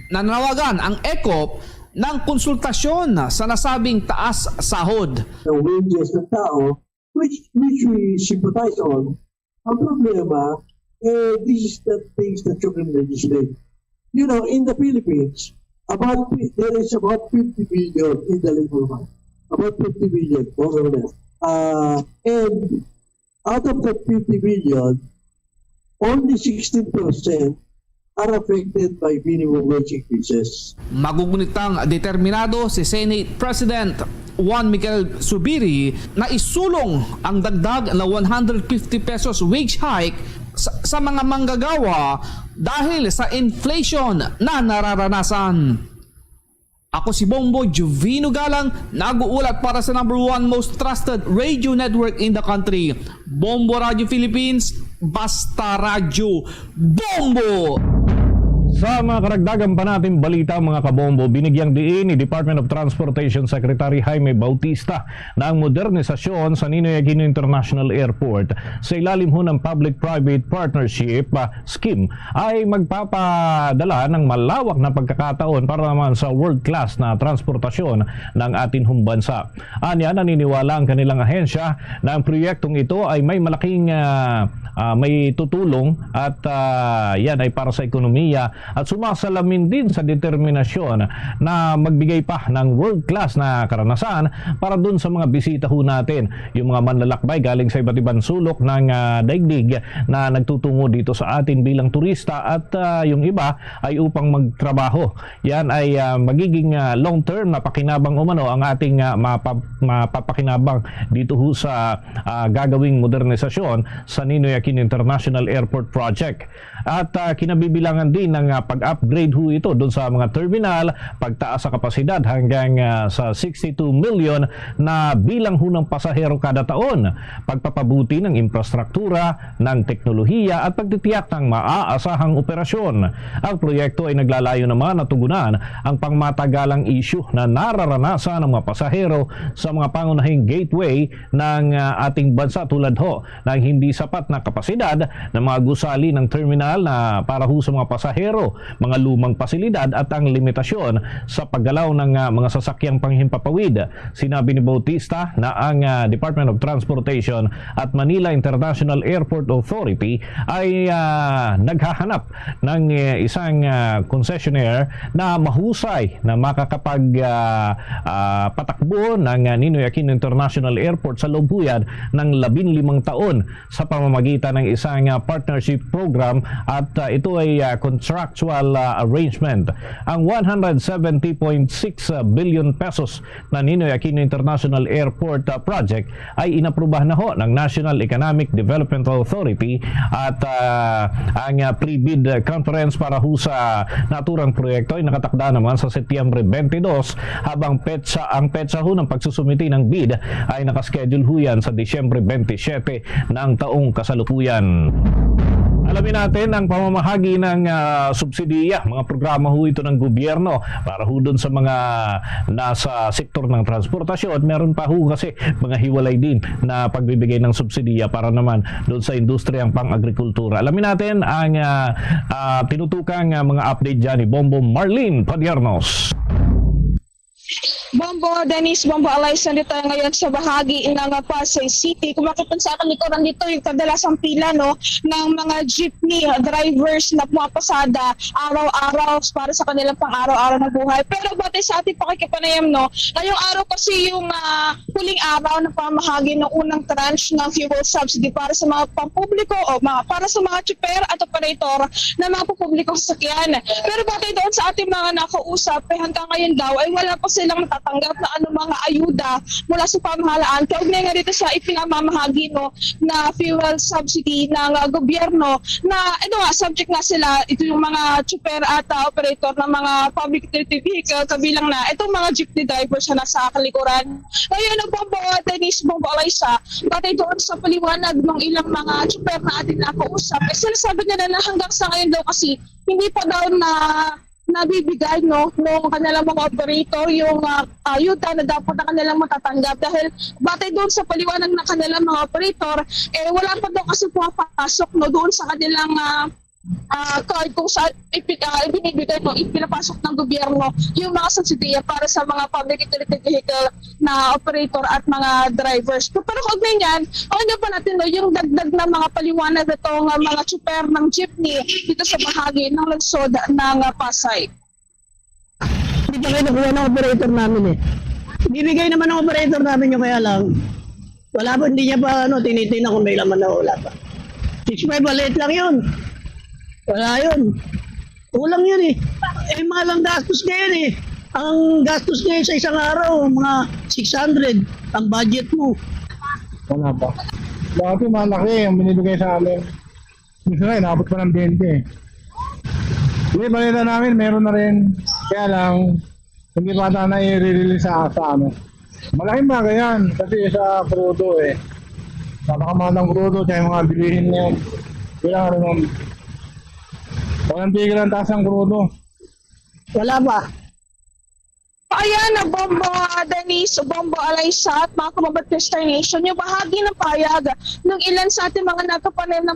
Nananawagan ang ECOP ng konsultasyon sa nasabing taas sahod. The wages ng tao, which we sympathize on, ang problema, this is the things that you can legislate. You know, in the Philippines, there is about 50 billion in the labor market. About 50 billion, more or less. And out of that 50 billion, only 16% are affected by minimum wage increases. Magugunitang determinado si Senate President Juan Miguel Zubiri na isulong ang dagdag na 150 pesos wage hike sa mga manggagawa dahil sa inflation na nararanasan. Ako si Bombo Jovino Galang, nag-uulat para sa #1 most trusted radio network in the country, Bombo Radio Philippines, Basta Radio Bombo! Sa mga karagdagan pa natin balita mga kabombo, binigyang diin ni Department of Transportation Secretary Jaime Bautista na ang modernisasyon sa Ninoy Aquino International Airport sa ilalim ho ng Public-Private Partnership Scheme ay magpapadala ng malawak na pagkakataon para naman sa world-class na transportasyon ng ating bansa. Anya, naniniwala ang kanilang ahensya na ang proyektong ito ay may malaking may tutulong at yan ay para sa ekonomiya at sumasalamin din sa determinasyon na magbigay pa ng world-class na karanasan para dun sa mga bisita ho natin, yung mga manlalakbay galing sa iba't ibang sulok ng daigdig na nagtutungo dito sa atin bilang turista at yung iba ay upang magtrabaho. Yan ay magiging long-term na pakinabang umano ang ating mapapakinabang dito ho sa gagawing modernisasyon sa Ninoy Aquino International Airport Project. At kinabibilangan din ng pag-upgrade ho ito doon sa mga terminal, pagtaas sa kapasidad hanggang sa 62 million na bilang ho ng pasahero kada taon, pagpapabuti ng infrastruktura, ng teknolohiya at pagtitiyak ng maaasahang operasyon. Ang proyekto ay naglalayo naman na tugunan ang pangmatagalang issue na nararanasan ng mga pasahero sa mga pangunahing gateway ng ating bansa tulad ho ng hindi sapat na kapasidad ng mga gusali ng terminal na para ho sa mga pasahero, mga lumang pasilidad at ang limitasyon sa paggalaw ng mga sasakyang panghimpapawid. Sinabi ni Bautista na ang Department of Transportation at Manila International Airport Authority ay naghahanap ng isang concessionaire na mahusay na makakapag patakbo ng Ninoy Aquino International Airport sa loob ng 15 taon sa pamamagitan ng isang partnership program at ito ay contractual arrangement. Ang 170.6 billion pesos na Ninoy Aquino International Airport project ay inaprubahan na ho ng National Economic Development Authority at ang pre-bid conference para ho sa naturang proyekto ay nakatakda naman sa Setyembre 22 habang ang petsa ho ng pagsusumiti ng bid ay nakaschedule ho yan sa Disyembre 27 ng taong kasalukuyan. Alamin natin ang pamamahagi ng subsidiya, mga programa ho ito ng gobyerno para ho doon sa mga nasa sektor ng transportasyon. Meron pa ho kasi mga hiwalay din na pagbibigay ng subsidiya para naman doon sa industriyang pang-agrikultura. Alamin natin ang tinutukang mga update dyan ni Bombo Marlene Padiernos. Bombo, Dennis, Bombo Alaysa, nandito tayo ngayon sa bahagi ng Pasay City. Kung makikita sa akin likuran dito, yung kadalasang pila ng mga jeepney drivers na pumapasada araw-araw para sa kanilang pang-araw-araw na buhay. Pero batay sa ating pakikipanayam, ngayong araw kasi yung huling araw na pamahagi ng unang tranche ng fuel subsidy para sa mga pampubliko o para sa mga chopper at operator na mga pampublikong sasakyan. Pero batay doon sa ating mga nakausap, hanggang ngayon daw ay wala pa silang natatanggap na mga ayuda mula sa pamahalaan. Kaugnay nga dito sa ipinamamahagi na fuel subsidy ng gobyerno na subject nga sila, ito yung mga chopper at operator ng mga public utility vehicle, kabilang na itong mga jeepney drivers na nasa kalikuran. Ngayon ang Bombo, Dennis, Bombo Alaysa, batay doon sa paliwanag ng ilang mga chopper na ating nakausap, sinasabi nila na hanggang sa ngayon daw kasi hindi pa daw nabibigay nung kanilang mga operator yung ayuda na dapat na kanilang matatanggap dahil batay doon sa paliwanag ng kanilang mga operator wala pa daw kasi pumapasok doon sa kanilang card kung saan ibinibigay ipinapasok ng gobyerno yung mga subsidiya para sa mga public utility vehicle na operator at mga drivers. Pero kaugnay niyan, pa natin yung dagdag na mga paliwanag itong mga chopper ng jeepney dito sa bahagi ng lungsod ng Pasay. Hindi pa kayo nakuha ng operator namin Bibigay naman ng operator namin yung kaya lang. Wala pa, hindi niya pa tinitingnan kung may laman na wala pa. 6.5 maliit lang yun. Wala yun. Kulang yun mga lang gastos ngayon Ang gastos ngayon sa isang araw, mga 600 ang budget mo. Wala pa. Dati malaki ang binibigay sa amin. Gusto na inabot pa ng 20 Hindi, balita namin, meron na rin. Kaya lang, hindi pa na i-release sa amin. Malaking bagay yan, kasi sa crudo napakamahal ng crudo, kaya mga bilihin niya. Kaya rin walang tigil ang taas ng crudo. Wala pa. Ayan, Bombo Dennis, Bombo Alaysa at mga kababat Crystal Nation, yung bahagi ng payag ng ilan sa ating mga nagkapanel ng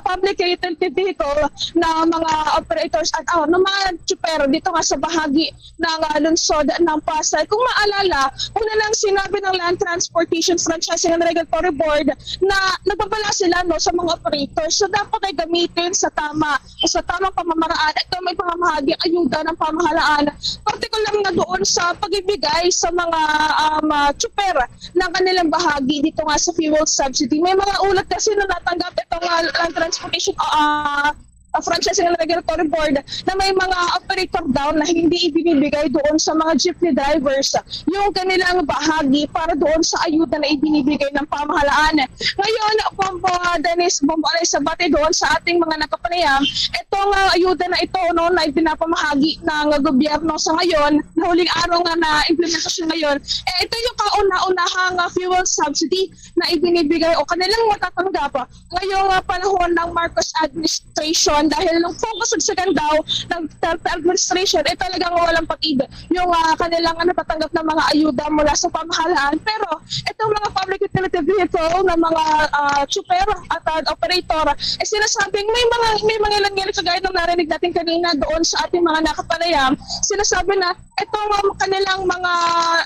public utility vehicle na mga operators at ng mga chopper dito nga sa bahagi ng lungsod ng Pasay. Kung maalala, una lang sinabi ng Land Transportation Franchising and Regulatory Board na nagbabala sila sa mga operators. So dapat ay gamitin sa tamang pamamaraan. Ito may pamamahagi ayuda ng pamahalaan. Particular nga doon sa pag-ibigay sa mga chopper ng kanilang bahagi dito nga sa fuel subsidy. May mga ulat kasi na natanggap itong Land Transportation Franchising and Regulatory Board na may mga operator daw na hindi ibinibigay doon sa mga jeepney drivers yung kanilang bahagi para doon sa ayuda na ibinibigay ng pamahalaan. Ngayon, Bombo Dennis, Bombo Alaysa, batay doon sa ating mga nakapanayam, itong ayuda na ito na ipinapamahagi ng gobyerno sa ngayon, na huling araw nga na implementasyon ngayon, ito yung kauna-unahang fuel subsidy na ibinibigay o kanilang matatanggap ngayong panahon ng Marcos administration dahil nung focus sa daw ng administration talagang walang patid yung kanilang natatanggap ng mga ayuda mula sa pamahalaan. Pero itong mga public utility vehicle na mga chopper at operator sinasabing may mga ilang kagaya ng narinig natin kanina doon sa ating mga nakapanayam, sinasabi na itong kanilang mga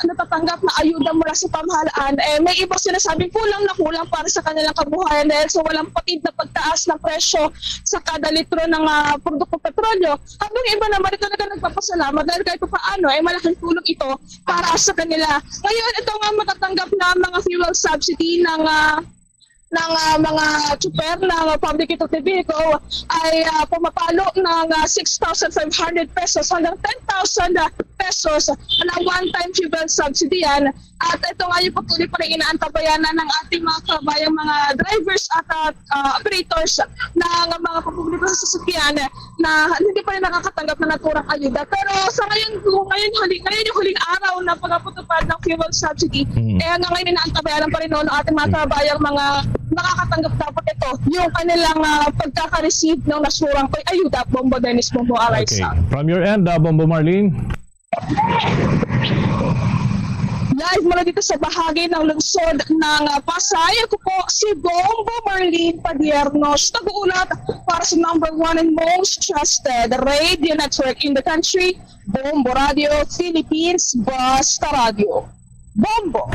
natatanggap na ayuda mula sa pamahalaan may iba sinasabing kulang na kulang para sa kanilang kabuhayan dahil sa walang patid na pagtaas ng presyo sa kada litro ng produktong petrolyo. Habang iba naman ito talaga nagpapasalamat dahil kahit paano malaking tulong ito para sa kanila. Ngayon ito nga matatanggap na mga fuel subsidy ng mga chopper ng public utility vehicle ay pumapalo ng 6,500 pesos hanggang 10,000 pesos na one-time fuel subsidy yan. At ito nga yung patuloy pa rin inaantabayanan ng ating mga kabayang mga drivers at operators ng mga pampubliko sa sasakyan na hindi pa rin nakakatanggap na naturang ayuda. Pero sa ngayon yung huling araw na pagpapatupad ng fuel subsidy, hanggang ngayon inaantabayanan pa rin ng ating mga kabayang mga nakakatanggap dapat ito yung kanilang pagkaka-receive ng nasurang ayuda. Bombo Dennis, Bombo Alaysa. Okay. From your end, Bombo Marlene. live mula dito sa bahagi ng lungsod ng Pasay. Ako po si Bombo Marlene Padiernos, nag-uulat para sa number 1 and most trusted radio network in the country, Bombo Radio Philippines, Basta Radio. Bombo!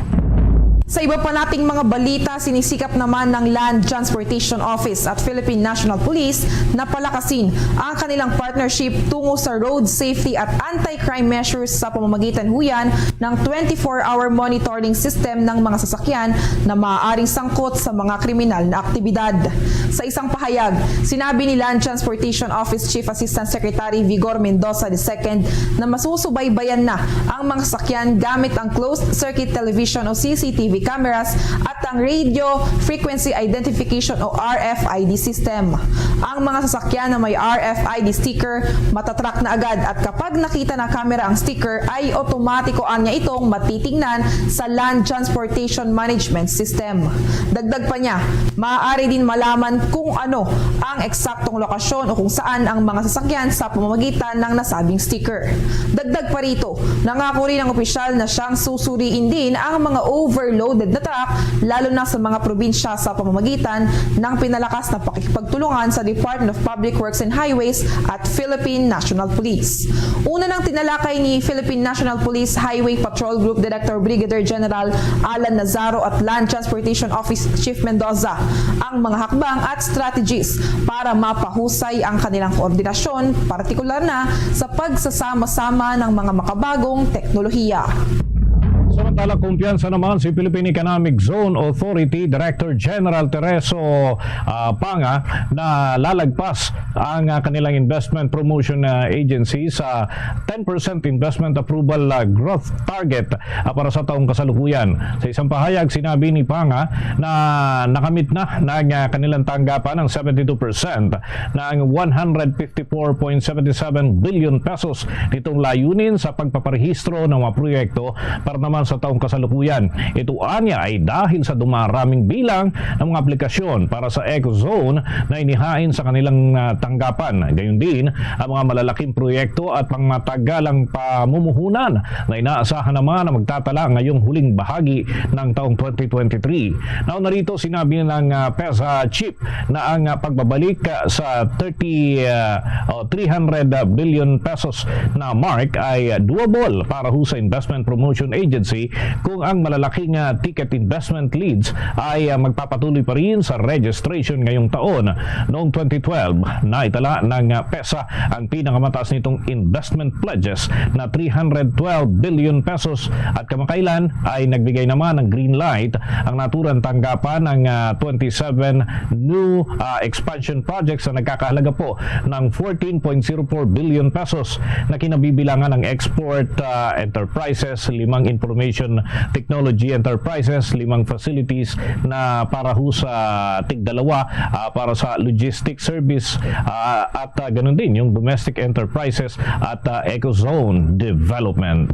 Sa iba pa nating mga balita, sinisikap naman ng Land Transportation Office at Philippine National Police na palakasin ang kanilang partnership tungo sa road safety at anti-crime measures sa pamamagitan huyan ng 24-hour monitoring system ng mga sasakyan na maaaring sangkot sa mga kriminal na aktibidad. Sa isang pahayag, sinabi ni Land Transportation Office Chief Assistant Secretary Vigor Mendoza II na masusubaybayan na ang mga sasakyan gamit ang closed-circuit television o CCTV cameras at ang Radio Frequency Identification o RFID system. Ang mga sasakyan na may RFID sticker matatrack na agad at kapag nakita na camera ang sticker ay otomatikoan niya itong matitingnan sa Land Transportation Management System. Dagdag pa niya, maaari din malaman kung ano ang eksaktong lokasyon o kung saan ang mga sasakyan sa pamamagitan ng nasabing sticker. Dagdag pa rito, nangako rin ang opisyal na siyang susuriin din ang mga overloaded na truck lalo na sa mga probinsya sa pamamagitan ng pinalakas na pakikipagtulungan sa Department of Public Works and Highways at Philippine National Police. Una nang tinalakay ni Philippine National Police Highway Patrol Group Director Brigadier General Alan Nazaro at Land Transportation Office Chief Mendoza ang mga hakbang at strategies para mapahusay ang kanilang koordinasyon, partikular na sa pagsasama-sama ng mga makabagong teknolohiya. Samantala, kumpiyansa naman si Philippine Economic Zone Authority Director General Tereso Panga na lalagpas ang kanilang investment promotion agency sa 10% investment approval growth target para sa taong kasalukuyan. Sa isang pahayag, sinabi ni Panga na nakamit na ng kanilang tanggapan ng 72% ng 154.77 billion pesos nitong layunin sa pagpaparehistro ng mga proyekto para naman sa taong kasalukuyan. Ito anya ay dahil sa dumaraming bilang ng mga aplikasyon para sa Eco-Zone na inihain sa kanilang tanggapan. Gayon din ang mga malalaking proyekto at pangmatagalang pamumuhunan na inaasahan naman na magtatala ngayong huling bahagi ng taong 2023. Nauna rito, sinabi ng PESA Chief na ang pagbabalik sa 300 billion pesos na mark ay doable para sa Investment Promotion Agency kung ang malalaking ticket investment leads ay magpapatuloy pa rin sa registration ngayong taon. Noong 2012, naitala ng PESA ang pinakamataas nitong investment pledges na 312 billion pesos at kamakailan ay nagbigay naman ng green light ang naturang tanggapan ng 27 new expansion projects na nagkakahalaga po ng 14.04 billion pesos na kinabibilangan ng export enterprises, 5 information technology enterprises, 5 facilities na para sa tigdalawa para sa logistics service at ganun din yung domestic enterprises at Eco-Zone development.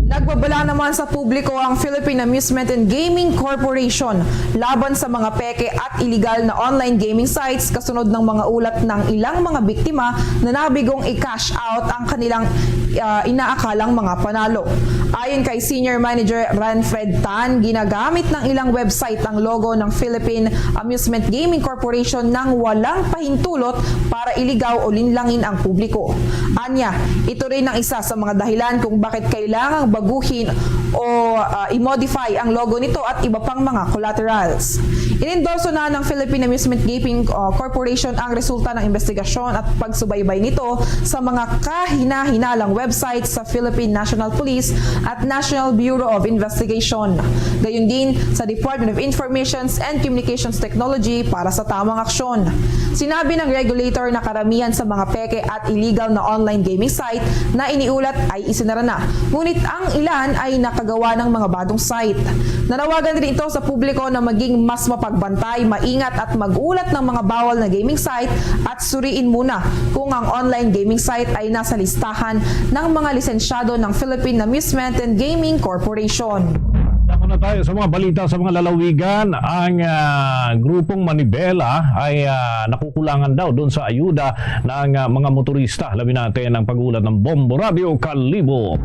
Nagbabala naman sa publiko ang Philippine Amusement and Gaming Corporation laban sa mga peke at iligal na online gaming sites kasunod ng mga ulat ng ilang mga biktima na nabigong i-cash out ang kanilang inaakalang mga panalo. Ayon kay Senior Manager Ranfred Tan, ginagamit ng ilang website ang logo ng Philippine Amusement Gaming Corporation nang walang pahintulot para iligaw o linlangin ang publiko. Anya, ito rin ang isa sa mga dahilan kung bakit kailangang baguhin o i-modify ang logo nito at iba pang mga collaterals. Inendorso na ng Philippine Amusement Gaming Corporation ang resulta ng investigasyon at pagsubaybay nito sa mga kahina-hinalang website sa Philippine National Police at National Bureau of Investigation. Gayon din sa Department of Information and Communications Technology para sa tamang aksyon. Sinabi ng regulator na karamihan sa mga peke at illegal na online gaming site na iniulat ay isinara na. Ngunit ang ilan ay nakagawa ng mga bagong site. Nanawagan din ito sa publiko na maging mas mapagbantay, maingat at magulat ng mga bawal na gaming site at suriin muna kung ang online gaming site ay nasa listahan ng mga lisensyado ng Philippine Amusement and Gaming Corporation. Ako na tayo sa mga balita sa mga lalawigan. Ang grupong Manibela ay nakukulangan daw doon sa ayuda ng mga motorista. Labi natin ang pag-ulat ng Bombo Radio Kalibo.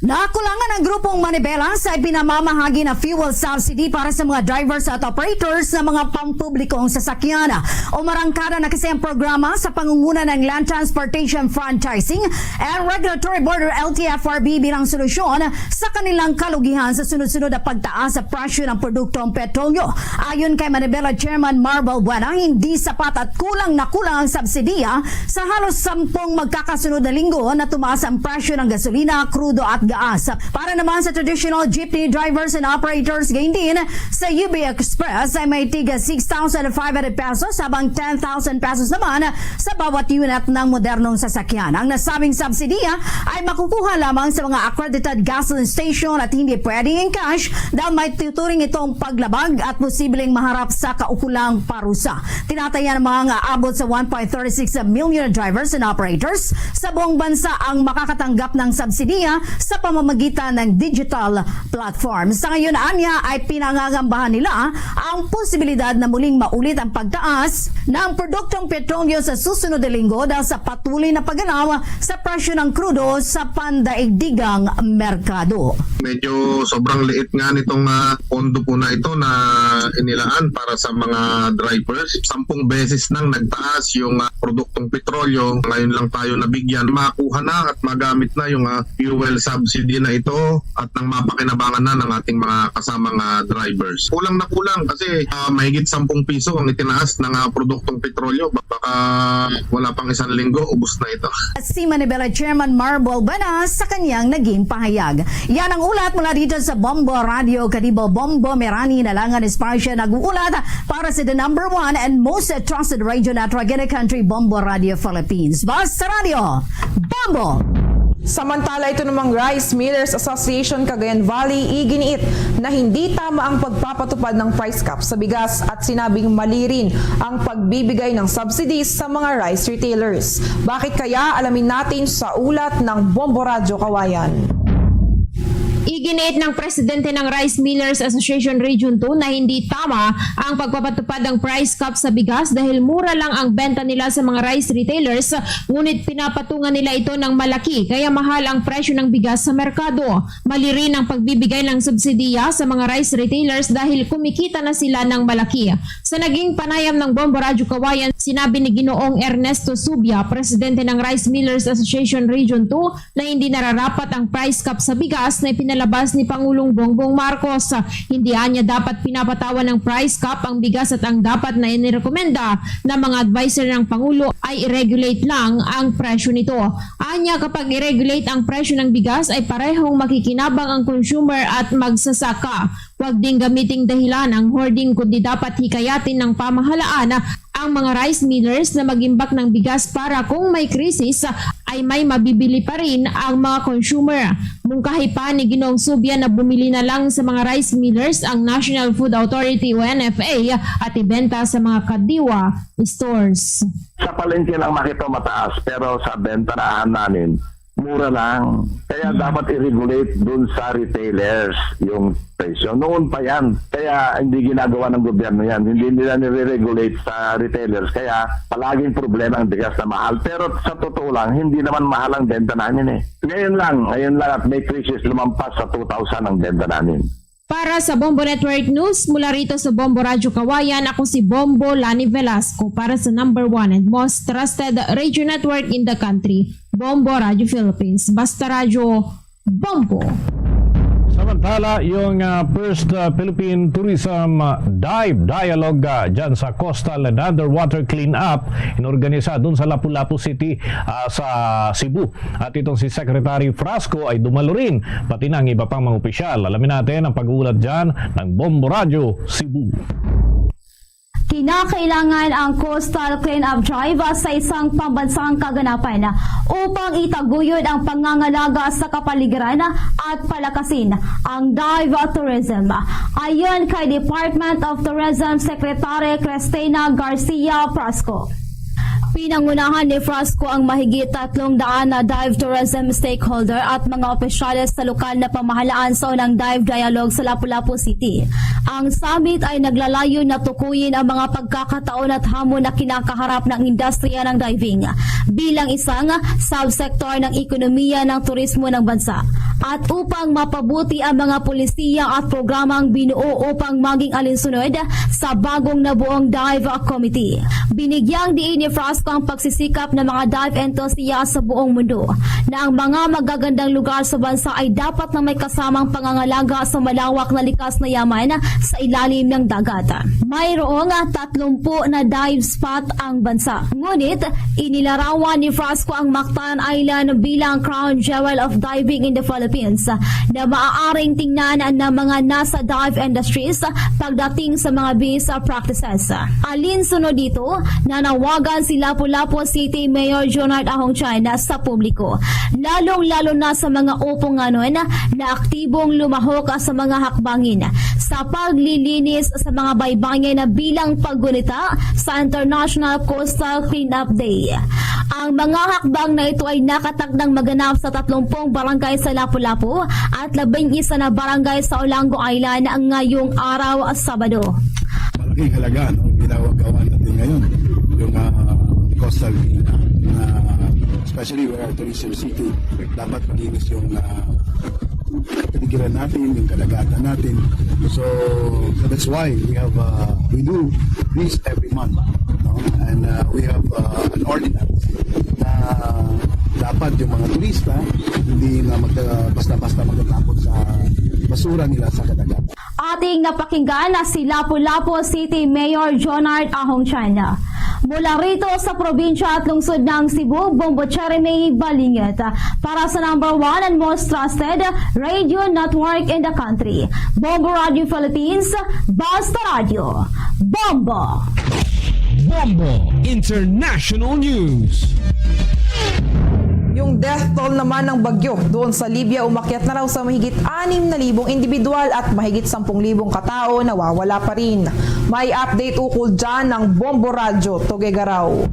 Nakulangan ang grupong Manibela sa pinamamahagi na fuel subsidy para sa mga drivers at operators ng mga pampublikong sasakyan. Umarangkada na kasi ang programa sa pangunguna ng Land Transportation Franchising and Regulatory Board or LTFRB bilang solusyon sa kanilang kalugihan sa sunod-sunod na pagtaas sa presyo ng produktong petrolyo. Ayon kay Manibela Chairman Marvel Buena, hindi sapat at kulang na kulang ang subsidiya sa halos 10 magkakasunod na linggo na tumaas ang presyo ng gasolina, krudo at gas. Para naman sa traditional jeepney drivers and operators, gayon din sa UB Express ay may tiga 6,500 pesos habang 10,000 pesos naman sa bawat unit ng modernong sasakyan. Ang nasabing subsidiya ay makukuha lamang sa mga accredited gasoline station at hindi pwedeng in cash dahil may tuturing itong paglabag at posibleng maharap sa kaukulang parusa. Tinataya ng mga abot sa 1.36 million drivers and operators sa buong bansa ang makakatanggap ng subsidiya sa pamamagitan ng digital platform. Sa ngayon, anya ay pinangangambahan nila ang posibilidad na muling maulit ang pagtaas ng produktong petrolyo sa susunod na linggo dahil sa patuloy na paggalaw sa presyo ng krudo sa pandaigdigang merkado. Medyo sobrang liit nga nitong pondo po na ito na inilaan para sa mga drivers. 10 beses nang nagtaas yung produktong petrolyo. Ngayon lang tayo nabigyan. Makuha na at magamit na yung fuel subsidy na ito at nang mapakinabangan na ng ating mga kasamang drivers. Kulang na kulang kasi mahigit 10 piso ang itinaas ng produktong petrolyo. Baka wala pang isang linggo, ubos na ito. Si Manibela Chairman Marvel Buena sa kanyang naging pahayag. Yan ang ulat mula dito sa Bombo Radio. Kadibo Bombo Merani na lang ang espasyo nag-uulat para sa the number 1 and most trusted radio network in the country, Bombo Radio Philippines. Basta Radio, Bombo! Samantala, ito namang Rice Millers Association Cagayan Valley iginiit na hindi tama ang pagpapatupad ng price cap sa bigas at sinabing mali rin ang pagbibigay ng subsidies sa mga rice retailers. Bakit kaya? Alamin natin sa ulat ng Bombo Radyo Kawayan. Iginiit ng presidente ng Rice Millers Association Region 2 na hindi tama ang pagpapatupad ng price cap sa bigas dahil mura lang ang benta nila sa mga rice retailers, ngunit pinapatungan nila ito ng malaki kaya mahal ang presyo ng bigas sa merkado. Mali rin ang pagbibigay ng subsidiya sa mga rice retailers dahil kumikita na sila ng malaki. Sa naging panayam ng Bombo Radyo Kawayan, sinabi ni Ginoong Ernesto Subia, presidente ng Rice Millers Association Region 2, na hindi nararapat ang price cap sa bigas na pinalabas ni Pangulong Bongbong Marcos. Hindi anya dapat pinapatawan ng price cap ang bigas at ang dapat na inirekomenda ng mga advisor ng Pangulo ay i-regulate lang ang presyo nito. Anya kapag i-regulate ang presyo ng bigas ay parehong makikinabang ang consumer at magsasaka. Huwag ding gamiting dahilan ang hoarding kundi dapat hikayatin ng pamahalaan ang mga rice millers na mag-imbak ng bigas para kung may krisis ay may mabibili pa rin ang mga consumer. Mungkahi pa ni Ginoong Subia na bumili na lang sa mga rice millers ang National Food Authority o NFA at ibenta sa mga kadiwa stores. Sa palengke lang makita mataas pero sa bentanahan namin mura lang. Kaya dapat i-regulate dun sa retailers yung presyo. Noon pa yan. Kaya hindi ginagawa ng gobyerno yan. Hindi nila nire-regulate sa retailers. Kaya palaging problema ang bigas na mahal. Pero sa totoo lang, hindi naman mahal ang benta namin eh. Ngayon lang at may crisis lumampas sa 2,000 ang benta namin. Para sa Bombo Network News, mula rito sa Bombo Radyo Kawayan, ako si Bombo Lani Velasco para sa number 1 and most trusted radio network in the country, Bombo Radio Philippines. Basta Radio, Bombo! Samantala, yung first Philippine Tourism Dialogue dyan sa Coastal and Underwater Cleanup inorganisa dun sa Lapu-Lapu City sa Cebu. At itong si Secretary Frasco ay dumalo rin, pati ng iba pang mga opisyal. Alamin natin ang pag-uulat dyan ng Bombo Radio Cebu. Kinakailangan ang Coastal Cleanup Drive sa isang pambansang kaganapan upang itaguyod ang pangangalaga sa kapaligiran at palakasin ang dive tourism. Ayon kay Department of Tourism Secretary Cristina Garcia Frasco. Pinangunahan ni Frasco ang mahigit 300 na dive tourism stakeholder at mga opisyales sa lokal na pamahalaan sa unang dive dialogue sa Lapu-Lapu City. Ang summit ay naglalayo na tukuyin ang mga pagkakataon at hamon na kinakaharap ng industriya ng diving bilang isang subsektor ng ekonomiya ng turismo ng bansa at upang mapabuti ang mga polisiya at programang binuo upang maging alinsunod sa bagong nabuong dive committee. Binigyang diin ni Frasco ang pagsisikap ng mga dive enthusiasts sa buong mundo na ang mga magagandang lugar sa bansa ay dapat na may kasamang pangangalaga sa malawak na likas na yaman sa ilalim ng dagat. Mayroong 30 na dive spot ang bansa. Ngunit inilarawan ni Frasco ang Mactan Island bilang crown jewel of diving in the Philippines na maaaring tingnan ng mga nasa dive industries pagdating sa mga base practices. Alinsunod dito, nanawagan si Lapu-Lapu City Mayor Jonard Ahongchan sa publiko, lalong-lalo na sa mga upunganon na aktibong lumahok sa mga hakbangin sa paglilinis sa mga baybayin na bilang paggunita sa International Coastal Cleanup Day. Ang mga hakbang na ito ay nakatakdang maganap sa 30 barangay sa Lapu-Lapu at 11 na barangay sa Olango Island ngayong araw Sabado. Malaking halaga ang ginagawa natin ngayon, yung coastal especially where our tourism city, dapat malinis yung kapaligiran natin, yung kalagatan natin. So that's why we do this every month, no? And we have an ordinance na dapat yung mga turista hindi na basta-basta magtatapon sa basura nila sa kadagatan. Ating napakinggan na si Lapu-Lapu City Mayor Jonard Ahongchan. Mula rito sa probinsya at lungsod ng Cebu, Bombo Jeremy Balingit para sa number 1 and most trusted radio network in the country. Bombo Radio Philippines, Basta Radio. Bombo! Bombo International News. Yung death toll naman ng bagyo doon sa Libya umakyat na raw sa mahigit 6,000 individual at mahigit 10,000 katao nawawala pa rin. May update ukol dyan ng Bombo Radio Tuguegarao.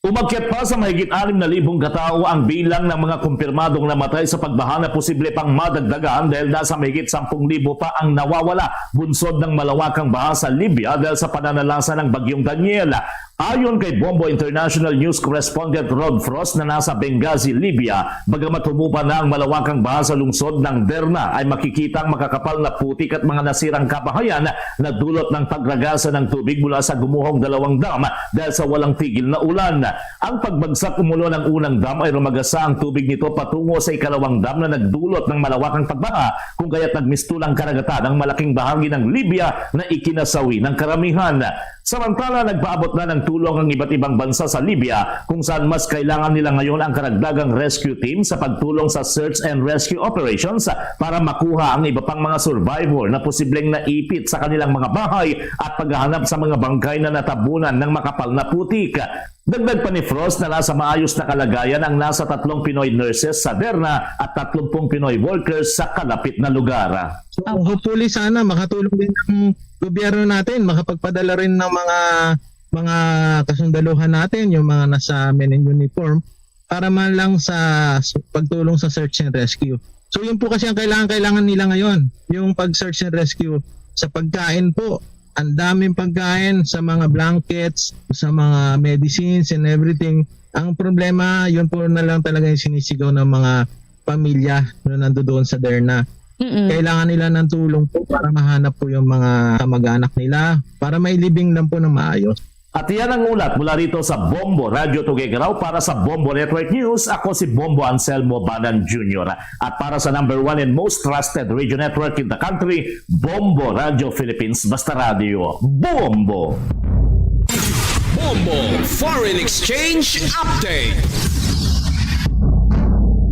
Umakyat pa sa mahigit 6,000 katao ang bilang ng mga kumpirmadong namatay sa pagbaha na posible pang madagdagan dahil nasa mahigit 10,000 pa ang nawawala bunsod ng malawakang baha sa Libya dahil sa pananalasa ng bagyong Daniel. Ayon kay Bombo International News Correspondent Rod Frost na nasa Benghazi, Libya, bagamat humupa na ang malawakang baha sa lungsod ng Derna ay makikita ang makakapal na putik at mga nasirang kabahayan na dulot ng pagragasa ng tubig mula sa gumuhong 2 dam dahil sa walang tigil na ulan. Ang pagbagsak umulo ng unang dam ay rumagasa ang tubig nito patungo sa ikalawang dam na nagdulot ng malawakang pagbaha kung kaya't nagmistulang karagatan ang malaking bahagi ng Libya na ikinasawi ng karamihan. Samantala, nagpaabot na ng tulong ang iba't ibang bansa sa Libya kung saan mas kailangan nila ngayon ang karagdagang rescue team sa pagtulong sa search and rescue operations para makuha ang iba pang mga survivor na posibleng naipit sa kanilang mga bahay at paghahanap sa mga bangkay na natabunan ng makapal na putik. Dagdag pa ni Frost na nasa maayos na kalagayan ang nasa 3 Pinoy nurses sa Derna at 30 Pinoy workers sa kalapit na lugar. So hopefully sana makatulong din ng gobyerno natin, makapagpadala rin ng mga kasundaluhan natin, yung mga nasa men in uniform, para man lang sa pagtulong sa search and rescue. So yun po kasi ang kailangan nila ngayon, yung pag-search and rescue. Sa pagkain po, ang daming pagkain, sa mga blankets, sa mga medicines and everything. Ang problema, yun po na lang talaga yung sinisigaw ng mga pamilya na nandoon sa Derna. Kailangan nila ng tulong po para mahanap po yung mga kamag-anak nila para mailibing lang po ng maayos. At yan ang ulat mula rito sa Bombo Radio Tuguegarao para sa Bombo Network News. Ako si Bombo Anselmo Banan Jr. At para sa number 1 and most trusted radio network in the country, Bombo Radio Philippines, Basta Radio. Bombo! Bombo Foreign Exchange Update.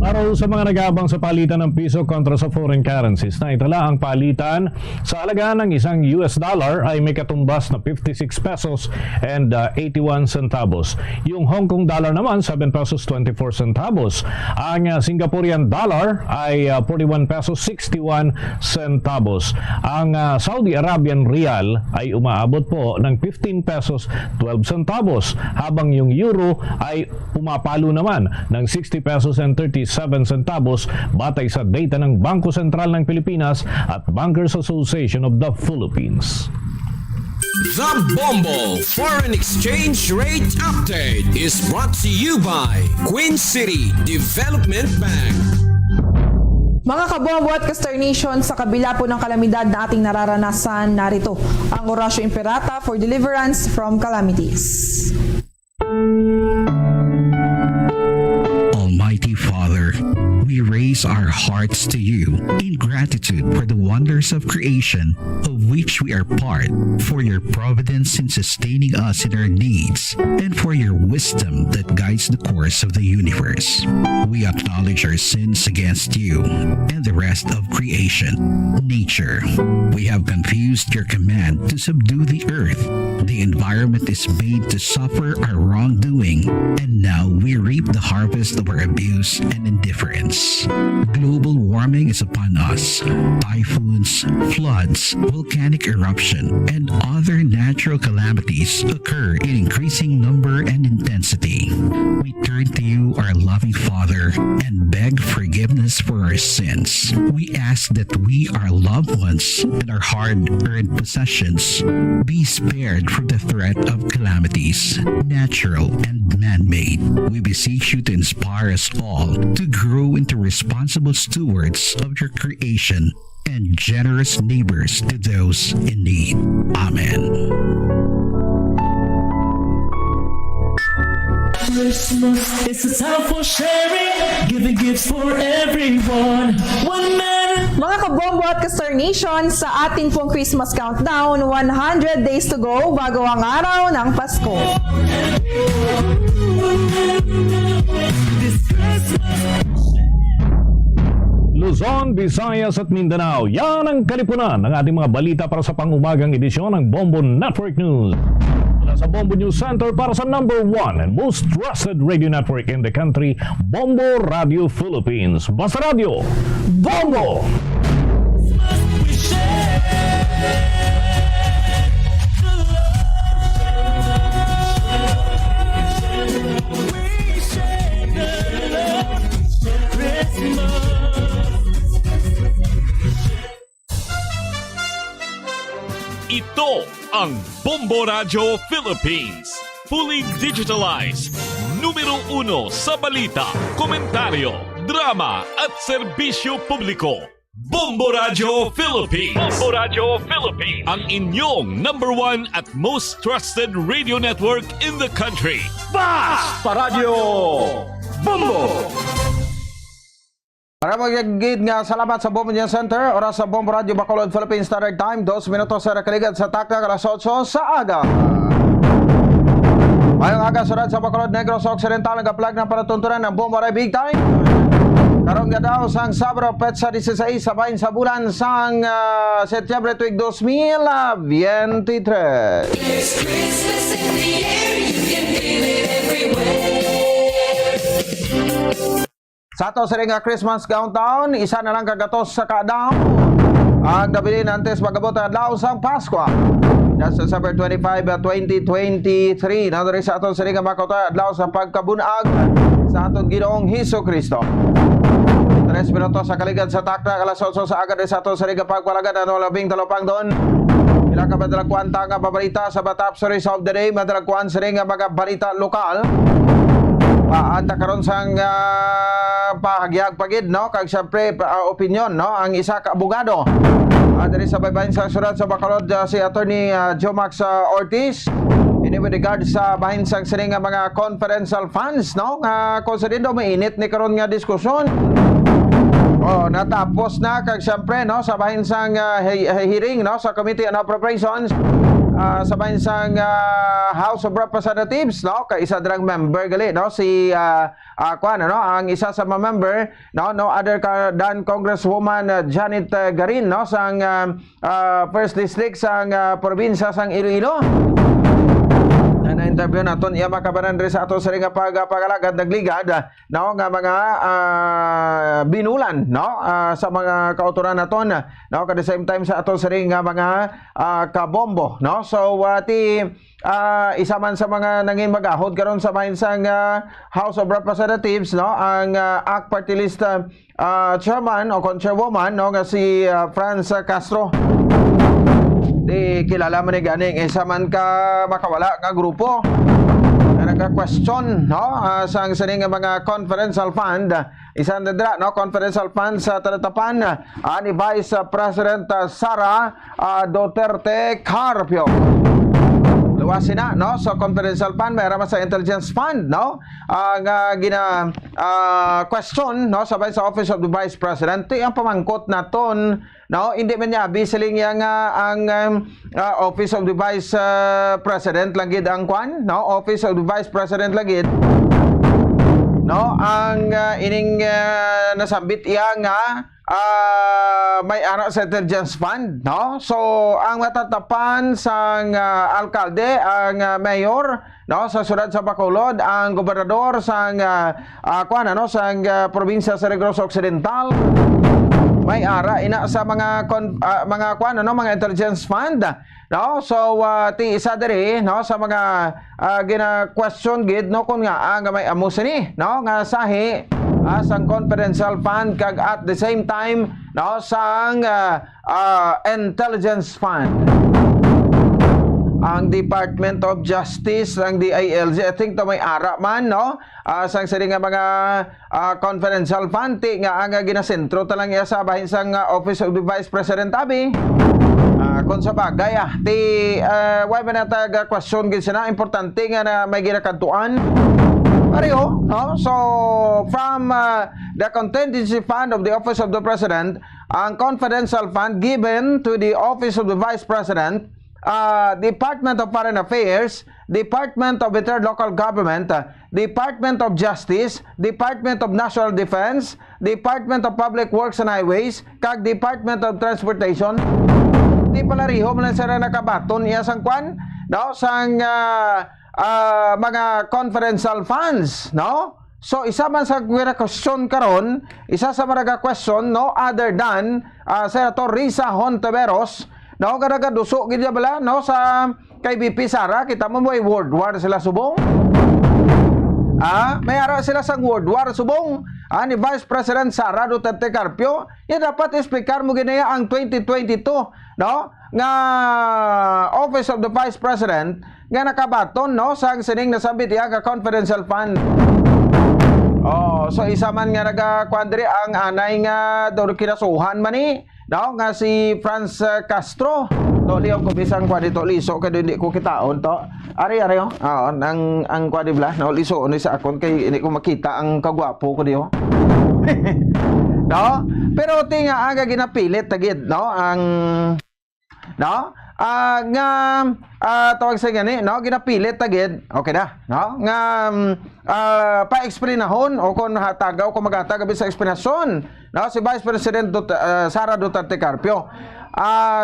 Para sa mga nag-aabang sa palitan ng piso kontra sa foreign currencies, na itala ang palitan sa halaga ng isang US dollar ay may katumbas na 56 pesos and 81 centavos. Yung Hong Kong dollar naman 7 pesos 24 centavos. Ang Singaporean dollar ay 41 pesos 61 centavos. Ang Saudi Arabian rial ay umaabot po ng 15 pesos 12 centavos, habang yung euro ay pumapalo naman ng 60 pesos and 37 centavos batay sa data ng Bangko Sentral ng Pilipinas at Bankers Association of the Philippines. The Bombo Foreign Exchange Rate Update is brought to you by Queen City Development Bank. Mga kabombo at Kastar Nation, sa kabila po ng kalamidad na ating nararanasan, narito ang Orasyo Imperata for deliverance from calamities. Almighty Father, we raise our hearts to you in gratitude for the wonders of creation of which we are part, for your providence in sustaining us in our needs, and for your wisdom that guides the course of the universe. We acknowledge our sins against you and the rest of creation, nature. We have confused your command to subdue the earth. The environment is made to suffer our wrongdoing, and now we reap the harvest of our abuse and indifference. Global warming is upon us. Typhoons, floods, volcanic eruption, and other natural calamities occur in increasing number and intensity. We turn to you, our loving Father, and beg forgiveness for our sins. We ask that we, our loved ones, and our hard-earned possessions be spared from the threat of calamities, natural and man-made. We beseech you to inspire us all to grow into responsible stewards of your creation and generous neighbors to those in need. Amen. Christmas, it's a time for sharing, giving gifts for everyone. One man. Mga kabombo at Kastar Nation, sa ating pong Christmas countdown, 100 days to go bago ang araw ng Pasko. Luzon, Visayas at Mindanao. Yan ang kalipunan ng ating mga balita para sa pang-umagang edisyon ng Bombo Network News. Mula sa Bombo News Center para sa number 1 and most trusted radio network in the country, Bombo Radio Philippines. Basta Radio, Bombo! Ito ang Bombo Radio Philippines. Fully digitalized. Numero 1 sa balita, komentaryo, drama at serbisyo publiko. Bombo Radio Philippines. Bombo Radio Philippines. Ang inyong number 1 at most trusted radio network in the country. Basta Radio Bombo! Maraming nga salamat sa Bombo News Center. Oras sa Bombo Radio Bacolod, Philippine Standard Time. 2 minutos sa kaligat sa taktak alas 8 sa aga. Mayong aga sunod sa Bacolod, Negros Occidental. Nag-apply ng panatuntunan ng Bombo Radio Big Time. Karong nga daw sang Sabado, Petsa 16, sabayin sa bulan sang Setyembre tuig 2023. There's Christmas in the air, you can feel it everywhere. Sa ato sa nga Christmas countdown, isa na lang kagatos sa kadaw. Ang nabilin antes magabot ang adlaw sang Pasko. That's December 25, 2023. Nadari sa ato sa nga makota adlaw sa pagkabunag sa atong Ginoong Hesukristo. 3 minutos sa kaligad sa taktak alas 8 sa agad sa ato sa nga pagpalagad ano labing talopang doon. Ilang ka madalagkuan ta nga pabalita sa Batap Stories of the Day, madalagkuan sa nga mga balita lokal. Anta karon sang pahagyag pagid no kag syempre opinion no ang isa ka abogado diri sa baybayin sa surat sa Bacolod si Attorney Jomax Ortiz ini with regard sa bahin sang sining nga mga confidential funds no konsidido mainit ni karon nga diskusyon natapos na kag syempre no sa bahin sang hearing no sa Committee on Appropriations sa bansang House of Representatives, no, kay isa drang member gali, no, si ang isa sa mga member, no other than Congresswoman Janet Garin, no, sang first district sang probinsya sang Iloilo. Na-interview naton iya makabanan diri sa ato sa nga pagalagad nagligad, no, nga mga binulan, no, sa mga kautoran naton, no, at the same time sa ato sa nga mga kabombo, no. So isa man sa mga nangin magahod karon sa bansang House of Representatives, no, ang ACT Party List chairman o chairwoman, no, nga si Franz Castro. Di kilala man ni ganing isa man ka makawala nga grupo na nagka-question, no, sa sining mga confidential fund, isa na no, confidential fund sa talatapan ni Vice President Sara Duterte Carpio. Luwasin na, no, so confidential fund mayroon sa intelligence fund, no, nga gina question, no, sabay sa Office of the Vice President. Ang pamangkot naton, no, hindi man niya bisiling yang ang Office of the Vice President lagid ang kwan, no, Office of the Vice President lagid, no, ang ining nasambit iya nga may ara sa intelligence fund, no. So ang matatapan sang alkalde, ang mayor, no, sa siyudad sa Bacolod, ang gobernador sang no, sang probinsya sa Negros Occidental, may ara ina sa mga mga intelligence fund, no. So ti isa diri, no, sa mga gina-question gid, no, kun nga nga may amo sini, no, nga sahi sang confidential fund kag at the same time, no, sang intelligence fund. Ang Department of Justice, ang DILG, I think to may ara man, no, sang sari nga mga confidential fund ti nga ang ginasentro talang iya sa bahin sang Office of the Vice President abi. Kung sa bagay ti why ba natag question gid sina, importante nga na may ginakantuan pareho, no? So from the contingency fund of the Office of the President, ang confidential fund given to the Office of the Vice President, Department of Foreign Affairs, Department of Third Local Government, Department of Justice, Department of National Defense, Department of Public Works and Highways, kag Department of Transportation. Di pala riho man sa nakabaton iya sang kwan, no, sang mga confidential funds, no. So isa man sa question karon, isa sa mga question, no, other than Senator Risa Hontiveros, no, kada duso gid bala, no, sa kay BP Sara, kita mo may World War sila subong. May ara sila sa World War subong. Ni Vice President Sara Duterte Carpio, ya dapat explicar mo ginaya ang 2022, no, nga Office of the Vice President nga nakabaton, no, sa sining nasabit iya ka confidential fund. So isa man nga nagakwadri ang anay nga daw kinasuhan man ni, no, nga si Franz Castro. To liyo ko bisang kwa dito liso kay hindi ko kitaon to. Ari oh. Ang kwa di bla, no, liso ni sa akon kay hindi ko makita ang kagwapo ko diyo. No? Pero tinga aga ginapilit tagid, no, ang no, nga tawag sa gani, no, ginapilit tagid, okay na, no, nga pa-explanahon o kung hatagaw kung magatagaw sa explanasyon, no, si Vice President Sara Duterte Carpio.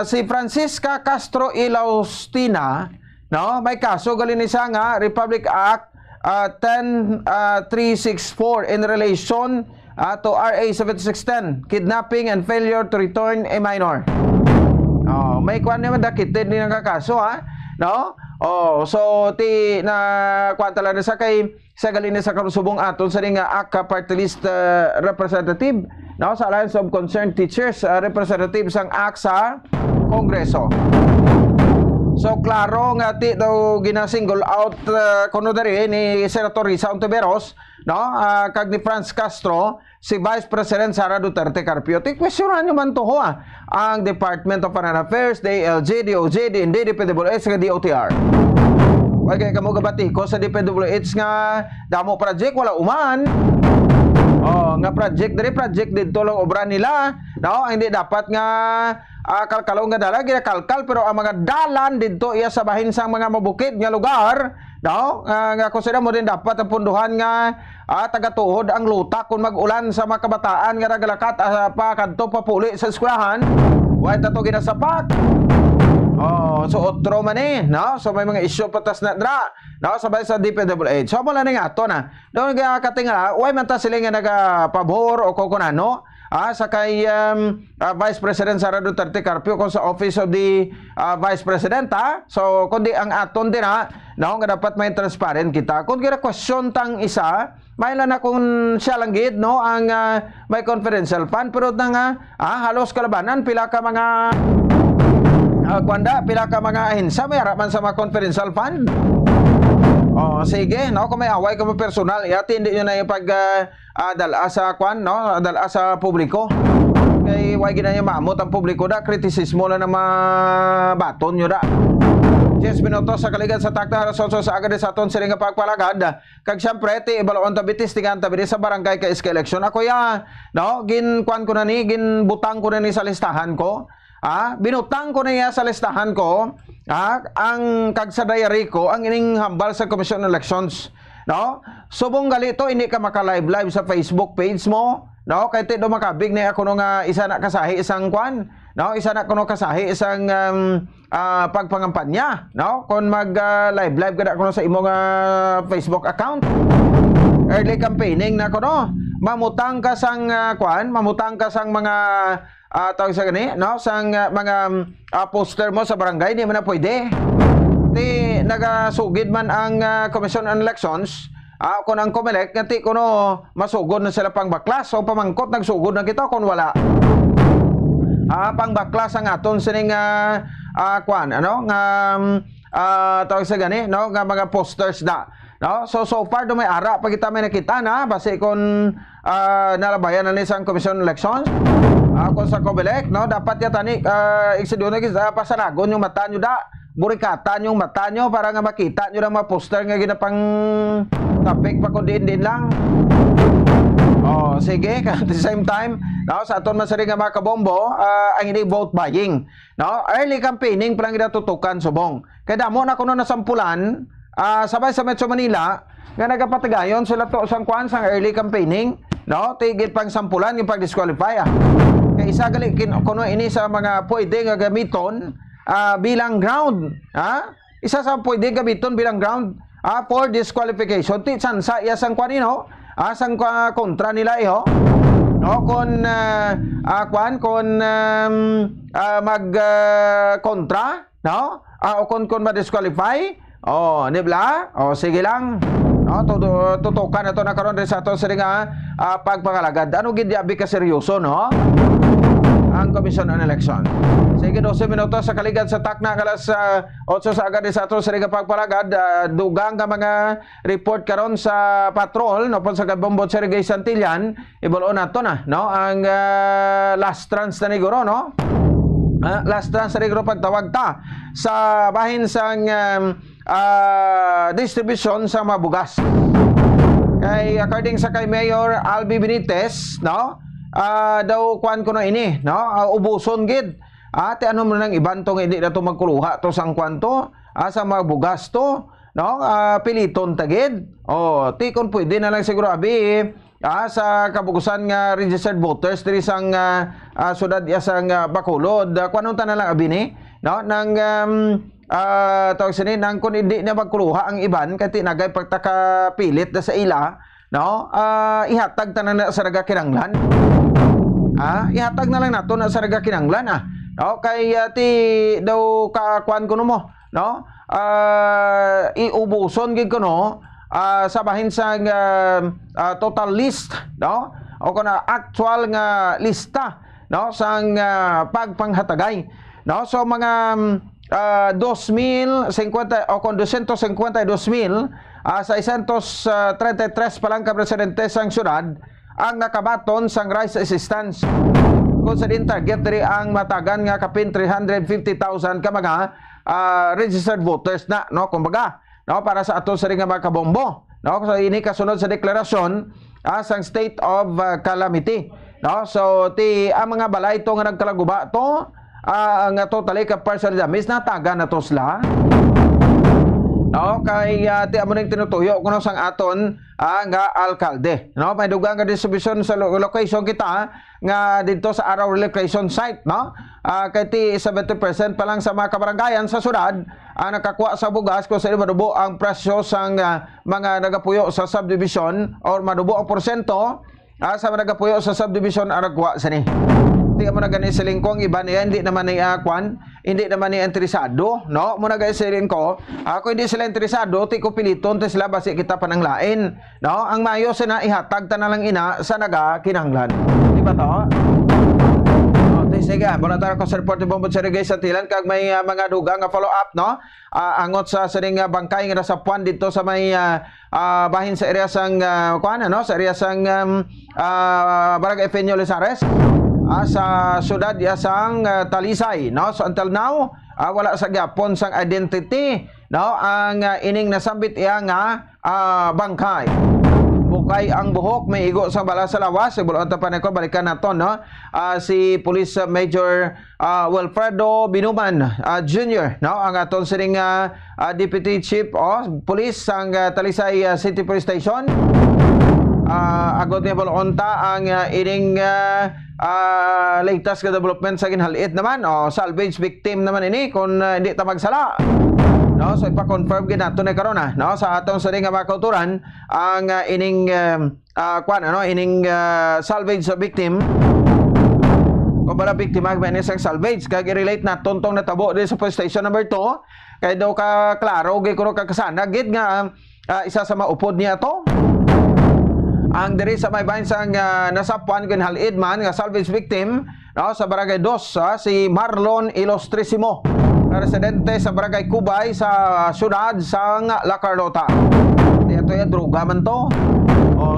Si Francisca Castro Ilaustina, no, may kaso galin isa nga Republic Act 10364 in relation to RA 7610, kidnapping and failure to return a minor. May kwan naman dakitid ni nagkakaso, no? So ti na kwan talaga sa kay sa galin sa karusubong aton sa nga ACT Party List representative, no, sa Alliance of Concerned Teachers representatives ang ACT sa Kongreso. So klaro nga ti daw gina-single out kuno dari ni Senator Risa Hontiveros, no, kag ni Franz Castro si Vice President Sara Duterte Carpio. Ti questionan nyo man to ang Department of Foreign Affairs, DILG, DOJ, DND, DPWH, kag DOTR. Kaya kamo gabati ko sa DPWH nga damo project wala uman. Nga project dito lang obra nila, no, hindi dapat nga kalkalong nga dala ginakalkal pero ang mga dalan didto iya sa bahin sang mga mabukid nga lugar, no? Nga kusida mo din dapat ang punduhan nga tagatuhod ang luta kung mag-ulan sa mga kabataan nga nagalakat pa kadto papuli sa eskwelahan. Wa tato ginasapak. So otro man no? So may mga issue patas na dra, no? Sabay sa DPWH. So mo lang nga ato na. Doon nga katinga, way man ta sila nga nagapabor o kukunano. Sa kay Vice President Sara Duterte Carpio kung sa Office of the Vice President, So kundi ang aton din no, nga dapat may transparent kita. Kung gira question tang isa, may lang na kung siya lang gid, no, ang may confidential fund pero nga halos kalabanan pila ka mga pila ka mga ahensya may harapan sa mga confidential fund. Sige, no, kung may away ka mo personal, yati hindi nyo na yung dala sa no, dala sa publiko. Kay way gina nyo maamot ang publiko da, kritisismo lang na mabaton nyo da. 10 minutos sa kaligan sa takta rason sa agad sa aton sila nga pagpalagad. Kag syempre ti ibalaon tabitis tingan tabi sa barangay ka iska election. Ako no, gin ko na ni, gin butang ko na ni sa listahan ko. Binutang ko na niya sa listahan ko ang kag sa diary ko ang ining hambal sa Commission on Elections, no? Subong galito hindi ka maka-live sa Facebook page mo, no? Kay ti do makabig na ako nga isa na kasahi isang no? Isa na kuno kasahi isang pagpangampanya, no? Kon mag live kada kuno sa imong Facebook account. Early campaigning na kuno. Mamutang ka sang mamutang ka sang mga tawag sa gani, no? Sang mga poster mo sa barangay, di man na pwede. Ti nagasugid man ang Commission on Elections, kung ang COMELEC, ngati kuno masugod na sila pang baklas o pamangkot nagsugod na kita kung wala. Pang baklas ang aton sining tawag sa gani, no? Nga mga posters da. No? So far do may ara pa kita may nakita na base kon nalabayan na ni sang Commission on Elections. Kung sa COMELEC, no, dapat yata ni iksidyo na pasanagon yung mata nyo da, burikatan yung mata nyo para nga makita nyo lang mga poster nga ginapang topic pa kundi din lang. Sige, at the same time, no, sa aton masari nga mga kabombo, ang hindi vote buying, no, early campaigning palang ginatutukan subong. Kaya damo na kuno nasampulan, sabay sa Metro Manila, nga nagapatagayon sila to sang sang early campaigning, no, tigit pang sampulan yung pag-disqualify. Kaya isa gali kuno ini sa mga pwede nga gamiton bilang ground, isa sa pwede gamiton bilang ground for disqualification. Ti sansa iya sang kwanino, sang kontra nila no, kon mag kontra, no, o kon ma-disqualify, nibla, sige lang. No, tutukan na ito na karon sa ito sa pagpangalagad. Ano gindi abi ka seryoso, no? Ang Commission on Election. Sige, 12 minutos sa kaligad sa takna kalas 8 sa agad sa ito sa pagpalagad. Dugang ka mga report karon sa patrol, no, po sa Gabombot sa Regay Santillan. Ibalo na ito na, no? Ang last trans na niguro, no? Last trans na niguro pagtawag ta sa bahin sang distribution sa mga bugas. Kay according sa kay Mayor Albi Benitez, no, daw kuan ko na ini, no, ubuson gid. Ate ano mo nang iban tong hindi na to magkuluha to sang kwanto, sa mga bugas to, no, piliton tagid. Ti kon pwede na lang siguro abi sa kabugusan nga registered voters diri sang syudad sang Bacolod. Kuanon ta na lang abi ni, no, nang tawag sini nang kung hindi na magkuluha ang iban kati nagay pagtakapilit na sa ila, no, ihatag tanan na sa raga kinanglan. Ihatag na lang nato na sa raga kinanglan, no, kay ti daw kakuan kuno mo, no, iubuson gid kuno sa bahin sa total list, no, o kuna actual nga lista, no, sang pagpanghatagay, no. So mga 2,050 o kung 252,000 sa 133 pa lang ka presidente sang syudad ang nakabaton sang rice assistance. Kung sa din target diri ang matagan nga kapin 350,000 ka mga registered voters na, no, kumbaga, no, para sa ato sa ring mga kabombo, no. So ini kasunod sa deklarasyon sang state of calamity, no. So ti ang mga balay to nga nagkalaguba to ang totally ka partial damage nataga na to sila. No, kay ti amo ning tinutuyo kuno sang aton nga alkalde, no, may dugang nga distribution sa location kita nga dito sa Araw Recreation Site, no, kay ti 70% pa lang sa mga kabarangayan sa syudad nakakuha sa bugas kung saan madubo ang presyo sang mga nagapuyo sa subdivision or madubo ang porsyento sa mga nagapuyo sa subdivision nagakuha sa ni. Hindi mo na ganit sa lingkong iba niya, hindi naman ni hindi naman ni interesado, no? Muna guys sa lingko, ako hindi sila interesado, ti ko piliton ti sila basi kita pananglain, no? Ang mayo na ihatag ta na lang ina sa naga kinahanglan. Di ba to? Sige, bonatara ko sa report ni Bombod Sergey sa Tilan kag may mga dugang nga follow up, no? Angot sa sining bangkay nga nasa puan dito sa may bahin sa area sang no? Sa area sang Barangay Efenio Lizares. Sa syudad sang Talisay, no? So until now wala sa gyapon sang identity, no, ang ining nasambit iya nga bangkay. Bukay ang buhok, may igo sa bala sa lawas. Siguro pa na ko balikan nato, no? Si Police Major Wilfredo Binuman Jr., no, ang aton sining Deputy Chief of Police sang Talisay City Police Station. Agot niya balonta ang ining latest development sa ginhaliit naman, salvage victim naman ini kung hindi ta magsala, no. So ipa-confirm ginato na karon no, sa atong sa nga mga kauturan ang ining ining salvage victim o bala biktima ba ni sang salvage kag i-relate na tontong natabo di sa police station number 2 kay daw ka klaro gay kuno ka kasana gid nga isa sa maupod niya to. Ang diri sa may bahin sang nasapuan ginhalid man nga salvage victim, no, sa Barangay 2 si Marlon Ilostrissimo, residente sa Barangay Kubay sa syudad sang La Carlota. Ito ya droga man to.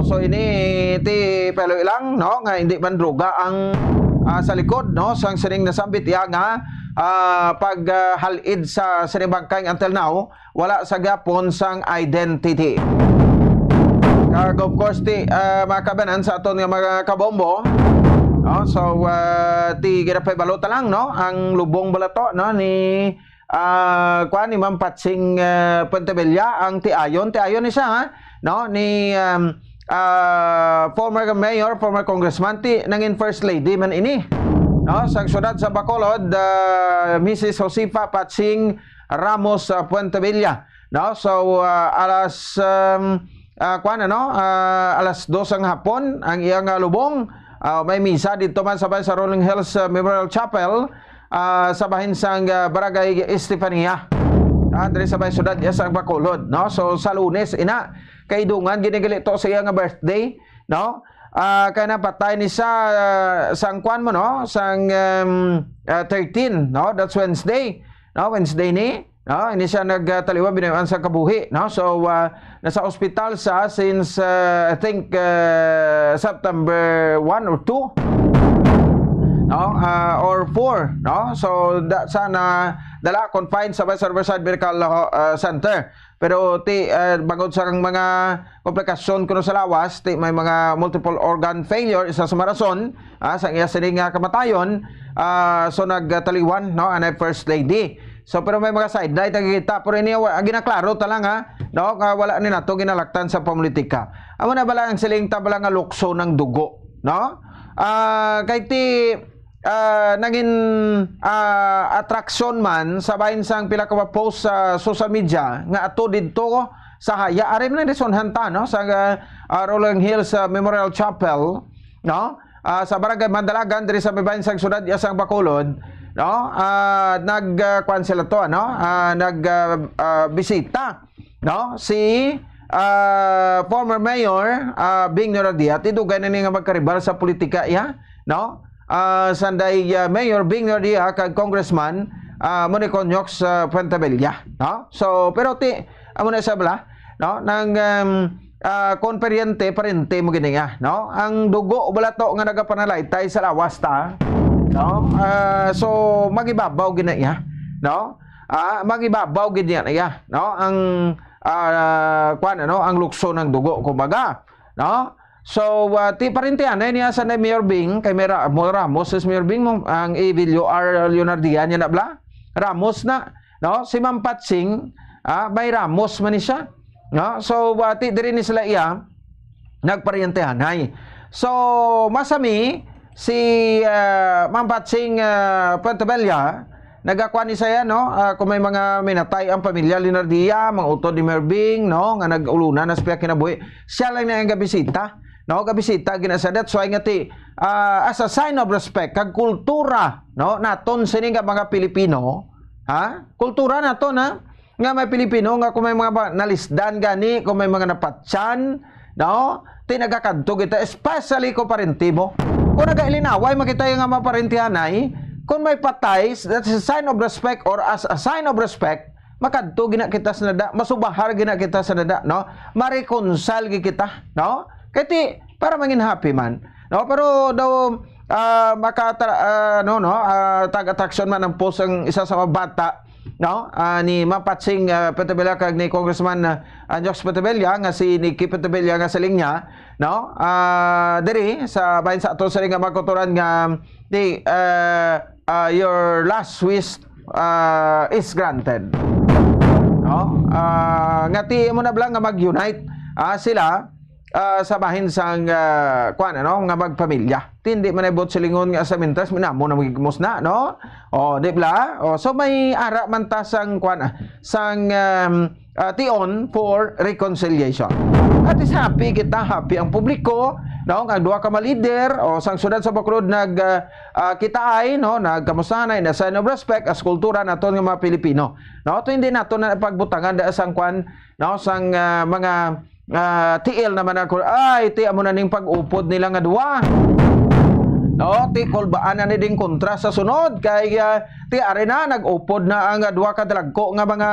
So ini ti pelo ilang, no, nga hindi man droga ang sa likod, no, sang sining nasambit ya nga paghalid sa sining bangkay until now wala sa gyapon sang identity. Of course, mga kabanan sa aton nga mga kabombo, no? So, ti ginapay balota lang, no? Ang lubong balato, no? Ni Ma'am Patsing Puentevilla, ang tiayon ni siya, no? Ni former mayor, former congressman, nangin first lady man ini, no? Sa syudad sa Bacolod, Mrs. Josefa Patsing Ramos Puentevilla, no? So, alas 2 ang hapon ang iyang lubong, may misa dito man sabay sa Rolling Hills Memorial Chapel sa bahin sang Barangay Estefania, diri sabay syudad sa Bacolod, no. So sa Lunes ina kay dungan ginigali to sa iyang birthday, no. Kaya napatay ni sa sang kwan mo, no, sang 13, no, that's Wednesday, no, Wednesday ni, no, ini siya nagtaliwa binayan sa kabuhi, no. So nasa ospital sa since I think September 1 or 2, no, or 4, no. So sana dala confined sa Riverside Medical Center. Pero bangod sa mga komplikasyon kuno sa lawas, may mga multiple organ failure, isa sa marason sa iya sining kamatayon, so nagtaliwan, no, ang first lady. So pero may mga sidelight nakikita, pero ini ginaklaro talang no, wala ni nato ginalaktan sa politika. Amo na bala ang siling tabala nga lukso ng dugo, no? Kay ti naging attraction man sa bahin sang pila ka post sa social media nga ato didto sa haya ari man ni sonhanta, no, sa Rolling Hills Memorial Chapel, no, sa Barangay Mandalagan diri sa bahin sang syudad sang Bacolod, no. Nagkuan sila to, no, bisita, no, si former mayor Bing Noradia, tidugay na ni nga magkaribal sa politika iya, no. Sanday Mayor Bing Noradia kag Congressman Monicon Puentevilla, no. So pero amo na sa bala, no, nang konperyente parente mo gini nga, no, ang dugo balato nga nagapanalaitay sa lawas ta, no. So magibabaw gina iya, no, magibabaw gina iya, no, ang kuan, no, ang lukso ng dugo kumbaga, no. So, ti parintianay niya sa Mayor Bing, kay Ramos, sa Mayor Bing, ang Evilio R. Leonardia niya na bla? Ramos na, no? Si Ma'am Patsing, may Ramos man siya. No? So, ti diri ni sila iya, nagparintianay. So, masami, si Ma'am Patsing Pantabella, nagakuan ni saya, no? Kung may mga minatay ang pamilya Leonardia, mga utod ni Mayor Bing, no? Nga nag-ulunan, naspiya kinabuhi. Siya lang na yung gabisita. No, gabisita ginasadat so ay ngati as a sign of respect kag kultura, no, naton sini nga mga Pilipino, kultura naton nga may Pilipino nga kung may mga nalisdan gani, kung may mga napatyan, no, tinagakadto kita, especially ko parentimo. Kung nagailinaway makita yung nga maparentihanay, kung may patay, that's a sign of respect, or as a sign of respect, makadto gina kita sa nada, masubahar gina kita sa nada, no, ma-reconcile kita, no. Kaya para mangin happy man, no? Pero daw tag-attraction man ang post ang isa sa mga bata, no? Ni Mapatsing Pantabella kag ni Congressman Jox Pantabella nga si Nicky Pantabella nga sa linya, no? Diri sa bahin sa ato sa nga magkuturan nga di your last wish is granted, no? Ngati mo na blang nga mag-unite sila sa bahin sang kuan ano nga magpamilya. Tindi man ibot silingon nga sa mintas minamo na magigmos na, no? Di bla? So may ara man ta sang kuan sang tion for reconciliation. At is happy kita, happy ang publiko, no? Ang duha ka ma-leader sang syudad sa Bacolod kita ay, no, nagkamustahan na sign of respect as kultura naton nga mga Pilipino. No? To hindi naton na pagbutangan da sang kuan, no, sang mga TL naman ako, ay ti amo na ning pag-upod nila nga duwa, no, ti kolbaan na ni ding kontra sa sunod kay ti are na nag-upod na ang duwa ka dalagko nga mga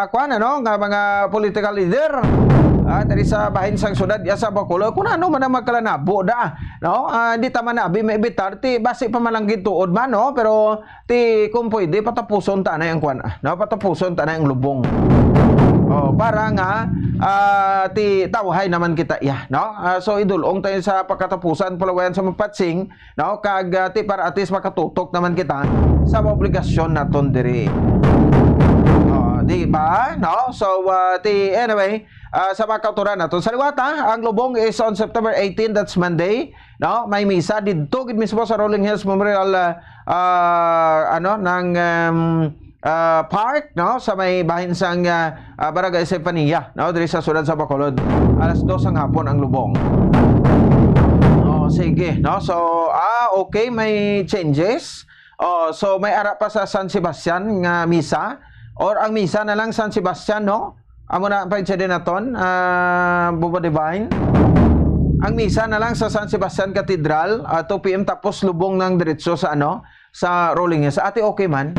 kuan ano nga mga political leader diri sa bahin sang syudad sa Bacolod. Kun ano man ang magkalanabo da, no, di ta man abi maibitar ti basi pa man lang gituod man, no, pero ti kung pwede patapuson ta na ang kuan, no, patapuson ta na ang lubong. Para nga ti tawhay naman kita no. So idulong tayo sa pagkatapusan palawayan sa Mapatsing, no, kag ti para atis makatutok naman kita sa obligasyon naton diri. Di ba? No? So anyway, sa mga kauturan naton sa liwata, ang lubong is on September 18, that's Monday, no? May misa didto gid mismo sa Rolling Hills Memorial ng park, no, sa may bahin sang Barangay Sempania, no, diri sa syudad sa Bacolod. Alas 2 ang hapon ang lubong. Sige, no. So okay, may changes. So may ara pa sa San Sebastian nga misa, or ang misa na lang San Sebastian, no. Amo na pa din naton Bobo Divine. Ang misa na lang sa San Sebastian Cathedral 2 PM tapos lubong ng diretso sa sa Rolling Hills. Ate okay man.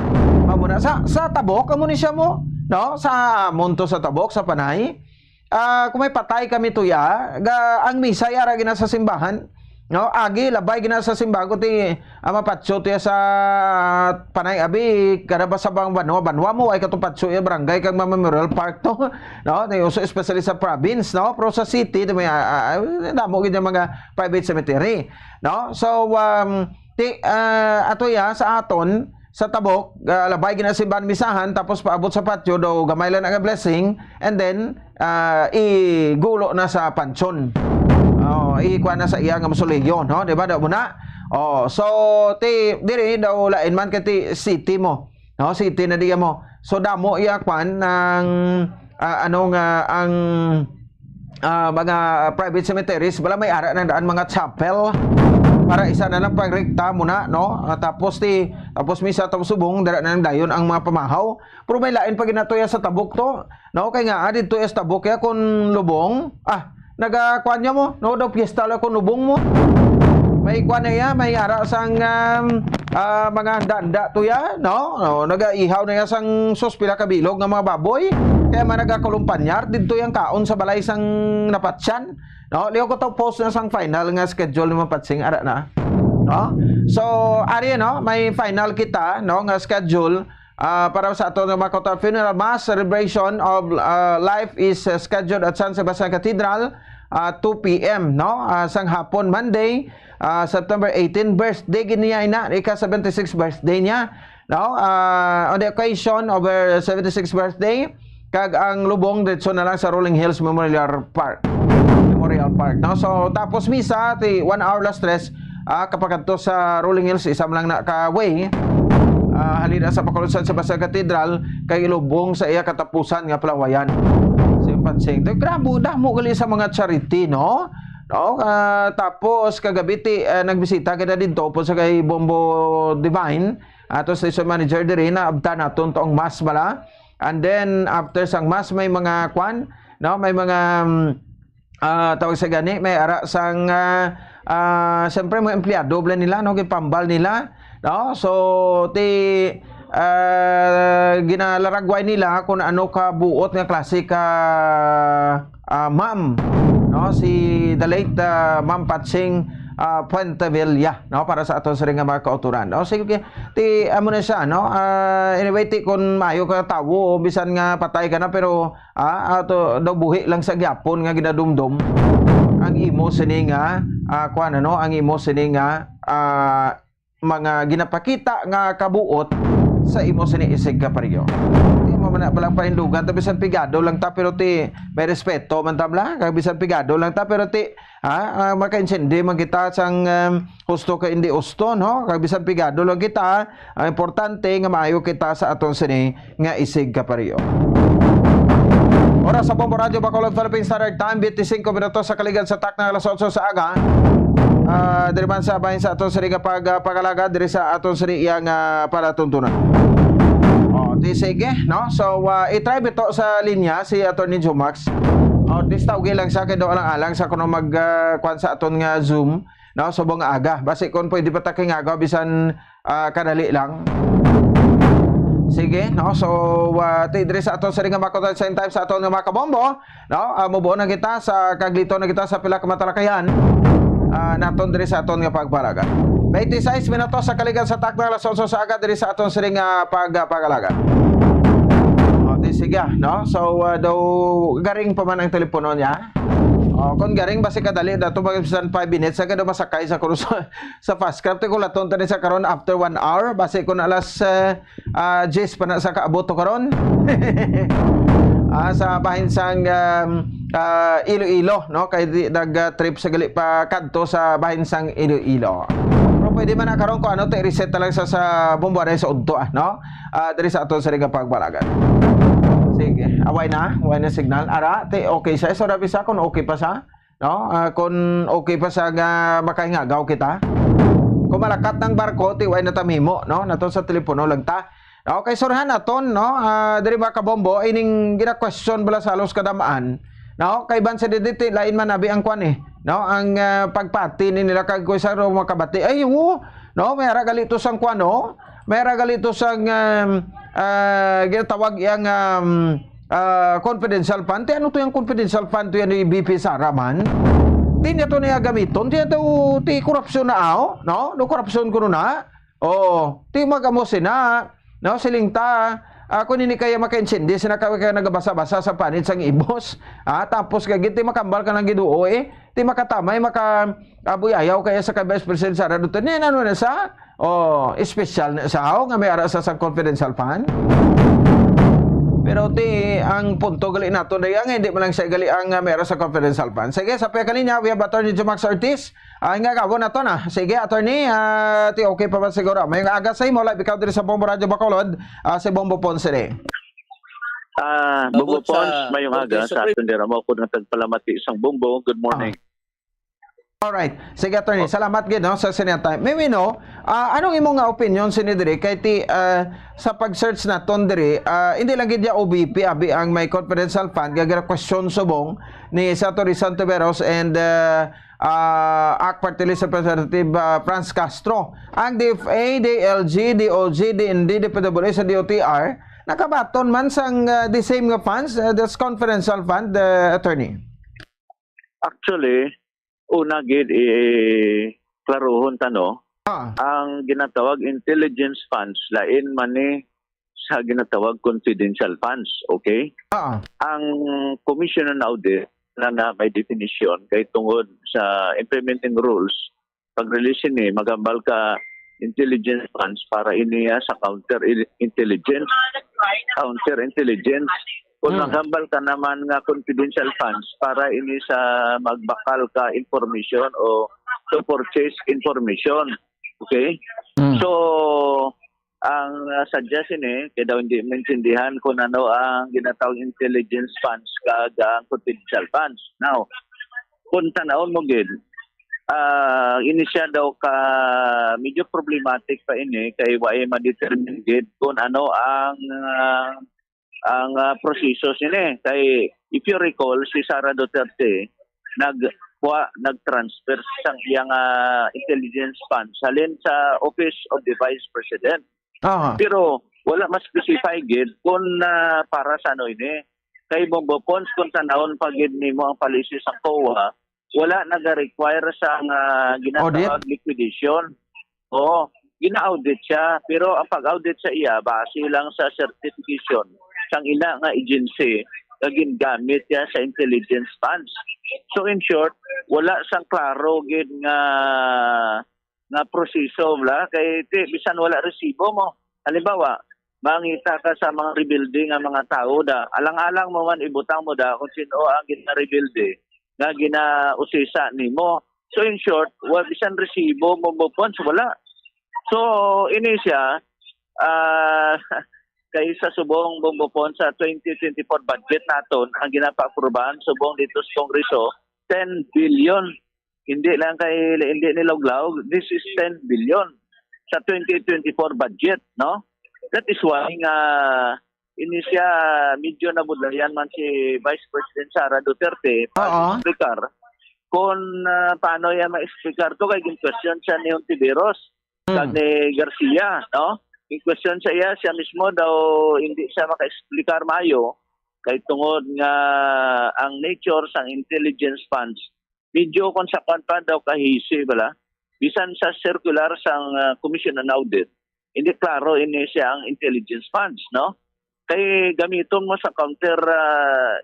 Amo na sa Tabok amo ni siya mo, no, sa Monto sa Tabok sa Panay. Kung may patay kami tuya, ang misa ara gina sa simbahan, no, agi labay gina sa simbahan ko ti mapatso ti sa Panay abi kada ba sa banwa mo ay katupatso ya barangay kag Memorial Park to, no, they also especially sa province, no, pero sa city may damo gid mga private cemetery, no. So ato ya sa aton sa Tabok, labay gina simbahan misahan tapos paabot sa patio daw gamay lang ang blessing, and then igulo na sa pansyon. Ikuha na sa iya nga mausoleo, no, di ba daw muna. So diri daw lain man kay city mo, no, city na diya mo. So damo iya kwan ng ang mga private cemeteries wala may ara na daan mga chapel para isa na lang pagrekta muna, no, tapos misa tapos subong dara na dayon ang mga pamahaw. Pero may lain pa ginatoya sa Tabok to, no, kay nga dito sa Tabok ya kun lubong nagakuan niya mo, no, daw piyesta la kun lubong mo. May kuan niya, may ara sang mga danda to ya, no, nagaihaw na ya sang sospila kabilog nga mga baboy. Kaya man nagakulumpanyar dito yang kaon sa balay sang napatsyan, no. Liyo ko to post na sang final nga schedule ni Mapatsing ara na, no. So ari, no, may final kita, no, nga schedule para sa ato nga funeral mass celebration of life is scheduled at San Sebastian Cathedral 2 p.m. no sang hapon Monday, September 18 birthday giniya ina ika 76 birthday niya no on the occasion of her 76th birthday kag ang lubong dito na lang sa Rolling Hills Memorial Park no. So tapos misa ti 1 hour last stress kapag adto sa Rolling Hills isam lang na ka way halina sa Bacolod sa Basa Cathedral kay ilubong sa iya katapusan nga palawayan. Simpansing grabe damo gali sa mga charity no. Tapos kagabi nagbisita kada didto po sa kay Bombo Divine ato station manager diri na abta naton toong mass bala. And then after sang mass may mga kwan no, may mga tawag sa gani may ara sang siyempre mga empleyado bla nila no gipambal nila no. So ginalaragway nila kung ano ka buot nga klase ka ma'am no, si the late Ma'am Patsing Puentevilla no, para sa aton sa ring mga kauturan no. Sige ti amo na siya no. Anyway ti kun maayo ka tawo bisan nga patay ka na pero ato daw buhi lang sa gyapon nga ginadumdum ang imo sini nga kuan ano, ang imo sini nga mga ginapakita nga kabuot sa imo sini isig ka pariyo. Di mo man balang pahindugan ta bisan pigado lang ta pero ti may respeto man tabla kag bisan pigado lang ta pero ti maka-insindi man kita sang husto ka indi usto no kag bisan pigado lang kita. Ang importante nga maayo kita sa aton sini nga isig ka pariyo. Oras sa Bombo Radio Bacolod Philippines Standard Time 25 minutos sa kaligan sa takna alas 8 sa aga. Diri man sa bahin sa aton siri nga pagalaga diri sa aton siri yang palatuntunan. Sige no. So i-try bito sa linya si Attorney Jumax. Tawag lang sa kay do alang sa kuno mag kwan sa aton nga Zoom no subong aga. Basi kon pwede pa ta kay aga bisan kadali lang. Sige no. So diri sa aton siri nga makotan same time sa aton nga makabombo no. Mubuo na kita sa kaglito na kita sa pila ka matalakayan. Naton diri sa aton nga pagpalaga. 26 minutos sa kaligan sa takna alas 11 sa aga diri sa aton siring pagpagalaga. Sige no. So daw garing pa man ang telepono niya. Kung garing basi kadali dato magisan 5 minutes sa kada masakay sa krus sa fast craft ko laton tani sa karon after 1 hour basi kun alas 10 pa na sa kaabot karon. Sa bahin sang Iloilo no kay nag trip sa gali pa kadto sa bahin sang Iloilo. Pero pwede man na karon ko ano te reset lang sa Bombo sa udto no diri sa aton sa ring pagbalagan. Sige away na signal ara te okay sa so rabi sa kun okay pa sa no kun okay pa sa makahingagaw kita. Kung malakat ng barko ti way na tamimo no naton sa telepono lang ta. Okay, sorhan naton no diri ba ka Bombo ining gina-question bala sa halos kadamaan no kay ban sa diditi lain man abi ang kwan no ang pagpati ni nila kag sa makabati ay no may ara galito sang kwan no may ara galito sang ginatawag yang confidential fund. Ano to yung confidential fund to yan ni BP Sara man? Di niya to niya gamiton. Di niya to ti korupsyon na no? No korupsyon ko na. Ti magamosin na. No, silingta. Kung hindi kaya maka-insindi, sinakawi kaya nagabasa-basa sa panit sang ibos. Tapos kagit, ti makambal ka ng giduo ti makatamay, makabuyayaw kaya sa Vice President Sara Duterte. Ano na sa? Special na sa nga may ara sa confidential fund. Pero ang punto gali nato na yang hindi man lang siya gali ang meron sa confidential fund. Sige, sa kaninya, we have Attorney Jumax Ortiz. Nga gabo na to na. Sige, Attorney, okay pa ba siguro? May aga sa imo, live ikaw diri sa Bombo Radio Bacolod, si Bombo Ponce rin. Bombo Ponce, mayong aga sa aton dira mo ko ng tagpalamati isang Bombo. Good morning. Alright. Sige, Attorney. Salamat gid no sa sinatay. May we know, anong imong nga opinion sinidiri kay sa pag-search naton diri, hindi lang gid ya OBP abi ang may confidential fund gagra question subong ni Senator Santiveros and ACT Party List Representative Franz Castro. Ang DFA, DLG, DOG, DND, DPWS, DOTR nakabaton man sang the same nga funds, that's confidential fund, Attorney. Actually, una gid klaruhon tano ang ginatawag intelligence funds lain man ni sa ginatawag confidential funds, okay? Ang Commission on Audit na na may definition kay tungod sa implementing rules pag-release ni magambal ka intelligence funds para iniya sa counter-intelligence. Kung magambal ka naman nga confidential funds para ini sa magbakal ka information o to purchase information. Okay? So, ang suggest ini, kaya daw hindi maintindihan kung ano ang ginatawag intelligence funds kaga ang confidential funds. Now, kung tanawon mo gid, ini siya daw ka medyo problematic pa ini kay wae ma-determine gid kung ano ang proseso niya. Kay if you recall, si Sara Duterte nag-transfer sa iyang intelligence funds halin sa Office of the Vice President. Pero wala mas specify gid kung para sa ano ini. Kay Bongbong Pons kung tanawon pag gid nimo ang policy sa COA, wala nag-require sa ginatawag liquidation. Gina-audit siya, pero ang pag-audit sa iya base lang sa certification sang ina nga agency kagin gamit ya sa intelligence funds. So in short, wala sang klaro gid nga proseso bla kay bisan wala resibo mo. Halimbawa, mangita ka sa mga rebuilding nga mga tao da, alang-alang mo man ibutang mo da kung sino ang gina-rebuild nga gina-usisa nimo. So in short, bisan resibo mo wala. So ini siya kay sa subong bumbupon sa 2024 budget naton ang ginapa-aprobahan subong dito sa Kongreso 10 billion. Hindi lang kay hindi niloglaw, this is 10 billion sa 2024 budget, no? That is why ini siya medyo nabudlayan man si Vice President Sara Duterte para kung paano yan ma-explicar to kay question siya ni Ontiveros kag ni Garcia, no? Yung question sa iya, siya mismo daw hindi siya maka-explicar mayo kay tungod nga ang nature sang intelligence funds medyo konsapan pa daw kahisi bala bisan sa circular sang Commission on Audit hindi klaro ini siya ang intelligence funds, no? Kay gamiton mo sa counter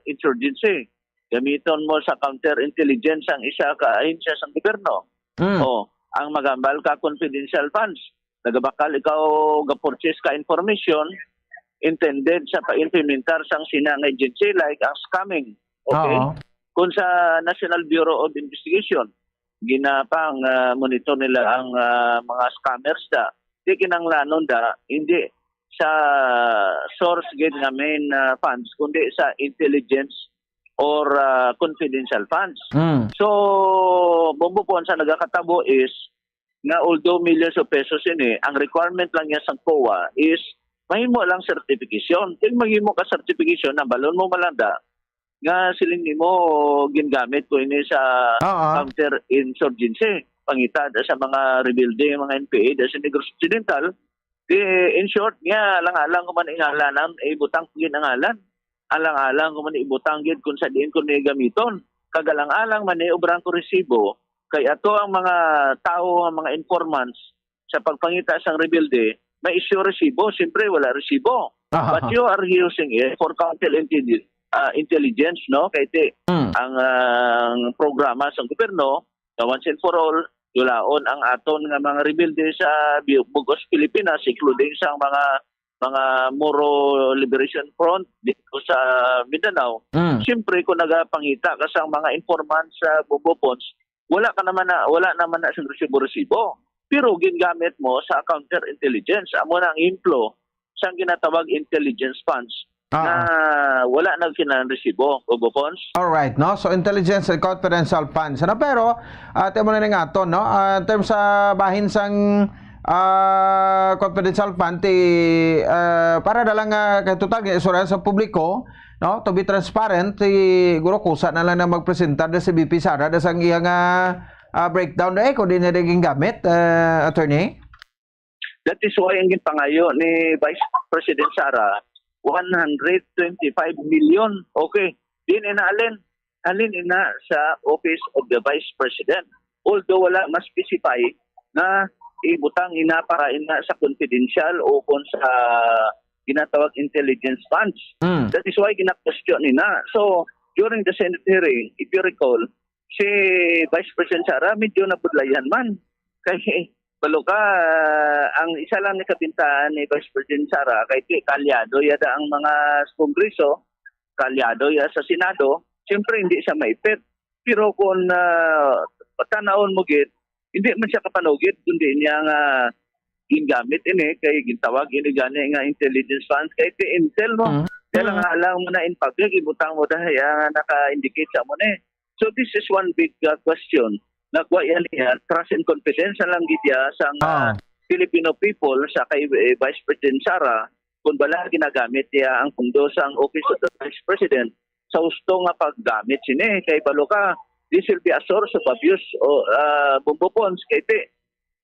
insurgency, gamiton mo sa counter intelligence ang isa ka ahensya sang gobyerno. Ang magambal ka confidential funds, nagabakal ikaw ga-purchase ka information intended sa pa-implementar sang sinang agency like ang scamming. Okay? Kung sa National Bureau of Investigation, ginapang monitor nila ang mga scammers da. Di kinanglanon da, hindi sa source gate nga main funds, kundi sa intelligence or confidential funds. So, bumbupon sa nagakatabo is nga although millions of pesos ini, ang requirement lang niya sa COA is mahimo lang certification. Kung mahimo ka certification na balon mo malanda, nga siling nimo gingamit ko ini sa counter-insurgency. Pangita sa mga rebuilding, mga NPA, sa Negros Occidental, in short, nga alang-alang ko man ingalanan, ibutang ko ginangalan. Alang-alang ko man ibutang gid kung sa diin ko ni gamiton. Kagalang-alang man obrang ko resibo. Kay ato ang mga tao, ang mga informants sa pagpangita sang rebuilde, may issue resibo. Siyempre, wala resibo. But you are using it for counter-intelligence, no? Kaya ang programa sa gobyerno, once and for all, yulaon ang aton nga mga rebuilde sa Bugos, Pilipinas, including sa mga Moro Liberation Front dito sa Mindanao. Siyempre, kung nagapangita ka sa mga informants sa Bubopons, wala naman na sa resibo. Pero gingamit mo sa counter-intelligence. Amo na ang inflow sa ginatawag intelligence funds na wala nagkinanresibo, Bubopons. Alright, no? So, intelligence and confidential funds. Ano? Pero, mo na nga ito, no? In terms sa bahin sang confidential fund, para dalang katutal, isuryan sa publiko, no? To be transparent, siguro kusa na lang na magpresentar na si BP Sara na sang iyang breakdown kung di na naging gamit, attorney? That is why ang ginpangayo ni Vice President Sara, 125 million. Okay. Din alin ina sa Office of the Vice President. Although wala mas specify na ibutang ina para ina sa confidential o kung sa ginatawag intelligence funds. That is why gina-question nina. So, during the Senate hearing, if you recall, si Vice President Sara medyo nabudlayan man. Kaya balo ka, ang isa lang ni kabintaan ni Vice President Sara, kay kalyado yada ang mga Kongreso, kalyado yada sa Senado, siyempre hindi siya maipit. Pero kung patanawon mo git, hindi man siya kapanugit, kundi niya nga gingamit ini, kay gintawag ini gani nga intelligence funds, kay intel mo. Kaya lang alam mo na in public, ibutang mo dahil naka-indicate sa mo na. So this is one big question. Nagwa yan niya, trust and confidence na lang gidya sa Filipino people sa kay Vice President Sara kung bala ginagamit niya ang pundo sa Office of the Vice President sa gusto nga paggamit sini kay balo ka, this will be a source of abuse o bombo bonds kay te.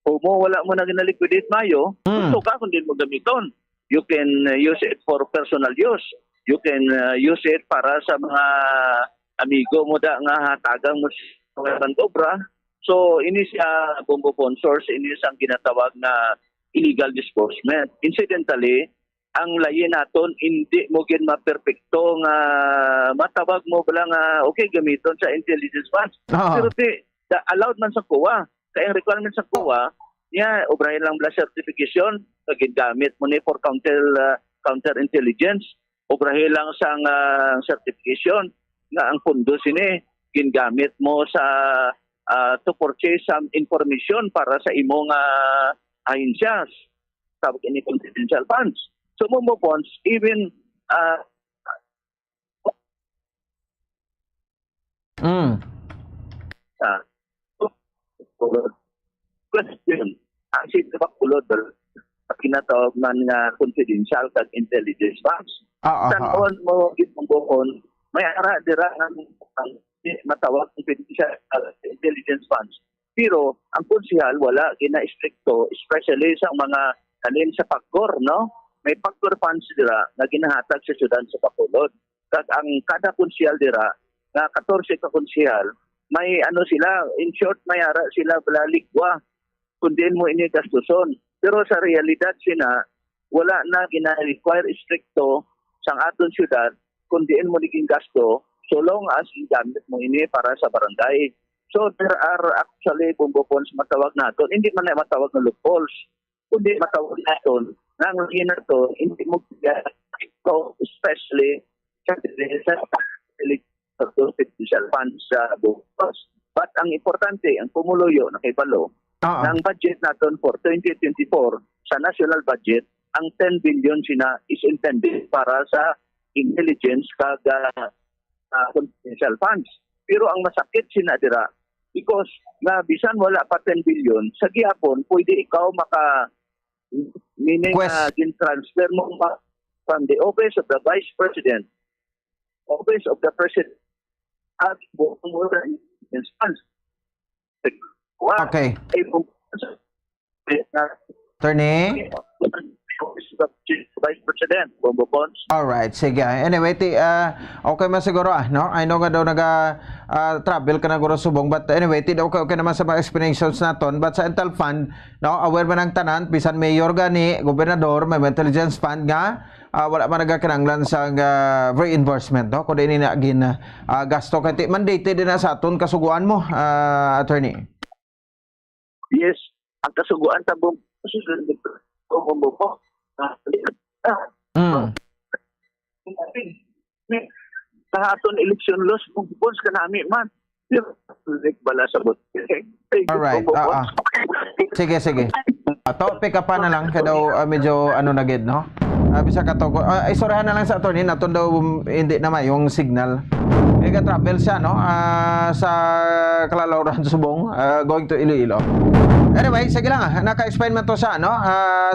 Kung mo wala mo na ginaliquidate mayo, gusto ka kung din mo gamiton. You can use it for personal use. You can use it para sa mga amigo mo da nga hatagang mo sa obra. So, ini siya bombo sponsors, ini siyang ginatawag na illegal disbursement. Incidentally, ang layin naton hindi mo gin maperpekto nga matawag mo bala nga okay gamiton sa intelligence funds. Pero allowed man sa COA. Kaya ang requirement sa COA, niya obrahin lang bala certification, gamit mo ni for counter intelligence, obrahin lang sang certification nga ang pundo sini gingamit mo sa to purchase some information para sa imong ahensyas tawag ini confidential funds. So mo bonds even question ang sitwapulod kinatawag man nga confidential kag intelligence funds. Tanon mo gitbukon may ara dira ang matawag confidential intelligence funds. Pero ang konsehal wala gina-stricto, especially sa mga kanin sa PAGCOR, no? May PAGCOR funds dira na ginahatag sa syudad sa Bacolod. Kag ang kada konsehal dira nga 14 ka konsehal, may ano sila, in short may ara sila balaligwa kundi mo ini gastuson. Pero sa realidad sina wala na gina-require stricto sang aton syudad kundi mo naging gasto so long as gamit mo ini para sa barangay. So there are actually bombo bonds matawag naton. Hindi man na matawag na loopholes. Kundi matawag naton na ang lina to hindi mo ito especially sa official funds sa bonds. But ang importante, ang pumuluyo na kay Balo, ng budget naton for 2024 sa national budget, ang 10 billion sina is intended para sa intelligence kag confidential funds. Pero ang masakit sina dira because na bisan wala pa 10 billion sa gihapon pwede ikaw maka meaning gin-transfer mo from the office of the vice president, office of the president at more funds. Okay. Attorney? Vice President, bombo bonds. Alright, sige. Anyway, okay man siguro no? I know nga daw travel ka na guro subong, but anyway, okay naman sa mga explanations naton, but sa Intel Fund, no, aware man ang tanan, bisan mayor gani, gobernador, may intelligence fund nga, wala man nagakinanglan sa reimbursement, no? Kundi ini na gasto kay mandated din na sa aton kasuguan mo, attorney. Yes, ang kasuguan ta bombo po. Sa aton election laws, bonds ka namin man. Bala sa bot. Alright. Sige. Topic ka pa na lang. Kaya daw medyo na gid, no? Bisa ka to. Isurahan na lang sa attorney. Naton daw hindi naman yung signal. Mega travel siya, no? Sa Kalalauran, Subong. Going to Iloilo. Anyway, sige lang. Naka-explain man to siya, no?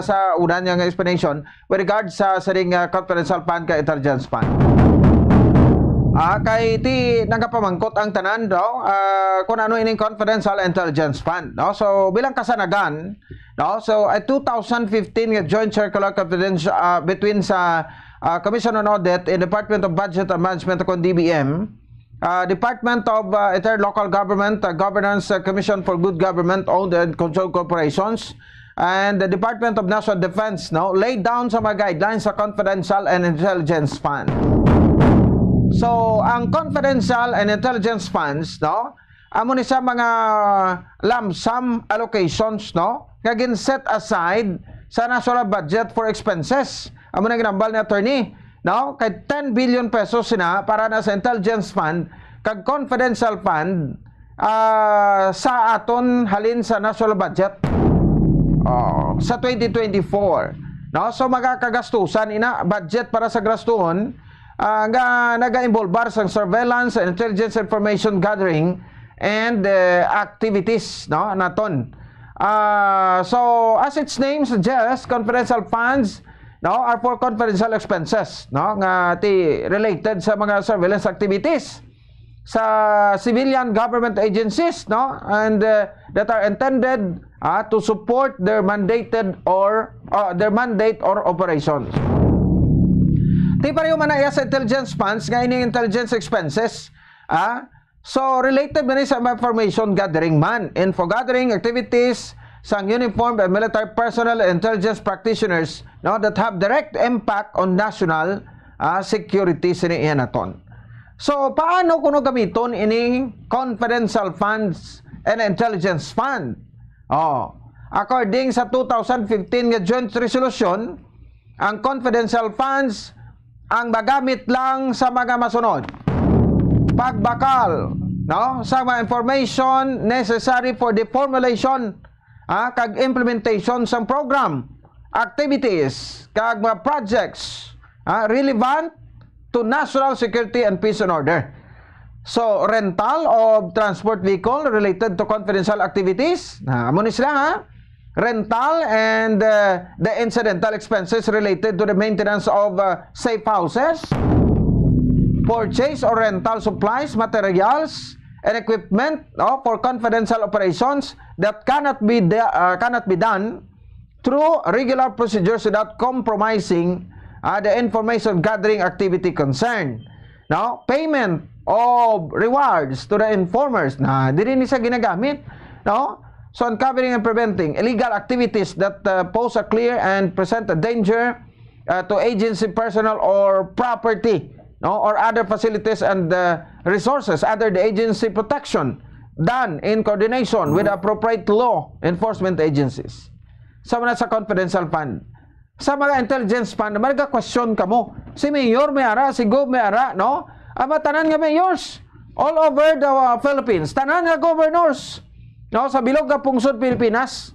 Sa unan niyang explanation with regards sa saring confidential fund ka intelligence fund. Kay nagapamangkot ang tanan daw kung ano ining confidential intelligence fund, no? So bilang kasanagan, no? So at 2015 nga joint circular confidential between sa Commission on Audit in Department of Budget and Management kon DBM, Department of Interlocal Government Governance Commission for Good Government Owned and Controlled Corporations, and the Department of National Defense, no, laid down sa mga guidelines sa confidential and intelligence fund. So, ang confidential and intelligence funds, no? Amo ni sa mga lump sum allocations, no? Nga gin-set aside sa national budget for expenses. Amo na ginambal ni attorney, no? Kay 10 billion pesos sina para na sa intelligence fund kag confidential fund sa aton halin sa national budget. Sa 2024, no? So magakagastusan ina budget para sa gastuhon nga naga-involbar sa surveillance and intelligence information gathering and activities, no, naton. So as its name suggests, confidential funds, no, are for confidential expenses, no, nga related sa mga surveillance activities sa civilian government agencies, no, and that are intended to support their mandated or their mandate or operations. Di pareho man na sa intelligence funds nga ining intelligence expenses, so related man sa information gathering man, info gathering activities sang uniformed and military personnel and intelligence practitioners, no, that have direct impact on national security siniya naton. So paano kuno gamiton ining confidential funds and intelligence fund? According sa 2015 nga joint resolution, ang confidential funds ang magamit lang sa mga masunod: pagbakal, no, sa mga information necessary for the formulation kag implementation sang program, activities kag mga projects relevant to national security and peace and order. So rental of transport vehicle related to confidential activities, amo ni sila rental and the incidental expenses related to the maintenance of safe houses, purchase or rental supplies, materials, and equipment, no, for confidential operations that cannot be done through regular procedures without compromising the information gathering activity concerned. No, payment of rewards to the informers, na di rin isa ginagamit, no. So uncovering and preventing illegal activities that pose a clear and present a danger to agency personnel or property, no, or other facilities and resources under the agency protection, done in coordination with appropriate law enforcement agencies. Sama na sa confidential fund. Sa mga intelligence fund, marga-question ka mo. Si Mayor may ara, si Gov may ara, no? Ama tanan nga mayors all over the Philippines. Tanan nga governors, no, sa bilog nga pungsod Pilipinas.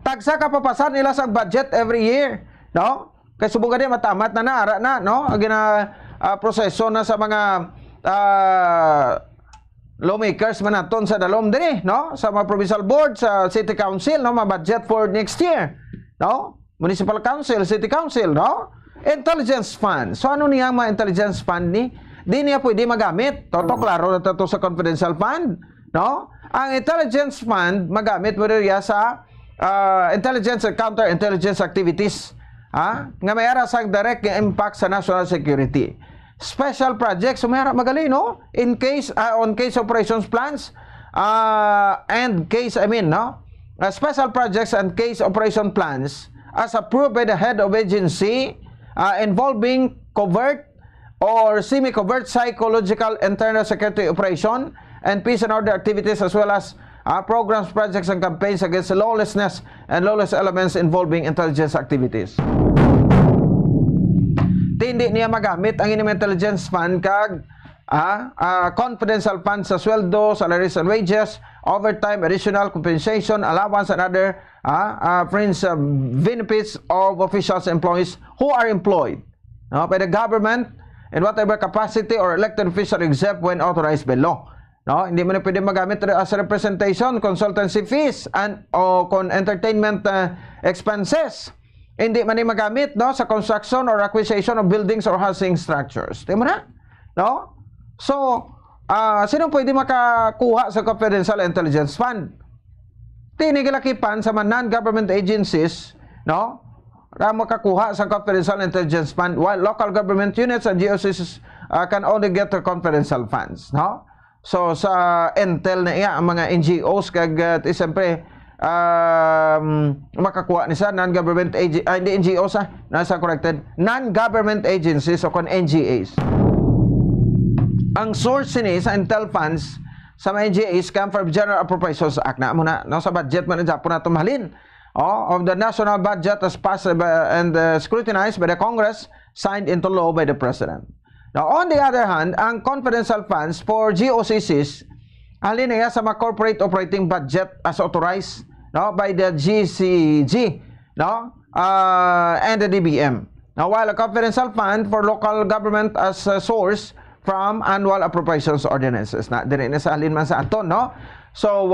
Tagsa ka papasan nila sa budget every year, no? Kay subong gani matamat na ara na, no? Ang proseso na sa mga lawmakers man naton sa dalom diri, no? Sa mga provincial board, sa city council, no, ma-budget for next year, no? Municipal council, city council, no? Intelligence fund. So ano niya mga intelligence fund ni? Di niya pwede magamit. Toto klaro na to sa confidential fund, no? Ang intelligence fund magamit mo rin sa intelligence and counter-intelligence activities, nga may ara sang direct impact sa national security. Special projects, sumera magaling, no? In case, on case operations plans, and case, no? Special projects and case operation plans as approved by the head of agency involving covert or semi-covert psychological internal security operation and peace and order activities, as well as programs, projects, and campaigns against lawlessness and lawless elements involving intelligence activities. Hindi niya magamit ang inyong intelligence fund kag confidential funds sa sweldo, salaries and wages, overtime, additional compensation, allowance, and other fringe benefits of officials and employees who are employed by the government in whatever capacity or elected official except when authorized by law. No, hindi mo na pwede magamit as representation, consultancy fees, and entertainment expenses. Hindi man magamit, no, sa construction or acquisition of buildings or housing structures. Di mo na? No? So, sino pwede makakuha sa confidential intelligence fund? Tinigilakipan sa mga non-government agencies, no, makakuha sa confidential intelligence fund, while local government units and GOCs can only get the confidential funds, no? So sa Intel na iya ang mga NGOs kag siyempre makakuha ni sa non-government hindi NGOs nasa corrected non-government agencies o kon NGAs. ang source ni sa Intel funds sa mga NGAs come from General Appropriations Act na muna, no, sa budget man na po na tumahalin of the national budget as passed and scrutinized by the Congress, signed into law by the President. Now, on the other hand, ang confidential funds for GOCCs halin na sa mga corporate operating budget as authorized, no, by the GCG, no, and the DBM. Now, while a confidential fund for local government as a source from annual appropriations ordinances. Na dire na sa halin man sa aton, no? So,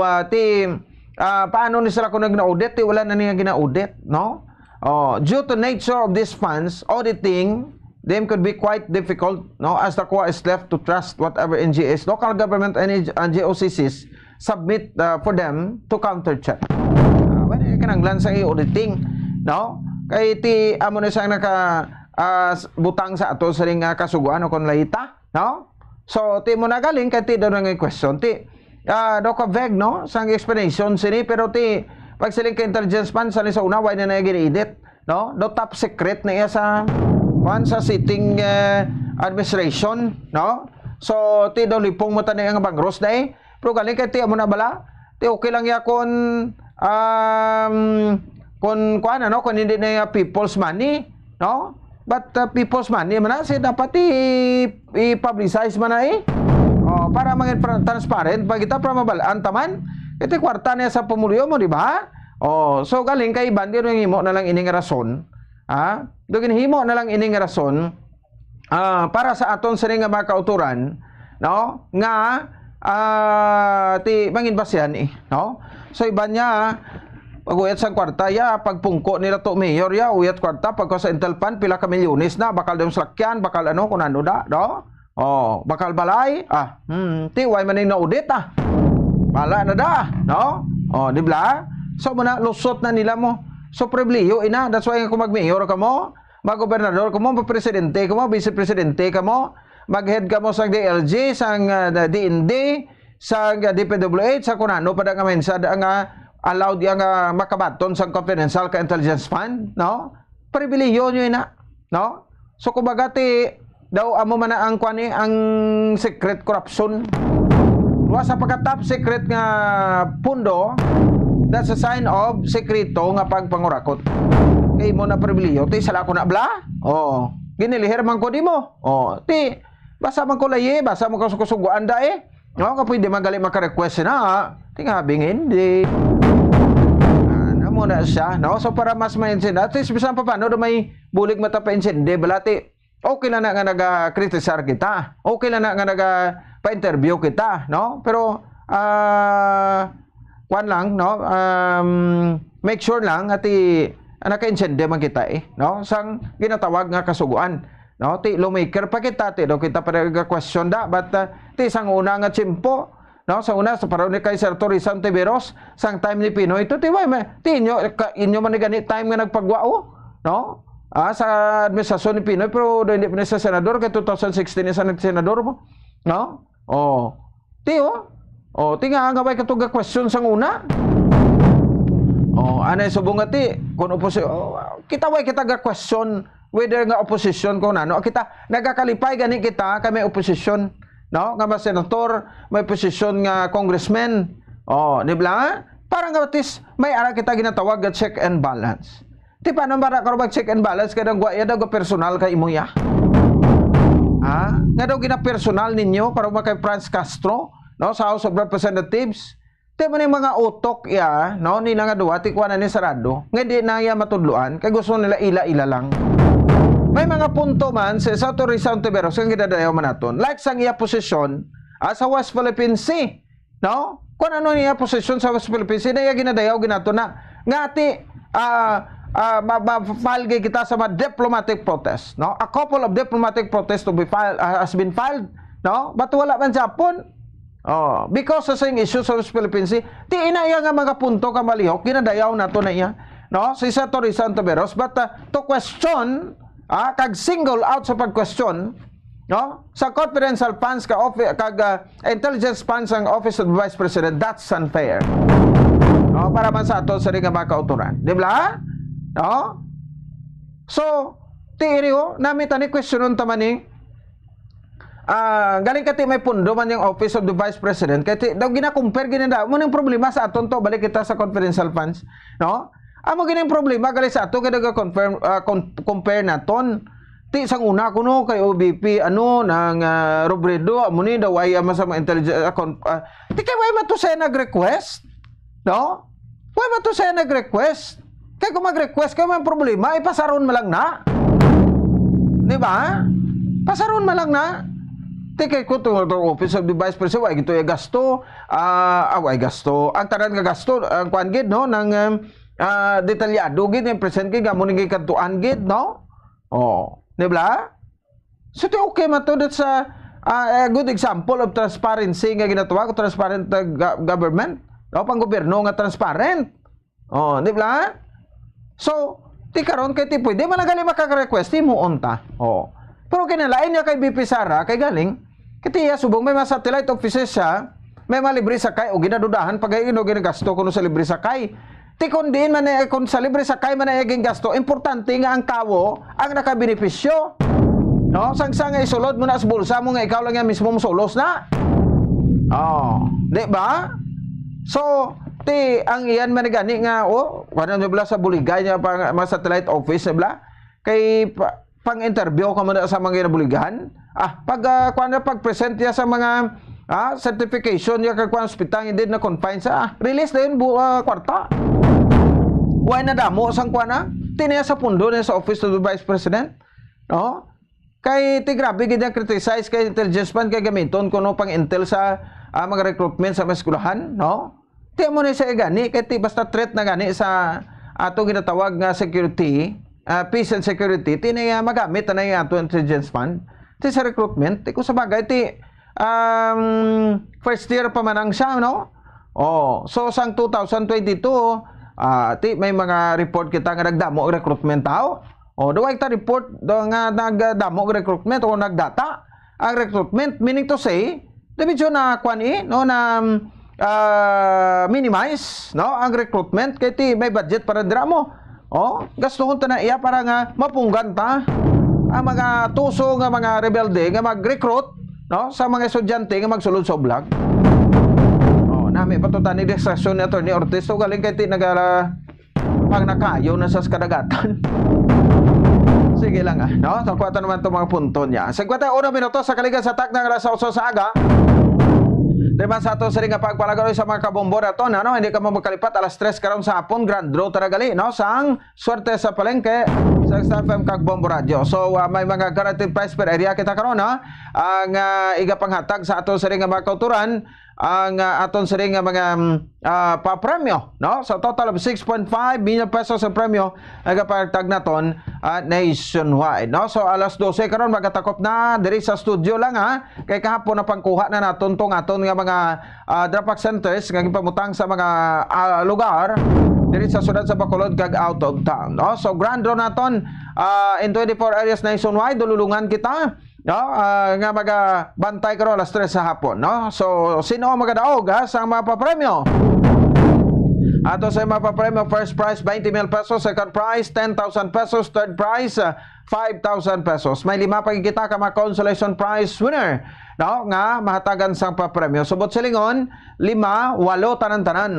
paano ni sila kung nag-audit? Wala na niya gina-audit, no? Due to nature of these funds, auditing them could be quite difficult, no, as the COA is left to trust whatever NGAs, local government and GOCCs submit for them to counter-check. Wala kananglan sa auditing, no? Kay ti amo na siyang butang sa ato sa ring kasuguan o kon layita, no? So ti mo nagaling kay ti daw nga question ti do ka vague, no, sang explanation sini, pero ti pag siling ka intelligence man sa una why na gina-edit, no? Do top secret na iya sa sitting administration, no? So ti daw lipong mo tani ang bangros dai, pero galing kay ti amo na bala ti okay lang ya kon kuan ano, kung hindi na people's money, no? But people's money man na siya dapat i-publicize man na para maging transparent pag kita para mabalaan taman iti kwarta niya sa pamulyo mo, di ba? So galing kay bandir yung himo na lang ining rason, dugin himo na lang ining rason para sa aton sa nga mga kauturan, no, nga ti mangin basyan no? So iba niya pag-uyat sa kwarta ya, pagpungko nila to mayor ya, uyat kwarta pagka sa Intel Fund pila ka milyones na, bakal daw salakyan, bakal ano kung ano da, no? Bakal balay, ti way man na audit bala na da, no? Di ba? So muna lusot na nila mo. So pribliyo ina, that's why kung mag-mayor ka mo, mag-gobernador ka mo, mag-presidente ka mo, vice-presidente ka mo, mag-head ka mo sa DLG, sa DND, sa DPWH, sa kunano pa da nga mensa nga allowed yang makabaton sa confidential ka intelligence fund, no? Pribiliyo nyo ina, no? So kumbaga ti daw amo man ang kwani ang secret corruption. Wa sa pagka top secret nga pundo, that's a sign of sekreto nga pagpangurakot. Kay mo na pribiliyo ti sala ko na bla. Ginilihir man ko di mo. Ti basa man ko laye, basa mo kasuguan da no, ka pwede magali maka-request na. Ti nga bingin di muna siya, no? So para mas ma-insinde, at least bisan pa paano do may bulig mata pa-insinde, balati okay lang na nga naga-kritisar kita, okay lang na nga naga-pa-interview kita, no? Pero kwan lang, no? Make sure lang at naka-insinde man kita no? Sang ginatawag nga kasuguan, no? Ti lawmaker pa kita, ti do kita pa question da, but ti sang una nga tsimpo, no, sa una sa paraw ni kay Sir Rizal Tiberos sang time ni Pinoy ito ti inyo man ni ganit time nga nagpagwao, no, sa administrasyon ni Pinoy, pero hindi pa sa senador kay 2016 sa nagsenador mo, no? Ti nga way katuga question sang una, anay subong ati kun kita way kita ga question whether nga opposition ko nano kita nagakalipay gani kita kami opposition, no, nga ba senator, may posisyon nga congressman, di ba? Parang gatis may ara kita ginatawag nga check and balance. Di pa naman para karubag check and balance kadang guaya daw personal kay imo ya. Nga daw gina personal ninyo para kay Franz Castro, no, sa House of Representatives. Di man yung mga utok ya, no, nila nga duwa ti kuan ni sarado. Nga di na ya matudluan kay gusto nila ila-ila lang. May mga punto man sa South Rizal Tiberos ang gidadayaw man naton. Like sang iya posisyon sa West Philippine Sea, no? Kung ano niya posisyon sa West Philippine Sea, na ginadayaw ginato na. Ngati mafalge kita sa mga diplomatic protest, no? A couple of diplomatic protests to be filed has been filed, no? But wala man Japon. Because sa sing issue sa West Philippine Sea, ti inaya nga mga punto ka malihok ginadayaw nato na iya, no? Si South Rizal Tiberos, but to question kag single out sa pag-question, no, sa confidential funds kag intelligence funds ang Office of the Vice President, that's unfair, no, para man sa ato sa ring mga kauturan, di ba? No? So ti iriho nami tani questionon tamani galing kati may pundo man yung Office of the Vice President kati daw gina-compare ginanda mo ning problema sa aton to balik kita sa confidential funds, no? Amo gining problema gali sa ato kada confirm compare naton ti sang una kuno kay OBP ng Robredo amo ni daw ay masama intelligence ti kay way mato say nag-request, no? Way mato say nag-request. Kay kung mag-request kay may problema ipasaron mo lang na. Di ba? Pasaron mo lang na. Ti kay ko to Office of the Vice President way gito ay gasto way gasto ang tanan nga gasto ang kuan gid no ng detalyado gid yung present gid mo ning kadtuan gid no. Oh. Diba? So, okay man to. That's a good example of transparency nga ginatawa ko, transparent government. O, pang gobyerno nga transparent. O, diba? So, ti karon kay ti pwede man na galing makaka-request, ti mo unta. O. Pero kinalain niya kay BP Sara, kay galing, kiti subong may mga satellite offices siya, may mga libre sakay, o ginadudahan, pag ginagasto ko sa libre sakay. Ti kung din man kung sa libre sakay man ay gasto, importante nga ang tao ang nakabenepisyo. No, sang-sang isulod mo na sa bulsa mo nga ikaw lang yan mismo solos na. Oh, di ba? So, ti ang iyan man gani nga kuno bla sa buligay niya pang mga satellite office bla kay pang interview ka man sa mga buligahan. Pag present niya sa mga certification niya kay hospital hindi na confine sa release na yun kwarta. Why na damo sang kuana? Tiniya sa pundo niya sa Office of the Vice President. No? Kay ti grabe gid ang criticize kay intelligence fund kay gamiton kuno pang intel sa mga recruitment sa mga eskwelahan, no? Ti mo ni sa gani kay ti basta threat na gani sa ato ginatawag nga security, peace and security, tiniya magamit na yung ato intelligence fund. Ti sa recruitment, ti kung sa bagay ti first year pa man ang siya, no? Oh, so sang 2022 ti may mga report kita nga nagdamo og recruitment tao. O duway ta report nga nagdamo og recruitment o nagdata ang recruitment, meaning to say medyo na no na minimize no ang recruitment kay ti may budget para dira mo. O gastuhon ta na iya para nga mapunggan ta ang mga tuso nga mga rebelde nga mag-recruit no sa mga estudyante nga magsulod sa oblag. Nami patutan ni distraction ni Attorney Ortiz so galing kay ti pag nakayo na sa kadagatan. Sige lang no? Takwata naman itong mga punto niya. 51 minuto sa kaligan sa tak ng alas 8 sa aga. Diba sa ato sa rin nga pagpalagaro sa mga kabombo na to, no? Hindi ka mo magkalipat alas 3 karon sa hapon, Grand Draw taragali, no? Sang swerte sa palengke sa XFM Kagbombo Radio. So, may mga guaranteed price per area kita karon, no? Ang igapanghatag sa ato sa rin nga mga kauturan, ang aton sa rin nga mga pa-premyo, no? So, total of 6.5 billion pesos sa premyo nagapagtag naton nationwide, no? So, alas 12 karon magatakop na diri sa studio lang, ha? Kay kahapon na pangkuha na naton tong aton nga mga drop-off centers nga gipamutang sa mga lugar diri sa syudad sa Bacolod kag out of town, no? So, grand draw naton in 24 areas nationwide, dululungan kita, no? Nga magabantay karon alas 3 sa hapon, no? So, sino ang magadaog sa mapapremyo? Ato sa mapapremyo, first prize 20 mil pesos, second prize 10,000 pesos, third prize 5,000 pesos. May 5 pagkikita ka mga consolation prize winner, no? Nga mahatagan sang papremyo. Subot silingon 5, 8 tanan-tanan.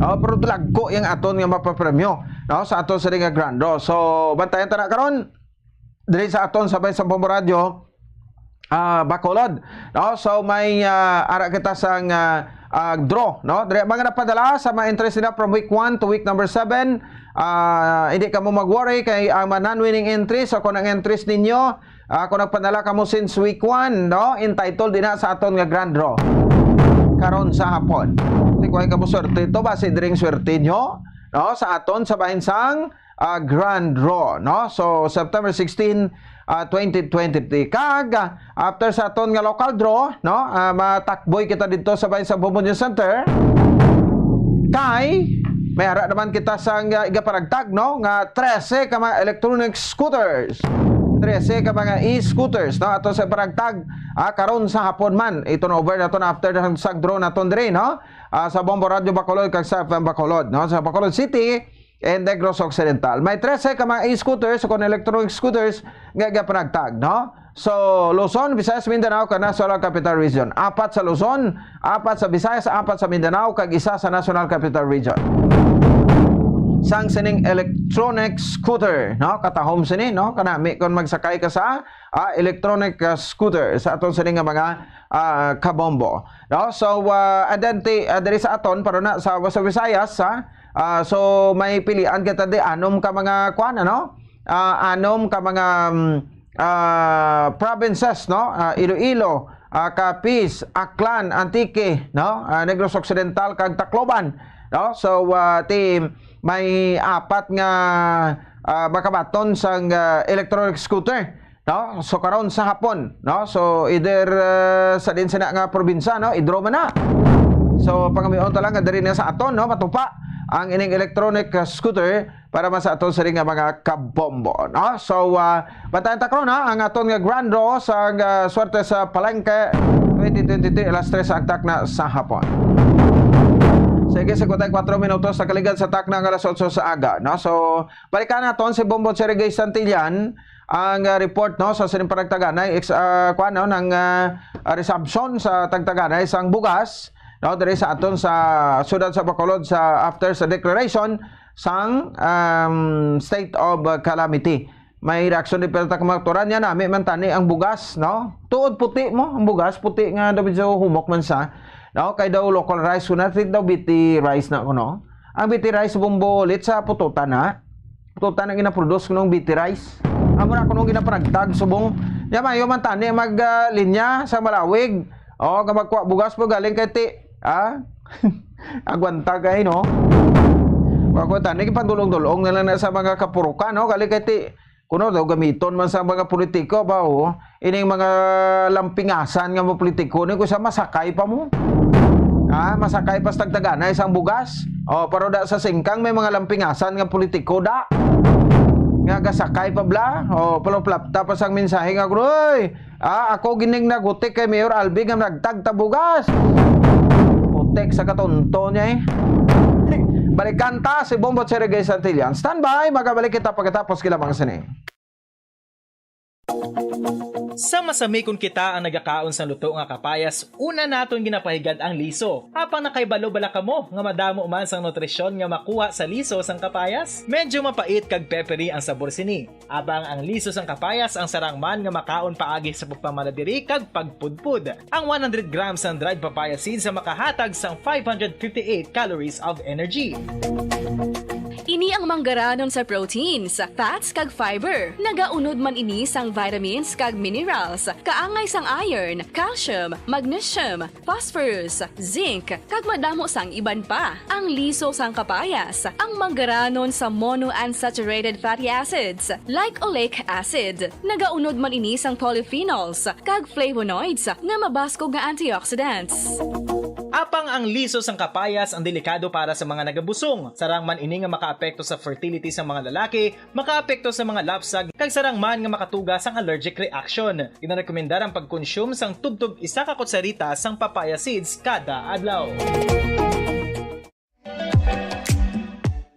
Pero lagko yung aton nga mapapremyo, no? Sa aton sa ring grand draw. So, bantayan ta na karon diri sa aton sabay sa Bombo Radio Bacolod, no? So may ara kita sang draw, no? Dire mga napadala sa mga interest nila from week 1 to week number 7. Hindi ka mo mag-worry kay ang non-winning entries so kung ang entries ninyo kung nagpadala ka mo since week 1, no? Entitled din na sa aton nga grand draw karon sa hapon. Kuha ka mo swerte ito base diring swerte nyo, no? Sa aton sa bahin sang grand draw, no? So September 16 2023 kag after sa aton nga local draw, no? Matakboy kita dito sa bahin sa Bumbunya Center kay may ara naman kita sa igaparagtag, no? Nga 13 ka mga electronic scooters, 13 ka mga e-scooters, no? Ato sa paragtag karon sa hapon man ito na over naton after sa draw naton dire, no? Sa Bombo Radio Bacolod kag sa FM Bacolod, no? Sa Bacolod City and Negros Occidental. May 13 ka mga e-scooters o kung electronic scooters nga panagtag, no? So, Luzon, Visayas, Mindanao, kag National Capital Region. 4 sa Luzon, 4 sa Visayas, 4 sa Mindanao, kag 1 sa National Capital Region. Sang sining electronic scooter, no? Katahom sini, no? Kanami kon magsakay ka sa electronic scooter sa aton sining nga mga kabombo, no? So, diri sa aton para na sa Visayas, so may pilian kita di anom ka mga kuan, ano? Anom ka mga provinces, no? Iloilo, Capiz, Aklan, Antique, no? Negros Occidental kag Tacloban, no? So may 4 nga makabaton sang electronic scooter, no? So karon sa hapon, no? So either sa din sina nga probinsya, no? Idro man na. So pangamion ta lang diri na sa aton, no? Matupa ang ining electronic scooter para sa aton sa nga mga kabombo, no? So bantayan ta karon ang aton nga grand draw sa swerte sa Palengke 2023 alas 3 sa aktak na sa hapon. Sige, 54 minutos sa kaligan sa tak ng alas 8 sa aga, no? So balikan naton si Bombo Cherigay Santillan ang report, no, sa sining panagtaganay kuan, no, ng resumption sa tagtaganay sang bugas, no, diri sa aton sa siyudad sa Bacolod sa after sa declaration sang state of calamity. May reaksyon ni Perta Kamakturan niya nami man tani ang bugas, no? Tuod puti mo ang bugas, puti nga daw medyo humok man sa, no? Kay daw local rice kunatik daw biti rice na kuno. Ang biti rice Bombo ulit sa pututan na. Pututan ang ginaproduce kunong biti rice. Amo na kunong ginapanagtag subong. Mayo man tani linya sa Malawig. O nga magkuha bugas po galing kay ti. Agwanta kay, no? Wako tani gipandulong-dulong na lang na sa mga kapurukan, no? Galing kay ti. Kuno daw gamiton man sa mga politiko ba, o? Ining mga lampingasan nga mga politiko ni ko sa masakay pa mo. Masakay pa sa tagtaganay isang bugas. O, pero da sa singkang may mga lampingasan nga politiko da. Nga gasakay pa bla. O, paloplapta pa sang mensahe nga, Groy, ako gining nagutik kay Mayor Albi nga nagtagta bugas. Utek sa katonto niya, Balikan ta si Bombo Cherigay Santillan. Stand by, magabalik kita pagkatapos kilamang sini. Sa masamikon kita ang nagakaon sa luto nga kapayas, una naton ginapahigad ang liso. Apang nakaibalo bala kamo nga madamo man sang nutrisyon nga makuha sa liso sang kapayas. Medyo mapait kag peppery ang sabor sini. Abang ang liso sang kapayas ang sarang man nga makaon paagi sa pagpamaladiri kag pagpudpud. Ang 100 grams ng dried papaya seeds sa makahatag sang 558 calories of energy. Ini ang manggaranon sa proteins, fats kag fiber. Nagaunod man ini sang vitamins kag minerals, kaangay sang iron, calcium, magnesium, phosphorus, zinc, kag madamo sang iban pa. Ang liso sang kapayas, ang manggaranon sa monounsaturated fatty acids like oleic acid. Nagaunod man ini sang polyphenols kag flavonoids nga mabaskog nga antioxidants. Apang ang liso sang kapayas ang delikado para sa mga nagabusong. Sarang man ini nga makaapekto sa fertility sa mga lalaki, makaapekto sa mga lapsag, kag sarang man nga makatuga sang allergic reaction. Ginarekomendar ang pagkonsume sang tubtub 1 ka kutsarita sang papaya seeds kada adlaw.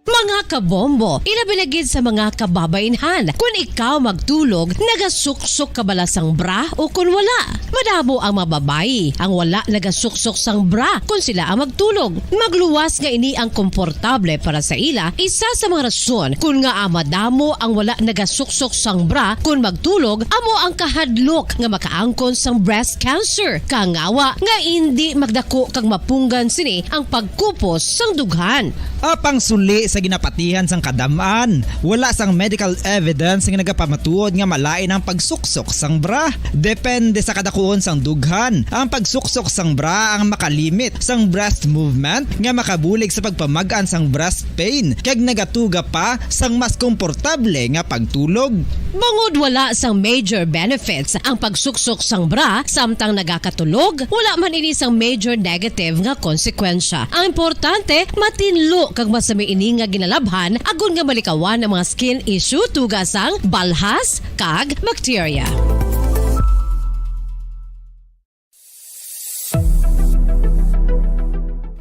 Mga kabombo, ilabinagid sa mga kababainhan. Kung ikaw magtulog, nagasuksok ka bala sang bra o kung wala. Madamo ang mababayi ang wala nagasuksok sang bra kung sila ang magtulog. Magluwas nga ini ang komportable para sa ila, isa sa mga rason kung nga madamo ang wala nagasuksok sang bra kung magtulog, amo ang kahadlok nga makaangkon sang breast cancer. Kangawa nga hindi magdako kag mapunggan sini ang pagkupos sang dughan. Apang suli sa ginapatihan sang kadamaan, wala sang medical evidence nga nagapamatuod nga malain ang pagsuksok sang bra. Depende sa kadakuon sang dughan. Ang pagsuksok sang bra ang makalimit sang breast movement nga makabulig sa pagpamagan sang breast pain kag nagatuga pa sang mas komportable nga pagtulog. Bangod wala sang major benefits ang pagsuksok sang bra samtang nagakatulog, wala man ini sang major negative nga konsekwensya. Ang importante, matinlo kag masami ini nga ginalabhan agon nga malikawan ang mga skin issue tugas sang balhas kag bacteria.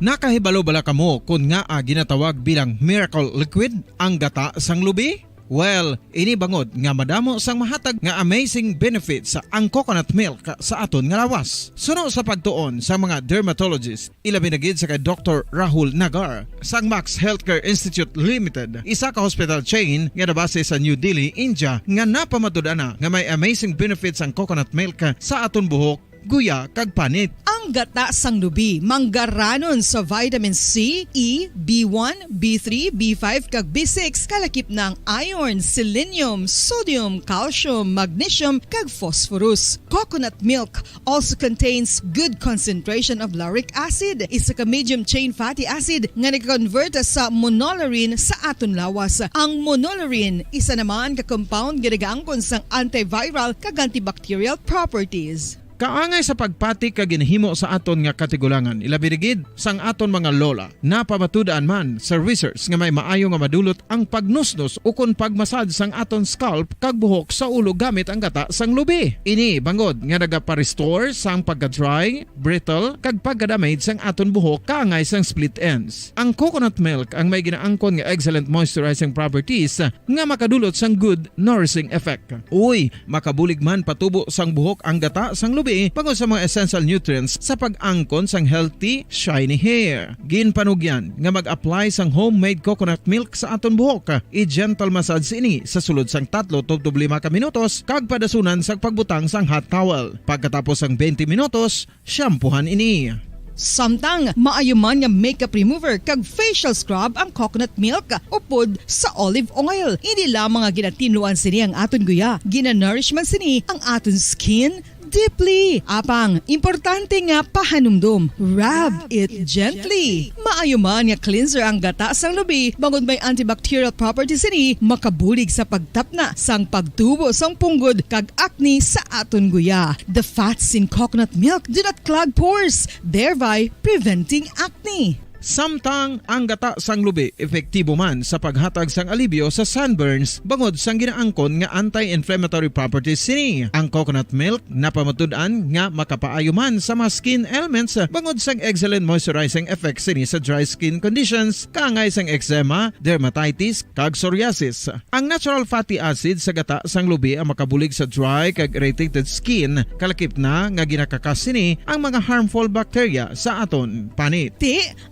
Nakahibalo bala kamo kung nga ginatawag bilang miracle liquid ang gata sang lubi? Well, ini bangod nga madamo sang mahatag nga amazing benefits sa ang coconut milk sa aton nga lawas. Suno sa pagtuon sa mga dermatologist, ilabi na gid sa kay Dr. Rahul Nagar sang Max Healthcare Institute Limited, isa ka hospital chain nga nabase sa New Delhi, India, nga napamatud-ana nga may amazing benefits ang coconut milk sa aton buhok, guya kag panit. Ang gata sang lubi manggaranon sa vitamin C, E, B1, B3, B5 kag B6 kalakip ng iron, selenium, sodium, calcium, magnesium kag phosphorus. Coconut milk also contains good concentration of lauric acid, isa ka medium chain fatty acid nga nag-convert sa monolaurin sa aton lawas. Ang monolaurin isa naman ka compound nga nagaangkon sang antiviral kag antibacterial properties. Kaangay sa pagpati kag ginhimo sa aton nga katigulangan, ilabirigid sang aton mga lola, napamatudan man sa research nga may maayo nga madulot ang pagnusnos o kon pagmasad sang aton scalp kag buhok sa ulo gamit ang gata sang lubi. Ini bangod nga nagapa-restore sang pagka-dry, brittle kag pagka-damage sang aton buhok kaangay sang split ends. Ang coconut milk ang may ginaangkon nga excellent moisturizing properties nga makadulot sang good nourishing effect. Uy, makabulig man patubo sang buhok ang gata sang lubi pagod sa mga essential nutrients sa pag-angkon sang healthy, shiny hair. Ginpanugyan nga mag-apply sang homemade coconut milk sa aton buhok. I-gentle massage ini sa sulod sang 3 to 5 ka minutos kag padasunan sang pagbutang sang hot towel. Pagkatapos sang 20 minutos, shampoohan ini. Samtang maayuman nga makeup remover kag facial scrub ang coconut milk upod sa olive oil. Hindi lamang nga ginatinluan sini ang aton guya, gina-nourish man sini ang aton skin deeply. Apang, importante nga pahanumdum. Rub it gently. Maayuman nga cleanser ang gata sang lubi, bangod may antibacterial properties ini, makabulig sa pagtapna sang pagtubo sang punggod kag acne sa aton guya. The fats in coconut milk do not clog pores, thereby preventing acne. Samtang ang gata sang lubi epektibo man sa paghatag sang alibyo sa sunburns bangod sang ginaangkon nga anti-inflammatory properties sini. Ang coconut milk napamatud-an nga makapaayo man sa mga skin ailments bangod sang excellent moisturizing effect sini sa dry skin conditions kaangay sang eczema, dermatitis kag psoriasis. Ang natural fatty acid sa gata sang lubi ang makabulig sa dry kag irritated skin, kalakip na nga ginakakas sini ang mga harmful bacteria sa aton panit.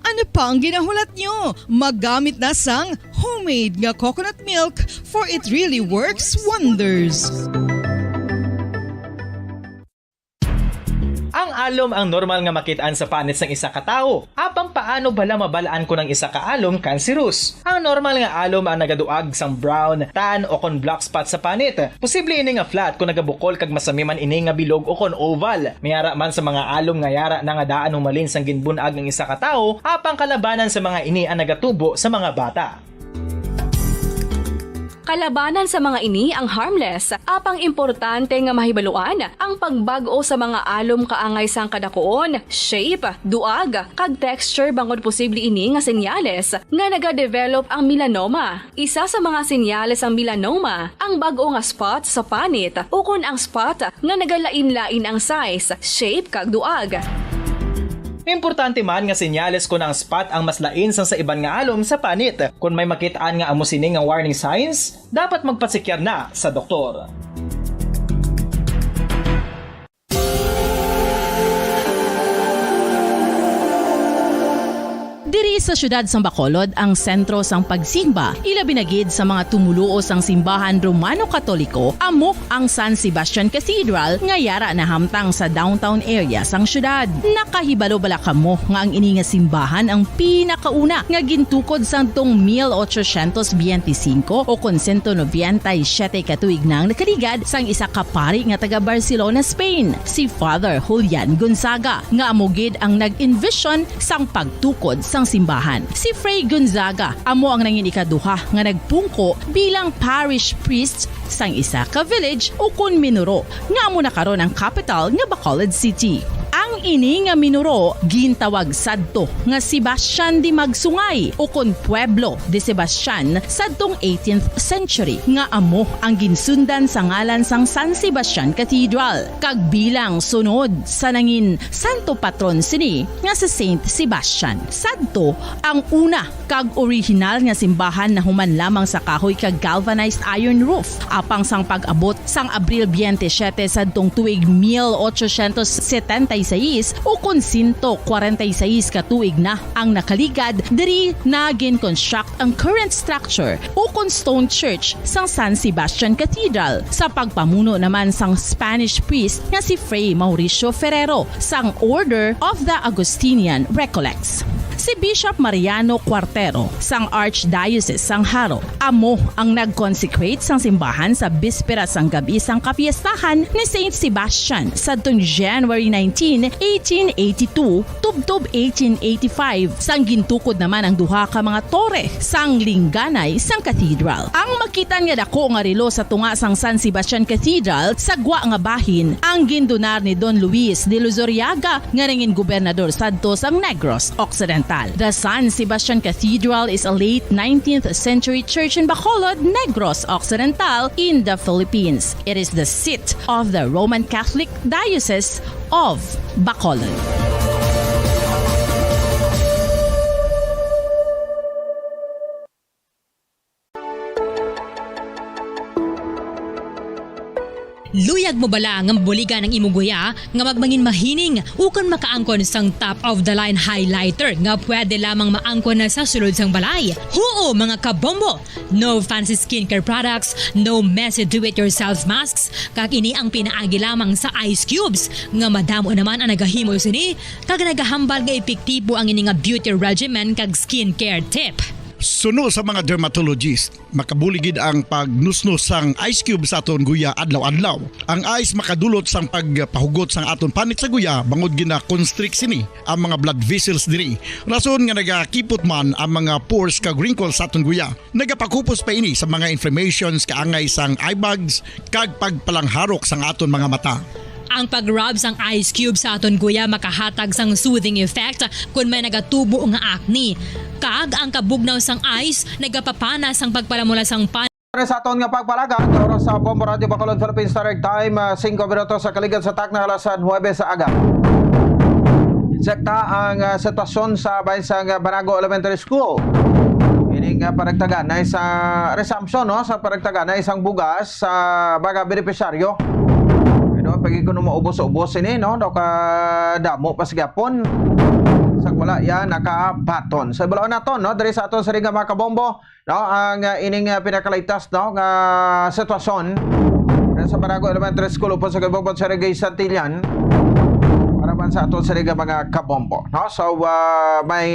Ano pa ang ginahulat nyo? Maggamit na sang homemade nga coconut milk for it really works wonders. Ang alom ang normal nga makitaan sa panit ng isa ka tawo. Apang paano bala mabalaan ko ng isa ka alom cancerous? Ang normal nga alom ang nagaduag sang brown, tan o kon black spot sa panit. Posible ini nga flat kung nagabukol kag masami man ini nga bilog o kon oval. Mayara man sa mga alom nga yara na nga daan humalin sang ginbunag ng isa ka tawo, apang kalabanan sa mga ini ang nagatubo sa mga bata. Kalabanan sa mga ini ang harmless, apang importante nga mahibaluan ang pagbago sa mga alom kaangay sang kadakuon, shape, duag, kag texture bangod posible ini nga senyales nga nagadevelop ang melanoma. Isa sa mga senyales ang melanoma, ang bago nga spot sa panit o kun ang spot nga nagalain-lain ang size, shape, kag duag. Importante man nga senyales kung ang spot ang mas lain sang sa iban nga alom sa panit. Kung may makitaan nga amo sini nga warning signs, dapat magpasikyar na sa doktor. Diri sa syudad sang Bacolod ang sentro sang pagsimba, ilabi na gid sa mga tumuluo sang simbahan Romano-Katoliko, amok ang San Sebastian Cathedral nga yara na hamtang sa downtown area sang syudad. Nakahibalo bala kamo nga ang ini nga simbahan ang pinakauna nga gintukod sang tong 1825 o kon 197 katuig nang nakaligad sang isa ka pari nga taga Barcelona, Spain, si Father Julian Gonzaga, nga amo gid ang nag-envision sang pagtukod sang simbahan. Si Fray Gonzaga amo ang nangin ikaduha nga nagpungko bilang parish priest sang isa ka village o kun minuro nga amo na karon ang capital nga Bacolod City. Ang Ang ini nga minuro gintawag sadto nga Sebastian di Magsungay o kon Pueblo de Sebastian sadtong 18th century nga amo ang ginsundan sa ngalan sang San Sebastian Cathedral kag bilang sunod sa nangin santo patron sini nga si Saint Sebastian. Sadto ang una kag original nga simbahan na human lamang sa kahoy kag galvanized iron roof apang sang pag-abot sang Abril 27 sadtong tuig 1876 o kon 146 ka tuig na ang nakaligad diri na gin-construct ang current structure o kon stone church sang San Sebastian Cathedral sa pagpamuno naman sang Spanish priest nga si Fray Mauricio Ferrero sang Order of the Augustinian Recollects. Si Bishop Mariano Cuartero sang Archdiocese sang Haro amo ang nag-consecrate sang simbahan sa bispera sang gabi sang kapiestahan ni Saint Sebastian sadtong January 19, 1882 tubtob 1885 sang gintukod naman ang duha ka mga tore sang lingganay sang cathedral. Ang makitan nga dako nga relo sa tunga sang San Sebastian Cathedral sa gwa nga bahin ang gindonar ni Don Luis de Luzuriaga nga nangin gobernador sadto sang Negros Occidental. The San Sebastian Cathedral is a late 19th century church in Bacolod, Negros Occidental in the Philippines. It is the seat of the Roman Catholic Diocese of Bacolod. Luyag mo bala nga mabuligan ang imong guya nga magmangin mahining ukon makaangkon sang top of the line highlighter nga pwede lamang maangkon na sa sulod sang balay. Huo mga kabombo! No fancy skincare products, no messy do-it-yourself masks, kag ini ang pinaagi lamang sa ice cubes nga madamo naman ang nagahimo sini kag nagahambal nga epektibo ang ini nga beauty regimen kag skincare tip. Suno sa mga dermatologist, makabuligid ang pagnusnos sang ice cube sa aton guya adlaw-adlaw. Ang ice makadulot sang pagpahugot sang aton panit sa guya bangod gina constrict sini ang mga blood vessels diri. Rason nga nagakipot man ang mga pores kag wrinkles sa aton guya. Nagapakupos pa ini sa mga inflammations kaangay sang eye bags kag pagpalangharok sang aton mga mata. Ang pag-rub sang ice cube sa aton guya makahatag sang soothing effect kung may nagatubo nga acne. Kag ang kabugnaw sang ice nagapapanas ang pagpalamula sang sa aton nga pagpalagan, oras sa Bombo Radio Bacolod Philippines Direct Time, 5 minutos sa kaligid sa takna alas 9 sa aga. Sekta ang sitwasyon sa baysang Banago Elementary School. Ining paragtagan na isang resumption no, sa paragtagan na isang bugas sa baga beneficiaryo. Pag ko maubos-ubos ini no daw ka damo pasigapon sa wala yan nakabaton sa balaw naton no diri sa aton sa ring mga kabombo no ang ining pinakaligtas no nga sitwasyon sa Banago Elementary School upon sa Gabobon sa Regay Santillan para man sa aton sa ring mga kabombo no so may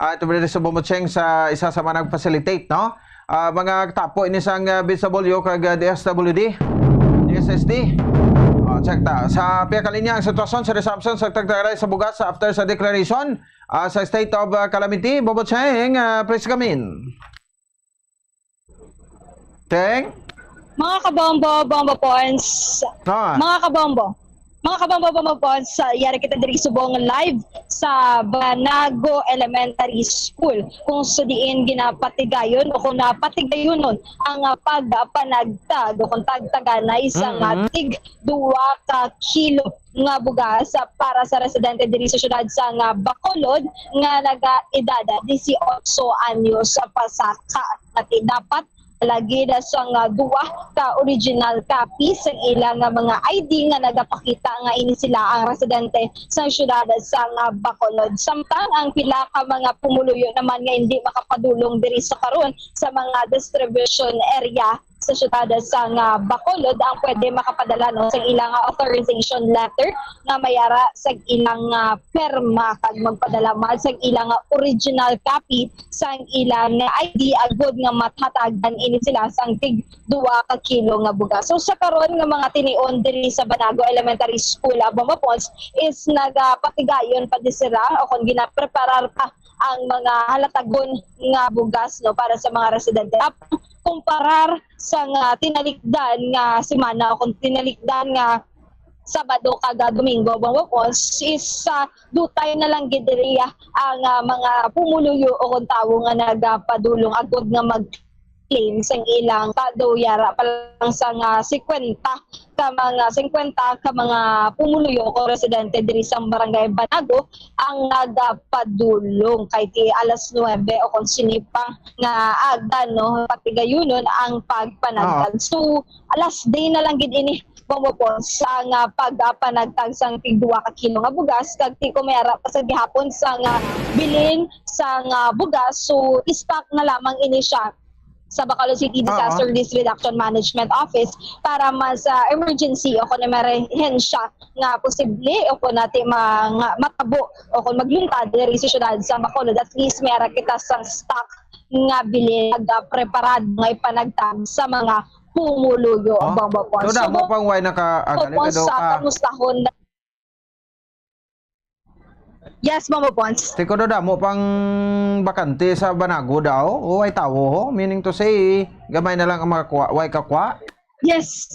ito sa Bumutseng sa isa sa mga nag-facilitate no mga tapo ini sang BSW kag DSWD DSSD. Check ta. Sa piyakalinya ang sitwasyon sa resumption sa tagtaray sa bugas after sa declaration sa state of calamity. Bobo Cheng, please come in. Teng? Mga kabombo, bombo points. Mga kabombo points, yari kita diri subong live sa Banago Elementary School kung sa diin ginapatigayon o kung napatigayon nun ang pagpanagtag o kung tagtagan na isang tig 2 ka kilo nga bugas para sa residente diri sa syudad sa Bacolod nga naga-edad 18 anyos sa pasaka at dapat lagi na sa duwa ka original copy sa ilang mga ID nga nagapakita nga ini sila ang residente sa syudad sa Bacolod. Samtang ang pila ka mga pumuluyo naman nga hindi makapadulong diri sa karon sa mga distribution area sa syudad sa Bacolod ang pwede makapadala no sa ilang authorization letter nga mayara sa ilang perma kag magpadala man sa ilang original copy sa ilang ID agud nga matatagan ini sila sang tig 2 ka kilo nga bugas. So sa karon nga mga tinion diri sa Banago Elementary School Bombo Ponds is nagapatigayon pa disira o kung ginapreparar pa ang mga halatagon nga bugas no para sa mga residente. Kumparar sa nga tinalikdan nga semana o kung tinalikdan nga Sabado kaga Domingo bang pons is dutay na lang gid diriya ang mga pumuluyo o kung tawo nga nagapadulong agud nga mag-claim sang ilang kado yara pa lang sa 50 ka mga pumuluyo o residente diri sa barangay Banago ang nagapadulong kay ti alas 9 o kung sinipang nga agda no pati gayunon ang pagpanagdag. So alas day na lang gid ini po sa nga pagpanagtag sang tig 2 ka kilo nga bugas kag ti kumera pa sa gihapon sa nga bilin sa nga bugas. So stock na lamang ini siya sa Bacolod City Disaster Risk Reduction Management Office para mas emergency o kung emerhensya nga posible o kung natin matabo o kung maglungkad diri sa syudad sa Bacolod, at least mayara kita sang stock nga bilin preparado nga ipanagtag sa mga pumuluyo ang bangbapuan. So, mo pang way naka-agalit daw ka. Kamustahon. Yes, Mama Pons. Tiko da mo pang bakante sa Banago daw. O ay tawo ho. Meaning to say, gamay na lang ang mga way kakwa. Yes.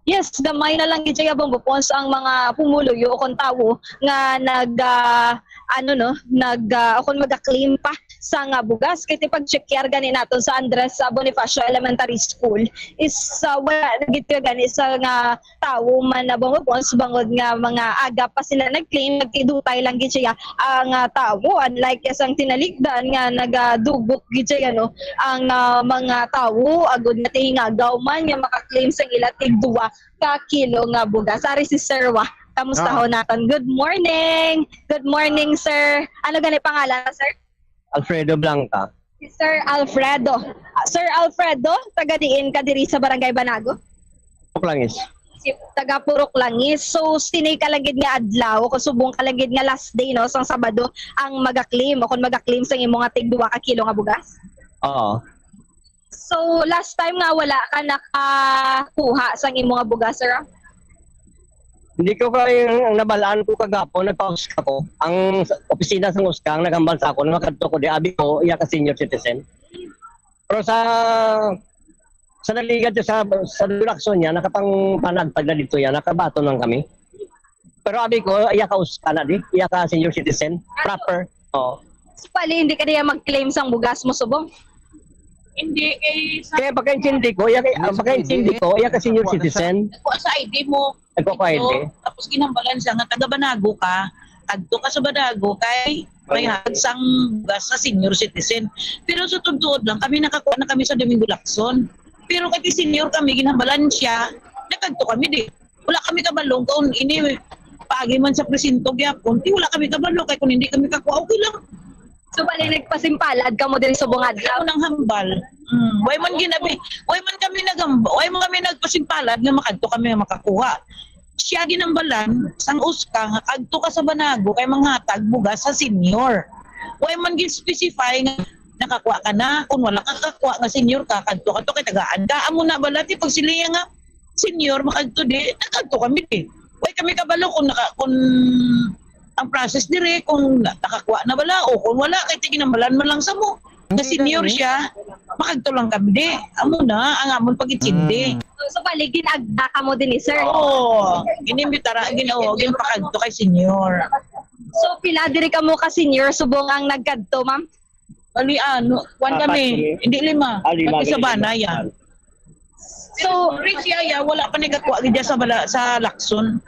Yes, gamay na lang gid siya Mama Pons ang mga pumuluyo o kung tawo nga kung maga-claim pa sa nga bugas kay pag-check gani naton sa Andres Bonifacio Elementary School is wala gid gani sa nga tawo man na bangos bangod nga mga aga pa sila nag-claim, nagtidutay lang gid siya ang tawo, unlike sang tinalikdan nga nagadugot gid siya no ang mga tawo agud na hingagaw man nga maka-claim sa ila tig 2 ka kilo nga bugas. Ari si Sir Wa, kamusta ho naton? Good morning. Good morning, sir. Ano gani pangalan, sir? Alfredo Blanca. Sir Alfredo. Sir Alfredo, taga diin ka diri sa Barangay Banago? Puklangis. Taga Purok Langis. So, sinay ka lang gid nga adlaw, kung subong ka lang gid nga last day no sang Sabado ang maga-claim o kung maga-claim sa imong nga tig 2 ka kilo nga bugas? Oo. So, last time nga wala ka nakakuha sang imong nga bugas, sir? Hindi ko kayo nabalaan ko kagapon, nagpa-uska ko. Ang opisina sa Uskang, nagambansa ko, nakadto ko di abi ko, iya ka senior citizen. Pero sa naligad sa Lacson niya, nakapang panagtag na dito yan, nakabato lang kami. Pero abi ko, iya ka Uska na di, iya ka senior citizen, proper. Oo. So, pali, hindi ka niya mag-claim sang bugas mo subong? Hindi kaya pagka-intindi ko, iya ka senior citizen. Ako sa ID mo. Nagko-ID. Tapos ginambalan siya nga taga Banago ka, kadto ka sa Banago kay may hagsang bugas sa senior citizen. Pero sa tuod lang kami nakakuha na kami sa Domingo Lacson. Pero kay senior kami ginambalan siya, nakadto kami di. Wala kami kabalong kung ini paagi man sa presinto gyapon, wala kami kabalong kay kung hindi kami kakuha okay lang. So bali nagpasimpalad ka mo diri sa bungad adlaw nang hambal. Way man kami nagpasimpalad nga makadto kami makakuha. Siya ginambalan sang Uska nga kadto ka sa Banago kay manghatag bugas sa senior. Way man gid specify nga nakakuha ka na, kung wala ka kakuha nga senior ka kadto ka to kay tagaan ka amo na balati pag siliya nga senior makadto di nakadto kami di. Way kami kabalo kung ang process dire kung nakakuha na bala o kung wala kay ginambalan man lang sa mo. Na senior siya, makadto lang kami di. Amo na ang amon pagitsindi. So bali ginagda ka mo din sir. Oo. Inimbitara ginpakadto kay senior. So pila diri ka mo ka senior subong ang nagkadto ma'am? Bali kwan kami, hindi 5. Pati sa Banaya. So Rich Yaya wala pa nagakuha gid sa Lacson.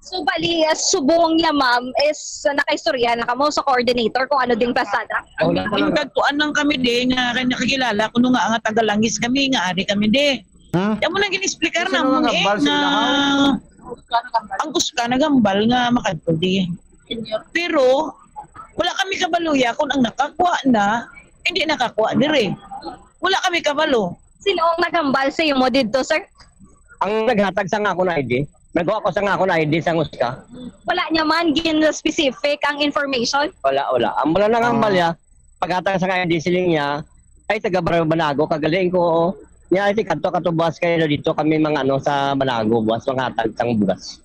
So bali subong niya ma'am is nakaistorya na kamo sa coordinator kung ano ding pasada. Ang kadtuan lang kami di nga nakikilala kuno nga tagalangis kami nga ari kami di. Mo nang gin-explicar na mo na ang Uska nagambal nga makadto di. Pero wala kami kabaluya kung ang nakakuha na hindi nakakuha dire. Wala kami kabalo. Sino ang nagambal sa imo didto sir? Ang naghatag sa nga ako na ID. Nagawa ko sa nga ako na ID sa Uska. Wala niya man gin-specific ang information? Wala. Ang wala nang ambal ya, paghatag sa nga ID siling niya, ay taga Banago, kagaling ko. Niya ay kadto buwas kayo dito kami mga sa Banago, buwas mga hatag sang bugas.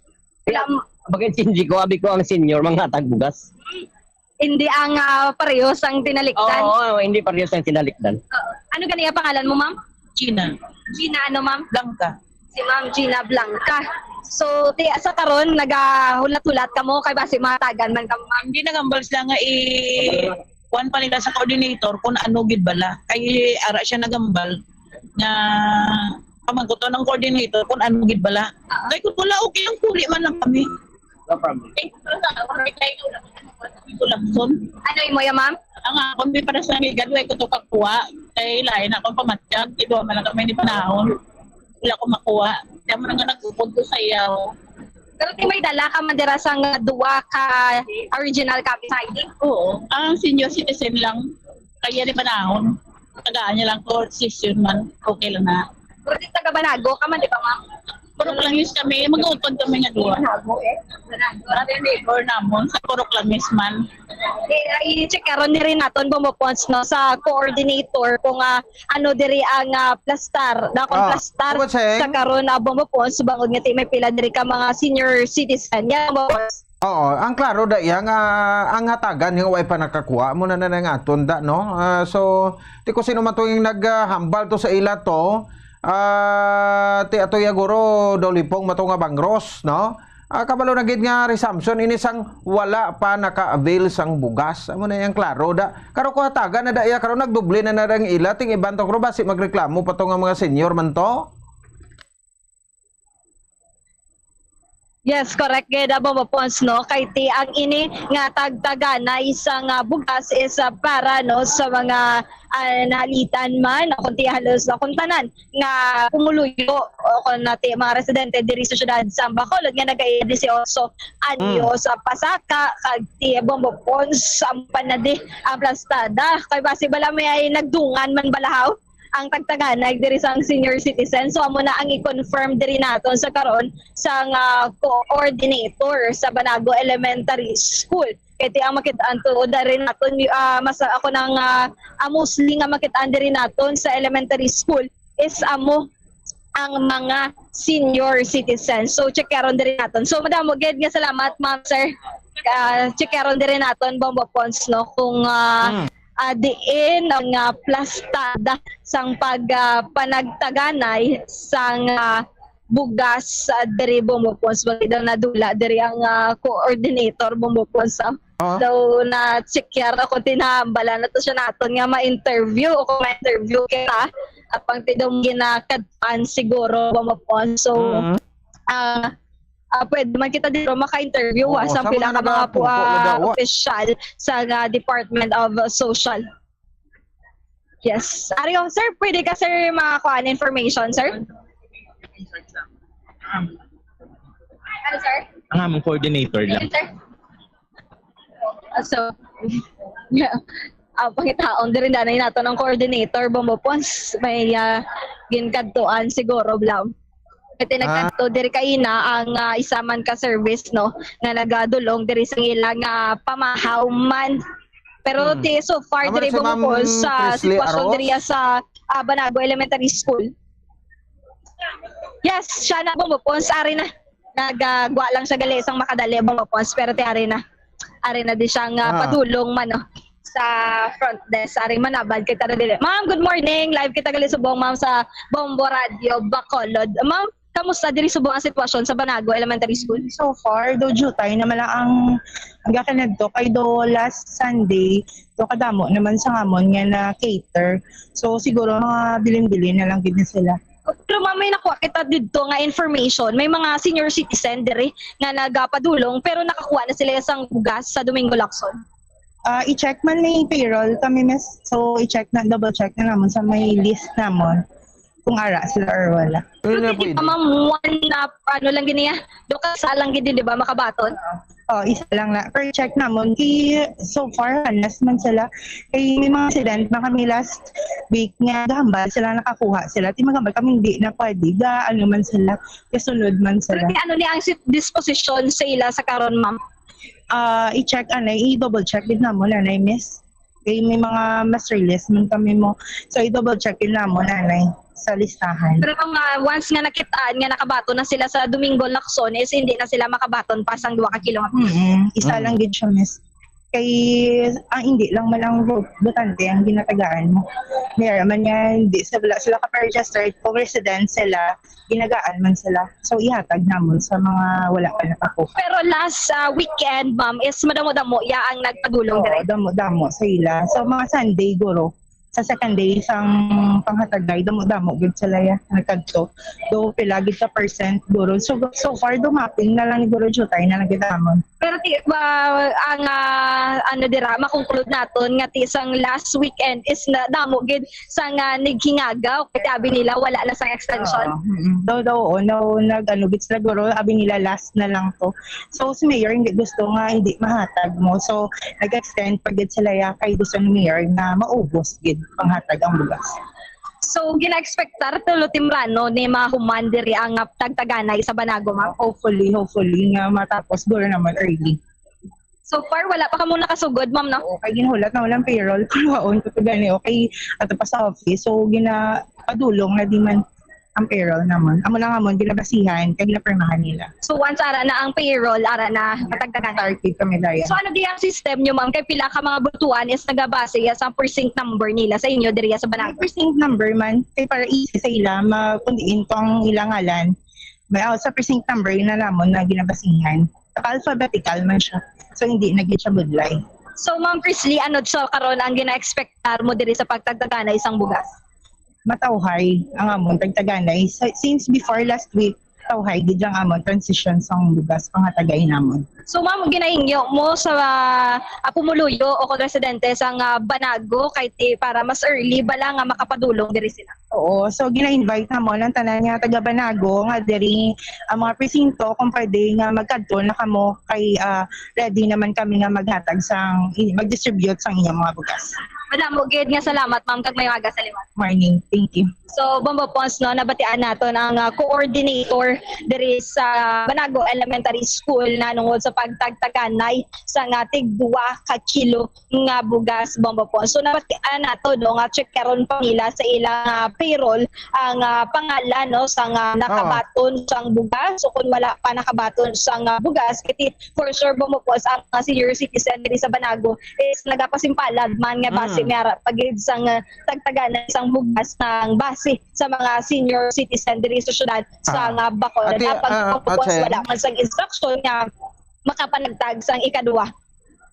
Bakit hindi ko, abi ko ang senior mga hatag bugas. Hindi ang parehos ang tinalikdan? Oo, hindi parehos ang tinalikdan. Ano ganiya pangalan mo ma'am? Gina ano ma'am? Blanca. si Ma'am Gina Blanca. So, sa karon nagahulat-hulat ka mo kay basi matagan man ka ma'am. Hindi nagambal sila nga kuan pa nila sa coordinator kung ano gid bala. Kay ara siya nagambal nga pamangkuton ng coordinator kung ano gid bala. Kay kung wala okay ang kuli man lang kami. No problem. Ano mo ya ma'am? Ang akong may para sa amigad, way ko ito kakuha. Kay lain akong pamatiyag. Ito man lang kami ni panahon. Wala ko makuha. Kaya mo na nga nagpupunto sa iyaw. Pero may dala ka madira sang duwa ka original copy ID? Oo. Ang senior citizen lang. Kaya ni panahon. Tagaan niya lang ko, session man. Okay lang na. Pero di taga Banago ka man, di ba ma'am? Purok lang yun kami. Mag-utod kami nga duwa. Banago eh. Marami neighbor namon sa Purok lang misman. I-check karon ni rin naton bumupons no sa coordinator kung ano diri ang plastar plastar sa karon na bumupons bangod nga may pila diri ka mga senior citizen ya bumupons. Oo, ang klaro da yang ang hatagan yung way pa nakakuha mo na nga tunda no. So di ko sino man tuwing naghambal to sa ila to ti ato yaguro dolipong matunga bangros no. Kabalo na gid nga resumption inisang wala pa naka-avail sang bugas. Amo na yang klaro da. Karo ko hatagan na da iya karon nagdoble na ang ila ting ibantok ro basi magreklamo pa to nga mga senior man to. Yes, correct gid bumupons no kay ti ang ini nga tagtaga na isang bugas is para no sa mga nalitan man kunti halos kung tanan nga pumuluyo o kun nati mga residente diri sa syudad sa Bacolod nga nagay 18 anyo sa Pasaka kag ti bumupons ang panadi ang plastada kay basi bala may nagdungan man balahaw ang tagtaganag diri sang senior citizen. So amo na ang i-confirm diri naton sa karon sang coordinator sa Banago Elementary School. Kaya ang makitaan to diri naton mas ako nang mostly nga makitaan diri naton sa elementary school is amo ang mga senior citizen. So check karon diri naton. So madamo gid nga salamat ma'am sir. Check karon diri naton Bombo Pons no kung diin ang plastada sang panagtaganay sang bugas diri bumupons bagay na dula diri ang coordinator bumupons daw na checkyer ako tinambala na to siya naton nga ma-interview o kung ma-interview kita apang tidong ginakadpan siguro bumupons so pwede man kita dito maka-interview sa pila ka mga official sa Department of Social. Yes. Ariyo, sir, pwede ka sir makakuha information, sir? Ano, sir? Ang among coordinator lang. So, pangitaon din danay nato ng coordinator bumupons may ginkadtuan siguro blam. Ito nagkanto diri kaina ang isa man ka service no nga nagadulong diri sa ilang pamahaw man. Pero so far diri bumupos sa sitwasyon diri sa Banago Elementary School. Yes, siya na bumupos ari na nagagwa lang sa gali sang makadali bumupos pero ti ari na di siyang padulong man no sa front desk ari manabad kita dili. Ma'am, good morning. Live kita gali subong ma'am sa Bombo Radio Bacolod. Ma'am, kamusta diri subong ang sitwasyon sa Banago Elementary School? So far, do jutay naman ang gakanadto kay do last Sunday, do kadamo naman sa ngamon nga na cater. So siguro mga bilin-bilin na lang gid sila. Pero ma'am, may nakuha kita dito nga information. May mga senior citizen diri nga nagapadulong pero nakakuha na sila isang bugas sa Domingo Lacson. I-check man ni payroll kami miss. So i-check na, double check na naman sa may list namon kung ara sila or wala. Pero hindi pa ma'am, one na ano lang giniya? Doka sa lang gid di ba makabaton? Isa lang na. Pero check namon so far honest man sila. May mga accident na kami last week nga gahambal sila nakakuha sila. Ti magambal kami hindi na pwede. Ano man sila, kasunod man sila. Pero ano ni ang disposition sa ila sa karon ma'am? I-check i-double check din namon na miss. May mga master list man kami mo. So i-double check din namon na sa listahan. Pero once nga nakitaan nga nakabato na sila sa Domingo Lacson is hindi na sila makabaton pa sang 2 ka kilometers. Isa lang gid siya miss. Kay hindi lang man ang botante ang ginatagaan mo. Mayroon man nga hindi sila ka-registered, kung resident sila, ginagaan man sila. So ihatag namon sa mga wala pa nakakuha. Pero last weekend, ma'am, is madamo-damo ya ang nagpadulong dire. Damo-damo sa ila. So mga Sunday guro, sa second day isang panghatagay, damo-damo gud sila ya nagkadto. Do pila gid ka percent guro. So far dumapping na lang ni guro Jutay na nagidamon. Pero ang ano dira makonclude naton nga ti isang last weekend is na damo gid sa nga nighingagaw kay abi nila wala na sang extension. No, nag-ano gid sila guro, abi nila last na lang to. So si Mayor hindi gusto nga hindi mahatag mo. So nag-extend pa gid sila ya kay gusto ni Mayor na maubos gid panghatag ang bugas. So gina-expectar tulo timrano ni mahuman diri ang tagtaganay sa Banago, ma'am. Hopefully nga matapos guro naman early. So far wala pa ka muna kasugod, ma'am, no? Okay, ginuhulat na walang payroll. Kuhaon ko to gani. Okay, ato pa sa office. So ginapadulong na di man ang payroll naman. Amo lang amon ginabasihan kay ginapirmahan nila. So once ara na ang payroll, ara na matagtagan. Target kami daya. So ano di ang system nyo, ma'am? Kay pila ka mga butuan is nagabase sa precinct number nila sa inyo diri sa Banago? Precinct number man kay para easy sa ila makundiin ko ang ilang ngalan. May sa precinct number yun na lamon na ginabasihan. Alphabetical man siya. So hindi naging siya budlay. So Ma'am Chrisley, ano so karon ang gina-expectar mo diri sa pagtagtaganay isang bugas? Matawhay ang amon tagtaganay. Since before last week, tawhay gid lang amon transition sang bugas panghatagay namon. So ma'am, ginahingyo mo sa pumuluyo o kung residente sang Banago kay para mas early bala nga makapadulong diri sila. Oo, so gina-invite namon ang tanan nga taga Banago nga diri ang mga presinto kung pwede nga magkadto na kamo kay ready naman kami nga maghatag sang mag-distribute sang inyong mga bugas. Madamo gid nga salamat ma'am kag may aga sa liwat. Morning, thank you. So Bombo Pons no nabatian naton ang coordinator diri sa Banago Elementary School na nungod sa pagtagtaganay sa tig 2 ka kilo nga bugas Bombo Pons. So nabatian nato no nga check karon pa nila sa ilang payroll ang pangalan no sang nakabaton sang bugas. So kung wala pa nakabaton sang bugas kiti for sure Bombo Pons ang senior citizen diri sa Banago is nagapasimpalad man nga base mera pagid sang tagtagan sang bugas ng base sa mga senior citizen diri sa syudad sa Bacolod. Pagpapos wala man sang instruction nga makapanagtag sang ikadua.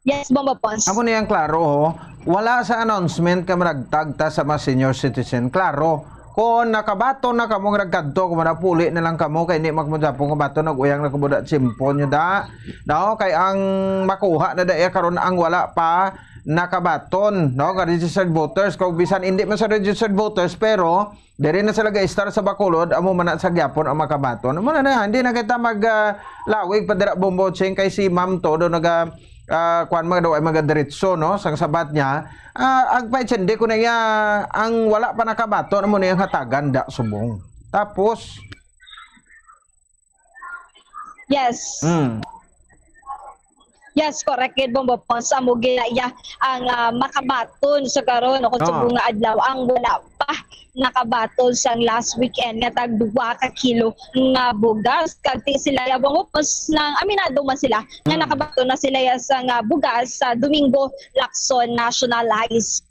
Yes, Bombo Pons. Amo niyang klaro, wala sa announcement ka managtagta sa mga senior citizen. Klaro, kung nakabato na kamo nagkadto, kung manapuli na lang kamo, kay hindi magmudapong kabato, nag-uyang na kamuda simpon nyo da. No? Kay ang makuha na daya karon ang wala pa nakabaton, no? Registered voters. Kung bisan hindi man sa registered voters, pero diri na sila ga-star sa Bacolod, amo man sa gyapon ang makabaton. Amo na, hindi na kita maglawig pa dira bomboching kay si Ma'am todo naga kuan mga daw ay magadiretso no sang sabat niya. Agpay hindi ko na iya ang wala pa nakabaton amo na yung hatagan da subong. Tapos yes. Yes, correct gid Bombo Pons amo ginaya ang makabaton sa karon o kung subong nga adlaw ang wala pa nakabaton sang last weekend nga tag 2 ka kilo nga bugas kag sila ya Bombo Pons nang aminado man sila nga nakabaton na sila ya sang bugas sa Domingo Lacson National High School.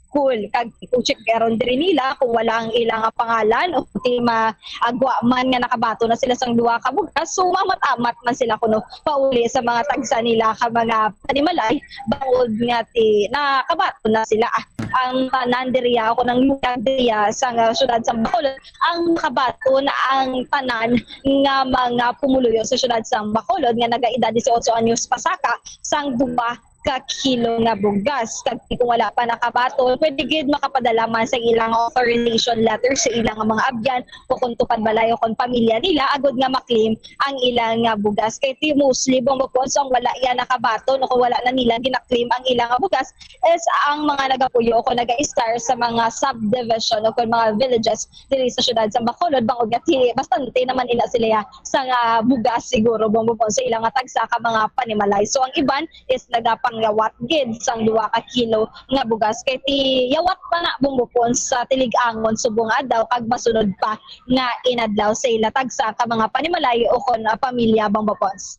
Kag i-check karon diri nila kung wala ang ilang pangalan o ti maagwa man nga nakabato na sila sang 2 ka bugas. So mamat-amat man sila kuno pauli sa mga tagsa nila ka mga panimalay bangod nga ti nakabato na sila. Ang tanan diri ako nang luyag diri sa syudad sa Bacolod ang nakabato na ang tanan nga mga pumuluyo sa syudad sa Bacolod nga nagaedad 18 anyos pasaka sang 2 ka kilo nga bugas. Kag kung wala pa nakabaton, pwede gid makapadala man sa ilang authorization letter sa ilang mga abyan o kung tupad balay o kung pamilya nila agud nga maklaim ang ilang bugas. Kay ti mostly Bombo Pons ang wala yan nakabaton o kung wala na nila ginaklaim ang ilang bugas is ang mga nagapuyo o kung naga-star sa mga subdivision o kung mga villages diri sa syudad sa Bacolod bangod nga bastante naman ila sila sa bugas siguro Bombo Pons sa ilang tagsa ka mga panimalay. So ang iban is yawat gid sang 2 ka kilo nga bugas kay ti yawat pa na Bombo Pons sa Tilig-Angon subong adlaw kag masunod pa nga inadlaw sa ila tagsa ka mga panimalay o kon pamilya Bombo Pons.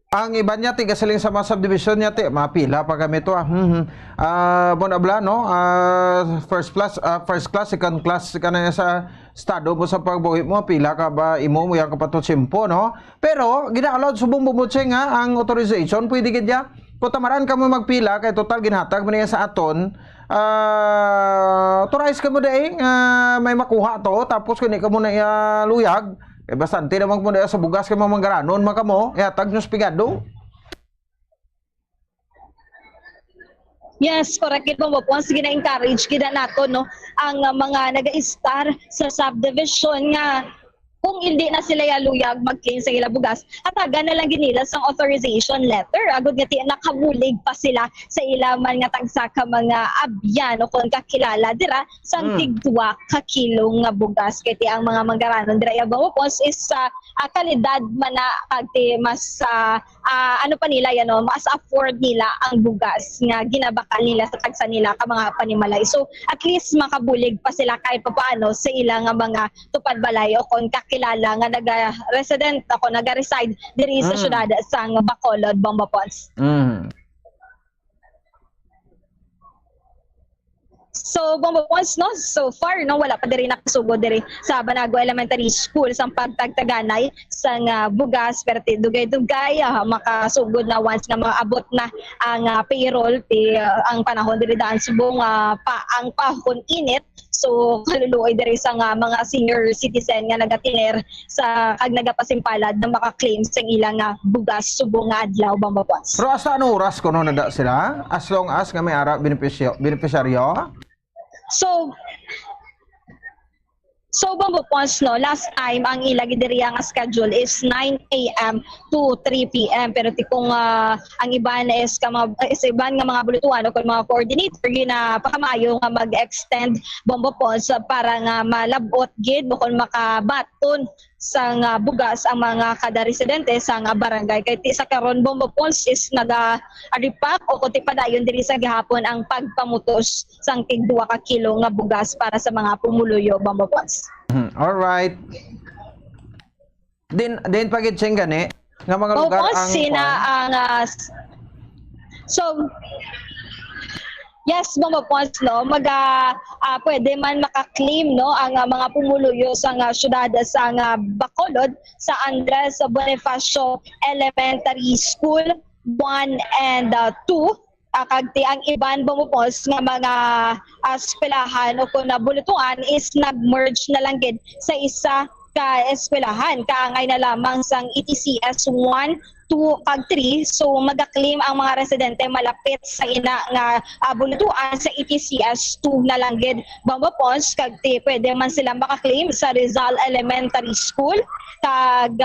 Ang iba niya tiga siling sa mga subdivision niya mapila pa kami to bon abla no first class second class kana sa estado mo sa pagbuhi mo pila ka ba imo mo yang kapatot simpo no pero gina-allowed subong bumutse nga ang authorization pwede gid ya kung tamaran ka mo magpila kay total ginhatag mo niya sa aton authorize ka mo daing may makuha to tapos kini ka mo na luyag bastante naman mo sa bugas ka mga manggaranon maka mo ihatag nyo spigado. Yes, correct. Ito mo po, sige na-encourage kita nato no, ang mga nag-star sa subdivision nga kung hindi na sila yaluyag mag-claim sa ila bugas, hatagan na lang ginila sang authorization letter. Agod nga nakabulig pa sila sa ilaman nga tagsa ka mga abyan o kung kakilala dira sang tigduwa ka kilo nga bugas. Kaya ang mga manggaranon dira yabang po is kalidad man na kagti mas ano pa nila yan no, mas afford nila ang bugas nga ginabakal nila sa tagsa nila ka mga panimalay. So at least makabulig pa sila kahit paano sa ilang mga tupad balay o kung kilala nga naga-resident ako, naga-reside diri sa syudad sang Bacolod, Bombapols. So, Bombapols, no? So far, no, wala pa diri nakasugod diri sa Banago Elementary School sang pagtagtaganay sang bugas pero dugay-dugay makasugod na once nga maabot na ang payroll ang panahon diri daan subong ang pahon init. So kaluluoy diri sa mga senior citizen nga nagatiner sa kag nagapasimpalad na maka-claim sa ilang bugas subong nga adlaw Bombapols. Pero asa ano oras kuno nada sila as long as nga may ara beneficiaryo? So Bombapols no, last time ang ilagi diri nga schedule is 9 AM to 3 PM pero kung ang iban is iban nga mga bulutuan o mga coordinator gina pakamayo nga mag-extend Bombapols para nga malabot gid bukod makabaton sang bugas ang mga kada residente sa barangay kay sa karon Bombapols is naga-repack o kuti padayon diri sa gihapon ang pagpamutos sang tig 2 ka kilo nga bugas para sa mga pumuluyo Bombapols. All right. Din pagit sing gani nga mga lugar ang yes, Bombapols no, pwede man maka-claim no ang mga pumuluyo sa syudad sa Bacolod sa Andres Bonifacio Elementary School 1 and 2. Kagti ang iban Bombapols nga mga eskwelahan o kung nabulutuan is nag-merge na lang gid sa isa ka eskwelahan kaangay na lamang sang ETCS 1, 2 kag 3 so maga-claim ang mga residente malapit sa ina nga bulutuan sa ETCS 2 na lang gid Bombapols kagti pwede man sila maka-claim sa Rizal Elementary School kag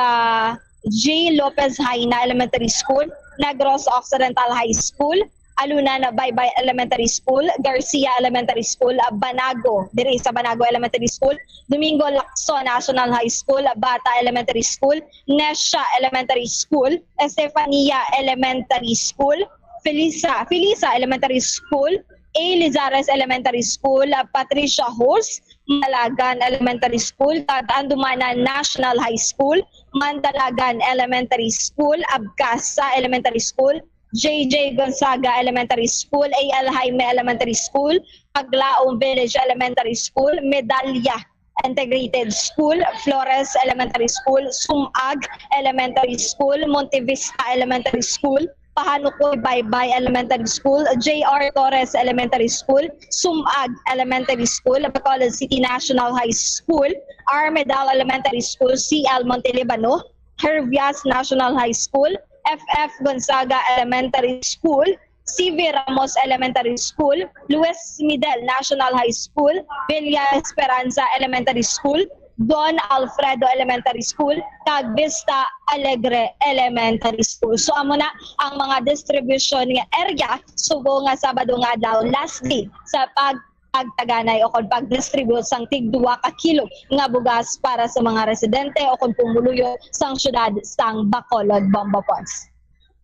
J. Lopez Haina Elementary School, Negros Occidental High School, Aluna na Baybay Elementary School, Garcia Elementary School, Banago, diri sa Banago Elementary School, Domingo Lacson National High School, Bata Elementary School, Nesha Elementary School, Estefania Elementary School, Felisa Elementary School, A. Lizares Elementary School, Patricia Hos, Mandalagan Elementary School, Tandumana National High School, Mandalagan Elementary School, Abcasa Elementary School, JJ Gonzaga Elementary School, A.L. Jaime Elementary School, Paglaong Village Elementary School, Medalya Integrated School, Flores Elementary School, Sumag Elementary School, Montevista Elementary School, Pahanukoy Baybay Elementary School, J.R. Torres Elementary School, Sumag Elementary School, Bacolod City National High School, Armedal Elementary School, C.L. Montelibano, Hervias National High School, F.F. Gonzaga Elementary School, C.V. Ramos Elementary School, Luis Midel National High School, Villa Esperanza Elementary School, Don Alfredo Elementary School, kag Vista Alegre Elementary School. So amo na ang mga distribution nga area subo nga Sabado nga daw last day sa pagtaganay o kung pag-distribute sang tig 2 ka kilo nga bugas para sa mga residente o kung pumuluyo sang syudad sang Bacolod, Bombapols.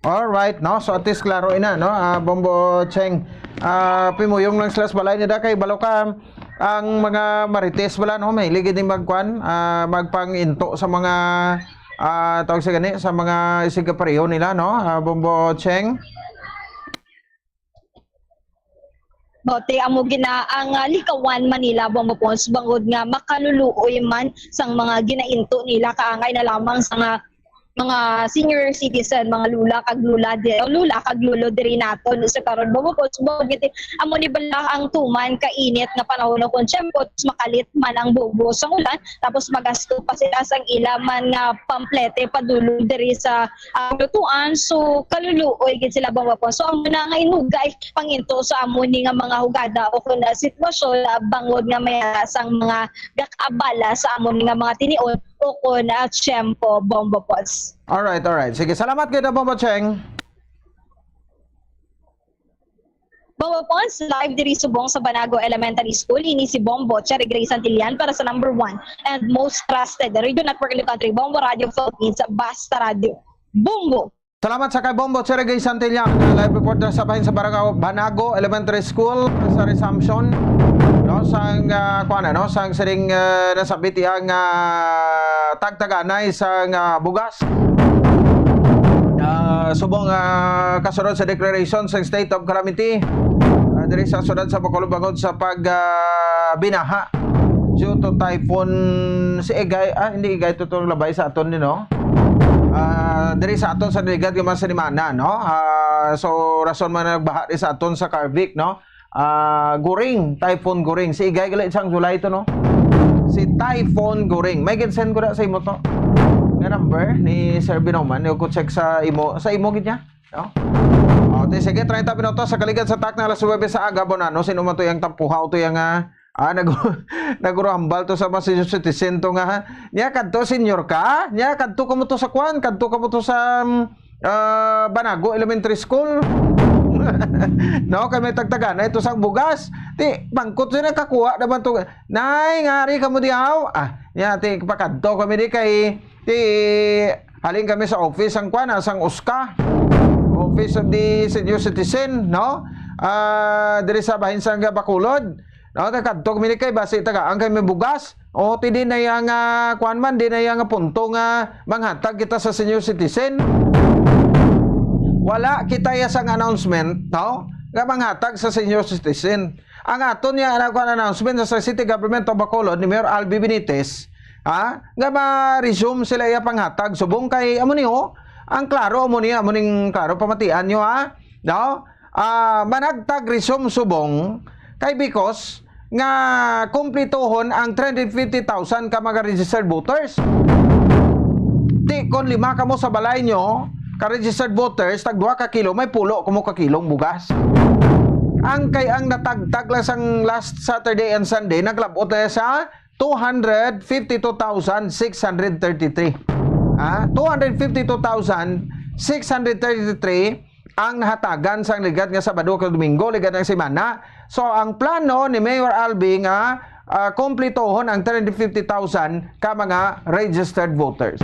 Alright, no? So at least klaro ina, no? Bombo Cheng, pimuyong ng slash balay nila kay Balokam ang mga marites wala no may ligid din magkwan magpanginto sa mga tawag sa gani sa mga isigapareho nila, no? Bombo Cheng. Bote amo gina ang Likawan Manila Bombopons bangod nga makaluluoy man sang mga ginainto nila kaangay na lamang sa mga senior citizen, mga lula kag lulo diri naton sa karon Bombopons bangod giti amo ni bala ang tuman kainit nga panahon kon tiyempo makalit man ang bubo sa ulan tapos magasto pa sila sang ilaman nga pamplete padulong diri sa lutuan so kaluluoy gid sila Bombopons so amo na nga inugay panginto sa amo ni nga mga hugada o kun sitwasyon bangod nga may sang mga gakabala sa amo ni nga mga tinion o kun tiyempo Bombopons. Alright. Sige, salamat kayo na Bombo Cheng. Bombopons, live diri subong sa Banago Elementary School. Ini si Bombo, Cherry Grace Santillan para sa number 1 and most trusted radio network in the country, Bombo Radio Philippines, Basta Radio. Bombo! Salamat sa kay Bombo Cherry Grace Santillan. Live report na sa bahin sa Banago Elementary School sa resumption. No, sang no, sang siring nasabit ang tagtaganay sang bugas. Subong kasunod sa declaration sa state of calamity diri sa sunod sa Bacolod bangod sa binaha due to typhoon si Egay hindi Egay tutong labay sa aton ni no diri sa aton sa Niligad yung mga sinimana no so rason man nagbaha sa aton sa Carvic no Goring, Typhoon Goring. Si Igay gali isang July ito, no? Si Typhoon Goring. May send ko na sa imo to. Nga number ni Sir Binoman. Yung ko check sa imo gid niya. No? O, sige, 30 minutos sa kaligad sa tak na alas 9 sa aga, Bonano. Sino man to yung tampuhaw to yung nagurambal to sa mga citizen to nga. Nya kadto senior ka? Nya kadto ka mo to sa kwan? Kadto ka mo to sa Banago Elementary School? No, kami tagtaga na ito sang bugas. Ti bangkot sila kakuha naman to. Nay, ngari ka mo diaw. Ti pakadto kami di kay ti haling kami sa office ang kuana sang USCA. Office of the Senior Citizen, no? Diri sa bahin sang Bacolod. No, kadto kami di kay base taga ang kami bugas. O ti di na yang kuan man di na yang punto nga manghatag kita sa Senior Citizen. Wala kita sang announcement, no? Nga manghatag sa senior citizen. Ang aton niya announcement sa City Government of Bacolod ni Mayor Albi Benitez, nga ma-resume sila iya panghatag subong kay amo niyo, ang klaro amo niya, amo ning klaro pamatian niyo no? Managtag resume subong kay because nga kumplitohon ang 350,000 ka mga registered voters. Di kon 5 ka mo sa balay nyo ka-registered voters, tag 2 ka kilo, may pulo kumo ka kilong bugas. Ang natagtag lang sang last Saturday and Sunday, naglabot na sa 252,633. 252,633 ang nahatagan sang ligat nga Sabado kag Domingo, ligat ng semana. So, ang plano ni Mayor Albi nga kumplitohon ang 350,000 ka mga registered voters.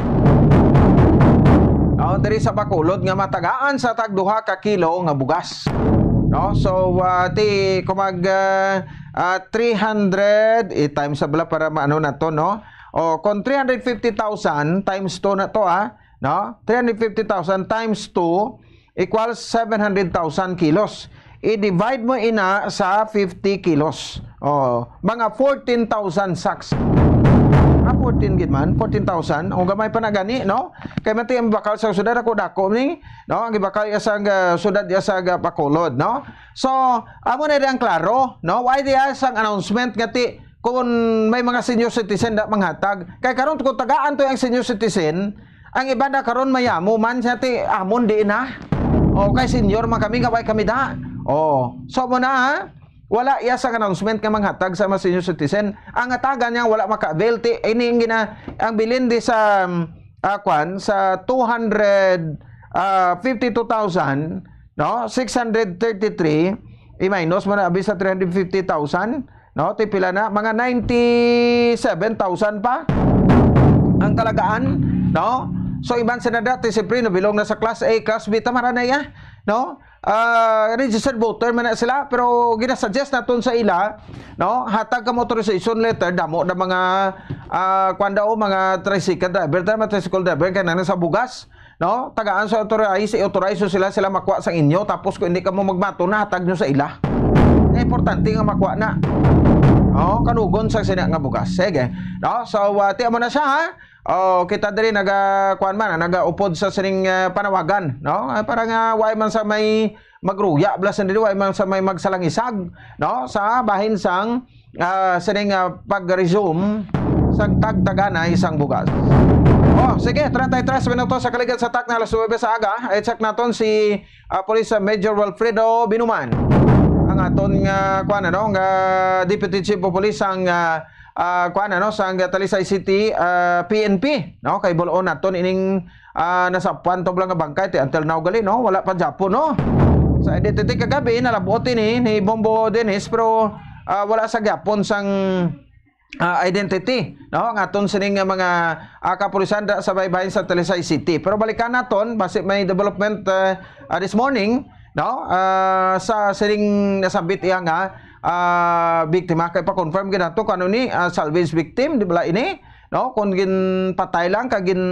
Diri sa Bacolod nga matagaan sa tag 2 ka kilo nga bugas. No? So ti kumag 300 times sa bala para maano na to, no? O kung 350,000 times 2 na to no? 350,000 times 2 equals 700,000 kilos. I-divide mo ina sa 50 kilos. O mga 14,000 sacks. 14 gid man, 14,000 o gamay pa na gani, no? Kay mati ang bakal sa sudad ako dako ni, no? Ang gibakal ya sa sudad ya sa Bacolod, no? So, amo na ang klaro, no? Why dia sang announcement ngati kung may mga senior citizen da manghatag. Kay karon kung tagaan to ang senior citizen, ang iba na karon mayamo man sa ti amon di na. O kay senior man kami gaway kami da. O, so mo na wala iya sa announcement nga manghatag sa mga senior citizen. Ang hatagan niya wala maka-avail ti ini ang bilin di sa sa 252,000 no 633 i-minus mo na abi sa 350,000 no ti pila na mga 97,000 pa ang talagaan, no? So iban sa nada ti siyempre nabilong na sa class A, class B tamara na ya, no? registered voter man na sila, pero ginasuggest naton sa ila, no, hatag ka mo authorization letter damo na mga kuan daw mga tricycle driver kanang sa bugas, no, tagaan sa authorize sila makuha sa inyo, tapos kung hindi ka mo magbato na hatag nyo sa ila. Importante nga makuha na. Oh, kanugon sa sina nga bugas. Sige. No, so tiyan mo na siya ha. Oh, kita diri kuan man nagaupod sa sining panawagan, no? Parang way man sa may magruya blasan diri, way man sa may magsalangisag, no? Sa bahin sang sining pag-resume sang tagtagana isang bugas. Oh, sige, 33 minutos sa kaligid sa tak na alas 9 sa aga. Ay check naton si Police Major Wilfredo Binuman. Ang aton nga kuan ano, nga Deputy Chief of Police ang kuan ano sang Talisay City PNP, no, kay bulon naton ining nasapuan to lang nga bangkay ti until now gali, no, wala pa Japon, no. Sa identity kagabi nalabot ni Bombo Dennis, pero wala sa Japon sang identity, no, ang aton sining mga kapulisan sa baybayin sa Talisay City. Pero balikan naton base may development this morning, no, sa sining nasabit iya nga biktima, kay pa-confirm gid nato kanu ni salvage victim di bala ini, no, kung gin patay lang kagin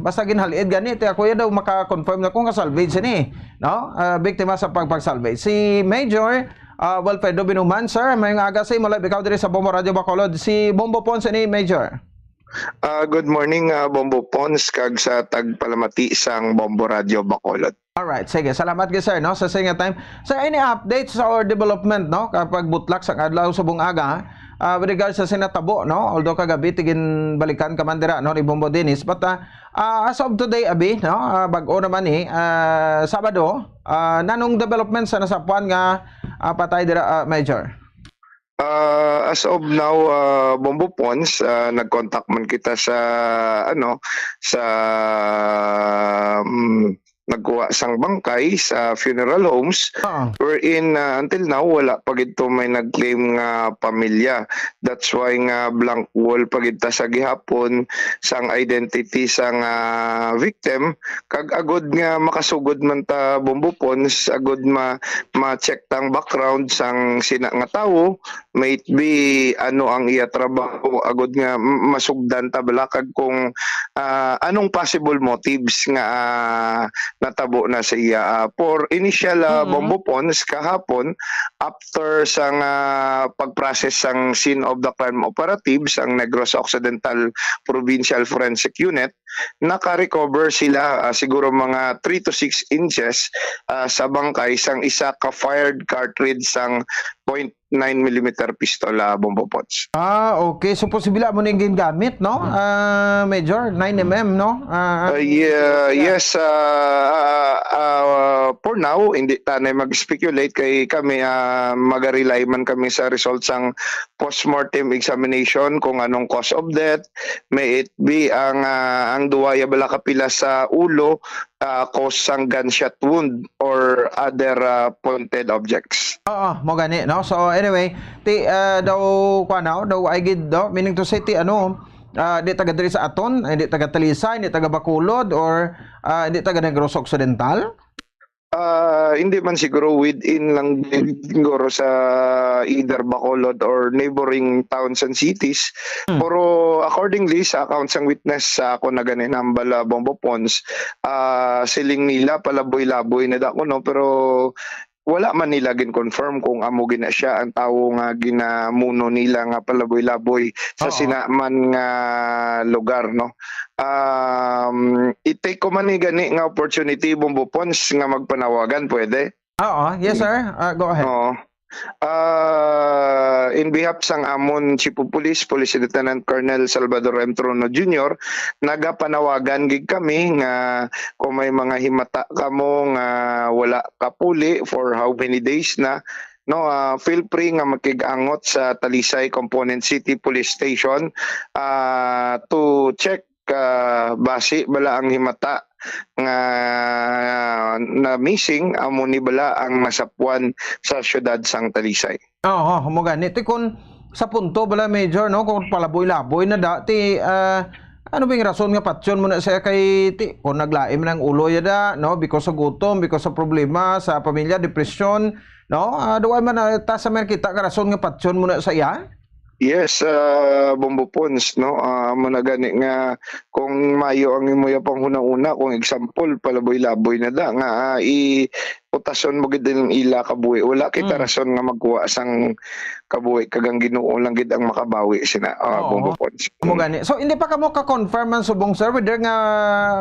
basta ginhaliid gani ti ako daw maka-confirm na kung salvage ni, no, biktima sa pagpag-salvage. Si Major Wilfredo Binuman, sir, may aga sa imo live ikaw diri sa Bombo Radio Bacolod. Si Bombo Ponce ni Major. Good morning, Bombo Pons, kag sa tagpalamati sang Bombo Radio Bacolod. Alright, sige. Salamat ka, sir, no, sa singa time. So, any updates or development, no, kapag butlak sa adlaw sa buong aga, with regards sa sinatabo, no, although kagabi tigin balikan kamandira, no, ni Bombo Dennis, but as of today, abi, no, bag-o naman ni, Sabado, nanong development sa nasapuan nga patay dira, Major? As of now, Bombo Pons, nag-contact man kita sa nagkuha sang bangkay sa funeral homes, wherein until now wala pa gid may nag-claim nga pamilya. That's why nga blank wall pa gid ta sa gihapon sang identity sang victim, kag agod nga makasugod man ta Bombo Pons, agod ma-check tang background sang sina nga tawo, may it be ano ang iya trabaho, agod nga masugdan ta bala kag kung anong possible motives nga natabo na sa iya. For initial Bombo Pons kahapon, after sang pag-process sang scene of the crime operatives ang Negros Occidental Provincial Forensic Unit, naka-recover sila siguro mga 3 to 6 inches sa bangkay sang isa ka fired cartridge sang .9mm pistol, Bombo Pons. Okay. So, posibila mo nang gingamit, no? Major, 9mm, no? Yes. For now, hindi tanay mag-speculate kay kami mag-rely man kami sa results ng post-mortem examination kung anong cause of death. May it be ang duwaya bala kapila sa ulo, cause sang gunshot wound or other pointed objects. Mo gani, no? So anyway, daw ay gid daw, meaning to say di taga diri sa aton, hindi taga Talisay, hindi taga Bacolod, or hindi taga Negros Occidental. Hindi man siguro within lang siguro sa either Bacolod or neighboring towns and cities. Pero accordingly sa accounts ng witness sa ako na ganin ambala Bombo Pons, siling nila palaboy-laboy na dako, no, pero wala man nila gin-confirm kung amo gina siya ang tawo nga ginamuno nila nga palaboy-laboy sa sinaman nga lugar, no. I-take ko man ni gani nga opportunity, Bombo Pons, nga magpanawagan, pwede? Yes sir, go ahead. In behalf sang amon Chief of Police, Police Lieutenant Colonel Salvador M. Trono Jr., nagapanawagan gig kami nga kung may mga himata kamo nga wala kapuli for how many days na, no, feel free nga makig-angot sa Talisay Component City Police Station to check basi bala ang himata nga na missing, amo ni bala ang nasapuan sa syudad sang Talisay. mo gani ti kun sa punto bala, Major, no, kung palaboy-laboy na dati Ano bang rason nga patsyon mo na siya kay ti kung naglaim ng ulo yada, no, because sa gutom, because sa problema sa pamilya, depression, no, duwa man ta sa mer kita ka rason nga patsyon mo na sa iya. Yes, Bombo Pons, no? Muna gani nga kung mayo ang imoya pang hunang-una, kung example, palaboy-laboy na da, nga utason mo gid ng ila kabuhi. Wala kita rason nga magkuha sang kabuhi, kagang Ginoo lang gid ang makabawi sina, Bombo Pons. Mo gani. So, hindi pa ka mo ka-confirm man subong sir, whether nga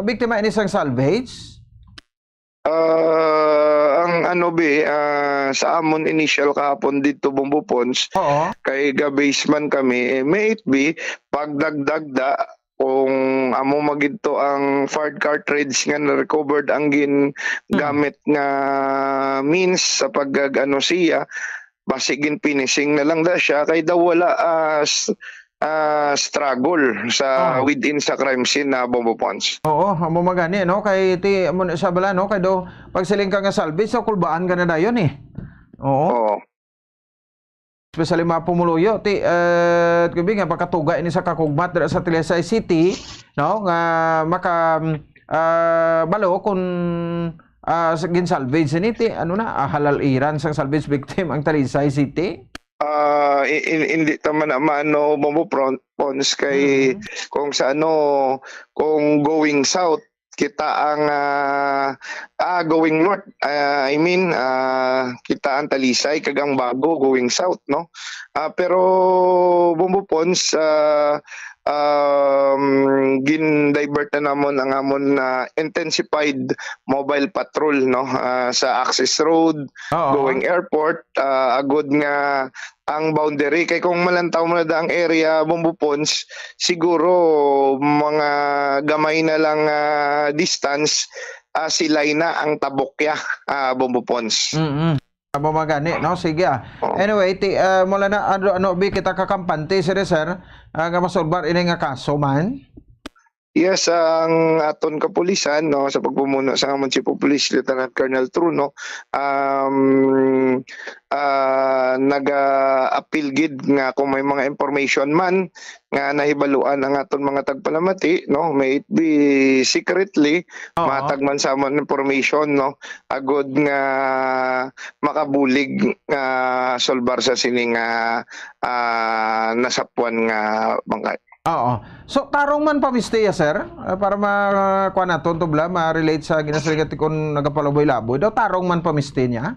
biktima ini sang salvage? Ang sa amon initial kahapon dito Bombo Pons, kay ga-baseman kami, may it be pagdagdag da kung amo magidto ang fired cartridge nga na-recovered ang gamit nga means sa siya, basigin finishing na lang da siya kay daw wala struggle sa within sa crime scene na Bombo Pons. Oo, amo magani no kay ti amo sa bala no kay do pagsiling ka nga salvage sa kulbaan ka na dayon eh. Oo. Especially mga pumuluyo ti kubi nga pakatuga ini sa kakugmat dira sa Talisay City no nga maka balo kun gin salvage ni ti ano na halal iran sang salvage victim ang Talisay City. Hindi naman maano Bombo Pons kay kung sa kung going south kita ang going north, I mean kita ang Talisay kagang bago going south, no, pero Bombo Pons gin-divert na namon ang amon intensified mobile patrol, no, sa access road going airport, agud nga ang boundary kay kung malantaw mo na ang area Bombo Pons, siguro mga gamay na lang distance silay na ang tabokya Bombo Pons. Amo magani no sige Anyway mula na ano bi kita kakampante sir nga masolbar ini nga kaso man. Yes, ang aton kapulisan, no, sa pagpumuno sa amon Chief of Police Lieutenant Colonel Truno, naga-appeal gid nga kung may mga information man nga nahibaluan ang aton mga tagpalamati, no, may it be secretly matag man sa amon information, no, agud nga makabulig nga solbar sa sining nasapuan nga bangkay. Oo. So tarong man pamistiya sir para makuha naton tubla ma-relate sa ginasaligati kung nagapalaboy-laboy daw tarong man pamisti niya.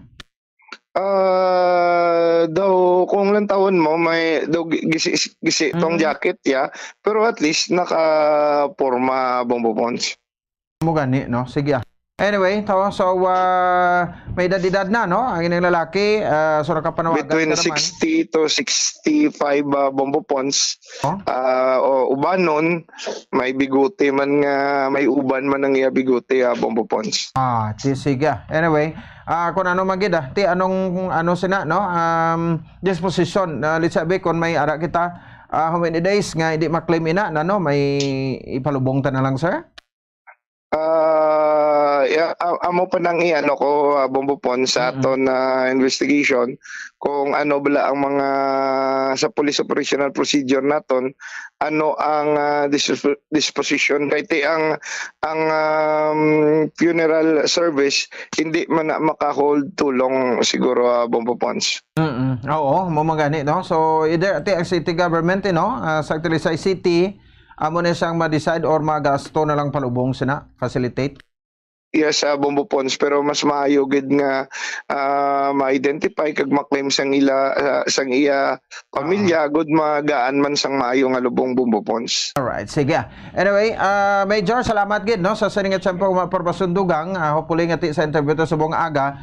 Daw kung lang taon mo may daw gisi tong jacket ya, pero at least naka-porma Bombo Pons. Mo gani no sige Anyway, so may edad na no ang inyong lalaki, so nakapanawagan between 60 to 65 Bombo Pons. O uban nun may bigote man nga, may uban man ang iya bigote Bombo Pons. Sige. Anyway, kung ano magid ti anong sina no disposition let's say kung may ara kita how many days nga hindi ma-claim ina no may ipalubong ta na lang sir. Amo pa nang iano ko Bombo Pons sa aton investigation kung ano bala ang mga sa police operational procedure naton, ano ang disposition kay ti ang funeral service hindi man na maka-hold tulong siguro Bombo Pons. Oo, mo magani no. So either ti ang city government no sa Talisay City amo na siyang ma-decide or magasto na lang palubong sina facilitate. Yes, Bombo Pons, pero mas maayo gid nga ma-identify kag ma-claim sang iya pamilya good magaan man sang maayo nga lubong Bombo Pons. Alright, sige. Anyway, Major, salamat gid no sa saningat sampo maporbasundugang hopefully nga ti sa interview to subong aga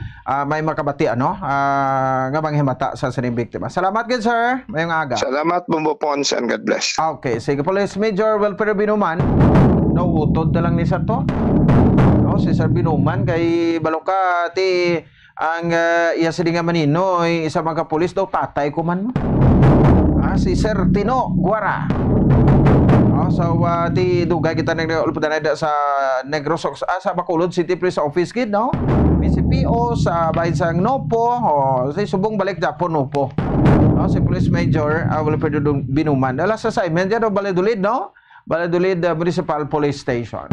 may makabati ano nga manghimata sa sining biktima. Salamat gid sir, mayong aga. Salamat Bombo Pons and God bless. Okay, sige Police Major Wilfredo Binuman. No utod na lang ni sa to. Si Sir Binuman kay baloka ti ang iya sininga manino isa mga pulis daw tatay ko man mo. Si Sir Tino Guara. So ti dugay kita nagulpudan sa Negros sa Bacolod City Police Office kid no. PCPO sa bahin sang Nopo si subong balik Japon Nopo. Si Police Major Wilfredo Binuman. Alas assignment ya do Valladolid no. Valladolid Municipal Police Station.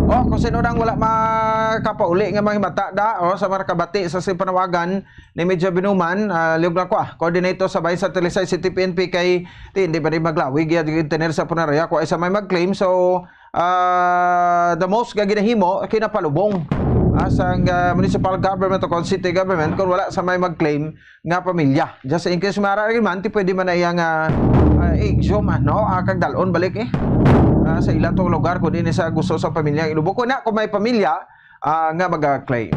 Kung sino nang wala makapauli nga mahimata da sa mga kabati sa panawagan ni Medyo Binuman, liog lang ko coordinator sa Bayan sa Talisay City PNP kay hindi pa rin maglawig yung internet sa punaraya ko ay sa may mag-claim. So the most gaginahimo kinapalubong asang municipal government o city government kung wala sa may mag-claim nga pamilya. Just in case mararagin man, pwede man na iyang exhume kagdalon balik sa ilang tong lugar kung din sa gusto sa pamilya ilubog ko na kung may pamilya nga mag-claim.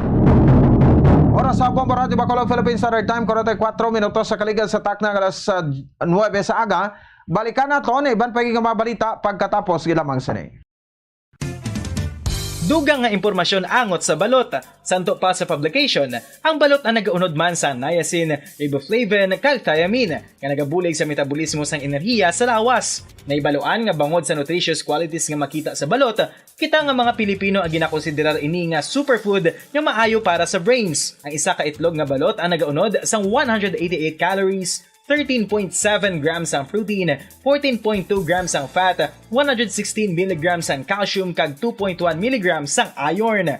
Oras sa Bombo Radio Bacolod Philippines Standard Time 44 minutos sa kaligan sa takna alas 9 sa aga. Balikan na to na iban pagiging mabalita pagkatapos gilamang sanay. Dugang nga impormasyon angot sa balot. Santo pa sa publication, ang balot na nagaunod man sa niacin, riboflavin, kag thiamine, nga nagabulig sa metabolismo sang enerhiya sa lawas. Naibaluan nga bangod sa nutritious qualities nga makita sa balot, kita nga mga Pilipino ang ginakonsiderar ini nga superfood nga maayo para sa brains. Ang isa ka itlog nga balot ang nagaunod sang 188 calories, 13.7 grams ang protein, 14.2 grams ang fat, 116 mg ang calcium kag 2.1 mg ang iron.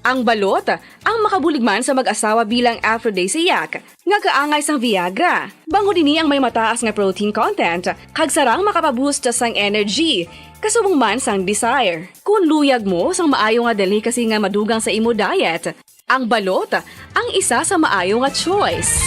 Ang balot, ang makabulig man sa mag-asawa bilang aphrodisiac, nga kaangay sang Viagra. Bangod ini ang may mataas nga protein content, kag sarang makapaboost sang energy, kasubong man sang desire. Kung luyag mo sang maayo nga dali kasi nga madugang sa imo diet, ang balot, ang isa sa maayo nga choice.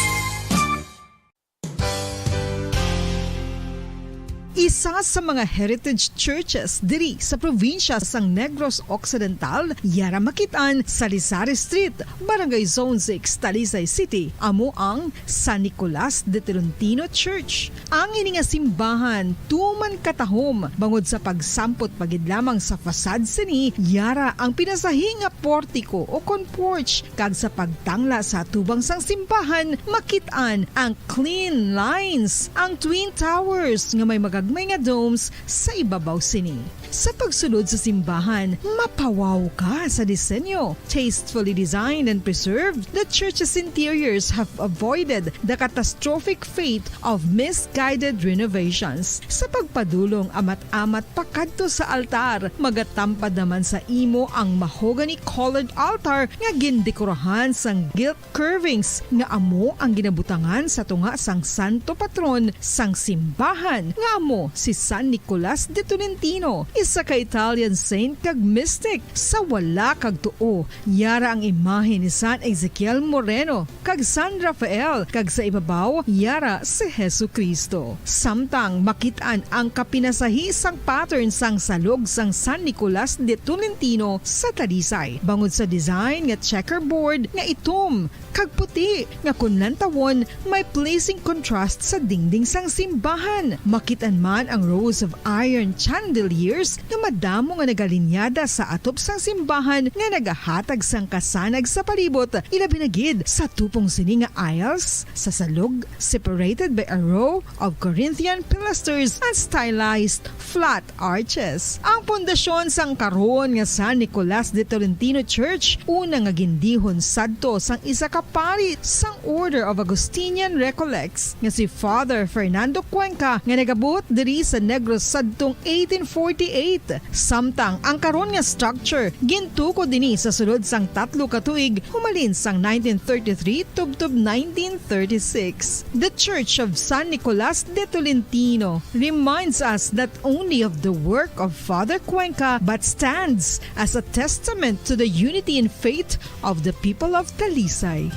Isa sa mga heritage churches diri sa probinsya sang Negros Occidental, yara makitaan sa Rizal Street, Barangay Zone 6, Talisay City, amo ang San Nicolas de Tolentino Church. Ang ini nga simbahan tuman katahom bangod sa pagsampot pagid lamang sa fasad sini, yara ang pinasahi nga portico o porch kag sa pagtangla sa tubang sang simbahan makitaan ang clean lines, ang twin towers nga may magagmay nga domes sa ibabaw sini. Sa pagsulod sa simbahan, mapawaw ka sa disenyo. Tastefully designed and preserved, the church's interiors have avoided the catastrophic fate of misguided renovations. Sa pagpadulong amat-amat pakadto sa altar, magatampad naman sa imo ang mahogany colored altar nga gindekorahan sang gilt curvings nga amo ang ginabutangan sa tunga sang santo patron sang simbahan nga amo si San Nicolas de Tolentino, isa ka Italian saint kag mystic. Sa wala kag tuo, yara ang imahe ni San Ezekiel Moreno kag San Rafael, kag sa ibabaw yara si Hesu Kristo. Samtang makitaan ang kapinasahi sang pattern sang salog sang San Nicolas de Tolentino sa Talisay, bangod sa design nga checkerboard nga itom kag puti nga kunlantawon may pleasing contrast sa dingding sang simbahan. Makitaan man ang rows of iron chandeliers nga madamo nga nagalinyada sa atop sang simbahan nga nagahatag sang kasanag sa palibot, ilabi na gid sa tupong sini nga aisles sa salog, separated by a row of Corinthian pilasters and stylized flat arches. Ang pundasyon sang karon nga San Nicolas de Tolentino Church una nga gindihon sadto sang isa ka pari sang Order of Augustinian Recollects nga si Father Fernando Cuenca nga nagabot diri sa Negros sadtong 1848. Samtang ang karon nga structure gintuko dinhi sa sulod sang 3 ka tuig humalin sang 1933 tubtob 1936. The Church of San Nicolas de Tolentino reminds us not only of the work of Father Cuenca but stands as a testament to the unity and faith of the people of Talisay.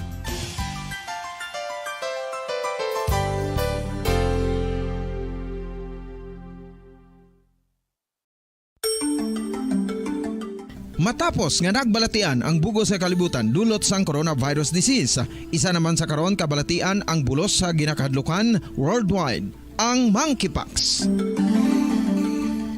Matapos nga nagbalatian ang bugos sa kalibutan dulot sang coronavirus disease, isa naman sa karon kabalatian ang bulos sa ginakahadlukan worldwide, ang monkeypox.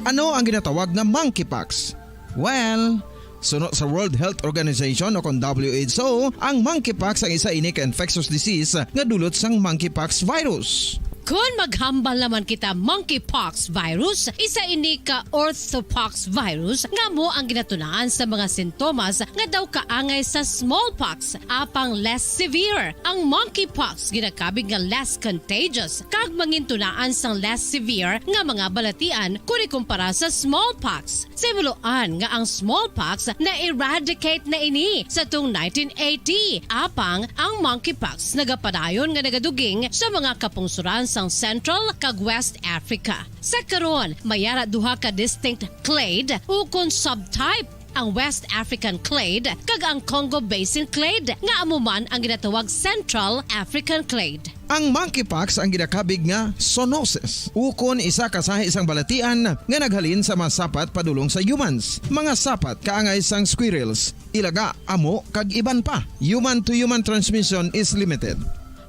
Ano ang ginatawag na monkeypox? Well, sunod sa World Health Organization o kung WHO, ang monkeypox ang isa ini ka infectious disease nga dulot sang monkeypox virus. Kung maghambal naman kita monkeypox virus, isa ini ka orthopox virus nga mo ang ginatunaan sa mga sintomas nga daw kaangay sa smallpox, apang less severe. Ang monkeypox ginakabig nga less contagious, kag mangintunaan sang less severe nga mga balatian kung ikumpara sa smallpox. Simuloan nga ang smallpox na-eradicate na ini sa tung 1980, apang ang monkeypox nagapadayon nga nagaduging sa mga kapungsuran sang Central kag West Africa. Sa karon, mayara duha ka distinct clade ukon subtype, ang West African clade kag ang Congo Basin clade nga amuman ang ginatawag Central African clade. Ang monkeypox ang ginakabig nga zoonosis. Ukon isa kasahi isang balatian nga naghalin sa mga sapat padulong sa humans. Mga sapat kaangay sang squirrels, ilaga, amo kag iban pa. Human to human transmission is limited.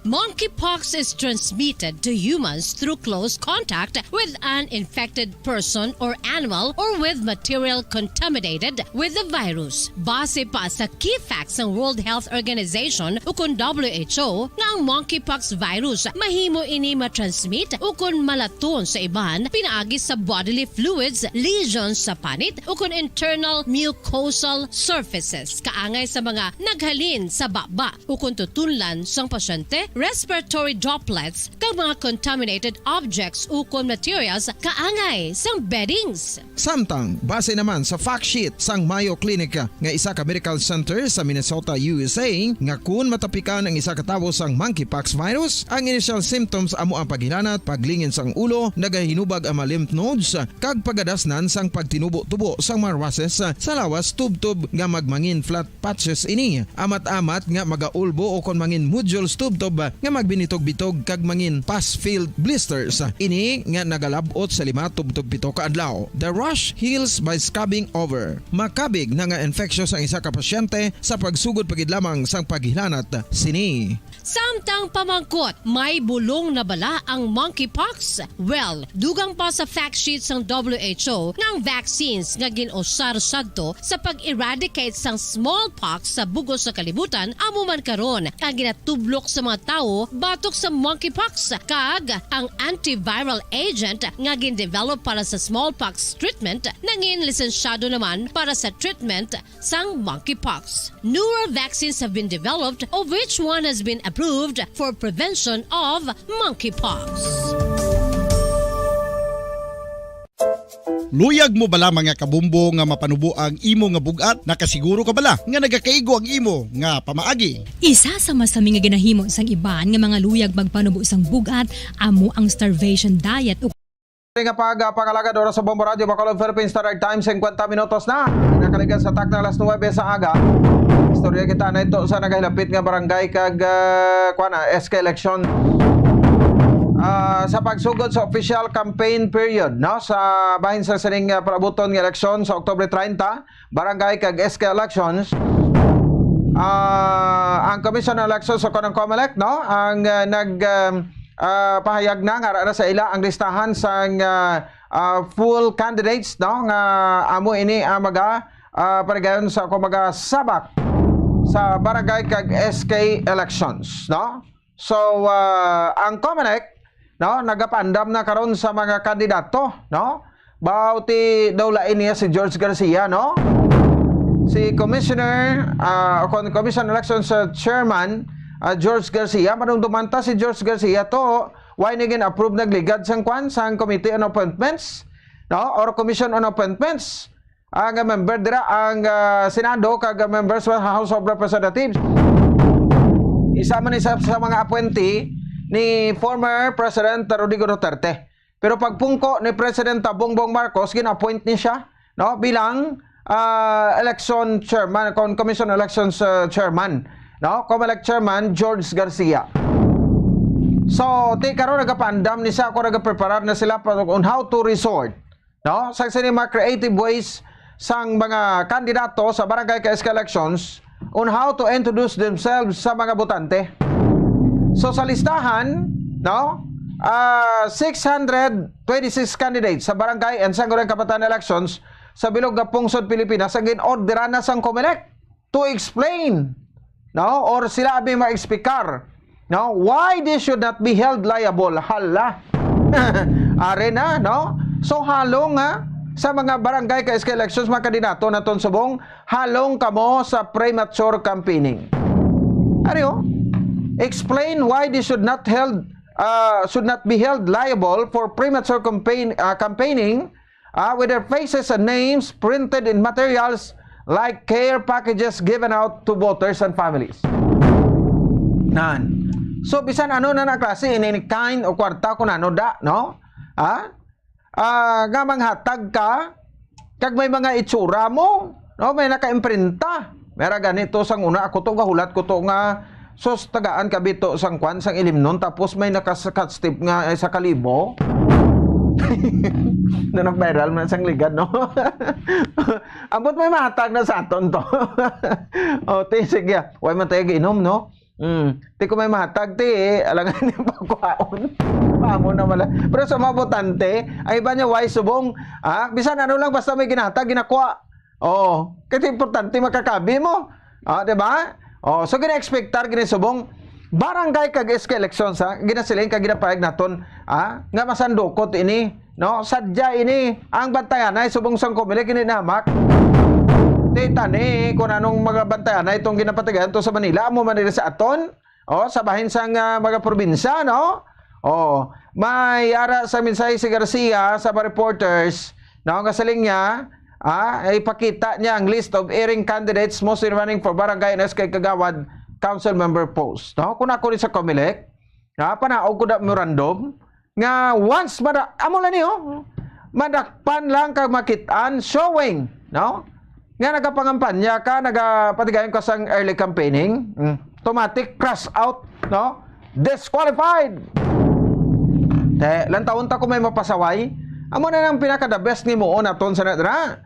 Monkeypox is transmitted to humans through close contact with an infected person or animal or with material contaminated with the virus. Base pa sa key facts ng World Health Organization ukon WHO nga ang monkeypox virus mahimo ini matransmit ukon malaton sa iban pinaagi sa bodily fluids, lesions sa panit ukon internal mucosal surfaces kaangay sa mga naghalin sa baba ukon tutunlan sang pasyente, respiratory droplets kag mga contaminated objects ukon materials kaangay sang beddings. Samtang, base naman sa fact sheet sang Mayo Clinic nga isa ka medical center sa Minnesota, USA, nga kun matapikan ang isa ka tawo sang monkeypox virus, ang initial symptoms amo ang paghilanat, paglingin sang ulo, nagahinubag ang mga lymph nodes, kag pagadasnan sang pagtinubo-tubo sang mga rashes sa lawas tubtob nga magmangin flat patches ini. Amat-amat nga magaulbo o kon mangin nodules tubtob nga magbinitog-bitog kag mangin pus-filled blisters. Ini nga nagalabot sa 5-7 ka adlaw. The rash heals by scabbing over. Makabig na nga infectious ang isa ka pasyente sa pagsugod pagid lamang sang paghilanat sini. Samtang pamangkot, may bulong na bala ang monkeypox? Well, dugang pa sa fact sheet ng WHO ng vaccines nga ginusar sadto sa pag-eradicate sang smallpox sa bugos sa kalibutan, amuman karon ang ginatublok sa mga tao batok sa monkeypox kag ang antiviral agent nga gin-develop para sa smallpox treatment nangin lisensyado naman para sa treatment sang monkeypox. Newer vaccines have been developed, of which one has been approved for prevention of monkeypox. Luyag mo bala mga kabumbo nga mapanubo ang imo nga bugat? Nakasiguro ka bala nga nagakaigo ang imo nga pamaagi? Isa sa masami nga ginahimo sang iban nga mga luyag magpanubo sang bugat amo ang starvation diet o nga pangalagad oras sa Bombo Radio Bacolod Philippines Standard Time 50 minutos na nakaligan sa tak ng alas 9 sa aga. Istorya kita na ito sa nagahilapit nga barangay kag SK election sa pagsugod sa official campaign period no sa bahin sa sining paabuton nga eleksyon sa Oktubre 30 barangay kag SK elections. Ang Commission on Elections sa kanang COMELEC no ang pahayag na nga ara sa ila ang listahan sang full candidates no nga amo ini maga parigayon sa kumaga sabak sa barangay kag SK elections no. So ang COMELEC no nagapandam na karon sa mga kandidato no bauti daw lain niya si George Garcia no si Commissioner Commission Elections Chairman George Garcia manungdumanta si George Garcia to why naging approve nagligad sang kwan sang Committee on Appointments no or Commission on Appointments ang member dira ang Senado kag members sa House of Representatives isa man isa sa mga appointee ni former President Rodrigo Duterte pero pagpungko ni President Bongbong Marcos gina-appoint ni siya no bilang election chairman Commission Elections Chairman no COMELEC Chairman George Garcia. So karon nagapandam ni siya ako nagapreparar na sila on how to resort no sa mga creative ways sang mga kandidato sa barangay SK elections on how to introduce themselves sa mga botante. So sa listahan no 626 candidates sa barangay and sangguniang kabataan elections sa bilog nga pungsod Pilipinas ang ginorderan na sang COMELEC to explain no or sila abi ma-explicar No, why they should not be held liable? Hala. Are na, no? So halong nga sa mga barangay ka elections mga kandidato naton subong, halong kamo sa premature campaigning. Ariyo, explain why they should not be held liable for premature campaigning with their faces and names printed in materials like care packages given out to voters and families. Nan. So bisan ano na klase in kind o kwarta kun ano da, no? Nga manghatag ka kag may mga itsura mo, no? May naka-imprinta. Mera ganito sang una ako to gahulat ko to nga sos tagaan kabito sang kwan sang ilimnon tapos may nakasakat step nga sa kalibo. Na viral man sang ligad, no? Ambot may mahatag na sa aton to. O sige, way man tayo giinom, no? Ti ko may mahatag ti alangan ni pagkuhaon. Paamo na wala. Pero sa mga botante, ay iba niya why subong, bisan ano lang basta may ginahatag, ginakuha. Oh, kasi importante makakabi mo. Di ba? Oh, so gina-expectar ginisubong barangay kag elections ginasiling kag ginapayag naton nga masandukot ini, no? Sadya ini ang bantayan ay subong sang Comelec ini namak. Tani kung anong mga bantayan na itong ginapatigan to sa Manila, amo man sa aton, sa bahin sang mga probinsya, no? May ara sa minsay si Garcia sa mga reporters, no? Kasaling niya, ipakita niya ang list of airing candidates mostly running for barangay and SK Kagawad council member post. No? Kung ako ni sa Comelec, panaog ko na memorandum, nga once, amo lang niyo, madakpan lang kag makitaan, showing, no? Nga nagapangampanya ka, nagapatigayon ka sang early campaigning, automatic crash out, no? Disqualified! Lan taon ta ko may mapasaway, amo na nang pinaka-the best ni mo naton sa nadra.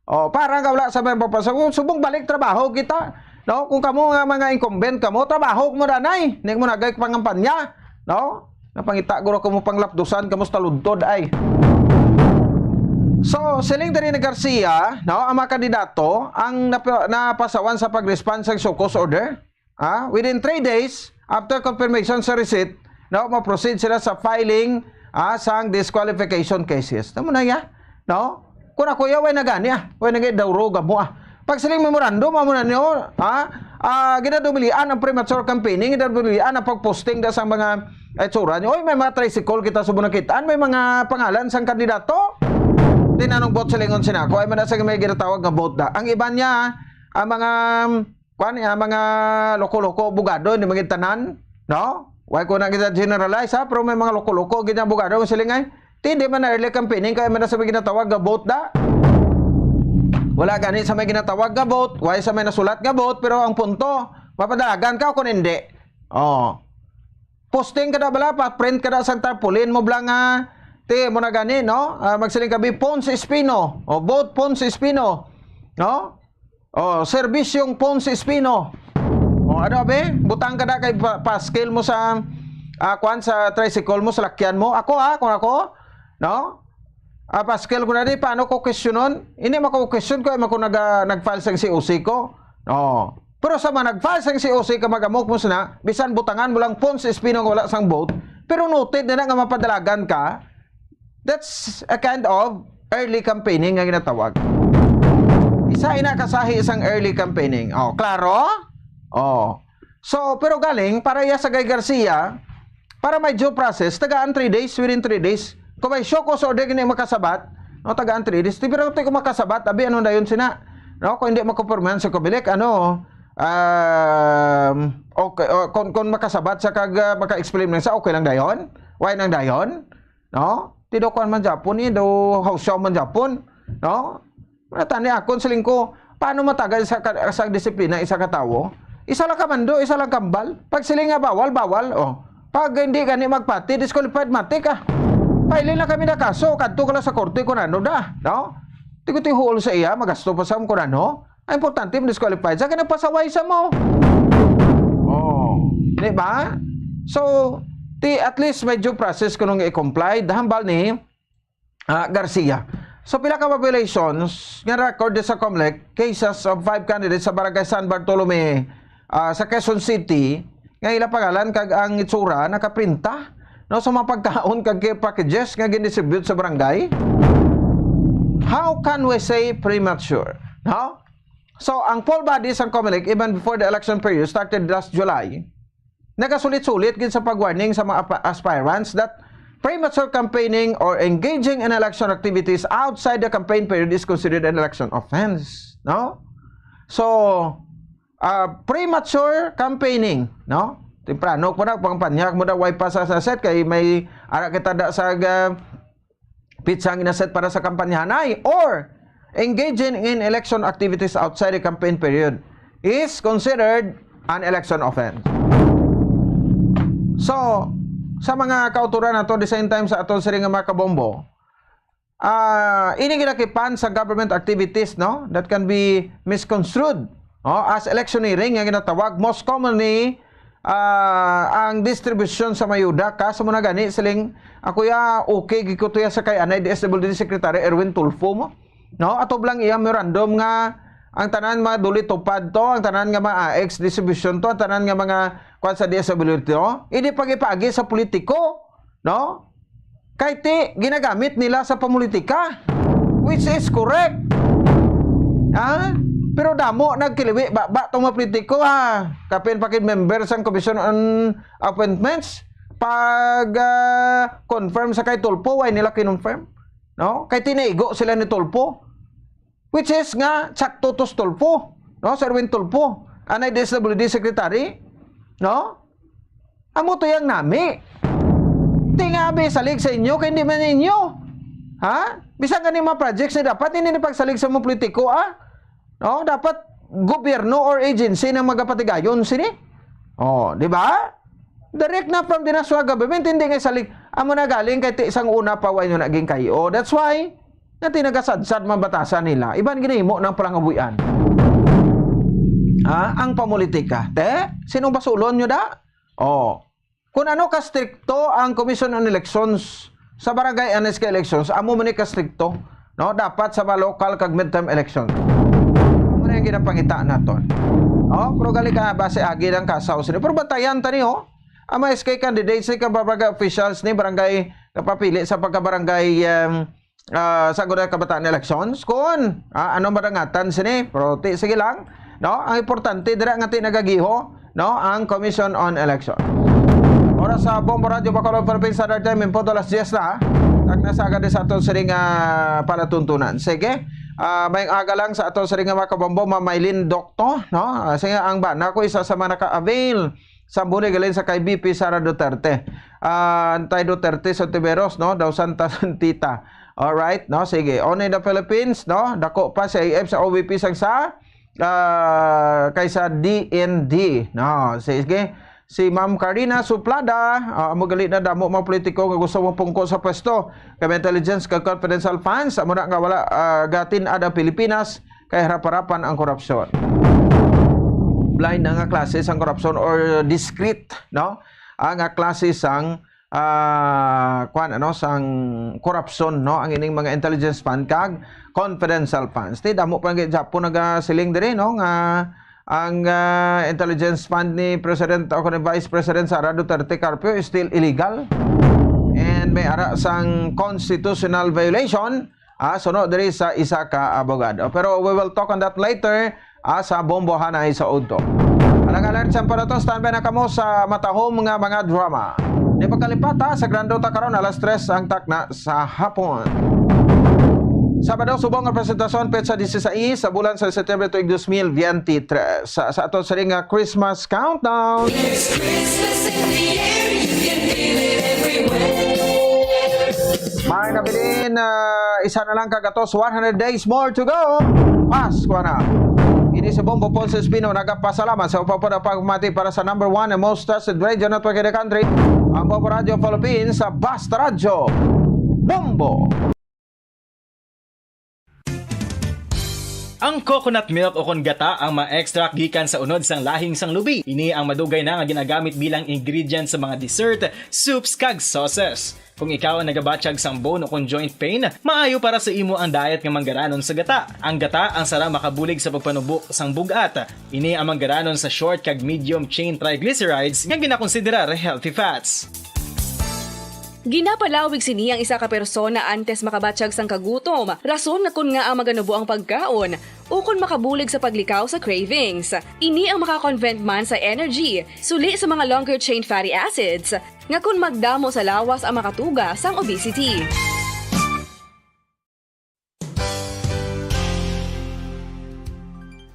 Parang wala sa may mapasaway, subong balik trabaho kita. No, kung kamo nga mga incumbent kamo, trabaho mo danay, ning mo nagay pangampanya, no? Napangita guro kamo panglapdusan kamo sa taludtod ay. So, siling tani ni Garcia, no, ang mga kandidato ang napasawan sa pag-respond sa SOCOS order. Within 3 days after confirmation sa receipt, no, ma-proceed sila sa filing sang disqualification cases. Tamo na ya, no? Kung ako ya way nagani way nagay dawro gamo Pag siling memorandum amo na niyo, ginadumilian ang premature campaigning, ginadumilian ang pagposting da sang mga itsura niyo. Oy, may mga tricycle kita subong nakitaan, may mga pangalan sang kandidato. Tinanong bot sa lingon sinako ay manasag may ginatawag nga vote da. Ang iba niya ang mga loko-loko bugado ni mga tanan, no? Why ko na kita generalize pero may mga loko-loko gina bugado silingay. Hindi man na early campaigning kaya manasag may ginatawag nga vote da. Wala gani sa may ginatawag nga vote, why sa may nasulat nga vote, pero ang punto, mapadagan ka kung hindi. Posting ka na bala, pa-print ka na sa tarpaulin mo blang mo na gani, no? Magsiling kabi, Ponce Espino. Vote Ponce Espino. No? Servisyong Ponce Espino. Ano be? Butang ka na kay pa-scale mo sa sa tricycle mo, sa lakyan mo. Kung ako, no? Pa-scale ko na di, paano ko questionon? Hindi mako-question ko, ako nag-file sa COC ko. Pero sa mga nag-file sa COC ka magamok mo sana, bisan butangan mo lang Ponce Espino wala sang vote, pero noted na nga mapadalagan ka. That's a kind of early campaigning nga ginatawag. Isa inakasahi isang early campaigning. Klaro? So, pero galing, para iya sa Guy Garcia, para may due process, tagaan 3 days, within 3 days. Kung may SOCOS order gini makasabat, tagaan 3 days. Pero kung makasabat, abi ano na yun sina? No? Kung hindi makupormahan sa Comelec, okay, kung makasabat sa maka-explain lang sa, okay lang dayon? Why nang dayon? No? Tido ko man Japon do house show man Japon, no? Tani akon siling ko, paano matagal sa disiplina isa ka tawo? Isa lang kamando, isa lang kambal. Pag siling nga bawal. Pag hindi gani magpati, disqualified mati ka. Pailin na kami na kaso, kadto ka lang sa korte kung ano da, no? Tiguti hul sa iya, magasto pa sa kung ano. Ang importante mo disqualified, sa kinapasaway sa mo. Di ba? So, at least may due process kung i-comply dahambal ni Garcia. So pila ka violations nga record sa Comelec, cases of 5 candidates sa Barangay San Bartolome sa Quezon City nga ila pangalan kag ang itsura nakaprinta no sa mga pagkaon kag packages nga ginidistribute sa barangay. How can we say premature? No? So, ang poll bodies ang COMELEC even before the election period started last July, nagasulit-sulit gid sa pag-warning sa mga aspirants that premature campaigning or engaging in election activities outside the campaign period is considered an election offense. No? So, premature campaigning, no? Temprano po na, pangpanyak mo na wipe pa sa set kay may ara kita da sa pitsang inaset para sa kampanyahanay or engaging in election activities outside the campaign period is considered an election offense. So, sa mga kauturan nato the same time sa aton siring nga mga kabombo, ini ginakipan sa government activities no that can be misconstrued as electioneering nga ginatawag. Most commonly ang distribution sa mayuda kaso mo na gani siling ako ya okay gikutuya sa kay anay DSWD Secretary Erwin Tulfo mo no atob lang iya memorandum nga ang tanan mga duli tupad to, ang tanan nga mga AX distribution to, ang tanan nga mga kwan sa DSWD to, hindi pag-ipagi sa politiko no kay ti ginagamit nila sa pamulitika, which is correct. Pero damo nagkiliwi ba tong mga politiko kapin pakid members ang Commission on Appointments pag confirm sa kay Tulfo ay nila kinonfirm no kay tinaigo sila ni Tulfo, which is nga sakto to Tulfo no Sir Erwin Tulfo anay DSWD Secretary no amo to yang nami tingabi salig sa inyo kay hindi man ninyo bisan gani mga projects na dapat hindi ni pagsalig sa mga politiko no dapat gobyerno or agency na magapatigayon sini di ba direct na from the national government hindi nga salig amo na galing kay isang una pa way nyo naging kayo. That's why na tinagasadsad mabatasan nila iban ginahimo ng palangabuyan ang pamulitika sinong basulon nyo da kung ano ka stricto ang Commission on Elections sa barangay NSK elections amo man ni ka stricto no dapat sa mga local kag midterm elections ano yung ginapangita naton pero gali ka base agi ng kasaw sini pero batayan tani ang mga SK candidates ni barangay officials ni barangay kapapili sa pagkabarangay sa Gunay Kabataan Elections kung ano marangatan sini pero sige lang no ang importante dira nga nagagiho no ang Commission on Election. Oras sa Bombo Radio Bacolod Philippines Standard Time in Punto Las 10 na nagnasaga din sa aton siring palatuntunan. Sige may aga lang sa aton siring mga kabombo Mamaylin Dokto no sige ang bana ko isa sa mga naka-avail sa buni galin sa kay BP Sara Duterte Antay Duterte Santiveros no daw Santa Santita. Alright no sige on in the Philippines no dako pa sa AF sa OVP sang sa kaysa DND no sige si Ma'am Karina Suplada amo gali na damo mga politiko nga gusto mo pungko sa pwesto kay intelligence kag confidential funds amo na nga wala gatin ada Pilipinas kay harap-harapan ang korupsyon. Blind na nga klase sang korupsyon or discreet no ang klase sang sang korupsyon no ang ining mga intelligence fund kag confidential funds ti damo pa nga Japon nagasiling diri no nga ang intelligence fund ni President o ni Vice President Sara Duterte Carpio is still illegal and may ara sang constitutional violation sunod diri sa isa ka abogado. Pero we will talk on that later sa Bombo Hanay sa Udto. Alang-alang sa para to standby na kamo sa matahom mga drama. Di pagkalipata sa Grandota karon alas 3 ang takna sa hapon. Sabado subong ang presentasyon petsa 16 sa bulan sa Setyembre tuig 2023 sa aton sa ring Christmas countdown. It's Christmas in the air, you can feel it everywhere. May nabilin isa na lang kagatos 100 days more to go. Pasko na. Ini si Bombo Ponce Espino nagapasalamat sa upapada pagmati para sa number 1 and most trusted radio network in the country, ang Bombo Radio Philippines sa Basta Radio. Bombo! Ang coconut milk o kon gata ang ma-extract gikan sa unod sang lahing sang lubi. Ini ang madugay na nga ginagamit bilang ingredient sa mga dessert, soups kag sauces. Kung ikaw ang nagabatsyag sang bone o kon joint pain, maayo para sa imo ang diet nga manggaranon sa gata. Ang gata ang sara makabulig sa pagpanubo sang bugat. Ini ang manggaranon sa short kag medium chain triglycerides nga ginakonsiderar healthy fats. Ginapalawig sini ang isa ka persona antes makabatsyag sang kagutom. Rason nga kun nga ang maganubo ang pagkaon o kun makabulig sa paglikaw sa cravings. Ini ang makakonvent man sa energy, suli sa mga longer chain fatty acids, nga kun magdamo sa lawas ang makatuga sang obesity.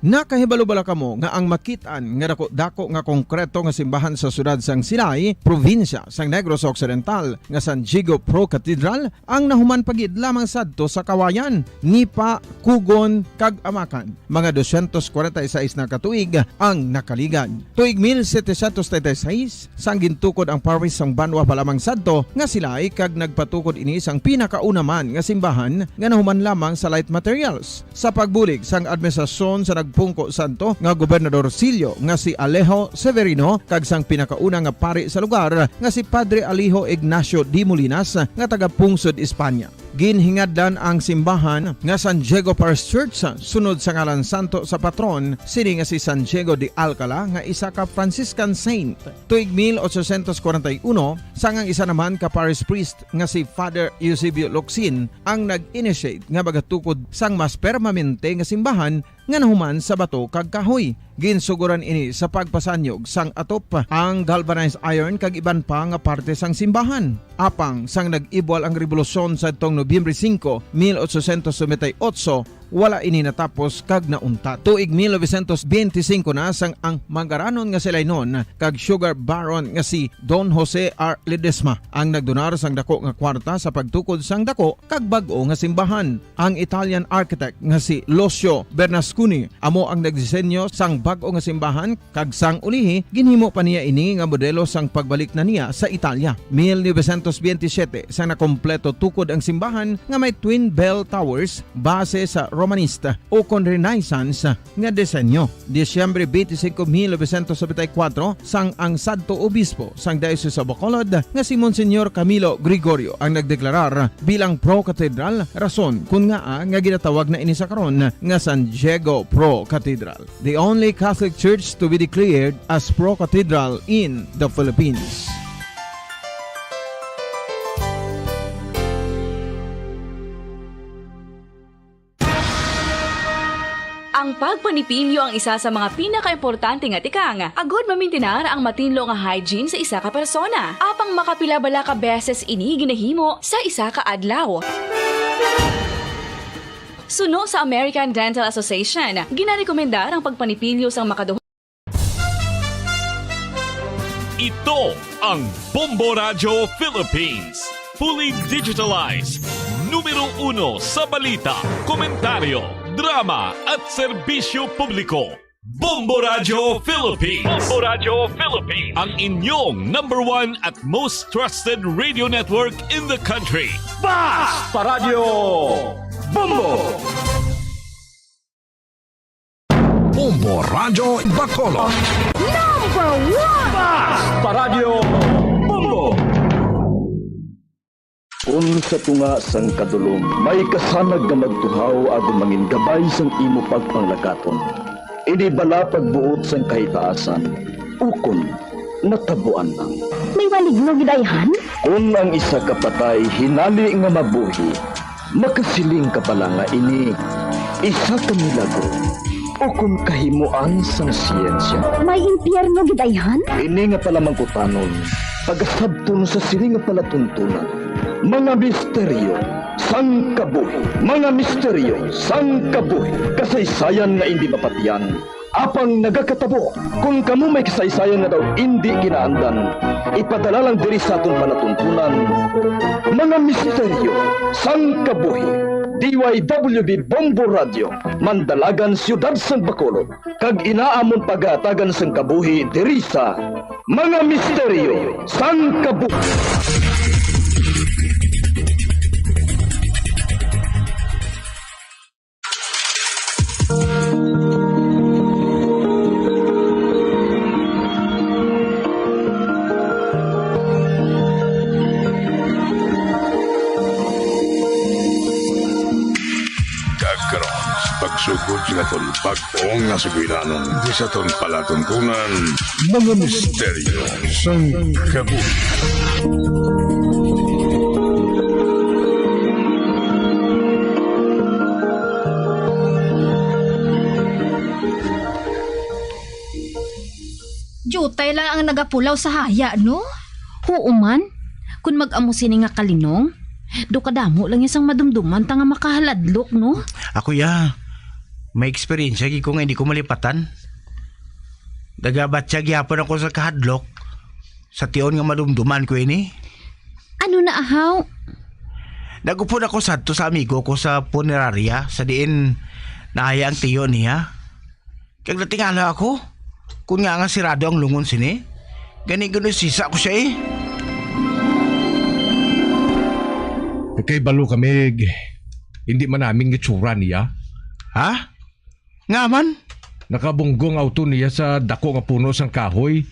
Nakahibalo-bala kamo nga ang makitaan nga dako nga konkreto nga simbahan sa sudad sang Sinay, probinsya sang Negros Occidental nga San Diego Pro Cathedral ang nahuman pagid lamang sadto sa Kawayan, Nipa, Kugon kag Amakan. Mga 246 na katuig ang nakaligan. Tuig 1736 sang gintukod ang parish sang Banwa pa lamang sadto nga Silay kag nagpatukod ini sang pinakauna man nga simbahan nga nahuman lamang sa light materials. Sa pagbulig sang administrasyon sa Pungko Santo nga Gobernador Silio nga si Alejo Severino kag sang pinakauna nga pari sa lugar nga si Padre Alijo Ignacio Di Molinas nga taga Pungsod, Espanya. Ginhingaddan ang simbahan nga San Diego Parish Church sunod sa ngalan santo sa patron sini nga si San Diego de Alcala nga isa ka Franciscan saint. Tuig 1841 sangang isa naman ka parish priest nga si Father Eusebio Locsin ang nag-initiate nga bagatukod sang mas permanente nga simbahan nga nahuman sa bato kag kahoy. Ginsuguran ini sa pagpasanyog sang atop ang galvanized iron kag iban pa nga parte sang simbahan. Apang sang nag-ibwal ang revolusyon sa itong Nobyembre 5, 1898, wala ini natapos kag naunta. Tuig 1925 na sang ang manggaranon nga silay noon kag sugar baron nga si Don Jose R. Ledesma ang nagdonar sang dako nga kwarta sa pagtukod sang dako kag bag-o nga simbahan. Ang Italian architect nga si Lucio Bernasconi amo ang nagdisenyo sang bag-o nga simbahan kag sang ulihi ginhimo pa niya ini nga modelo sang pagbalik na niya sa Italia. 1927 sang nakompleto tukod ang simbahan nga may twin bell towers base sa Romanista o kon Renaissance nga disenyo. Disyembre 25, 1974 sang ang sadto obispo sang Diocese of Bacolod nga si Monsignor Camilo Gregorio ang nagdeklarar bilang pro cathedral, rason kun nga ginatawag na ini sa karon nga San Diego Pro Cathedral, the only Catholic church to be declared as pro cathedral in the Philippines. Ang pagpanipilyo ang isa sa mga pinaka-importante nga tikang. Agod mamintinar ang matinlo nga hygiene sa isa ka persona. Apang makapila-bala ka beses ini ginahimo sa isa ka adlaw. Suno sa American Dental Association, ginarekomendar ang pagpanipilyo sang makaduhon. Ito ang Bombo Radio Philippines. Fully digitalized. Numero 1 sa balita, komentaryo, drama at serbisyo publiko. Bombo Radio Philippines. Bombo Radio Philippines. Ang inyong #1 at most trusted radio network in the country. Basta Radio Bombo! Bombo Radio Bacolod. #1! Basta Radio Bombo! Kung sa tunga sang kadulom, may kasanag nga magtuhaw agon mangin gabay sang imo pagpanglakaton. Ini bala pagbuot sang kahitaasan, ukon natabuan lang. May maligno gidayhan? Kung ang isa ka patay hinali nga mabuhi, makasiling ka pala nga ini isa ka milagro. Ukon kahimuan sang siyensya. May impyerno gidayhan? Ini nga pala mangkutanon, pagasabton sa siling nga palatuntunan. Mga misteryo sang kabuhi. Mga misteryo sang kabuhi. Kasaysayan nga hindi mapatiyan. Apang nagakatabo. Kung kamo may kasaysayan nga daw hindi ginaandan, ipadala lang diri sa atong palatuntunan. Mga misteryo sang kabuhi. DYWB Bombo Radio, Mandalagan, Siyudad sang Bacolod. Kag inaamon pagatagan sang kabuhi diri sa Mga Misteryo sang Kabuhi. Sugod sa aton pagpong nga sugilanon di sa aton palatuntunan mga misteryo sang kabuhi. Jutay lang ang nagapulaw sa haya, no? Oo man. Kung mag-amo sini nga kalinong, do kadamo lang isang madumduman ta nga makahaladlok, no? Ako ya, may experience gi ko nga hindi ko malipatan. Dagabat siya gihapon ako sa kahadlok sa tiyon nga madumduman ko ini. Ano na ahaw? Nagupon ako sadto sa amigo ko sa punerarya sa diin naaya ang tiyon niya. Kag natingala ako, kung nga sirado ang lungon sini, gani-gano sisa ko siya eh. Kay balo kami, hindi man namin gitsura niya. Ha? Nga man? Nakabunggong auto niya sa dako nga puno sang kahoy.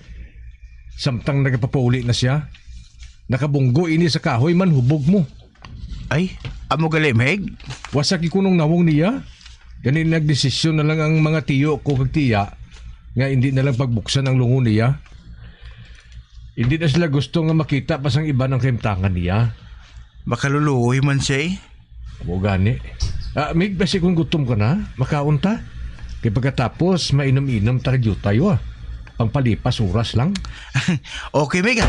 Samtang nagapapauli na siya. Nakabunggo ini sa kahoy man hubog mo. Ay, amo galimheg? Wasak ikunong nawong niya. Ganin nagdesisyon na lang ang mga tiyo ko kag tiya nga hindi na lang pagbuksan ang lungo niya. Hindi na sila gusto nga makita pa sang iba ng kaimtangan niya. Makaluluoy man siya eh. Amo gani. Mig, basi kung gutom ka na, makaunta. Kaya pagkatapos, mainom-inom tayo tayo Pangpalipas oras lang. Okay, Mig.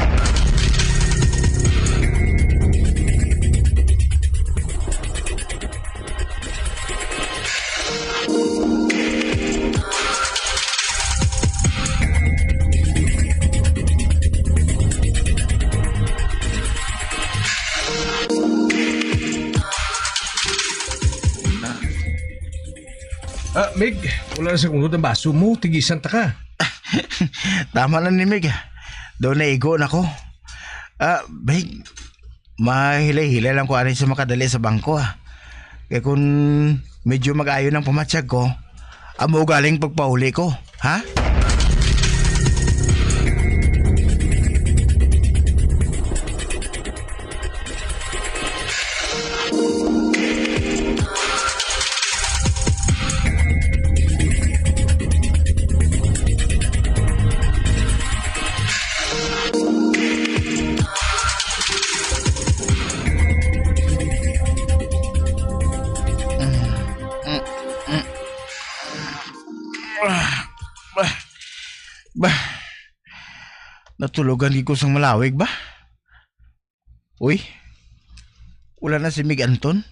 Mig, wala na sa unod ang baso mo. Tigisan ta ka. Tama na ni Mig. Doon na igo na ko. Mig, mahilay-hilay lang ko anin sa makadali sa bangko Kaya kung medyo mag-ayo ng pamatsyag ko, amo galing pagpauli ko. Ha? Natulugan ko sang malawig ba? Uy, wala na si Mig Anton.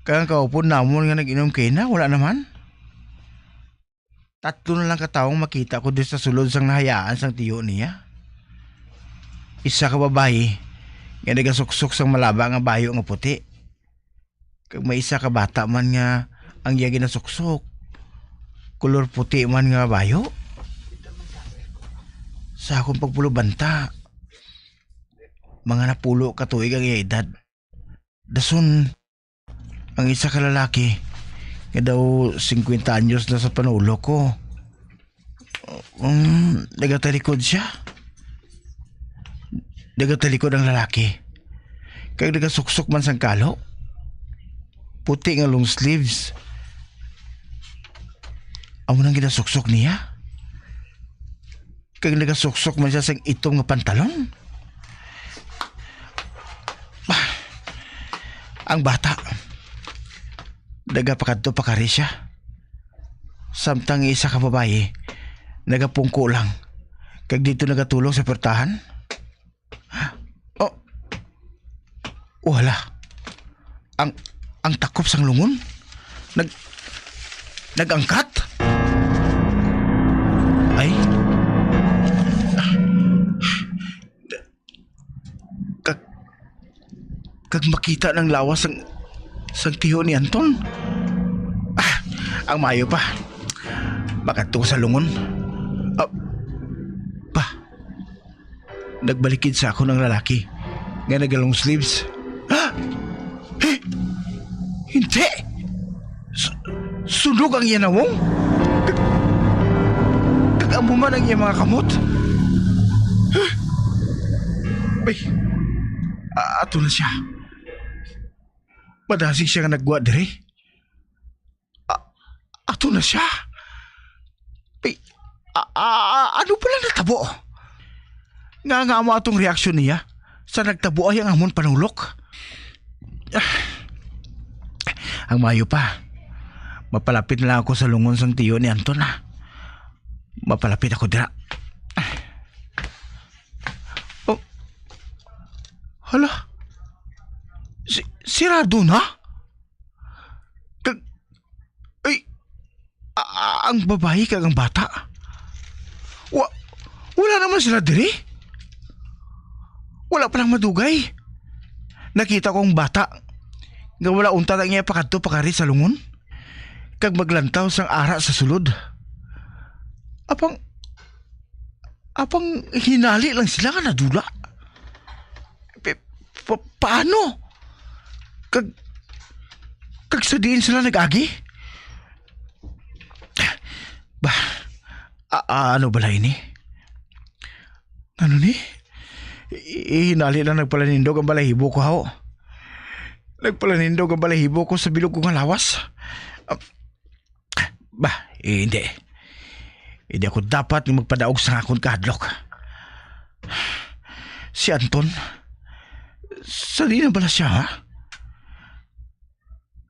Kaya kaupon namon nga nag-inom kayo na, wala naman. Tatlo na lang katawang makita ko din sa sulod sang nahayaan sang tiyo niya. Isa ka babae, nga nagasuksok sang malaba nga bayo nga puti. Kag may isa ka bata man nga ang iya ginasuksok. Kulor puti man nga bayo. Sa akong pagpulubanta, mga napulo katuig ang edad. Dason, ang isa ka lalaki, nga daw 50 anyos na sa panulo ko. Nagatalikod siya. Nagatalikod ang lalaki. Kag nagasuksok man sang kalo. Puti nga long sleeves. Amo nang ginasuksok niya. Kag nagasuksok man siya sa itong nga pantalon. Ang bata, nagapakadto pakari siya. Samtang isa ka babae, nagapungko lang. Kag dito nagatulong sa pertahan. Oh, wala. Ang takop sang lungon, nagangkat. Ay, kag makita ng lawas sang tiyo ni Anton. Ang mayo pa. Makadto sa lungon. Nagbalikid sa ako ng lalaki nga nagalong sleeves. Hindi! Sunog ang yanawong? Kag-amo man ang iyang mga kamot? Bay, ato na siya. Madasig siya nga nagwa dire. Ato na siya. Ay, ano pala natabo? Nga mo atong reaksyon niya sa nagtabo ay ang amon panulok. Ang mayo pa. Mapalapit na lang ako sa lungon sang tiyo ni Anton. Mapalapit ako dira. Oh. Hala. Sirado na? Ang babae kag ang bata. Wala naman sila diri. Wala palang madugay. Nakita ko ang bata nga wala unta na niya pakadto pakari sa lungon. Kag maglantaw sang ara sa sulod. Apang hinali lang sila nga nadula. Paano? Kag sa diin sila nag-agi? Ano bala ini? Ano ni? Hinali lang nagpalanindog ang balahibo ko, ho. Nagpalanindog ang balahibo ko sa bilog kong lawas. Hindi. Hindi ako dapat magpadaog sa akong kahadlok. Si Anton, sali na bala siya, ha?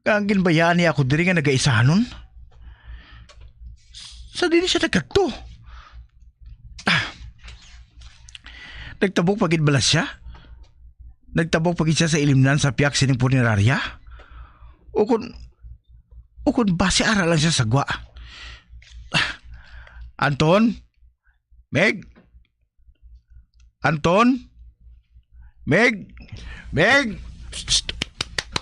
Ang ginbayaan niya ako diri nga nag-aisahanon. Sa din siya nagkagto. Nagtabok pagid balas siya? Nagtabok pagid siya sa ilimnan sa piyak sining punerarya? O kung base ara lang siya sa gwa? Anton? Meg? Anton? Meg? Meg?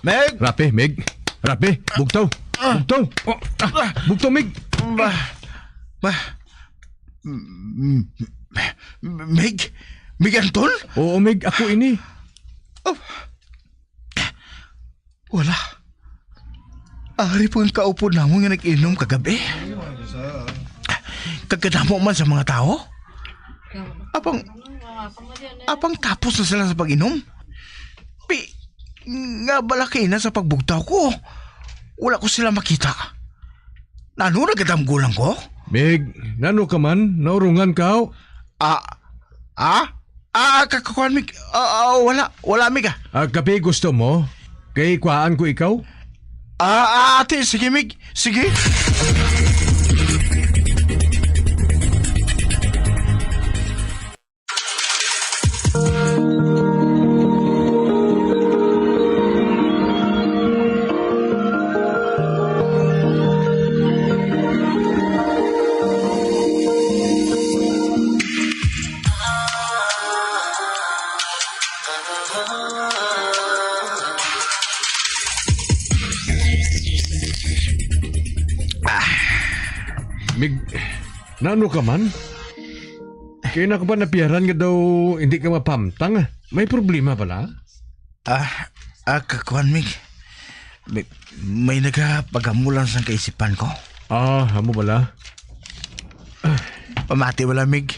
Meg? Rapi, Meg. Rapi, bugtaw. Bugtaw. Bugtaw, Meg. Meg? Meg Anton? Oo, Meg. Ako ini. Wala. Ari po ang kaupo na mo nga nag-inom kagabi. Kagkadamo man sa mga tao. Apang tapos na sila sa pag-inom. Nga balaki na sa pagbugtaw ko. Wala ko sila makita. Nano nagadamgulang ko? Meg, nano ka man? Naurungan ka? Kakakuan, Mig. Wala, Mig. Kape gusto mo? Kay kwaan ko ikaw? Ate, sige, Mig. Sige. Mig, nano ka man? Kaya na ka ba napiyaran nga daw hindi ka mapamtang? May problema pala? Kakuan, Mig. May nagapagamulan sa kaisipan ko. Hamo bala? Pamati wala, Mig.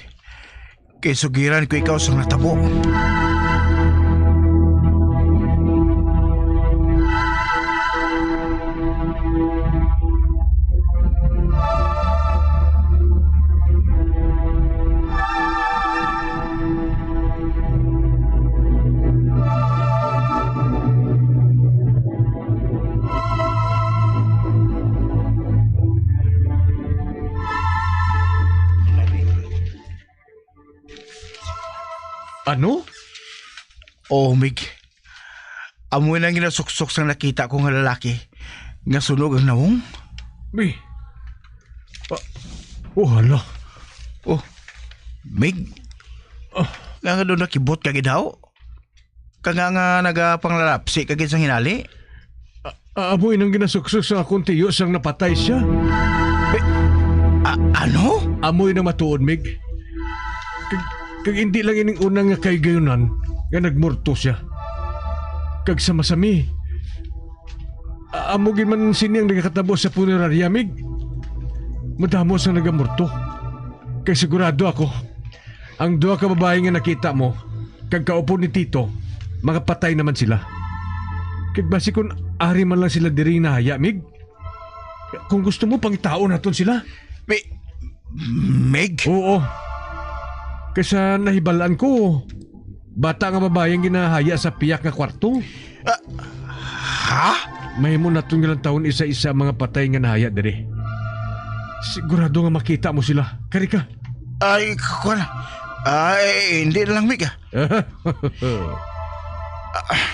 Kay sugiran ko ikaw sa natabo. Ano? Mig. Amoy nang ginasuksok sang nakita ko nga lalaki nga sunog ang nawong. Mig. Hala. Mig. Nga doon nakibot kagid daw. Nga nagapanglalapsi kagid sang hinali. Amoy nang ginasuksok sa akong tiyo sang napatay siya. Ano? Amoy na matuod, Mig. Kag hindi lang ining unang nga kay gayunan nga nagmurto siya. Kag sa masami. Amugin man siniyang nagkatabo sa punerarya, Mig. Madamo sa nagamurto. Kay sigurado ako, ang duha ka babae nga nakita mo, kag kaupo ni Tito, mga patay naman sila. Kag basi kung ari man lang sila diri nahaya, Mig. Kung gusto mo, pangitao naton sila. Meg? Oo. Kaysa nahibalaan ko, bata nga babayang ginahaya sa piyak nga kwarto. Ha? Mahimo naton nga lang taon isa-isa mga patay nga nahaya dere. Sigurado nga makita mo sila. Kari ka. Ay, kuwan. Ay, hindi na lang, Mig.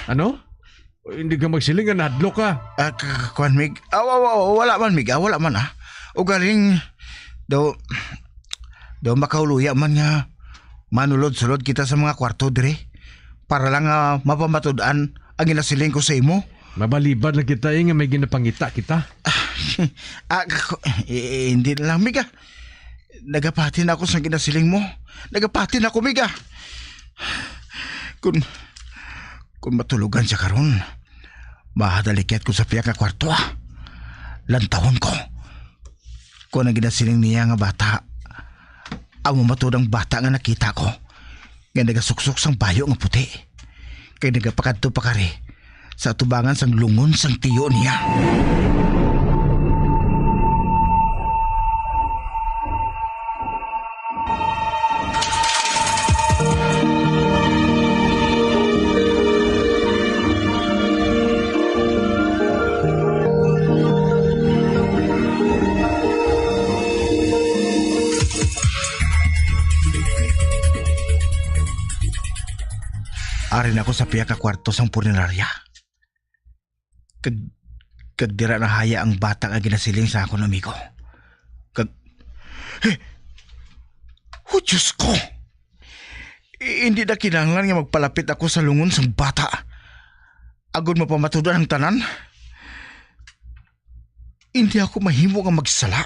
Ano? Hindi ka magsiling nga nahadlok ka. Kuwan, Mig. Wala man, Mig. Wala man, O galing, daw makauluya man nga manulod-sulod kita sa mga kwarto dire para lang mapamatudaan ang inasiling ko sa imo. Mabalibad lang kita nga may ginapangita kita. Hindi na lang, Mig. Nagapatin ako sa ginasiling mo. Nagapatin ako, Mig. Kung matulugan siya karon, mahadalikyat ko sa piyak nga kwarto. Lantahon ko. Kung ang ginasiling niya nga bata, ang mamatudang bata nga nakita ko, nga nagasuksok sang bayo nga puti, kay nagapakadto pa kari sa tubangan sang lungon sang tiyo niya. Arin ako sa piyak ka kwarto sang punerarya. Kag dira na haya ang bata nga ginasiling sa akong amigo. Oh, Diyos ko! Hindi na kinahanglan nga magpalapit ako sa lungon sang bata. Agod mapamatudan ang tanan. Hindi ako mahimo nga magsala.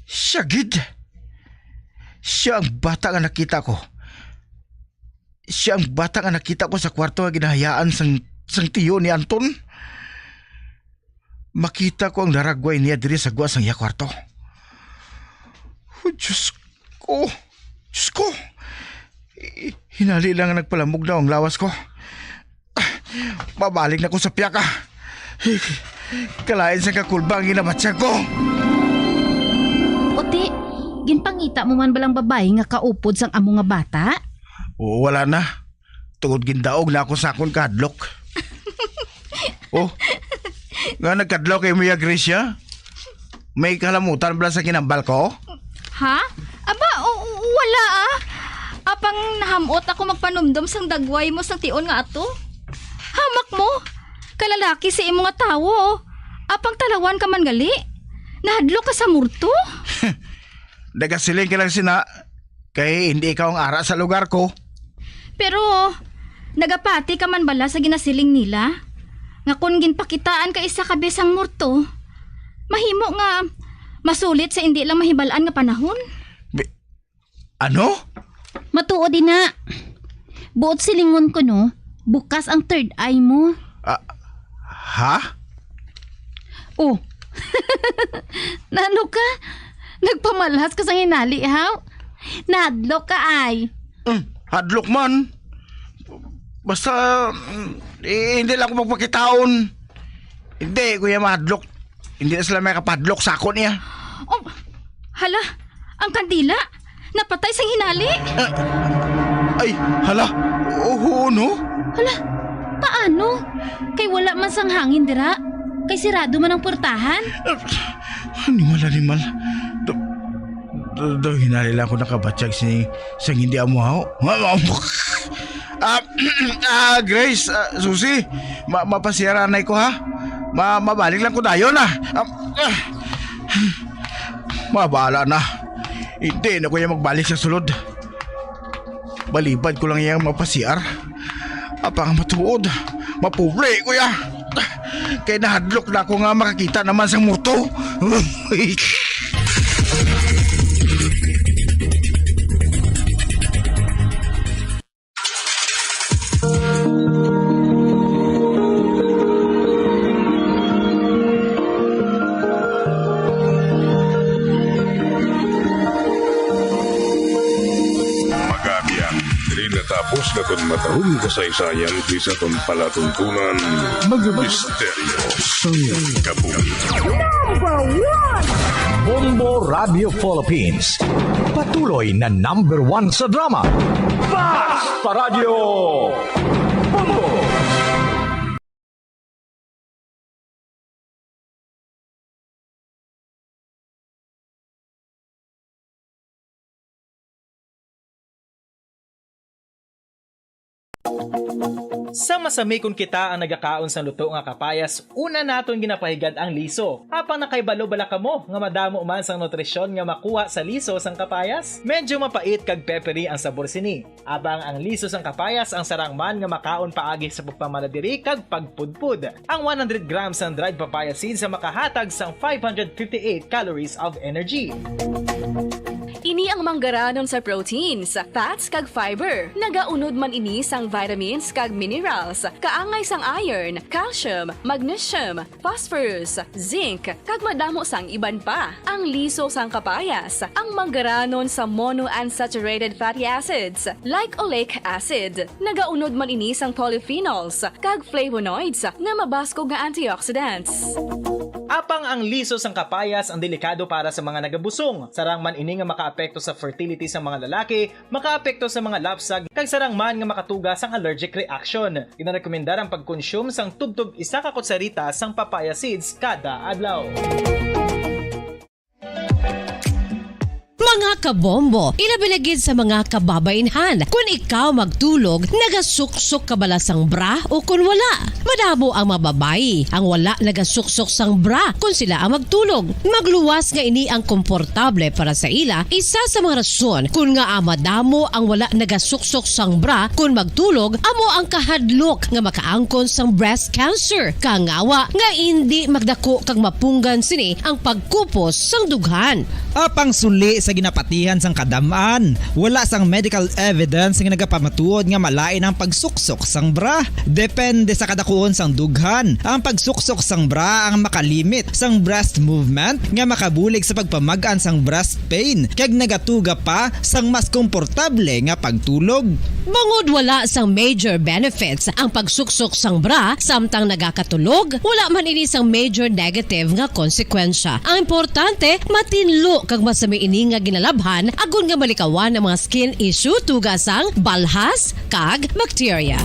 Siya gid. Siya ang bata nga nakita ko. Siya ang bata nga nakita ko sa kwarto nga ginahayaan sang tiyo ni Anton. Makita ko ang daragway niya diri sa gwa sang iya kwarto. Oh, Diyos ko! Diyos ko! Hinali lang nga nagpalamog na ang lawas ko. Mabalik na ko sa piyaka. Kalain sa kakulbang ginabatsyan ko. Ote, ginpangita mo man balang babae nga kaupod sang amo nga bata? Oo, wala na. Tungod gindaog na ako sa akong kadlok. Nga nagkadlok kay Mia Gracia? May kalamutan bala sa kinambal ko? Ha? Aba, wala Apang nahamot ako magpanumdum sang dagway mo sang tion nga ato. Hamak mo. Kalalaki si imo nga tawo. Apang talawan ka man gali. Nahadlok ka sa murto. Nagasiling ka lang sina. Kay hindi ikaw ang ara sa lugar ko. Pero, nagapati ka man bala sa ginasiling nila? Nga kung ginpakitaan ka isa ka besang murto, mahimo nga masulit sa hindi lang mahibalaan nga panahon. Ano? Matuod din na. Buot silingon ko no, bukas ang third eye mo. Ha? Oh. Nano ka? Nagpamalas ka sa hinali, ha? Nadlok ka ay. Hadlok man. Basta hindi lang ako magpakitaon. Hindi, kuya mahadlok. Hindi na sila may kapadlok sa ako niya. Oh, hala, ang kandila. Napatay sa hinali. Ay, hala. Oo, no? Hala, paano? Kay wala man sang hangin dira. Kay sirado man ang portahan. Animal. Daw hinali lang ako nakabatsyag sa hindi amuhaw. Grace, Susi, mapasiyaranay ko ha. Mabalik lang ko dayon Mabala na. Hindi na ko yung magbalik sa sulod. Balibad ko lang yung mapasiyar. Apang matuod. Mapubre kuya. Kaya nahadlok na ako nga makakita naman sa murto. Tapos Pulos na kon matahong kasaysayan kisa kon palatuntunan mga misteryo sa kabuhi. Bombo Radio Philippines. Patuloy na number 1 sa drama. Basta Radio Bombo! Sa masamikon kita ang nagakaon sa luto nga kapayas, una naton ginapahigad ang liso. Apang nakaibalo bala kamo nga madamo man sang nutrisyon nga makuha sa liso sang kapayas. Medyo mapait kag peppery ang sabor sini. Abang ang liso sang kapayas ang sarangman nga makaon paagi sa pagpamaladiri kag pagpudpud. Ang 100 grams ng dried papaya seeds sa makahatag sang 558 calories of energy. Ini ang manggaranon sa proteins, fats kag fiber. Nagaunod man ini sang vitamins kag minerals, kaangay sang iron, calcium, magnesium, phosphorus, zinc, kag madamo sang iban pa. Ang liso sang kapayas, ang manggaranon sa monounsaturated fatty acids like oleic acid. Nagaunod man ini sang polyphenols kag flavonoids nga mabaskog nga antioxidants. Apang ang liso sang kapayas ang delikado para sa mga nagabusong. Sarang man ini nga makaapekto sa fertility sa mga lalaki, makaapekto sa mga lapsag, kag sarang man nga makatuga sang allergic reaction. Ginarekomendar ang pagkonsume sang tubtog 1 ka kutsarita sang papaya seeds kada adlaw. Mga kabombo, ilabilagid sa mga kababainhan. Kung ikaw magtulog, nagasuksok ka bala sang bra o kung wala. Madamo ang mababayi, ang wala nagasuksok sang bra kung sila ang magtulog. Magluwas nga ini ang komportable para sa ila, isa sa mga rason kung nga madamo ang wala nagasuksok sang bra kung magtulog, amo ang kahadlok nga makaangkon sang breast cancer. Kangawa nga hindi magdako kag mapunggan sini ang pagkupos sang dughan. Apang suli sa ginapatihan sang kadamaan, wala sang medical evidence nga nagapamatuod nga malain ang pagsuksok sang bra. Depende sa kadakuon sang dughan. Ang pagsuksok sang bra ang makalimit sang breast movement nga makabulig sa pagpamagaan sang breast pain kag nagatuga pa sang mas komportable nga pagtulog. Bangod wala sang major benefits ang pagsuksok sang bra samtang nagakatulog, wala man ini sang major negative nga konsekwensya. Ang importante, matinlo kag masami ini nga ginalabhan agon nga malikawan ang mga skin issue tugasang balhas kag bacteria.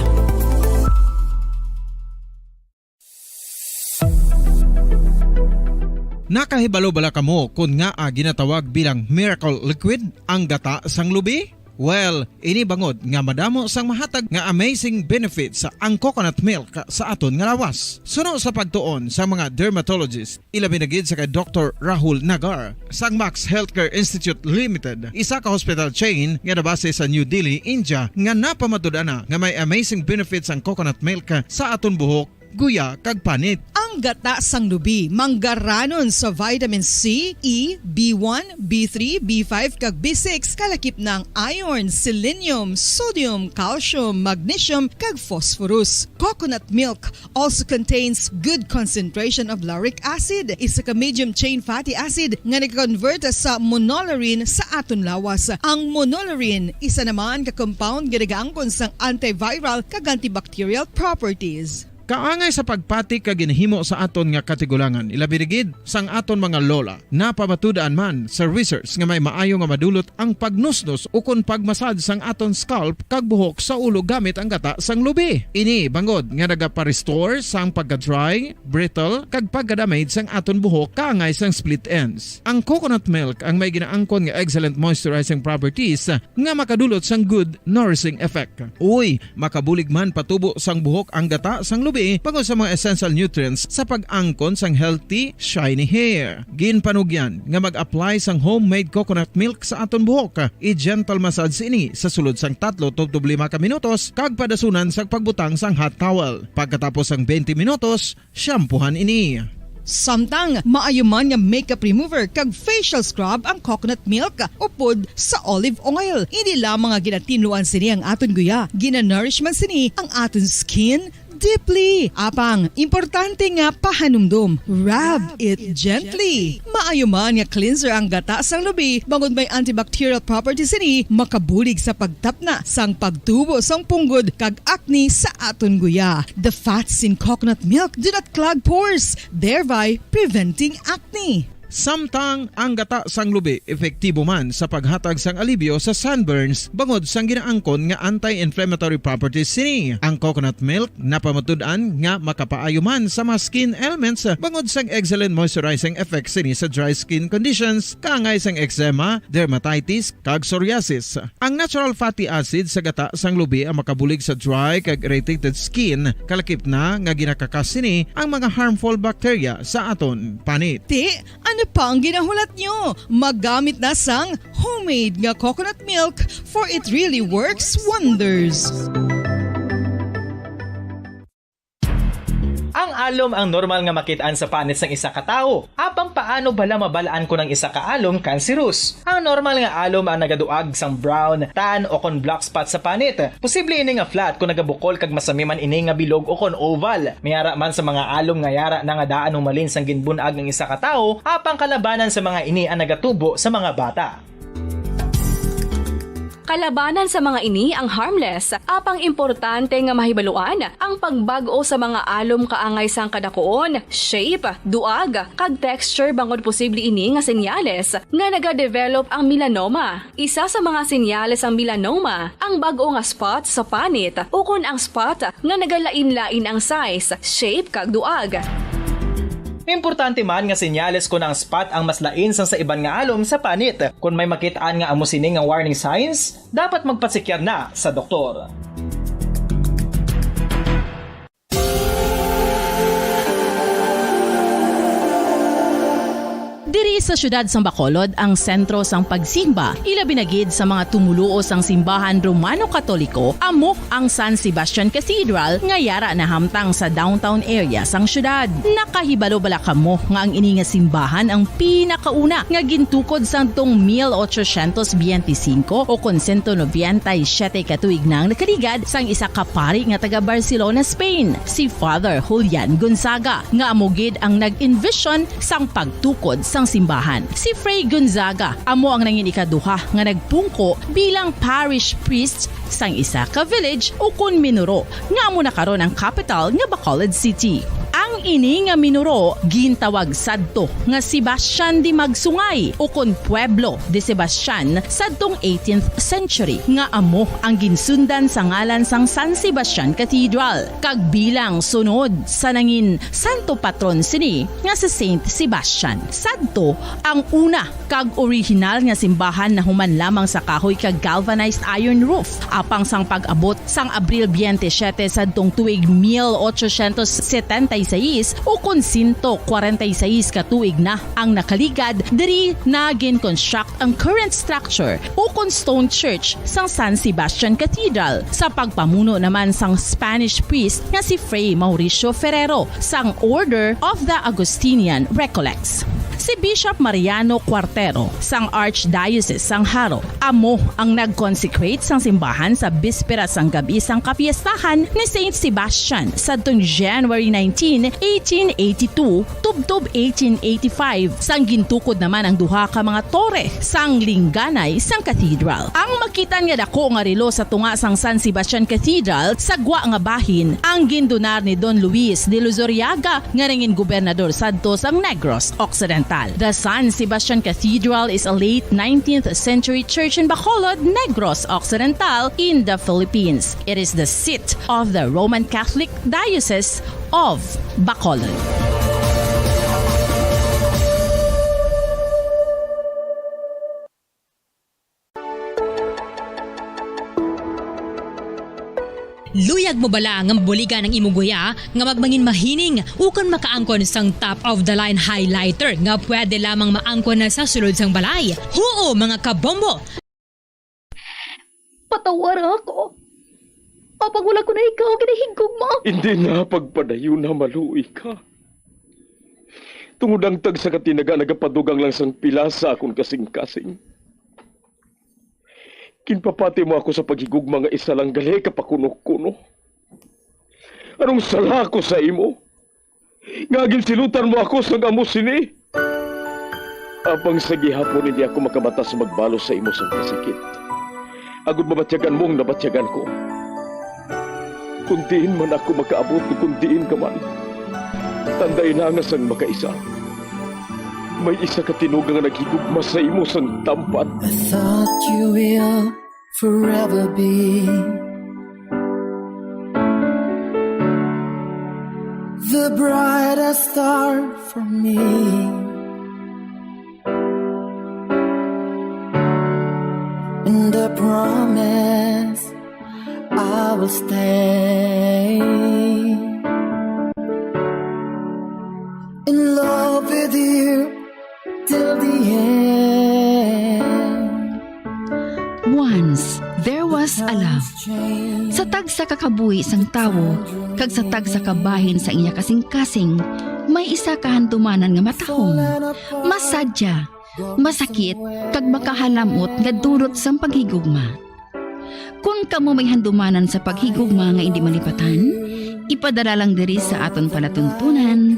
Nakahibalo bala kamo kung nga ginatawag bilang miracle liquid ang gata sang lubi? Well, ini bangod nga madamo sang mahatag nga amazing benefits sa ang coconut milk sa aton nga lawas. Suno sa pagtuon sa mga dermatologist, ilabi na gid sa kay Dr. Rahul Nagar sang Max Healthcare Institute Limited, isa ka hospital chain nga nabase sa New Delhi, India, nga napamatud-ana nga may amazing benefits ang coconut milk sa aton buhok, guya kag panit. Ang gata sang lubi manggaranon sa vitamin C, E, B1, B3, B5 kag B6 kalakip ng iron, selenium, sodium, calcium, magnesium kag phosphorus. Coconut milk also contains good concentration of lauric acid, isa ka medium chain fatty acid nga nag-convert sa monolaurin sa aton lawas. Ang monolaurin isa naman ka compound nga nagaangkon sang antiviral kag antibacterial properties. Kaangay sa pagpatik kag ginhimo sa aton nga katigulangan, ilabirigid sang aton mga lola. Napamatudan man sa research nga may maayo nga madulot ang pagnusnos o kon pagmasad sang aton scalp kag buhok sa ulo gamit ang gata sang lubi. Ini bangod nga nagapa-restore sang pagka-dry, brittle kag pagka-damage sang aton buhok kaangay sang split ends. Ang coconut milk ang may ginaangkon nga excellent moisturizing properties nga makadulot sang good nourishing effect. Uy, makabulig man patubo sang buhok ang gata sang lubi pagod sa mga essential nutrients sa pag-angkon sang healthy, shiny hair. Ginpanugyan nga mag-apply sang homemade coconut milk sa aton buhok. I-gentle massage ini sa sulod sang 3 to 5 ka minutos kag padasunan sa pagbutang sang hot towel. Pagkatapos sang 20 minutos, shampoohan ini. Samtang maayuman nga makeup remover kag facial scrub ang coconut milk upod sa olive oil. Hindi lamang nga ginatinluan sini ang aton guya, ginanourish man sini ang aton skin, deeply. Apang, importante nga pahanumdum. Rub it gently. Maayo man nga cleanser ang gata sang lubi, bangod may antibacterial properties ini, makabulig sa pagtapna sang pagtubo sang punggod kag acne sa aton guya. The fats in coconut milk do not clog pores, thereby preventing acne. Samtang ang gata sang lubi epektibo man sa paghatag sang alibyo sa sunburns bangod sang ginaangkon nga anti-inflammatory properties sini. Ang coconut milk napamatud-an nga makapaayo man sa mga skin ailments bangod sang excellent moisturizing effects sini sa dry skin conditions kaangay sang eczema, dermatitis kag psoriasis. Ang natural fatty acid sa gata sang lubi ang makabulig sa dry kag irritated skin, kalakip na nga ginakakas sini ang mga harmful bacteria sa aton panit. Ano pa ang ginahulat nyo? Maggamit na sang homemade nga coconut milk for it really works wonders. Ang alom ang normal nga makitaan sa panit sang isa ka tawo. Apang paano bala mabalaan ko ng isa ka alom cancerous? Ang normal nga alom ang nagaduag sang brown, tan o kon black spot sa panit. Posible ini nga flat kung nagabukol kag masami man ini nga bilog o kon oval. Mayara man sa mga alom nga yara na nga daan humalin sang ginbunag ng isa ka tawo, apang kalabanan sa mga ini ang nagatubo sa mga bata. Kalabanan sa mga ini ang harmless, apang importante nga mahibaluan ang pagbago sa mga alom kaangay sang kadakuon, shape, duag, kag texture bangod posible ini nga senyales nga nagadevelop ang melanoma. Isa sa mga senyales ang melanoma, ang bag-o nga spot sa panit o kun ang spot nga nagalain-lain ang size, shape kag duag. Importante man nga senyales kung ang spot ang mas lain sang sa iban nga alom sa panit. Kung may makitaan nga amo sini nga warning signs, dapat magpasikyar na sa doktor. Diri sa syudad sang Bacolod ang sentro sang pagsimba, ilabi na gid sa mga tumuluo sang simbahan Romano-Katoliko, amo ang San Sebastian Cathedral nga yara na hamtang sa downtown area sang syudad. Nakahibalo bala kamo nga ang ini nga simbahan ang pinakauna nga gintukod sang tong 1825 o kon 197 katuig nang nakaligad sang isa ka pari nga taga Barcelona, Spain, si Father Julian Gonzaga, nga amo gid ang nag-envision sang pagtukod sang simbahan. Si Fray Gonzaga amo ang nangin ikaduha nga nagpungko bilang parish priest sang isa ka village o kun Minuro nga amo na karon ang capital nga Bacolod City. Ang ini nga Minuro gintawag sadto nga Sebastian de Magsungay o kun Pueblo de Sebastian sadtong 18th century nga amo ang ginsundan sa ngalan sang San Sebastian Cathedral kag bilang sunod sa nangin santo patron sini nga si Saint Sebastian. Sadto ang una kag original nga simbahan na human lamang sa kahoy kag galvanized iron roof apang sang pag-abot sang Abril 27 sadtong tuig 1876 o kun 146 katuig na ang nakaligad diri na gin-construct ang current structure o kun stone church sang San Sebastian Cathedral sa pagpamuno naman sang Spanish priest nga si Fray Mauricio Ferrero sang Order of the Augustinian Recollects. Si Bishop Mariano Cuartero sang Archdiocese sang Haro amo ang nag-consecrate sang simbahan sa bispera sang gabi sang kapiestahan ni Saint Sebastian sadtong January 19, 1882 tubtob 1885 sang gintukod naman ang duha ka mga tore sang lingganay sang cathedral. Ang makitan nga dako nga relo sa tunga sang San Sebastian Cathedral sa gwa nga bahin ang gindonar ni Don Luis de Luzuriaga nga nangin gobernador sadto sang Negros Occidental. The San Sebastian Cathedral is a late 19th century church in Bacolod, Negros Occidental in the Philippines. It is the seat of the Roman Catholic Diocese of Bacolod. Luyag mo bala nga buligan ng imuguya nga magmangin mahining ukon makaangkon sang top of the line highlighter nga pwede lamang maangkon na sa sulod sang balay. Huo mga kabombo! Patawar ako. Apag wala ko na ikaw, kinahigog mo. Hindi na pagpadayo na maluwi ka. Tungod ang tag sa katinaga nagapadugang lang sang pilasa akong kasing-kasing. Kinpapati mo ako sa paghigugma nga isa lang gali kapakuno-kuno. Anong sala ko sa imo? Ngagin silutan mo ako sa amo sini. Apang sa gihapon hindi ako makabatas magbalo sa imo sa kasakit. Agud mabatyagan mong nabatyagan ko. Kuntiin man ako makaabot, kuntiin ka man. Tanday na nga sang makaisa. May isa ka tinugang naghigugma sa imo sang tampat. I thought you will forever be the brightest star for me. And I promise I will stay in love with you till the end. Once, there was a love. Sa tagsa kakabuhi sang tawo, kag sa tagsa kabahin sa iya kasing-kasing, may isa kahandumanan nga matahong, masadya, masakit, kag makahalamot nga durot sang paghigugma. Kung kamo may handumanan sa paghigugma nga hindi malipatan, ipadala lang diri sa aton palatuntunan.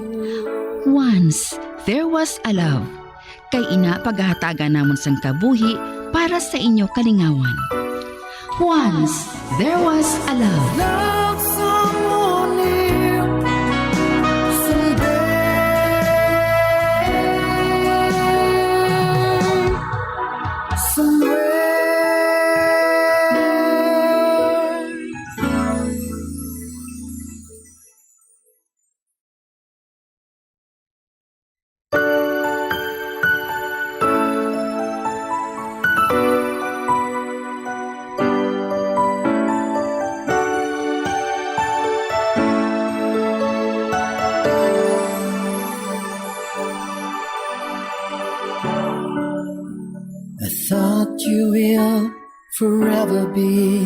Once, there was a love. Kay ina paghahatagan namon sang kabuhi para sa inyo kalingawan. Once, there was a love. Love someone new someday, somewhere. I thought you will forever be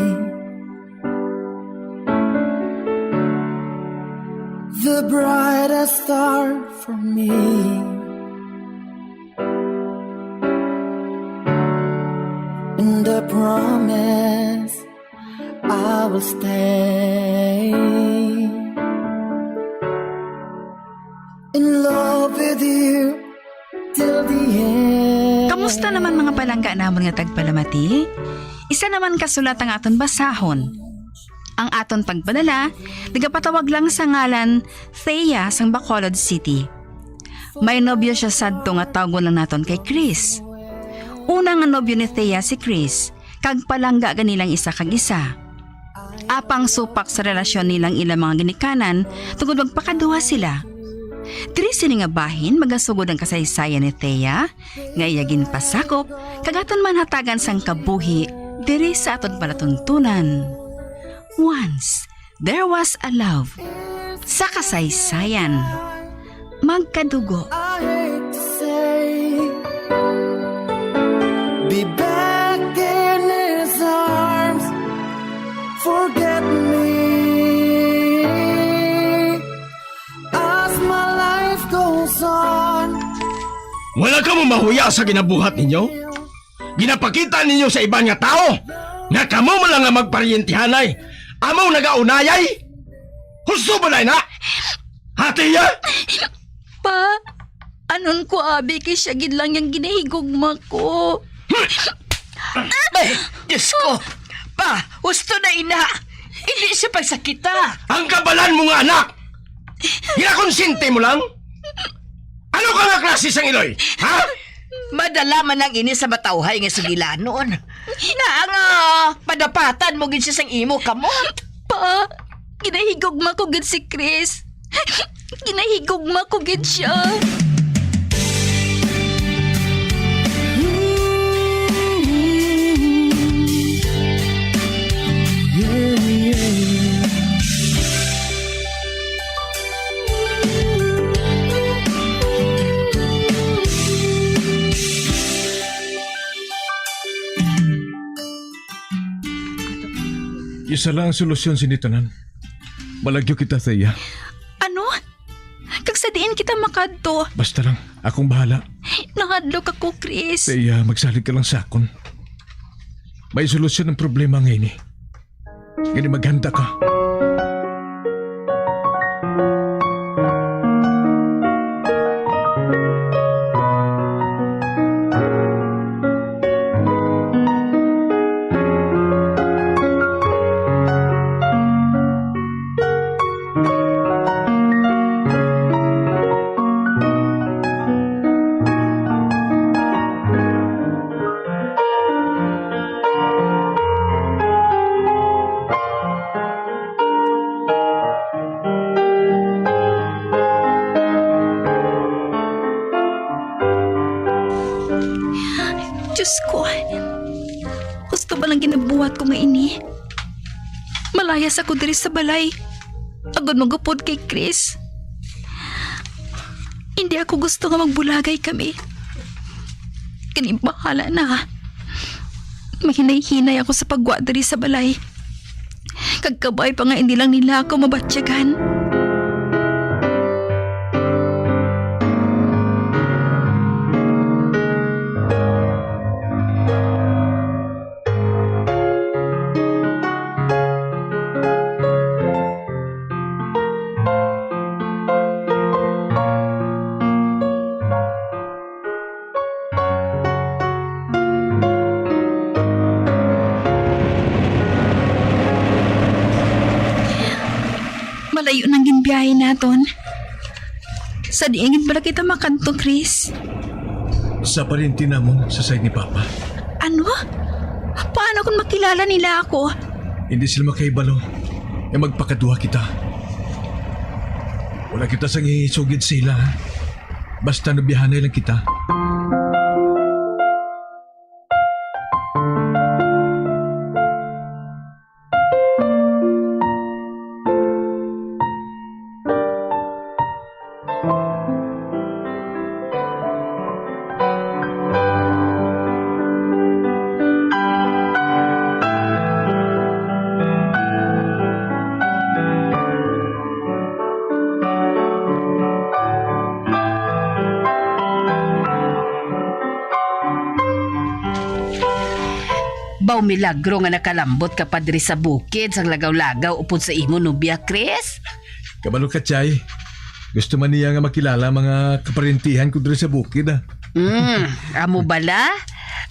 the brightest star for me. And I promise I will stay in love with you till the end. Kamusta naman mga palangga namon nga tagpalamati? Isa naman kasulat ang aton basahon. Ang aton pagpadala, nagapatawag lang sa ngalan Thea sang Bacolod City. May nobyo siya sadto nga tawgon lang naton kay Chris. Una nga nobyo ni Thea si Chris, kag palangga ganilang isa kag isa. Apang supak sa relasyon nilang ilang mga ginikanan, tungod magpakaduha sila. Diri sini nga bahin magasugod ang kasaysayan ni Thea, nga iyagin pasakop, kagaton man hatagan sang kabuhi, diri sa aton palatuntunan. Once, there was a love. Sa kasaysayan, magkadugo. I hate to say, be back in his arms, forget me. As my life goes on. Wala ka mo mahuya sa ginabuhat ninyo? Ginapakita ninyo sa ibang nga tao nga kamo mo lang nga magparyentihanay. Amaw nagaunayay? Husto ba na? Hati ya? Pa, anon ko abi kay siya gid lang yung ginahigugma ko. Ay, Diyos ko! Pa, husto na ina! Hindi siya pagsakita! Ang kabalan mo nga anak! Hinakonsinte mo lang? Ano ka nga klase sang iloy? Ha? Madala man ang ini sa matawhay nga sugilan noon. Naanga, padapatan mo gid siya sang imo kamot. Pa, ginahigugma ko gid si Chris. Ginahigugma ko gid siya. Isa lang ang solusyon sinitanan. Malagyo kita, Thea. Ano? Kag sa diin kita makadto. Basta lang, akong bahala. Nakadlok ako, Chris. Thea, magsalig ka lang sa akon. May solusyon ng problema ngayon eh. Gani maghanda ka. Diyos ko. Gusto ba lang ginabuhat ko nga ini? Malayas ako diri sa balay. Agad magupod kay Chris. Hindi ako gusto nga magbulagay kami. Kani bahala na. Mahinay-hinay ako sa pagwa diri sa balay. Kagkabay pa nga hindi lang nila ako mabatsyagan. Malayo nang ginbiyahe naton. Sa diingin pala kita makanto, Chris. Sa parintina mo sa side ni Papa. Ano? Paano kung makilala nila ako? Hindi sila makaibalo. E magpakaduha kita. Wala kita sang isugid sila. Basta nabihanay lang kita. Baw milagro nga nakalambot ka pa diri sa bukid sang lagaw-lagaw upod sa imo nubya, Chris. Kabalo ka, Chay. Gusto man niya nga makilala mga kaparintihan ko diri sa bukid. Amo bala?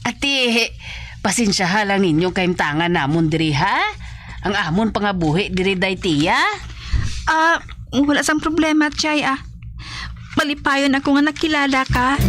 Ati, pasensyaha lang ninyo kaimtangan namon diri ha? Ang amon pangabuhi diri daytiya. Wala sang problema, Chay. Malipayon ako nga nakilala ka.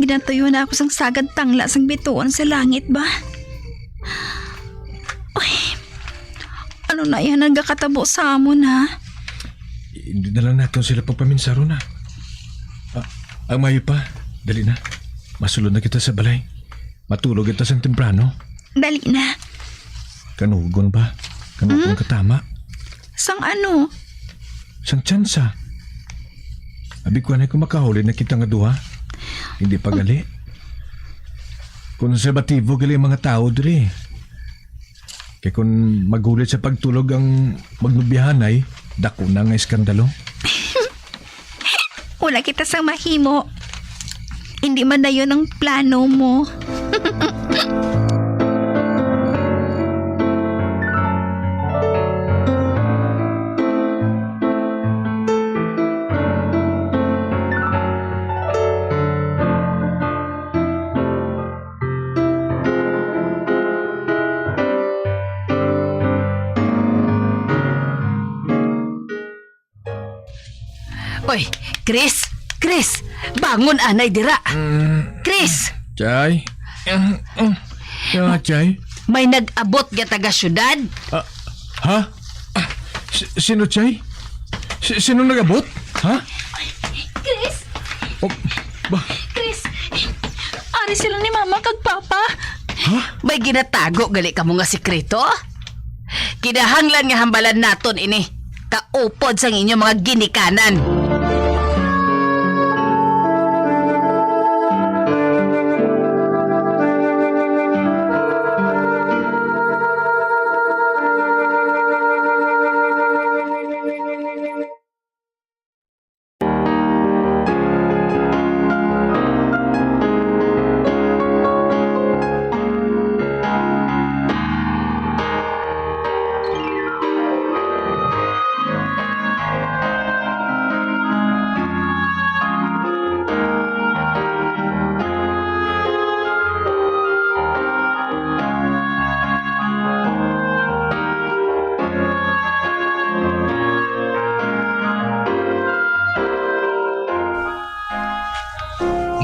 Ginatuyo na ako sang sagad tangla sang bituon sa langit ba? Uy, ano na yan nagkakatabo sa amon ha? Hindi na lang natin sila pagpaminsaro na. Ang mayo pa, dali na. Masulod na kita sa balay. Matulog kita sang temprano. Dali na. Kanugon ba? Kanugon katama? Sang ano? Sang tsansa. Abi ko na kung makahuli na kita nga duha. Hindi pa gali. Konserbatibo gali mga tao diri. Kaya kung magulit sa pagtulog ang magnubihanay, dako na nga iskandalo. Wala kita sang mahimo. Hindi man na yun ang plano mo. Oy, Chris! Chris! Bangon anay dira! Chris! Chay? Chay? May nag-abot nga taga syudad? Ha? Sino, Chay? Sino nag-abot? Ha? Chris! Chris! Ari sila ni Mama kag Papa. Ha? May ginatago gali ka mo nga sikreto? Kinahanglan nga hambalan naton ini. Kaupod sang inyo mga ginikanan.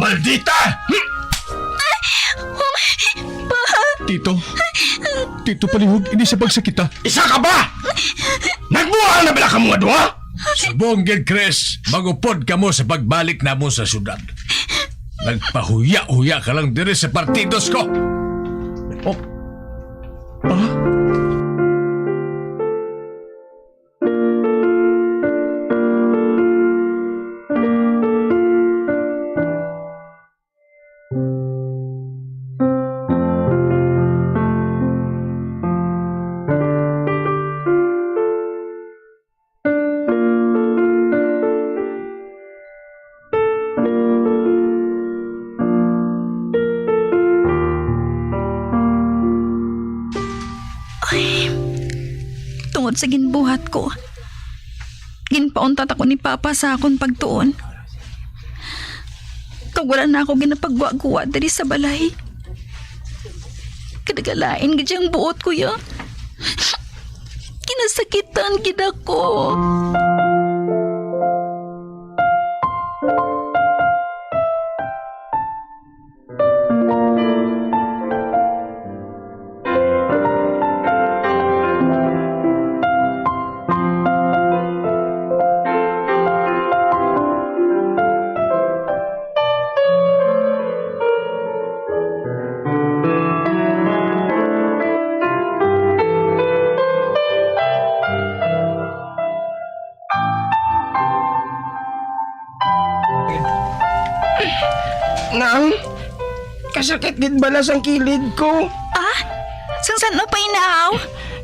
Maldita! Tito palihog, ini sa pagsakita. Isa ka ba? Nagbuha na bala ka mga duha? Subong gid Chris, magupod ka mo sa pagbalik namo sa syudad. Nagpahuya-huya ka lang dire sa partidos ko. Oh. Tungod sa ginbuhat ko, ginpauntat ako ni Papa sa akong pagtuon. Kag wala na ako ginapagwa-guwa diri sa balay. Kadagalain gid ang buot ko ya. Kinasakitan gid ako. Nang, kasakit gid bala sang kilid ko. Ah? Saan mo pa inaaw?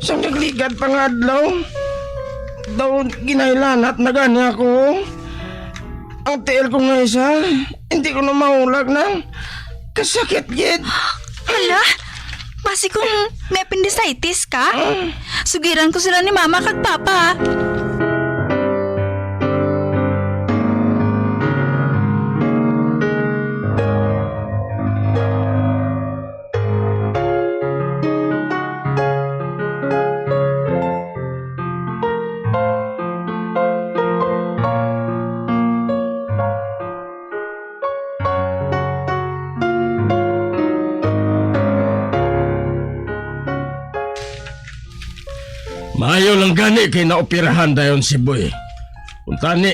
Sang nagligat pang adlaw. Daw ginailanat na gani ako. Ang tiil ko nga isa, hindi ko na mahulag nang. Kasakit gid. Hala? Basi kung may appendicitis ka? Sugiran ko sila ni Mama kag Papa. Maayo lang gani kay naoperahan dayon si Boy. Kung tani,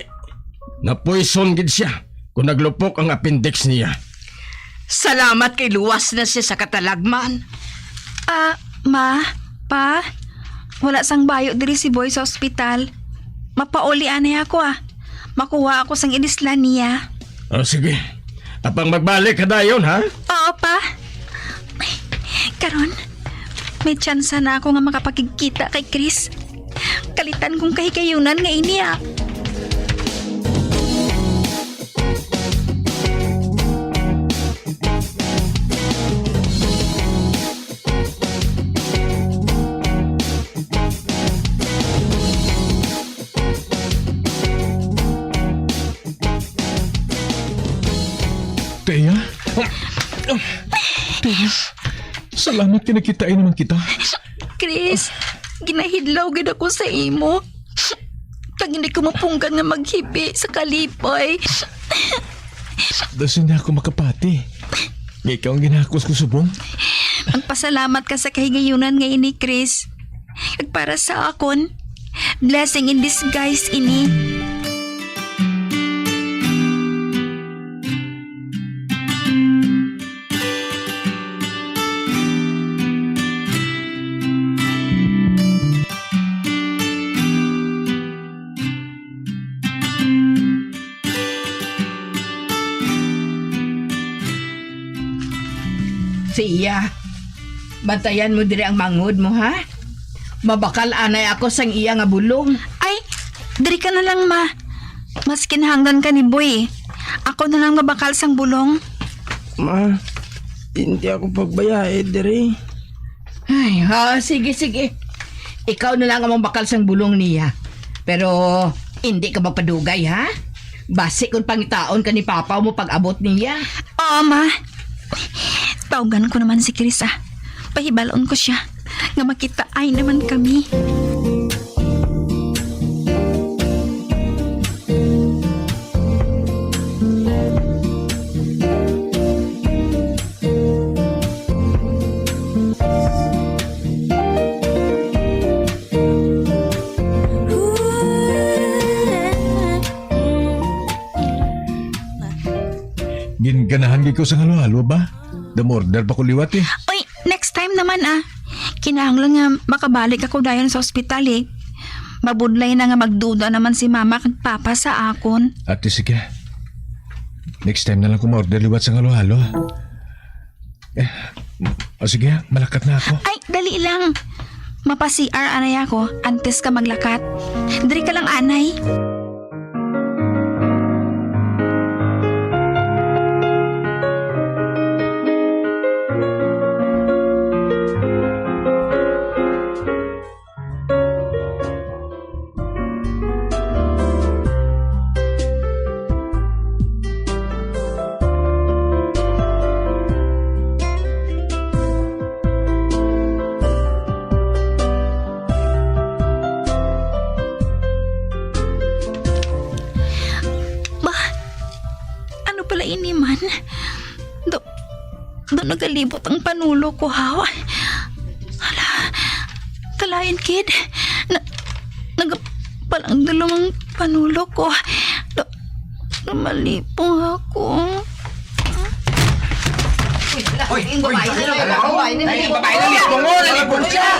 napoison gid siya kung naglupok ang appendix niya. Salamat kay luwas na siya sa katalagman. Ma, Pa, wala sang bayo diri si Boy sa ospital. Mapauli anay ako Makuha ako sang inislan niya. O sige, apang magbalik ka dayon ha? Oo, Pa. Karon, may tsansa na ako nga makapagkikita kay Chris. Kalitan kong kahigayunan nga ini Teya? Teya, salamat kinakitain naman kita. Chris, ginahidlaw gid ako sa imo. Pag hindi ko mapunggan nga maghibi sa kalipay. Dasin na ako makapati. Ikaw ang ginakos ko subong. Magpasalamat ka sa kahigayunan nga ini, Chris. Kag para sa akon, blessing in disguise ini. Siya, batayan mo diri ang mangod mo, ha? Mabakal anay ako sang iya nga bulong. Ay, diri ka na lang, Ma. Mas kinahanglan ka ni Boy. Ako na lang mabakal sang bulong. Ma, hindi ako pagbayae diri. Ay, sige. Ikaw na lang ang bakal sang bulong niya. Pero, hindi ka ba padugay, ha? Basi kung pangitaon ka ni Papa mo pag-abot niya. Oo, Ma. Taugan ko naman si Chris, Pahibalon ko siya nga makita ay naman kami. Lagi ko sa halo-halo ba? Damorder pa ko liwat eh. Uy, next time naman kinahanglan nga makabalik ako dayon sa ospital eh. Mabudlay na nga magduda naman si mama kag papa sa akon. Ate, sige. Next time na lang ko ma-order liwat sa halo-halo. Sige, malakat na ako. Ay, dali lang. Mapa-CR anay ako antes ka maglakat. Diri ka lang anay. Nagalibot ang panulo ko, hawa. Hala, kalain, kid. Nagapalang dalawang panulo ko. Malipong ako. Uy, babae na lipong mo, nalipong siya.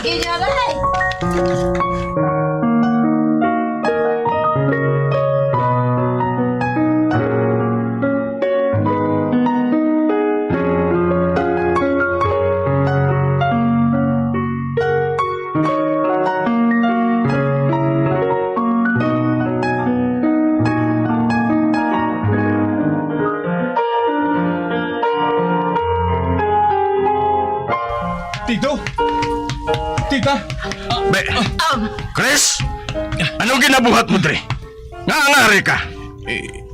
Tita! Chris? Anong ginabuhat mo, Dre? Naangari ka?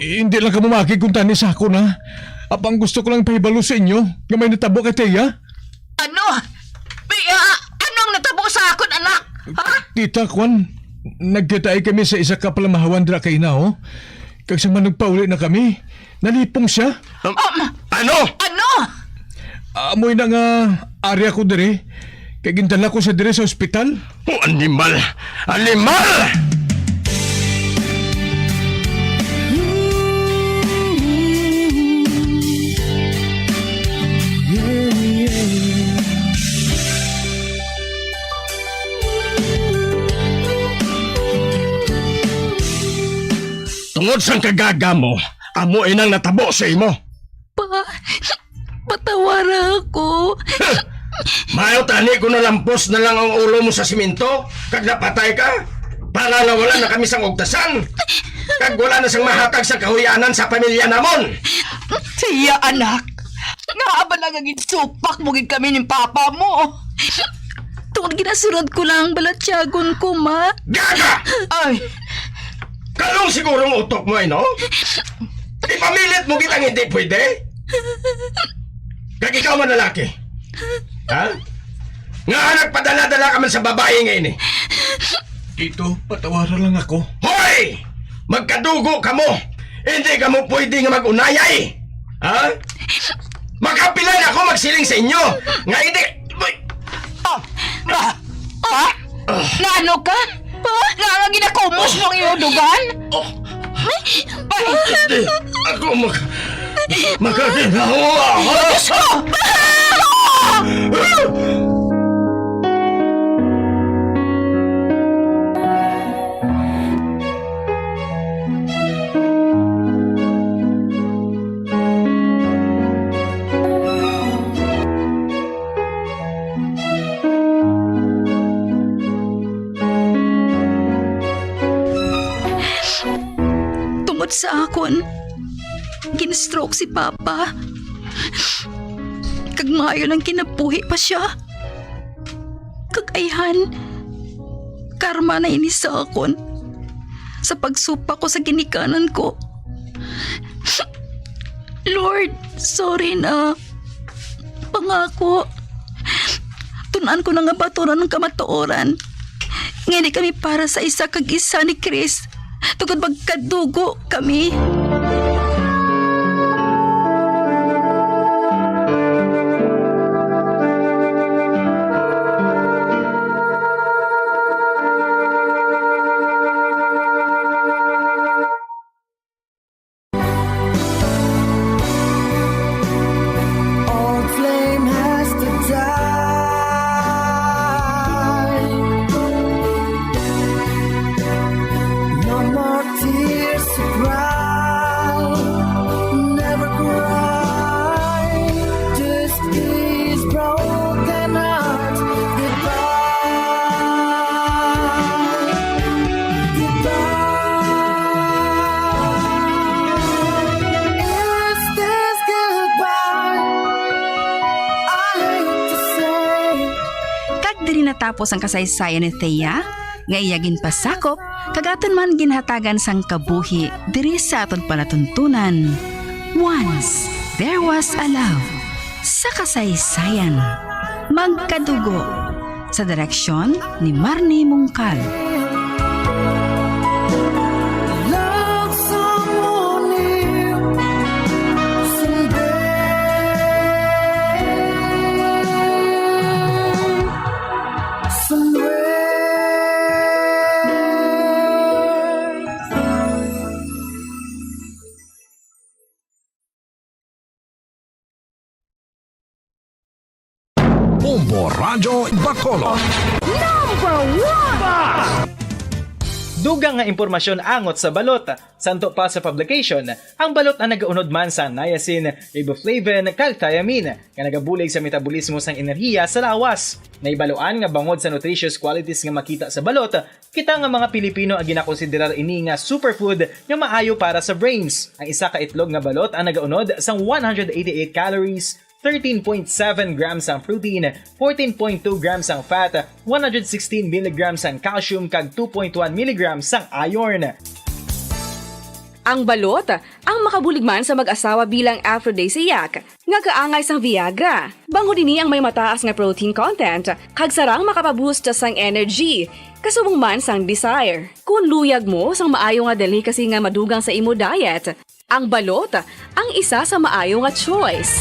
Hindi lang ka mamaki kung tanis ako na. Apang gusto ko lang pahibalo sa inyo nga may natabo kay Teya. Ano? Anong natabo sa akon, anak? Ha? Tita, Kwan, nagkitaay kami sa isa ka palamahawan dra kay Nao. Kag sa managpauli na kami, nalipong siya. Ano? Ano? Amoy na nga area ko dire. Kaya gintala ko sa dire sa ospital. Oh, animal! Animal! Tungod sang kagaga mo, amo inang natabo sa imo. Patawara ako. Mayo tani ko na lampos na lang ang ulo mo sa simento kag napatay ka para na wala na kami sang ugtasan kag wala na sang mahatag sa kahuyanan sa pamilya namon. Siya, anak. Nga ba nagaging supak mo gid kami ni papa mo? Tungod ginasurad ko lang balatyagon ko, ma. Gaga! Ay! Kalong sigurong utok mo no? Ipamilit mo kitang hindi pwede? Kag ikaw man lalaki. Ha? Nga nagpadala-dala ka man sa babae ngayon eh. Tito, patawaran lang ako. Hoy! Magkadugo ka mo! Hindi ka mo pwede nga mag-unayay! Ha? Makapilan ako magsiling sa inyo! Nga hindi... Naano ka? Nga ginakumos ng iyong dugan? Hindi ako makaginawa! Diyos ko! Tungod sa akon, gin-stroke si Papa. Kag maayo lang kinabuhi pa siya. Kagayhan, karma na ini sa akon sa pagsupa ko sa ginikanan ko. Lord, sorry na. Pangako, tunan ko na nga baturan ng kamatuoran. Ngayon kami para sa isa kag isa ni Chris. Tugod magkadugo kami. diri natapos ang kasaysayan ni Thea, nga iyagin pasakop, kagaton man ginhatagan sang kabuhi diri sa aton palatuntunan. Once, there was a love sa kasaysayan. Magkadugo sa direksyon ni Marnie Mungkal. Bombo Radyo Bacolod. Number 1! Dugang nga impormasyon angot sa balot. Santo pa sa publication, ang balot ang nagaunod man sa niacin, riboflavin, kag thiamine, nga nagabulig sa metabolismo sang enerhiya sa lawas. Naibaloan nga bangod sa nutritious qualities nga makita sa balot, kita nga mga Pilipino ang ginakonsiderar ini nga superfood nga maayo para sa brains. Ang isa ka itlog nga balot ang nagaunod sang 188 calories, 13.7 grams ang protein, 14.2 grams ang fat, 116 mg ang calcium kag 2.1 mg ang iron. Ang balot, ang makabuligman sa mag-asawa bilang aphrodisiac, nga kaangay sang Viagra. Bango dini ang may mataas nga protein content, kag sarang makapaboost sang energy, kasubong man sang desire. Kung luyag mo sang maayo nga dali kasi nga madugang sa imo diet, ang balot ang isa sa maayo nga choice.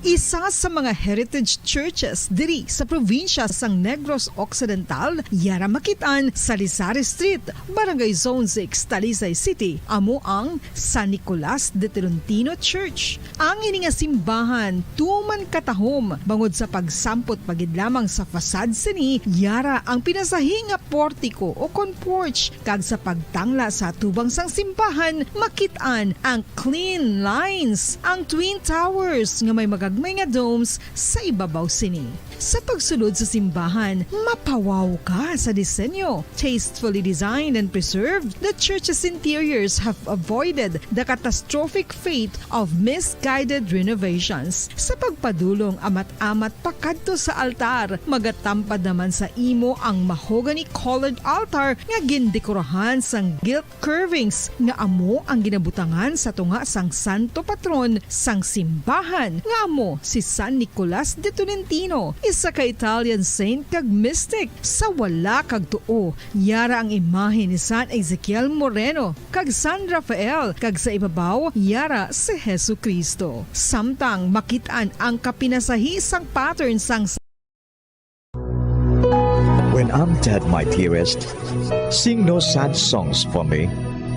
Isa sa mga heritage churches diri sa probinsya sang Negros Occidental, yara makitaan sa Rizal Street, Barangay Zone 6, Talisay City, amo ang San Nicolas de Tolentino Church. Ang ini nga simbahan tuman katahom bangod sa pagsampot pagid lamang sa fasad sini, yara ang pinasahi nga portiko o porch, kag sa pagtangla sa tubang sang simbahan makitaan ang clean lines, ang twin towers nga may magagmay nga domes sa ibabaw sini. Sa pagsulod sa simbahan, mapawaw ka sa disenyo. Tastefully designed and preserved, the church's interiors have avoided the catastrophic fate of misguided renovations. Sa pagpadulong amat-amat pakadto sa altar, magatampad naman sa imo ang mahogany colored altar nga gindekorahan sang gilt curvings nga amo ang ginabutangan sa tunga sang santo patron sang simbahan nga amo si San Nicolas de Tolentino, isa ka Italian saint kag mystic. Sa wala kag tuo, yara ang imahe ni San Ezekiel Moreno kag San Rafael, kag sa ibabaw yara si Hesu Kristo. Samtang makitaan ang kapinasahi sang pattern sang When I'm dead, my dearest, sing no sad songs for me.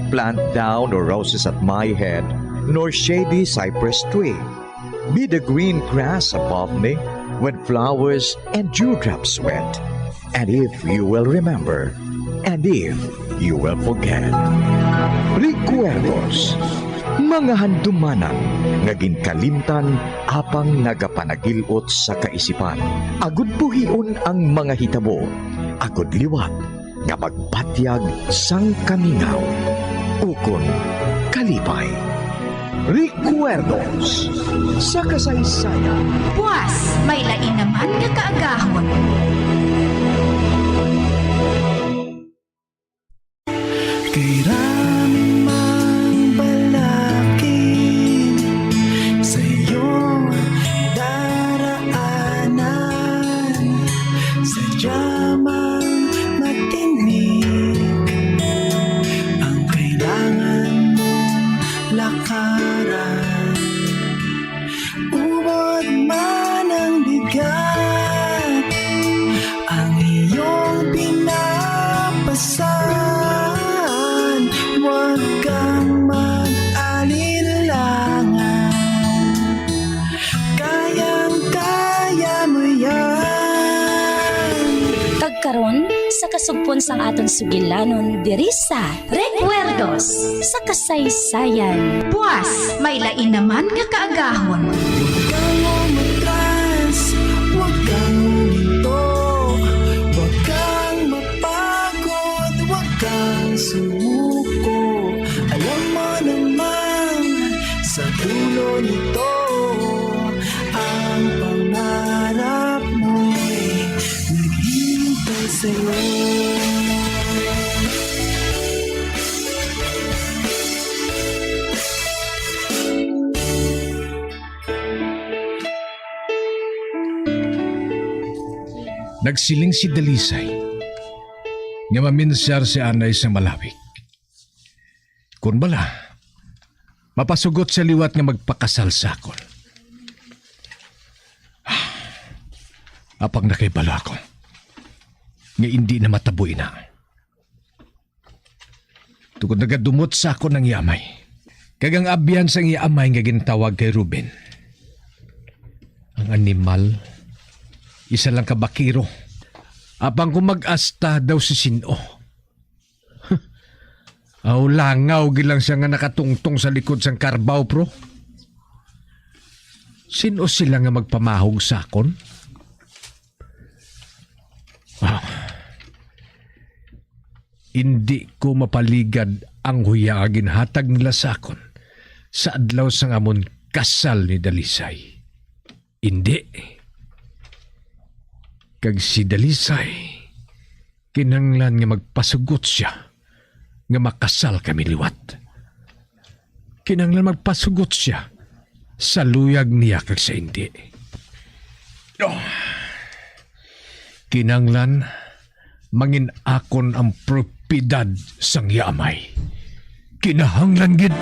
Plant down no roses at my head, nor shady cypress tree. Be the green grass above me when flowers and dewdrops wet. And if you will remember, and if you will forget. Recuerdos, mga handumanan nga ginkalimtan apang nagapanagilot sa kaisipan. Agud buhion ang mga hitabo, agud liwat nga magpatyag sang kamingaw. Ukon kalipay. Recuerdos sa kasaysayan. Buwas, may lain naman nga kaagahon. Kay raming mang balakid sa iyong daraanan, sadyamang matinig ang kailangan mong lakaran. Ubod man ang bigat ang iyong pinapasan, huwag kang mag-alinlangan, kayang-kaya mo yan. Tagkaron sa kasugpon sang aton sugilanon diri sa Recuerdos sa kasaysayan. Buwas, may lain naman nga kaagahon. Huwag kang umatras, huwag kang huminto, huwag kang mapagod, huwag kang sumuko. Alam mo naman sa dulo nito sa'yo. Nagsiling si Dalisay nga maminsyar si Anay sa malawik. Kung bala, mapasugot sa liwat nga magpakasal sa akon. Apang nakaibala ako nga hindi na mataboy na. Tukod nagadumot sa akon ng yamay. Kagang abyan sa yamay nga gintawag kay Ruben. Ang animal, isa lang kabakiro. Apang kung mag-asta daw si Sino. Aw langaw gilang siya nga nakatungtong sa likod sang karbaw, pro. Sino sila nga magpamahog sa akon? Hindi ko mapaligad ang huyagin hatag nila sa akon sa adlaw sang amon kasal ni Dalisay. Hindi. Kag si Dalisay, kinanglan nga magpasugot siya nga makasal kami liwat. Kinanglan magpasugot siya sa luyag niya kag sa hindi. Kinanglan mangin akon ang propiedad sang yamay. Kinahanglan gid.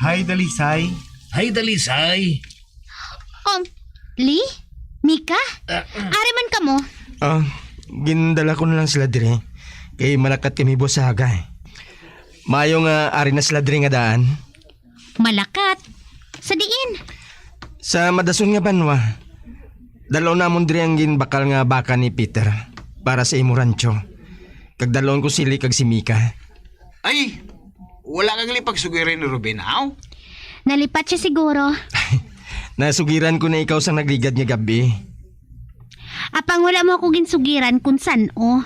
Hi, Dalisay. Hi, Dalisay. Lee? Mika? Ari man ka mo? Gindala ko na lang sila dire. Kay malakat kami bosaga eh. Mayo nga ari na sila dire nga daan. Malakat? Sa diin? Sa Madason nga banwa. Dalaw namon dire ang ginbakal nga baka ni Peter para sa imo rancho. Kag dalawon ko sili kag si Mika. Ay, wala kang lipagsugirin ni Ruben, aw? Nalipat siya siguro. Nasugiran ko na ikaw sang nagligad nga gabi. Apang wala mo ako ginsugiran kung san o.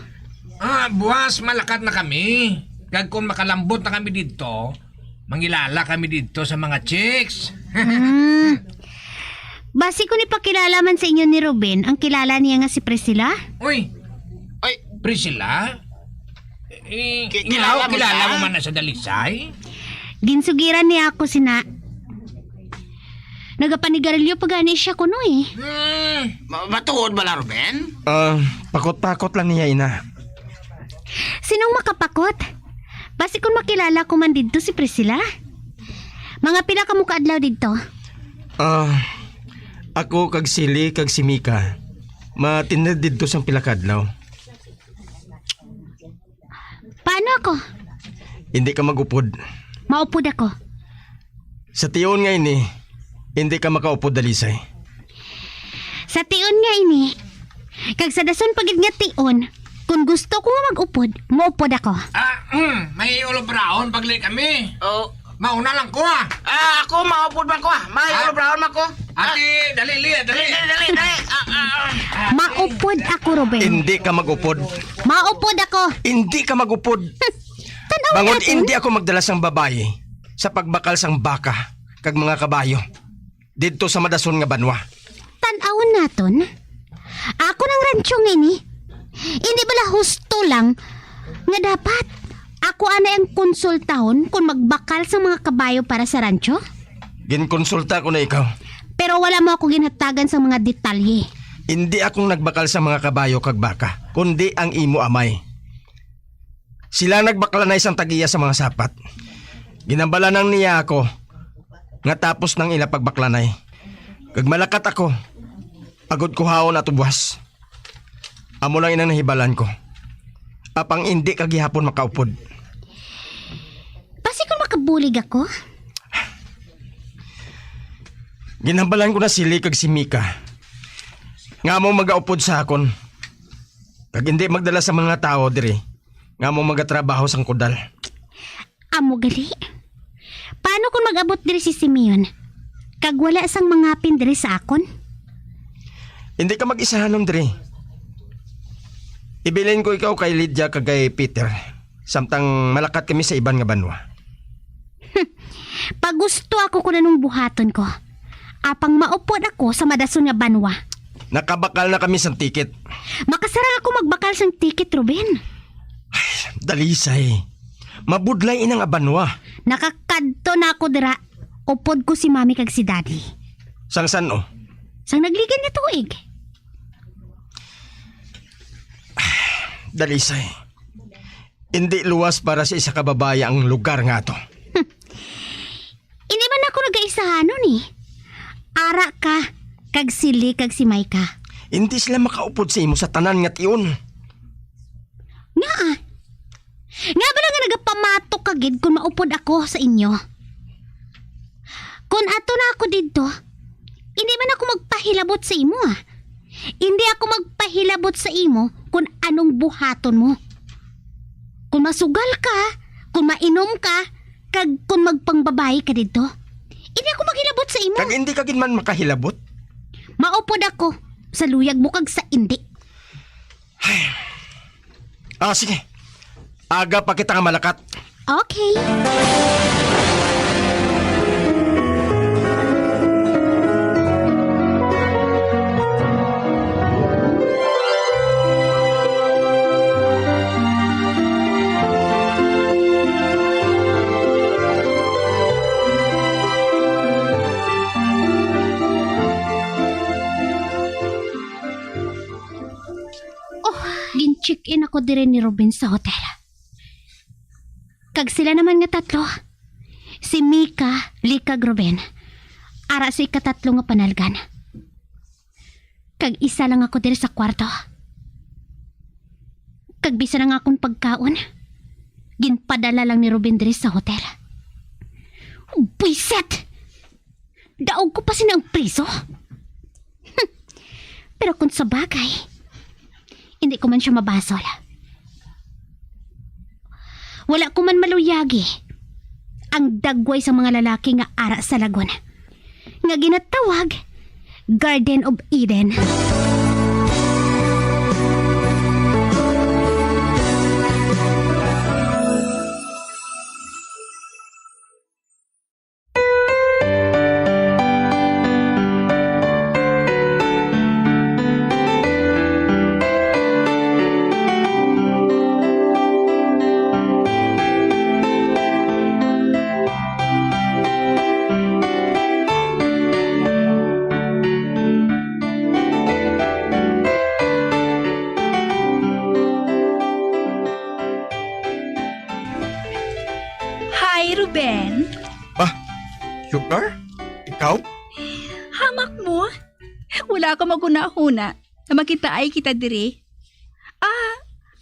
Buwas, malakat na kami. Kag kung makalambot na kami dito, mangilala kami dito sa mga chicks. Basi ko ni pakilala man sa inyo ni Ruben, ang kilala niya nga si Priscilla. Uy, Priscilla? Kilala Kilala mo man na sa Dalisay? Ginsugiran niya ako sina. Nagapanigarilyo pa gani siya kuno eh. Matuod ba la, Ruben? Pakot-pakot lang niya, ina. Sinong makapakot? Basi kung makilala ko man dito si Priscilla. Mga pila ka mo kaadlaw dito? Ako kag sili kag si Mika. Matinad dito sang pila kadlaw. Paano ako? Hindi ka magupod. Maupod ako. Sa tiyon nga ini, hindi ka makaupod, Dalisay. Sa tion nga ini, kag sa dason pagid nga tion, kung gusto ko nga mag-upod, maupod ako. May ulo brown pagli kami. Mauna lang ko Ako maupod man ko May ulo brown man ko. Ate, dali. Maupod ako, Ruben. Hindi ka magupod. Maupod ako. Hindi ka magupod. Bangon hindi ako magdala sang babae sa pagbakal sang baka kag mga kabayo dito sa Madason nga banwa. Tan-awon naton. Ako ng rancho ngini. Hindi bala husto lang nga dapat ako ana ang konsultahon kung magbakal sa mga kabayo para sa rancho? Ginkonsulta ko na ikaw. Pero wala mo ako ginhatagan sa mga detalye. Hindi akong nagbakal sa mga kabayo kag baka, kundi ang imo amay. Sila nagbakla na isang tagiya sa mga sapat. Ginambalanan niya ako nga tapos ng ila pagbaklanay. Kag malakat ako, agod ko haon at ubwas. Amo lang inang nahibalan ko. Apang hindi kagihapon makaupod. Basi kung makabulig ako? Ginambalan ko na sili kag si Mika. Nga mo magaupod sa akon. Kag hindi magdala sa mga tao diri. Nga mo magatrabaho sang kudal. Amo gali. Paano kung mag-abot diri si Simeon? Kag wala sang mangapin diri sa akon? Hindi ka mag-isahanom, Dre. Ibilin ko ikaw kay Lydia kag kay Peter. Samtang malakat kami sa iban nga banwa. Pag gusto ako kunanong buhaton ko, apang maupod ako sa madason nga banwa. Nakabakal na kami sa tiket. Makasarang ako magbakal sang tiket, Ruben. Dalisay. Mabudlay inang abanwa. Nakakadto na ako dira. Upod ko si mami kag si daddy. Sang san o? Sang nagligan nga tuig. Dalisay. Hindi luwas para sa isa ka babae ang lugar nga to. Hindi man ako nag-aisahanon eh. Ara ka, kag sili kag si Maika. Hindi sila makaupod sa imo sa tanan nga tiyon. Nga ah. Nga ba nga nagapamatok kagid kung maupod ako sa inyo? Kung ato na ako dito, hindi man ako magpahilabot sa imo ah. Hindi ako magpahilabot sa imo kung anong buhaton mo. Kung masugal ka, kung mainom ka, kag kung magpangbabae ka dito, hindi ako maghilabot sa imo. Kag hindi ka gid man makahilabot. Maupod ako sa luyag mo kag sa indi. Sige. Aga pa kita nga malakat. Okay. Gin-check-in ako dire ni Ruben sa hotel. Kag sila naman nga tatlo. Si Mika, Lika, Ruben. Ara sa ikatatlo nga panalgan. Kag isa lang ako dire sa kwarto. Kag bisa na nga akong pagkaon. Ginpadala lang ni Ruben dire sa hotel. Buiset! Daog ko pa sinang priso. Pero kung sa bagay, hindi ko man siya mabasol. Wala ko man maluyagi ang dagway sa mga lalaki nga ara sa lagon nga ginatawag Garden of Eden. Ruben? Sugar? Ikaw? Hamak mo? Wala ka maguna-huna na makita ay kita dire.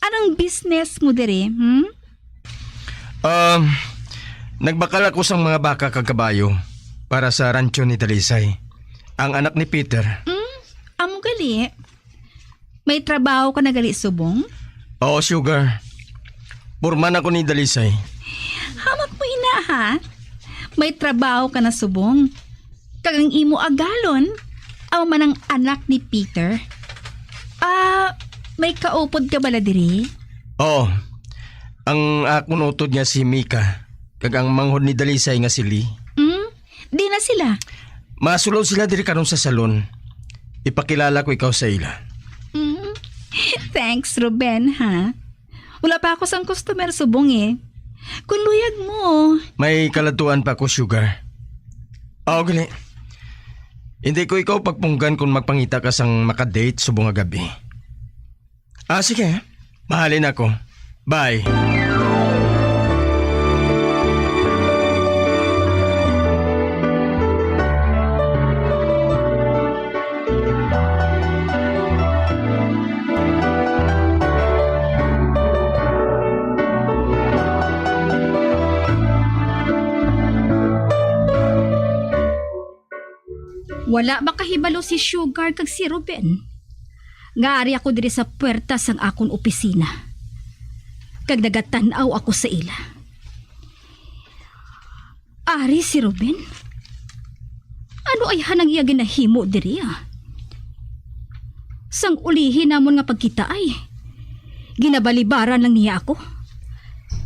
Anong business mo dire? Nagbakal ako sa mga baka kag kabayo para sa rancho ni Dalisay. Ang anak ni Peter. Amo gali. May trabaho ka na gali subong? Oo, Sugar. Purman ako ni Dalisay. Hamak mo ina ha? May trabaho ka na subong. Kagang imo agalon. Amo man ang anak ni Peter. May kaupod ka bala diri? Oo. Ang akong utod niya si Mika. Kag ang manghod ni Dalisay nga si Lee. Di na sila. Masulod sila diri karon sa salon. Ipakilala ko ikaw sa ila. Thanks, Ruben, ha? Wala pa ako sang customer subong eh. Kung luyag mo. May kalatuan pa ko, Sugar. Gali. Hindi ko ikaw pagpunggan kung magpangita ka sang makadate subong nga gabi. Sige. Mahalin ako. Bye. Wala makahibalo si Sugar kag si Ruben. Ngaari ako diri sa puwerta sang akon opisina. Kag nagatanaw ako sa ila. Ari si Ruben? Ano ay hanang iya ginahimo diri Sang ulihin namon nga pagkita ay ginabalibaran lang niya ako.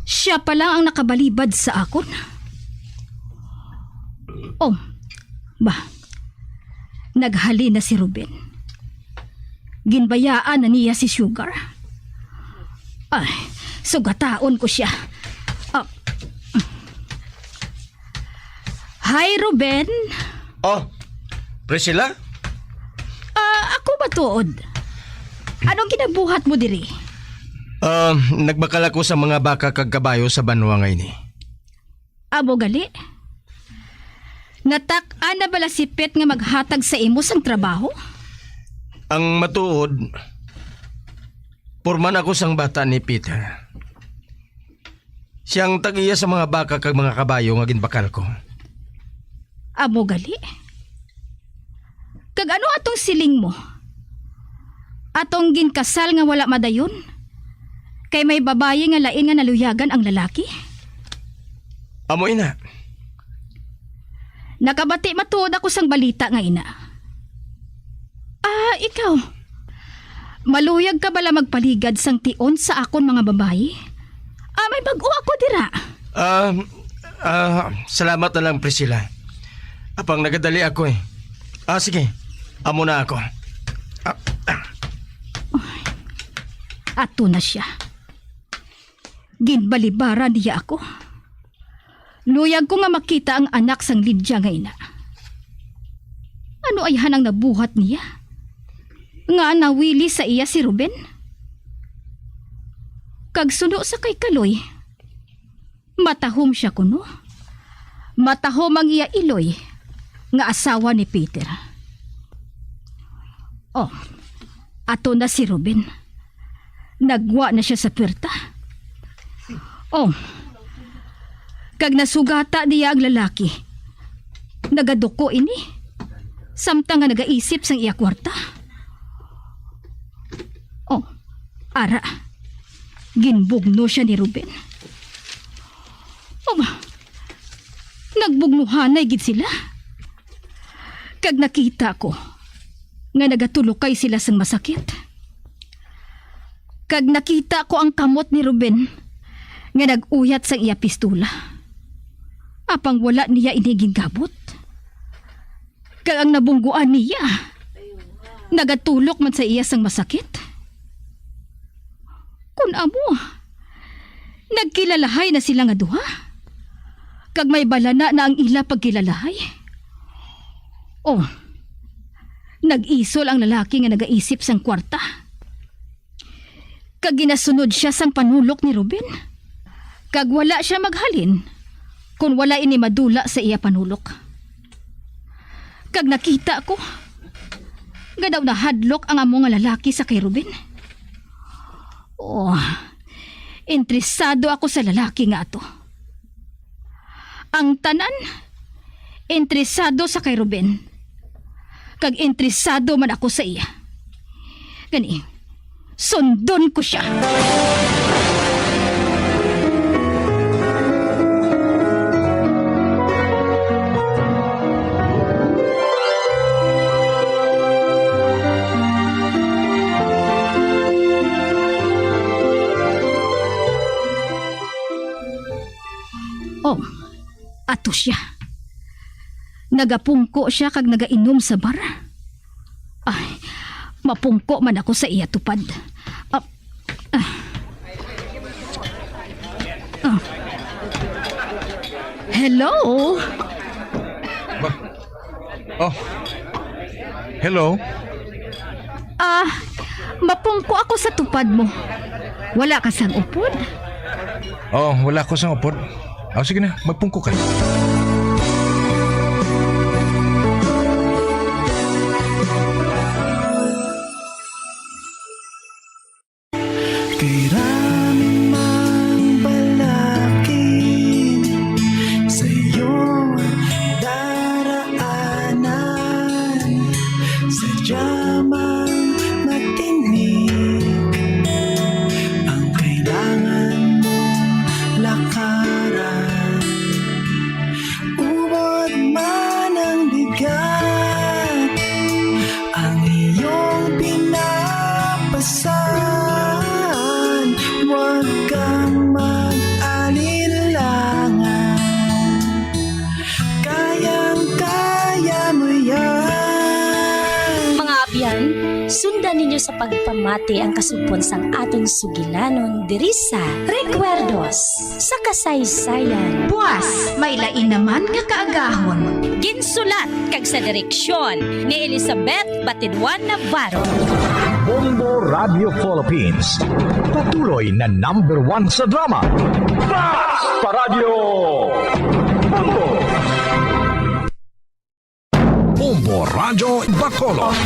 Siya pa lang ang nakabalibad sa akon. Oh, naghali na si Ruben. Ginbayaan na niya si Sugar. Ay, sugataon ko siya. Hi, Ruben. Oh, Priscilla? Ako ba tuod? Anong ginabuhat mo diri? Nagbakal ako sa mga baka kag kabayo sa banwa ngayon. Amo gali? Natak-an na bala si Pet nga maghatag sa imo sang trabaho? Ang matuod, purman ako sang bata ni Peter. Siyang tag-iya sa mga baka kag mga kabayo nga ginbakal ko. Amo gali? Kag ano atong siling mo? Atong ginkasal nga wala madayon? Kay may babaye nga lain nga naluyagan ang lalaki? Amo ina. Nakabati matuod ako sang balita nga ina. Ikaw. Maluyag ka bala magpaligad sang tion sa akon mga babaye? May bago ako dira. Salamat na lang, Priscilla. Apang nagadali ako eh. Sige. Amo na ako. Ato na siya. Ginbalibara niya ako. Luyag ko nga makita ang anak sang Lydia nga ina. Ano ay hanang nabuhat niya? Nga nawili sa iya si Ruben? Kag suno sa kay Kaloy, matahom siya kuno. Matahom ang iya Iloy, nga asawa ni Peter. Oh, ato na si Ruben. Nagwa na siya sa pwerta. Oh, kag nasugata niya ang lalaki. Nagaduko ini. Samtang nga nagaisip sang iya kwarta. Oh, ara. Ginbugno siya ni Ruben. Oh, nagbugnuhanay gid sila. Kag nakita ko nga nagatulokay sila sang masakit. Kag nakita ko ang kamot ni Ruben nga nag-uyat sang iya pistola. Apang wala niya iniging gabot. Kag ang nabungguan niya nagatulok man sa iya sang masakit. Kun amo, nagkilalahay na sila nga duha. Kag may balana na ang ila pagkilalahay. Oh, nag-isol ang lalaki nga nagaisip sang kwarta. Kag ginasunod siya sang panulok ni Ruben. Kag wala siya maghalin kung wala ini madula sa iya panulok. Kag nakita ko nga daw nahadlok ang amo nga lalaki sa kay Ruben. Oh, interesado ako sa lalaki nga ato. Ang tanan, interesado sa kay Ruben. Kag interesado man ako sa iya. Gani, sundon ko siya. Oh, ato siya. Nagapungko siya kag nagainom sa bar. Ay, mapungko man ako sa iya tupad. Hello? Oh, hello? Mapungko ako sa tupad mo. Wala ka sang upod? Oh, wala ko sang upod. Sige na, magpungko ka. Kairaming mang balakin sa iyong daraanan, sadya mang matinig ang kailangan mong lakaran. sundan ninyo sa pagpamati ang kasugpon sang aton sugilanon diri sa Recuerdos sa kasaysayan. Buwas, may lain naman nga kaagahon. Ginsulat kag sa direksyon ni Elizabeth Batidwan Navarro. Bombo Radio Philippines. Patuloy na #1 sa drama. Basta Radio Bombo! Bombo Radio Bacolod.